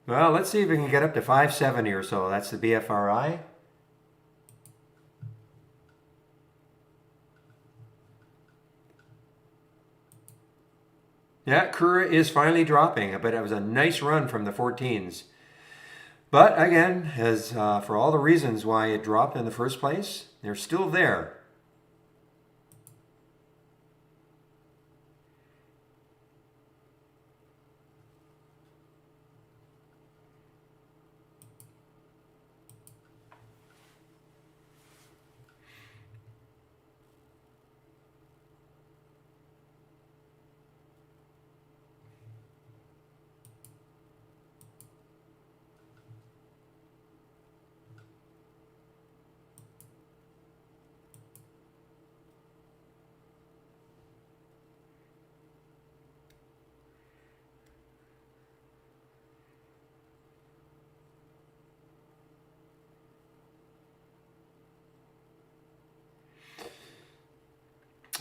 Well, let's see if we can get up to 570 or so. That's the BFRI. Yeah, Kura is finally dropping, but it was a nice run from the 14s. But again, as for all the reasons why it dropped in the first place, they're still there.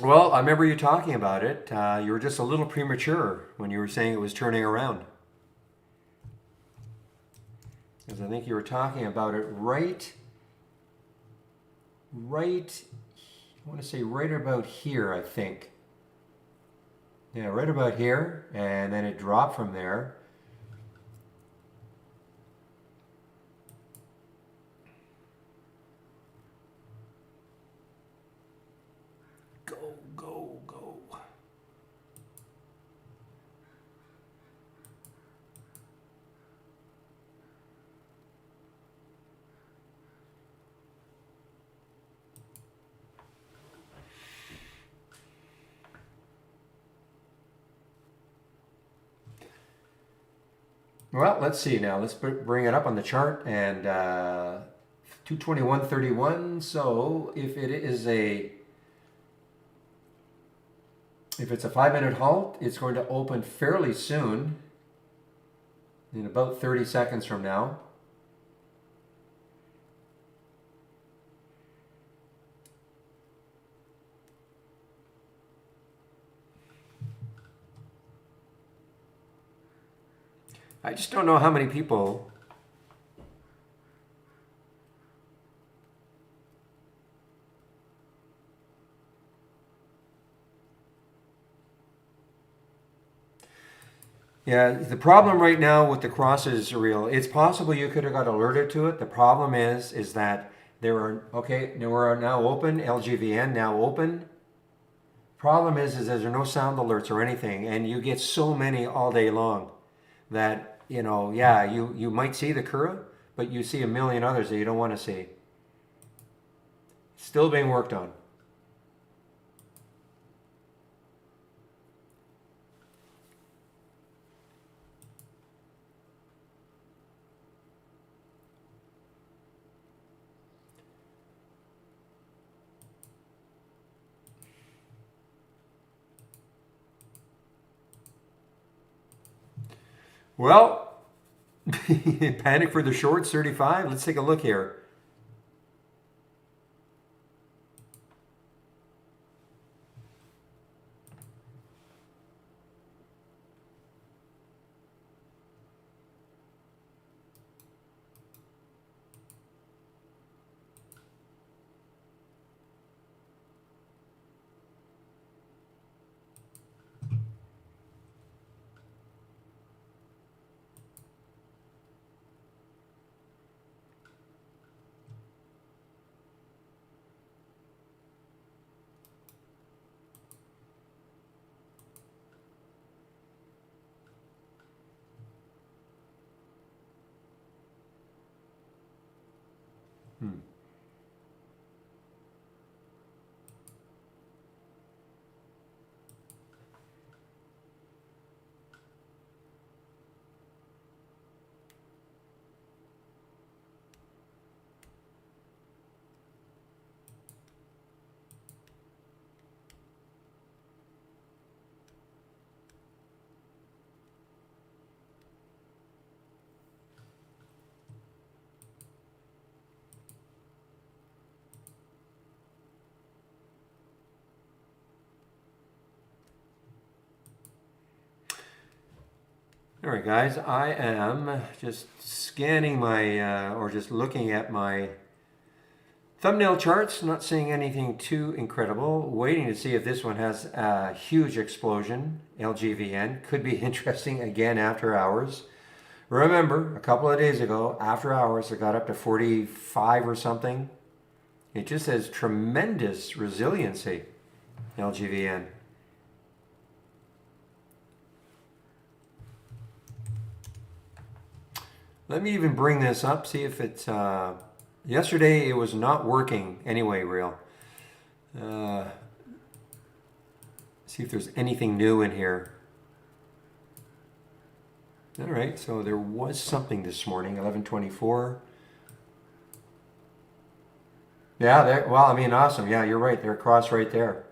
Well, I remember you talking about it. You were just a little premature when you were saying it was turning around. Because I think you were talking about it right, I want to say right about here, I think. Yeah, right about here. And then it dropped from there. Go, go, go. Well, let's see now. Let's bring it up on the chart and 221.31. So if it's a 5-minute halt, it's going to open fairly soon, in about 30 seconds from now. I just don't know how many people. Yeah, the problem right now with the crosses reel, it's possible you could have got alerted to it. The problem is that we're now open, LGVN now open. Problem is there's no sound alerts or anything, and you get so many all day long that, yeah, you might see the Kura, but you see a million others that you don't want to see. Still being worked on. Well, panic for the shorts 35. Let's take a look here. Hmm. All right, guys, I am just scanning my, or just looking at my thumbnail charts, not seeing anything too incredible. Waiting to see if this one has a huge explosion. LGVN could be interesting again after hours. Remember, a couple of days ago, after hours, it got up to 45 or something. It just has tremendous resiliency, LGVN. Let me even bring this up, see if it's... yesterday it was not working anyway, real. See if there's anything new in here. All right, so there was something this morning, 11:24. Yeah, well, I mean, awesome. Yeah, you're right. They're across right there.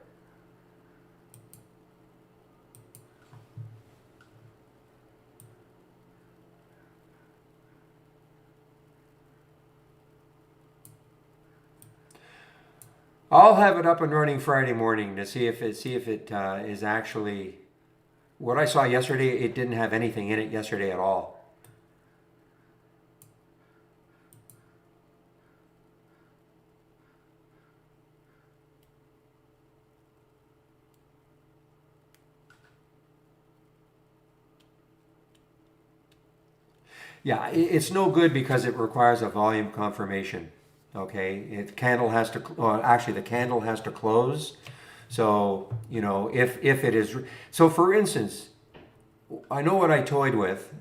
I'll have it up and running Friday morning to see if it is actually what I saw yesterday. It didn't have anything in it yesterday at all. Yeah, it's no good because it requires a volume confirmation. Okay, candle has to, well, actually the candle has to close. So, you know, if it is, so for instance, I know what I toyed with.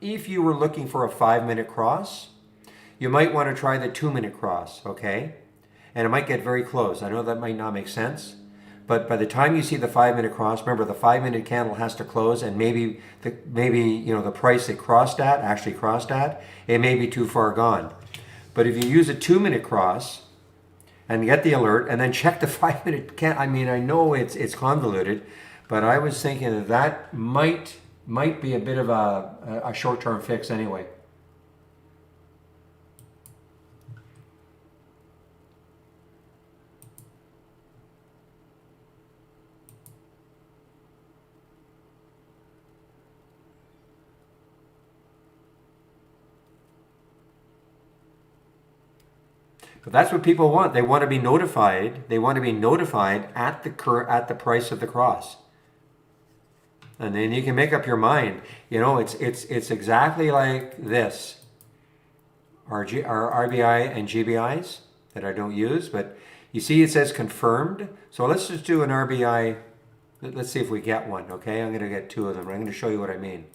If you were looking for a 5-minute cross, you might want to try the 2-minute cross, okay? And it might get very close. I know that might not make sense, but by the time you see the 5-minute cross, remember the 5-minute candle has to close, and maybe you know the price it actually crossed at, it may be too far gone. But if you use a 2-minute cross and get the alert, and then check the 5-minute candle, I mean, I know it's convoluted, but I was thinking that might be a bit of a short-term fix anyway. But that's what people want. They want to be notified. They want to be notified at the price of the cross. And then you can make up your mind. You know, it's exactly like this. Our RBI and GBIs that I don't use, but you see it says confirmed. So let's just do an RBI. Let's see if we get one, okay? I'm going to get 2 of them. I'm going to show you what I mean.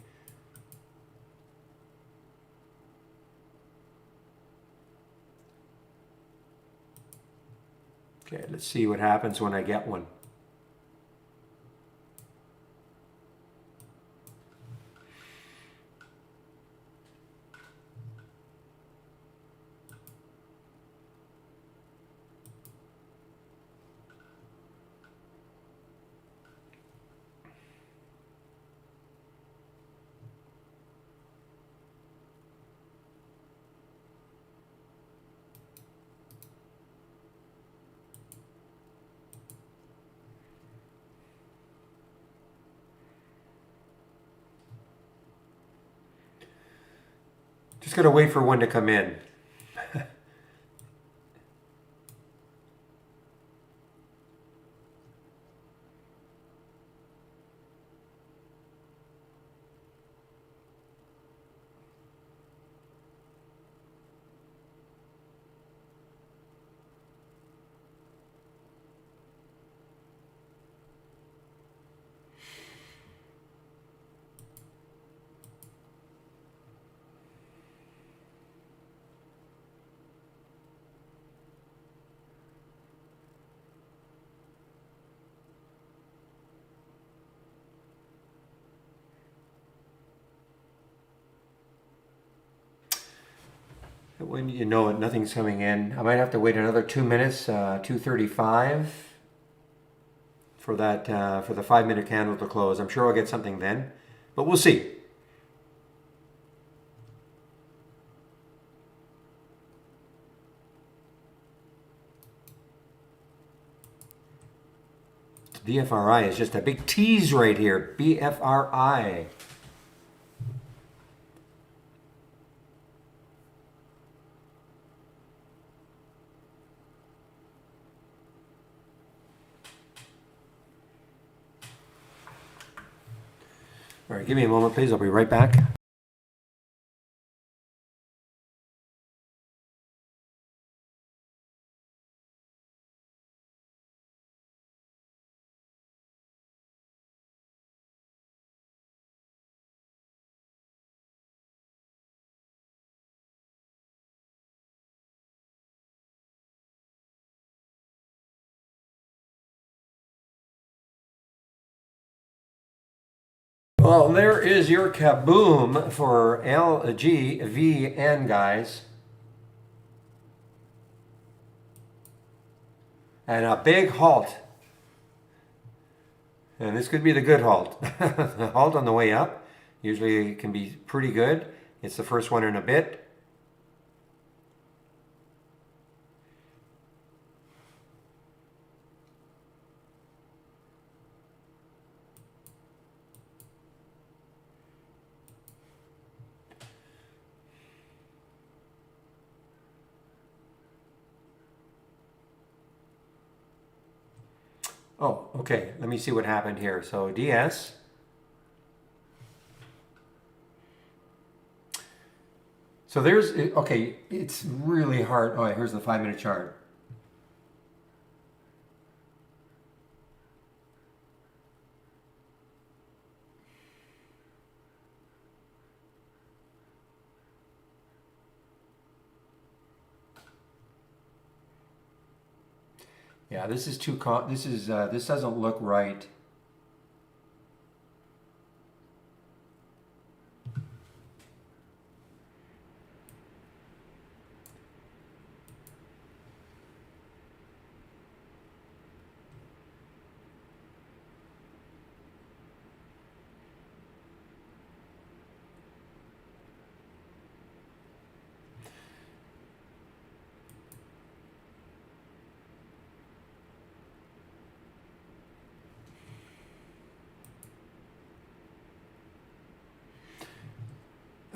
Okay, let's see what happens when I get one. Just gotta wait for one to come in. When you know it, nothing's coming in. I might have to wait another 2 minutes, 2:35 for that for the 5 minute candle to close. I'm sure I'll get something then, but we'll see. BFRI is just a big tease right here. BFRI. All right, give me a moment, please. I'll be right back. Well, there is your kaboom for LGVN, guys. And a big halt. And this could be the good halt. The halt on the way up usually can be pretty good. It's the first one in a bit. Oh, okay. Let me see what happened here. So DS. So there's, okay, it's really hard. Oh, here's the 5 minute chart. Yeah, this is too, this doesn't look right.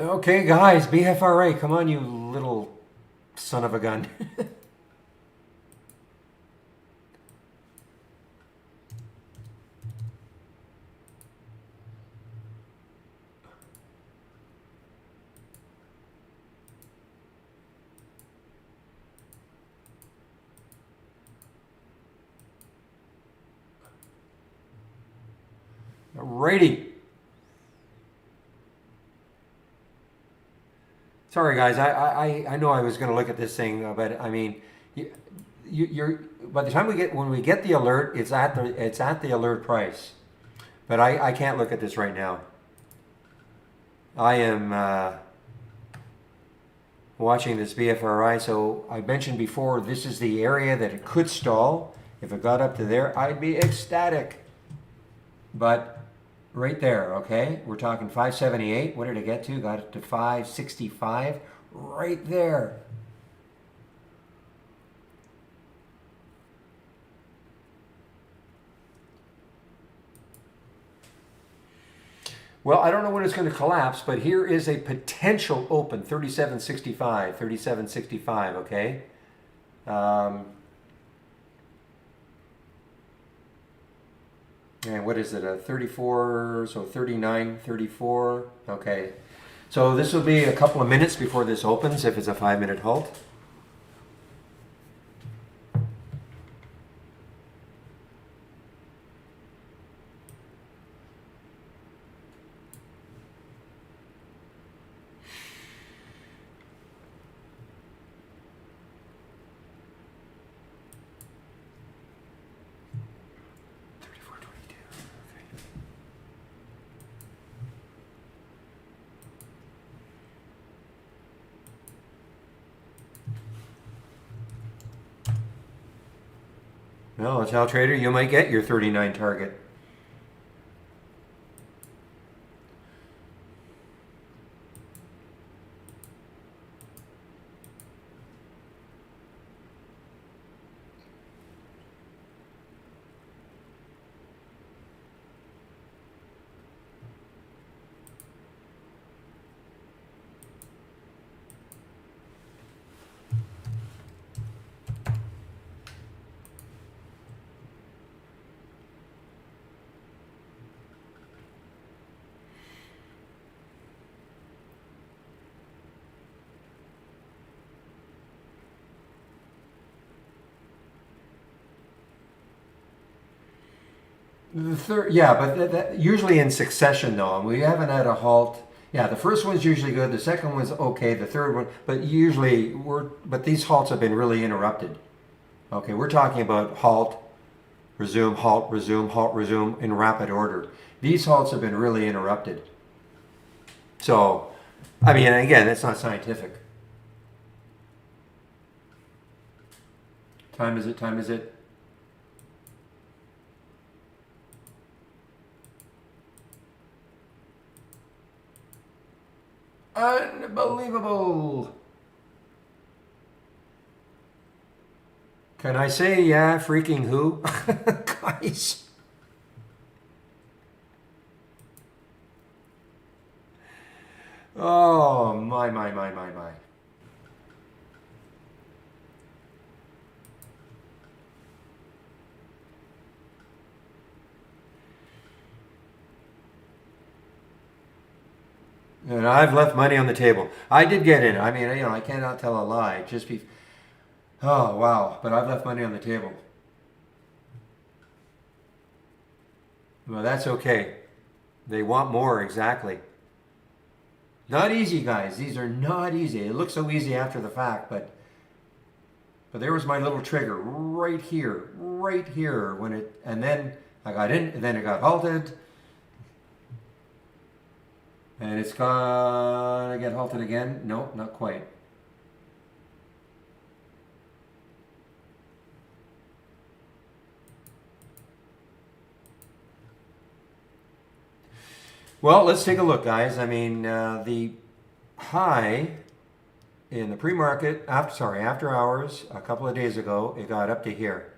Okay, guys, BFRA, come on, you little son of a gun. Alrighty. Sorry, guys. I know I was going to look at this thing, but I mean, you're by the time when we get the alert, it's at the alert price. But I can't look at this right now. I am watching this BFRI. So I mentioned before, this is the area that it could stall. If it got up to there, I'd be ecstatic. But right there, okay? We're talking 578. What did it get to? Got it to 565. Right there. Well, I don't know when it's going to collapse, but here is a potential open, 3765, 3765, okay? And what is it, a 34, so 39, 34, okay. So this will be a couple of minutes before this opens if it's a 5 minute halt. Well, tell trader you might get your 39 target. The third, yeah, but usually in succession though. We haven't had a halt. Yeah, the first one's usually good. The second one's okay. The third one, but usually but these halts have been really interrupted. Okay, we're talking about halt, resume in rapid order. These halts have been really interrupted. So, I mean, again, that's not scientific. Time is it? Time is it? Unbelievable. Can I say, yeah, freaking who? Guys. Oh, my. And I've left money on the table. I did get in. I mean, I cannot tell a lie. Oh, wow. But I've left money on the table. Well, that's okay. They want more, exactly. Not easy, guys. These are not easy. It looks so easy after the fact, but there was my little trigger right here and then I got in, and then it got halted, and it's gonna get halted again. Nope, not quite. Well, let's take a look, guys. I mean, the high in the pre-market, after hours, a couple of days ago, it got up to here.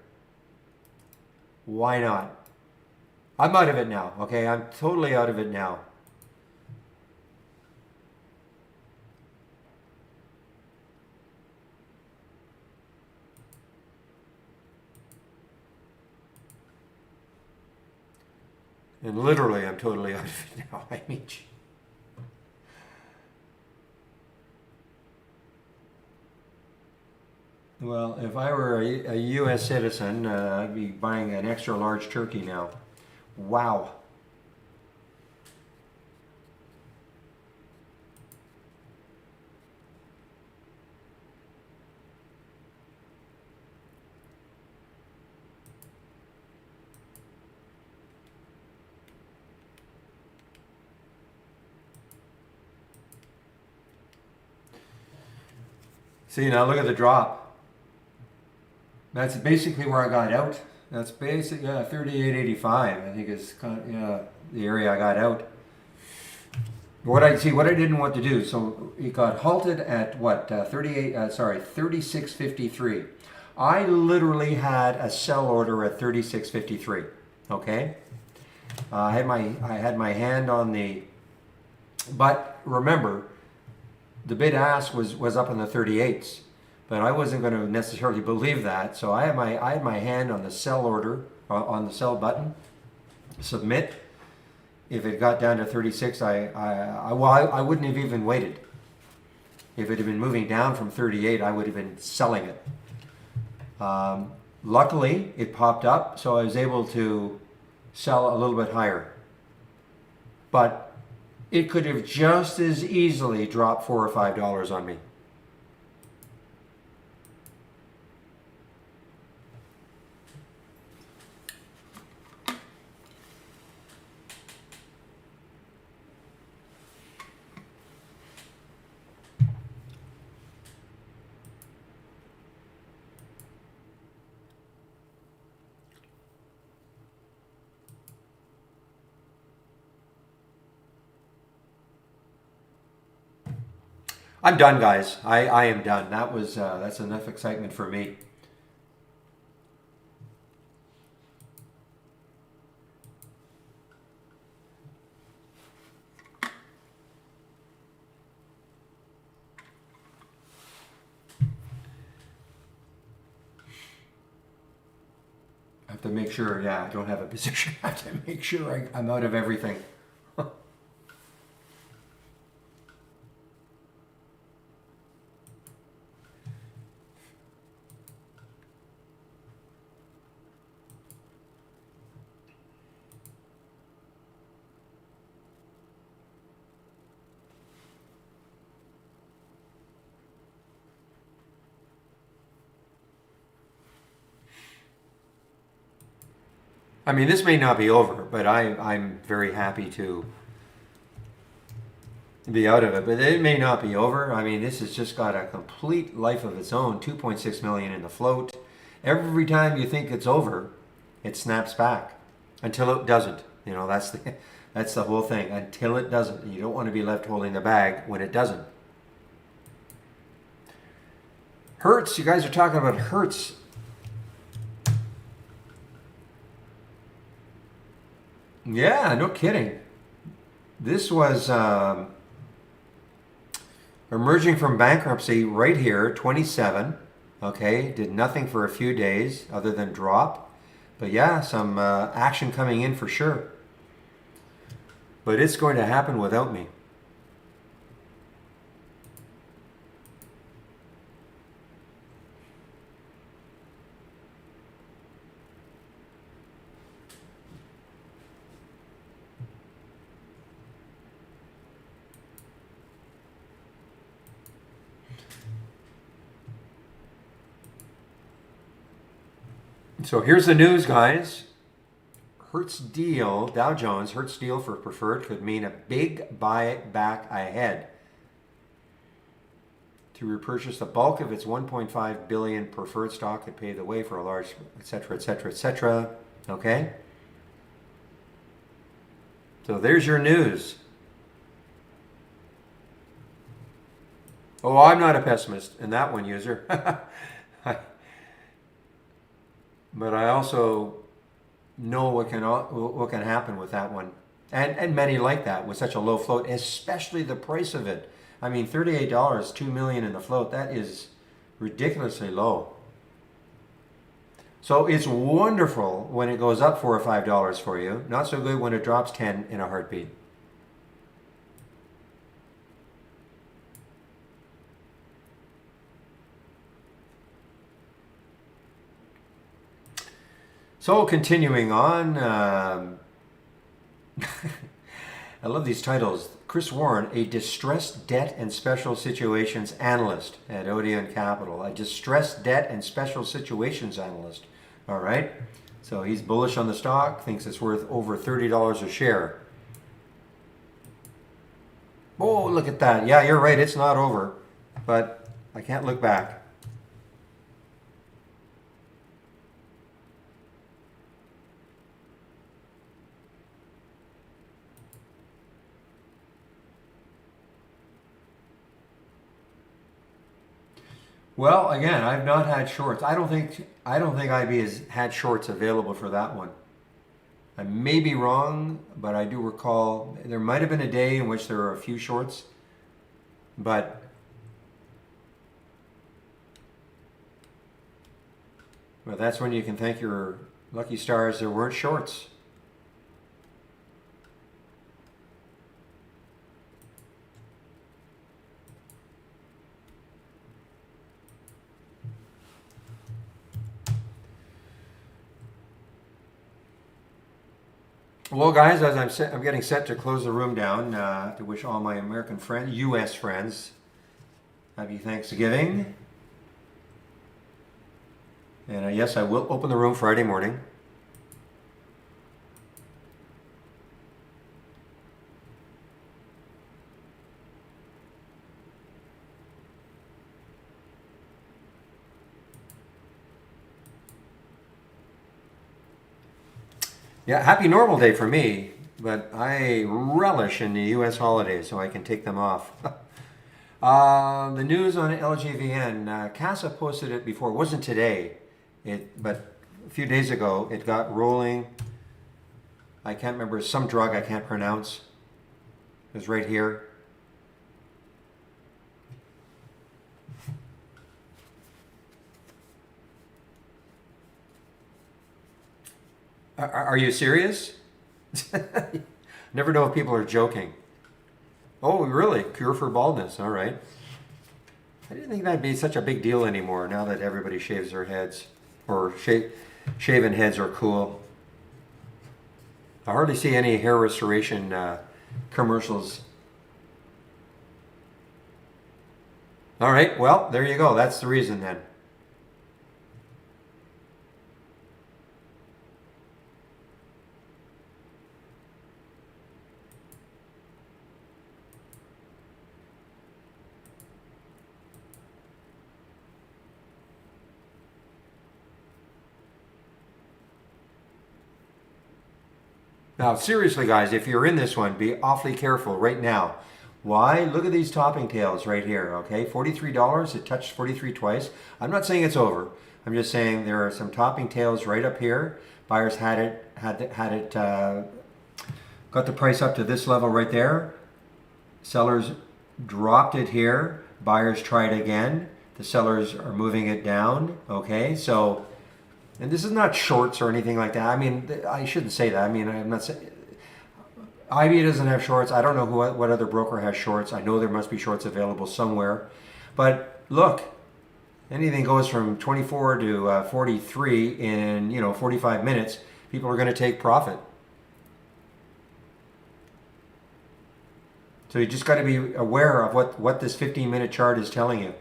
Why not? I'm out of it now, okay? I'm totally out of it now. And literally, I'm totally out of it now. I mean, well, if I were a U.S. citizen, I'd be buying an extra large turkey now. Wow. See, now look at the drop. That's basically where I got out. That's basically 38.85. I think is the area I got out. What I didn't want to do. So it got halted at what 36.53. I literally had a sell order at 36.53. Okay, I had my hand on the. But remember, the bid ask was up in the 38s, but I wasn't going to necessarily believe that. So I had my hand on the sell order, on the sell button, submit. If it got down to 36, I wouldn't have even waited. If it had been moving down from 38, I would have been selling it. Luckily, it popped up, so I was able to sell a little bit higher. But it could have just as easily dropped $4 or $5 on me. I'm done, guys. I am done. That's enough excitement for me. I have to make sure, yeah, I don't have a position. I have to make sure I'm out of everything. I mean, this may not be over, but I'm very happy to be out of it. But it may not be over. I mean, this has just got a complete life of its own. 2.6 million in the float. Every time you think it's over, it snaps back until it doesn't. You know, that's the whole thing. Until it doesn't. You don't want to be left holding the bag when it doesn't. Hertz. You guys are talking about Hertz. Yeah, no kidding. This was emerging from bankruptcy right here, 27. Okay, did nothing for a few days other than drop. But yeah, some action coming in for sure. But it's going to happen without me. So here's the news, guys. Hertz deal, Dow Jones, Hertz deal for preferred could mean a big buyback ahead to repurchase the bulk of its 1.5 billion preferred stock could pave the way for a large, etc., etc., etc. Okay? So there's your news. Oh, I'm not a pessimist in that one, user. But I also know what can happen with that one, and many like that with such a low float, especially the price of it. I mean, $38, 2 million in the float. That is ridiculously low. So it's wonderful when it goes up $4 or $5 for you. Not so good when it drops 10 in a heartbeat. So continuing on, I love these titles. Chris Warren, a distressed debt and special situations analyst at Odeon Capital. A distressed debt and special situations analyst. All right. So he's bullish on the stock, thinks it's worth over $30 a share. Oh, look at that. Yeah, you're right. It's not over, but I can't look back. Well, again, I've not had shorts. I don't think IB has had shorts available for that one. I may be wrong, but I do recall there might have been a day in which there were a few shorts, but well, that's when you can thank your lucky stars there weren't shorts. Well, guys, as I'm getting set to close the room down, to wish all my American friends, U.S. friends, happy Thanksgiving. And yes, I will open the room Friday morning. Yeah, happy normal day for me, but I relish in the U.S. holidays so I can take them off. The news on LGVN, CASA posted it before. It wasn't today, but a few days ago it got rolling. I can't remember, some drug I can't pronounce. It was right here. Are you serious? Never know if people are joking. Oh, really? Cure for baldness. All right. I didn't think that'd be such a big deal anymore now that everybody shaves their heads. Or shaven heads are cool. I hardly see any hair restoration commercials. All right. Well, there you go. That's the reason then. Now, seriously, guys, if you're in this one, be awfully careful right now. Why? Look at these topping tails right here, okay? $43, it touched 43 twice. I'm not saying it's over. I'm just saying there are some topping tails right up here. Buyers got the price up to this level right there. Sellers dropped it here. Buyers tried again. The sellers are moving it down, okay? So, and this is not shorts or anything like that. I mean, I shouldn't say that. I mean, I'm not saying IB doesn't have shorts. I don't know what other broker has shorts. I know there must be shorts available somewhere. But look, anything goes from 24 to 43 in 45 minutes. People are going to take profit. So you just got to be aware of what this 15-minute chart is telling you.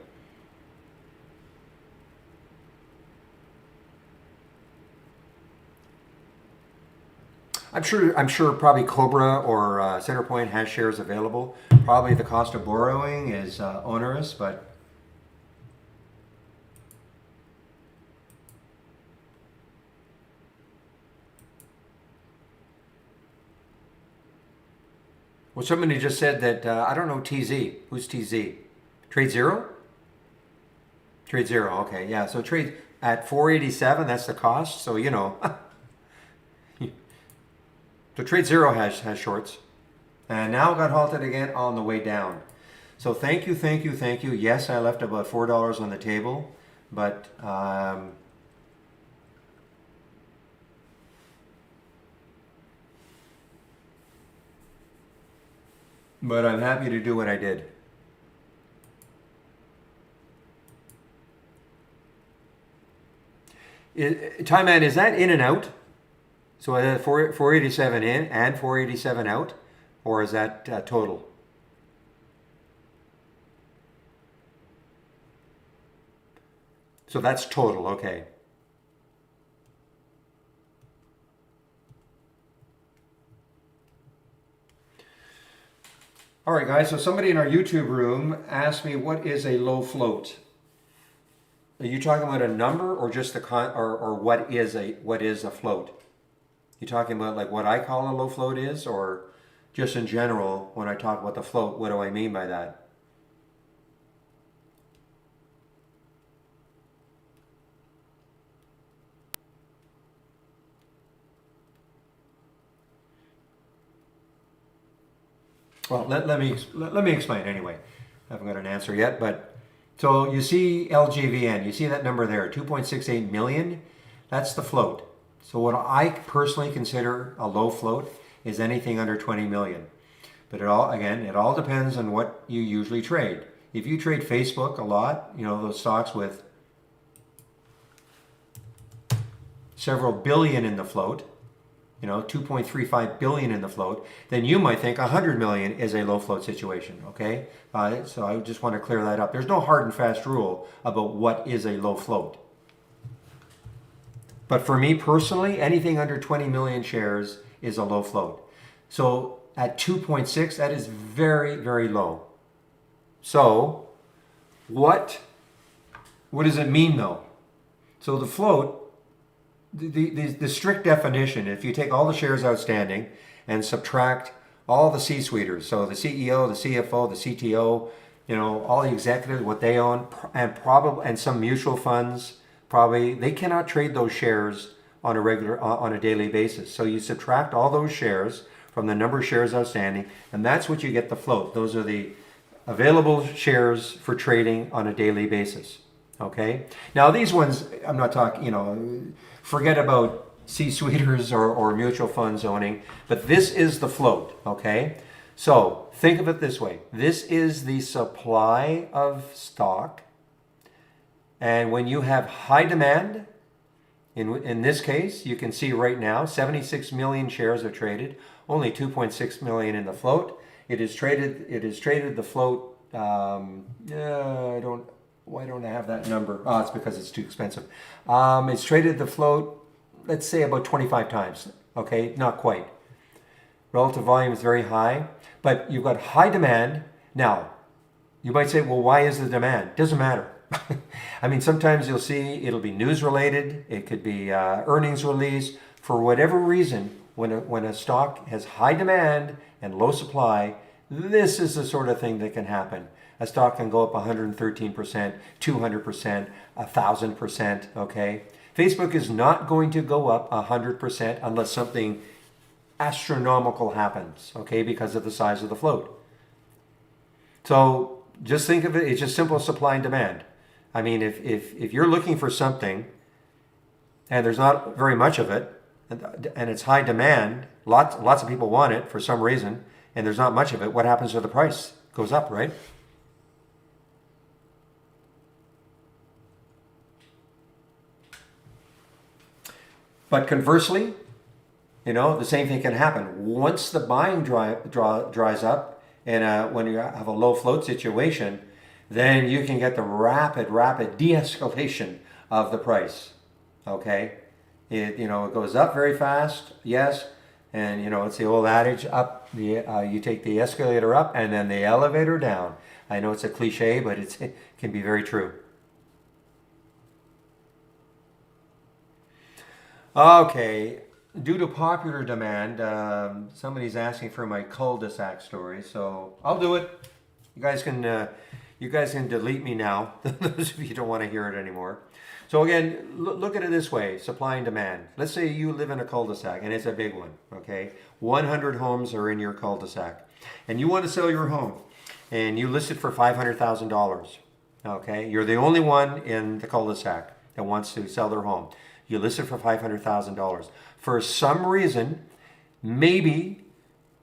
I'm sure probably Cobra or Centerpoint has shares available. Probably the cost of borrowing is onerous, but well, somebody just said that I don't know TZ. Who's TZ? Trade Zero? Trade Zero. Okay, yeah. So trade at 487. That's the cost. So So Trade Zero has shorts, and now got halted again on the way down. So thank you. Yes, I left about $4 on the table, but I'm happy to do what I did. Time Man, is that in and out? So is that 487 in and 487 out, or is that total? So that's total, okay. All right, guys, so somebody in our YouTube room asked me, what is a low float? Are you talking about a number or just or what is a float? You talking about like what I call a low float is, or just in general when I talk about the float, what do I mean by that? Well, let me explain anyway. I haven't got an answer yet, but so you see LGVN, you see that number there, 2.68 million. That's the float. So what I personally consider a low float is anything under 20 million. But it all depends on what you usually trade. If you trade Facebook a lot, those stocks with several billion in the float, 2.35 billion in the float, then you might think 100 million is a low float situation, okay? So I just want to clear that up. There's no hard and fast rule about what is a low float. But for me personally, anything under 20 million shares is a low float. So at 2.6, that is very, very low. So what does it mean though? So the float, the strict definition, if you take all the shares outstanding and subtract all the C-suiters, so the CEO, the CFO, the CTO, you know, all the executives, what they own, and some mutual funds, probably, they cannot trade those shares on a daily basis. So you subtract all those shares from the number of shares outstanding, and that's what you get the float. Those are the available shares for trading on a daily basis. Okay. Now these ones, I'm not talking, you know, forget about C-suiters or mutual funds owning, but this is the float. Okay. So think of it this way. This is the supply of stock. And when you have high demand, in this case, you can see right now, 76 million shares are traded, only 2.6 million in the float. It is traded the float, why don't I have that number? Oh, it's because it's too expensive. It's traded the float, let's say about 25 times. Okay, not quite. Relative volume is very high, but you've got high demand. Now, you might say, well, why is the demand? Doesn't matter. I mean, sometimes you'll see it'll be news related. It could be earnings release. For whatever reason, when a stock has high demand and low supply, this is the sort of thing that can happen. A stock can go up 113%, 200%, 1,000%, okay? Facebook is not going to go up 100% unless something astronomical happens, okay, because of the size of the float. So just think of it, it's just simple supply and demand. I mean, if you're looking for something and there's not very much of it, and it's high demand, lots of people want it for some reason, and there's not much of it, what happens to the price? It goes up, right? But conversely, you know, the same thing can happen. Once the buying dries up, and when you have a low float situation, then you can get the rapid de-escalation of the price. Okay, it goes up very fast, yes, and you know it's the old adage: up, you take the escalator up and then the elevator down. I know it's a cliche, but it can be very true. Okay, due to popular demand, somebody's asking for my cul-de-sac story, so I'll do it. You guys can delete me now, those of you who don't want to hear it anymore. So again, look at it this way, supply and demand. Let's say you live in a cul-de-sac, and it's a big one, okay? 100 homes are in your cul-de-sac, and you want to sell your home, and you list it for $500,000, okay? You're the only one in the cul-de-sac that wants to sell their home. You list it for $500,000. For some reason, maybe,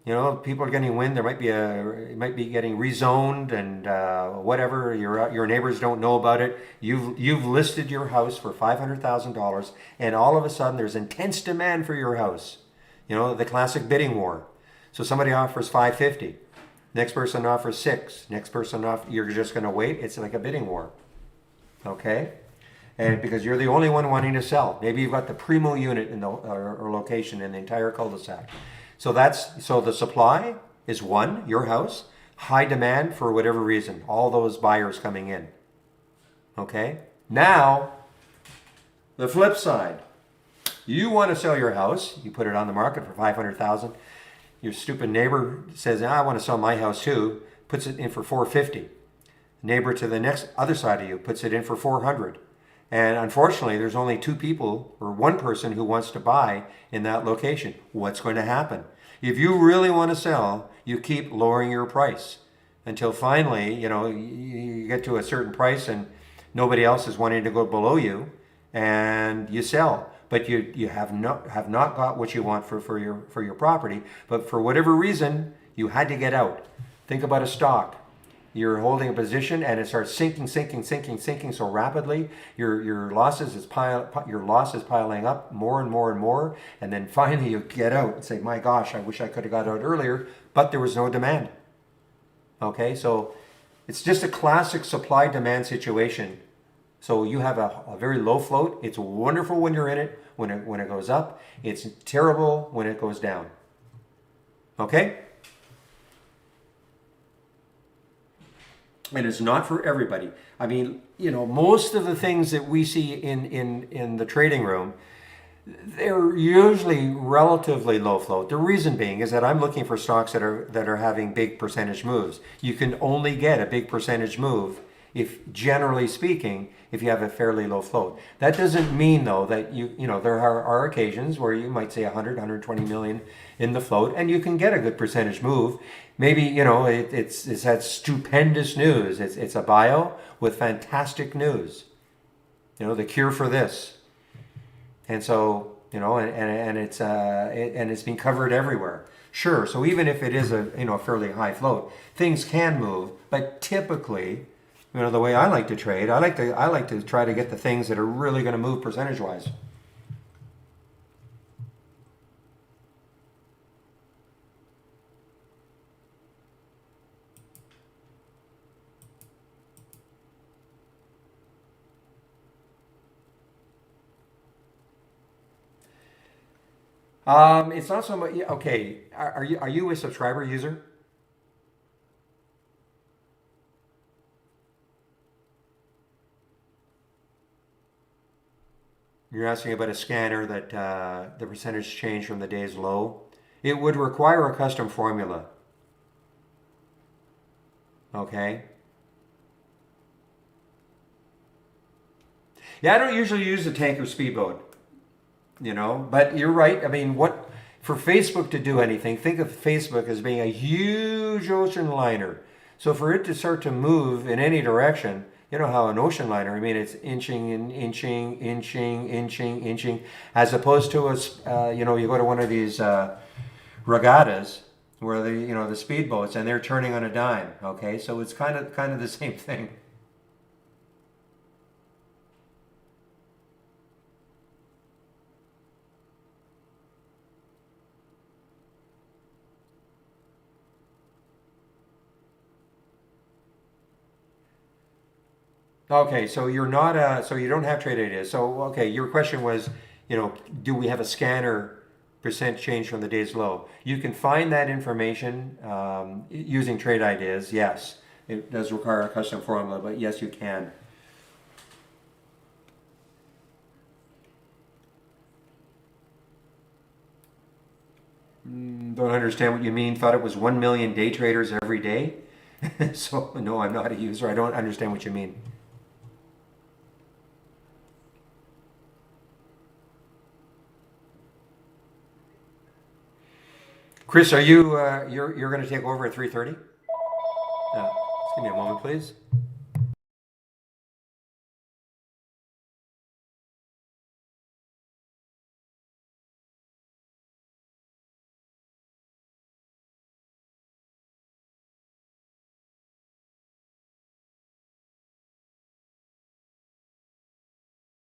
you know, people are getting wind. It might be getting rezoned and whatever. Your neighbors don't know about it. You've listed your house for $500,000, and all of a sudden there's intense demand for your house. You know, the classic bidding war. So somebody offers $550. Next person offers $6. Next person you're just going to wait. It's like a bidding war. Okay. And because you're the only one wanting to sell. Maybe you've got the primo unit in the or location in the entire cul-de-sac. So the supply is one, your house, high demand for whatever reason, all those buyers coming in. Okay? Now, the flip side. You want to sell your house, you put it on the market for $500,000. Your stupid neighbor says, I want to sell my house too, puts it in for $450. Neighbor to the next other side of you puts it in for $400. And unfortunately, there's only two people or one person who wants to buy in that location. What's going to happen? If you really want to sell, you keep lowering your price until finally, you know, you get to a certain price and nobody else is wanting to go below you, and you sell. But you have not got what you want for your property. But for whatever reason, you had to get out. Think about a stock. You're holding a position and it starts sinking so rapidly. Your loss is piling up more and more, and then finally you get out and say, "My gosh, I wish I could have got out earlier," but there was no demand. Okay, so it's just a classic supply-demand situation. So you have a very low float. It's wonderful when you're in it. When it goes up, it's terrible when it goes down. Okay. And it's not for everybody. I mean, you know, most of the things that we see in the trading room, They're usually relatively low float. The reason being is that I'm looking for stocks that are having big percentage moves. You can only get a big percentage move if, generally speaking, if you have a fairly low float. That doesn't mean though that there are occasions where you might say 100, 120 million in the float, and you can get a good percentage move. Maybe it's had stupendous news. It's a bio with fantastic news. The cure for this. And so, and it's been covered everywhere. Sure. So even if it is a fairly high float, things can move. But typically, the way I like to trade, I like to try to get the things that are really going to move percentage wise. It's not so much. Yeah, okay. Are you a subscriber user? You're asking about a scanner that the percentage change from the day's low. It would require a custom formula. Okay. Yeah, I don't usually use the tanker speedboat. But you're right. I mean, what for Facebook to do anything, think of Facebook as being a huge ocean liner. So for it to start to move in any direction, you know how an ocean liner, I mean, it's inching and inching, inching, inching, inching, as opposed to you go to one of these regattas where the speedboats and they're turning on a dime. Okay, so it's kind of the same thing. Okay, so you don't have trade ideas. So okay, your question was, do we have a scanner percent change from the day's low? You can find that information using trade ideas. Yes, it does require a custom formula, but yes, you can. Don't understand what you mean. Thought it was 1 million day traders every day. So no, I'm not a user. I don't understand what you mean. Chris, are you're going to take over at 3:30? Just give me a moment, please.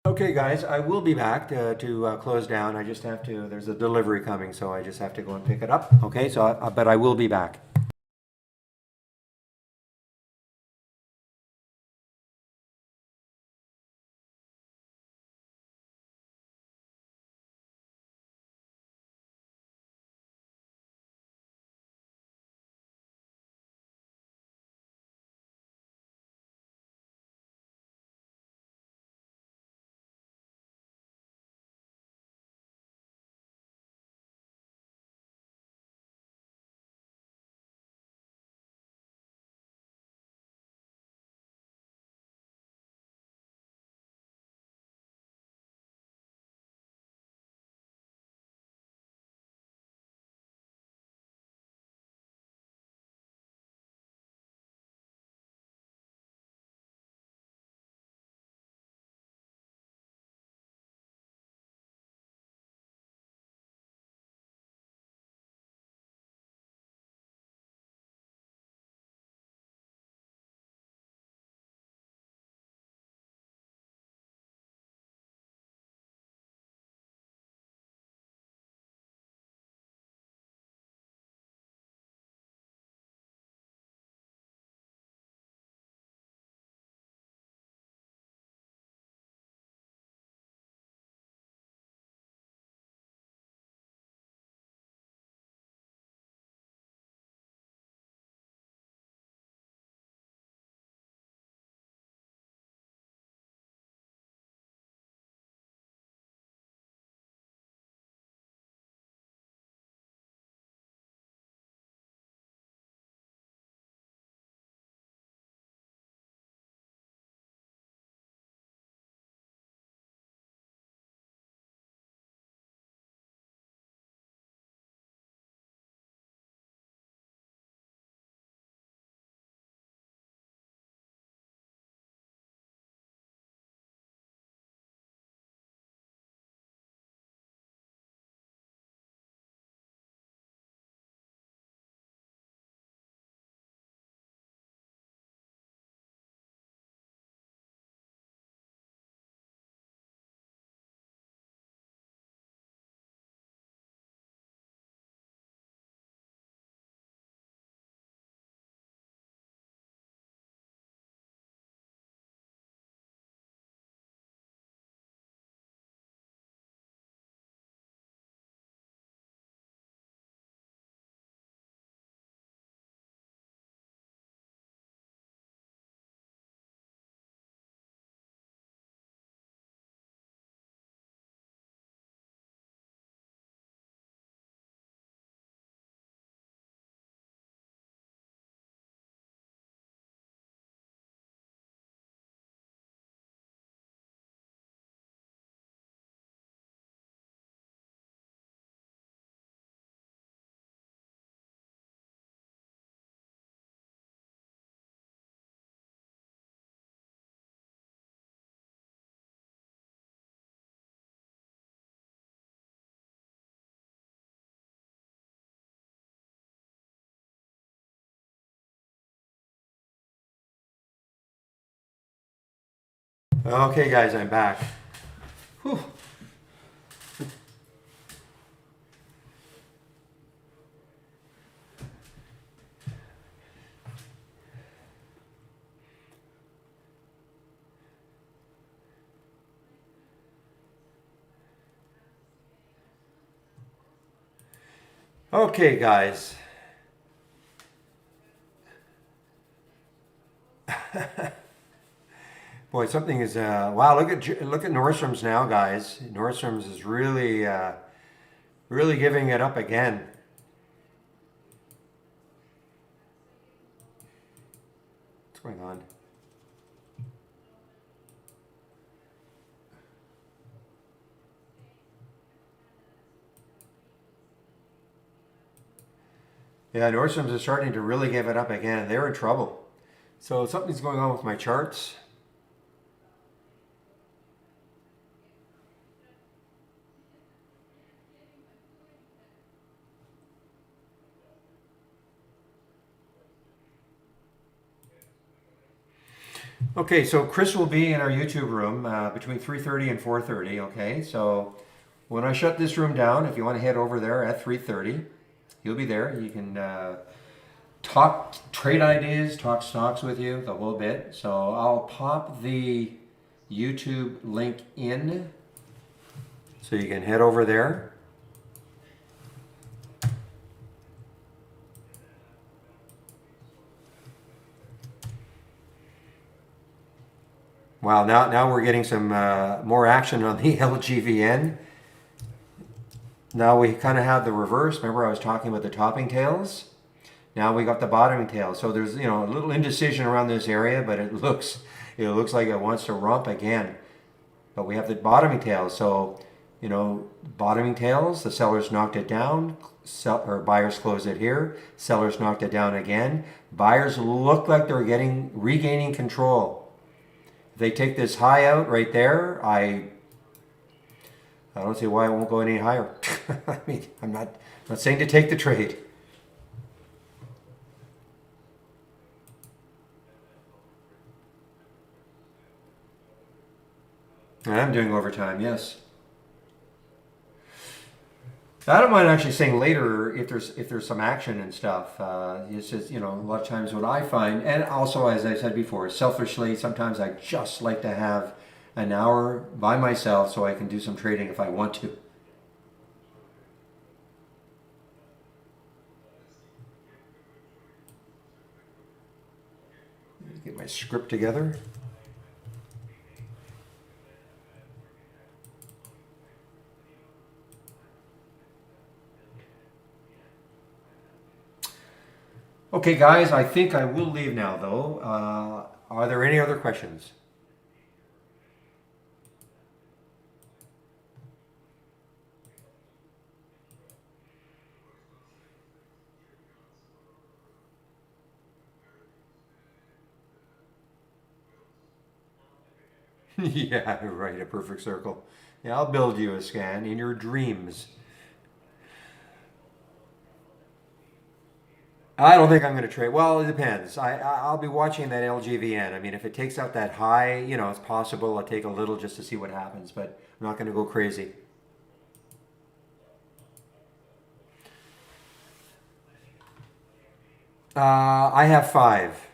Okay, guys, I will be back to close down. I just have to. There's a delivery coming, so I just have to go and pick it up. Okay, so but I will be back. Okay, guys, I'm back. Whew. Okay, guys. Boy, something is wow. Look at Nordstrom's now, guys. Nordstrom's is really giving it up again. What's going on? Yeah, Nordstrom's is starting to really give it up again. They're in trouble. So something's going on with my charts. Okay, so Chris will be in our YouTube room between 3:30 and 4:30. Okay, so when I shut this room down, if you want to head over there at 3:30, he'll be there. You can talk trade ideas, talk stocks with you the whole bit. So I'll pop the YouTube link in so you can head over there. Wow, now we're getting some more action on the LGVN. Now we kind of have the reverse. Remember I was talking about the topping tails? Now we got the bottoming tail. So there's a little indecision around this area, but it looks like it wants to romp again. But we have the bottoming tail. So bottoming tails, the sellers knocked it down, or buyers closed it here, sellers knocked it down again. Buyers look like they're regaining control. If they take this high out right there, I don't see why it won't go any higher. I mean, I'm not saying to take the trade. I'm doing overtime, yes. I don't mind actually saying later if there's some action and stuff. It's just a lot of times what I find, and also as I said before, selfishly sometimes I just like to have an hour by myself so I can do some trading if I want to. Get my script together. Okay, guys, I think I will leave now, though. Are there any other questions? Yeah, right, a perfect circle. Yeah, I'll build you a scan in your dreams. I don't think I'm going to trade. Well, it depends. I'll be watching that LGVN. I mean, if it takes out that high, it's possible I'll take a little just to see what happens, but I'm not going to go crazy. I have five.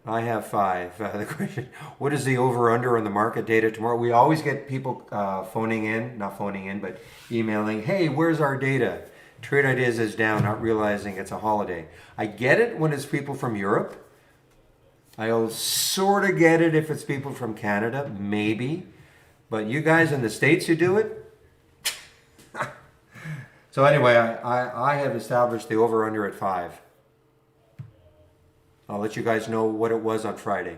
I have five. The question: what is the over/under on the market data tomorrow? We always get people phoning in, not phoning in, but emailing. Hey, where's our data? Trade Ideas is down, not realizing it's a holiday. I get it when it's people from Europe. I'll sort of get it if it's people from Canada, maybe. But you guys in the States who do it? So anyway, I have established the over/under at 5. I'll let you guys know what it was on Friday.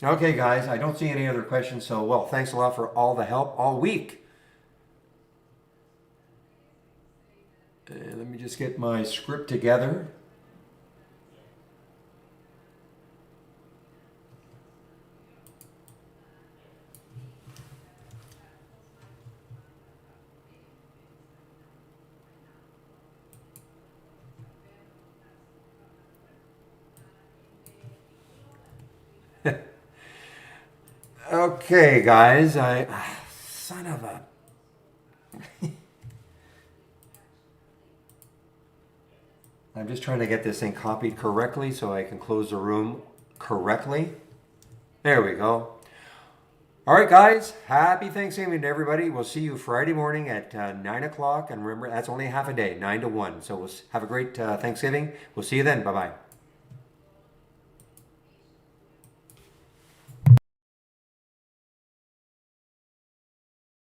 Okay, guys, I don't see any other questions, so well, thanks a lot for all the help all week. And let me just get my script together. Okay, guys, son of a. I'm just trying to get this thing copied correctly so I can close the room correctly. There we go. All right, guys, happy Thanksgiving to everybody. We'll see you Friday morning at 9 o'clock. And remember, that's only half a day, 9 to 1. So we'll have a great Thanksgiving. We'll see you then. Bye-bye.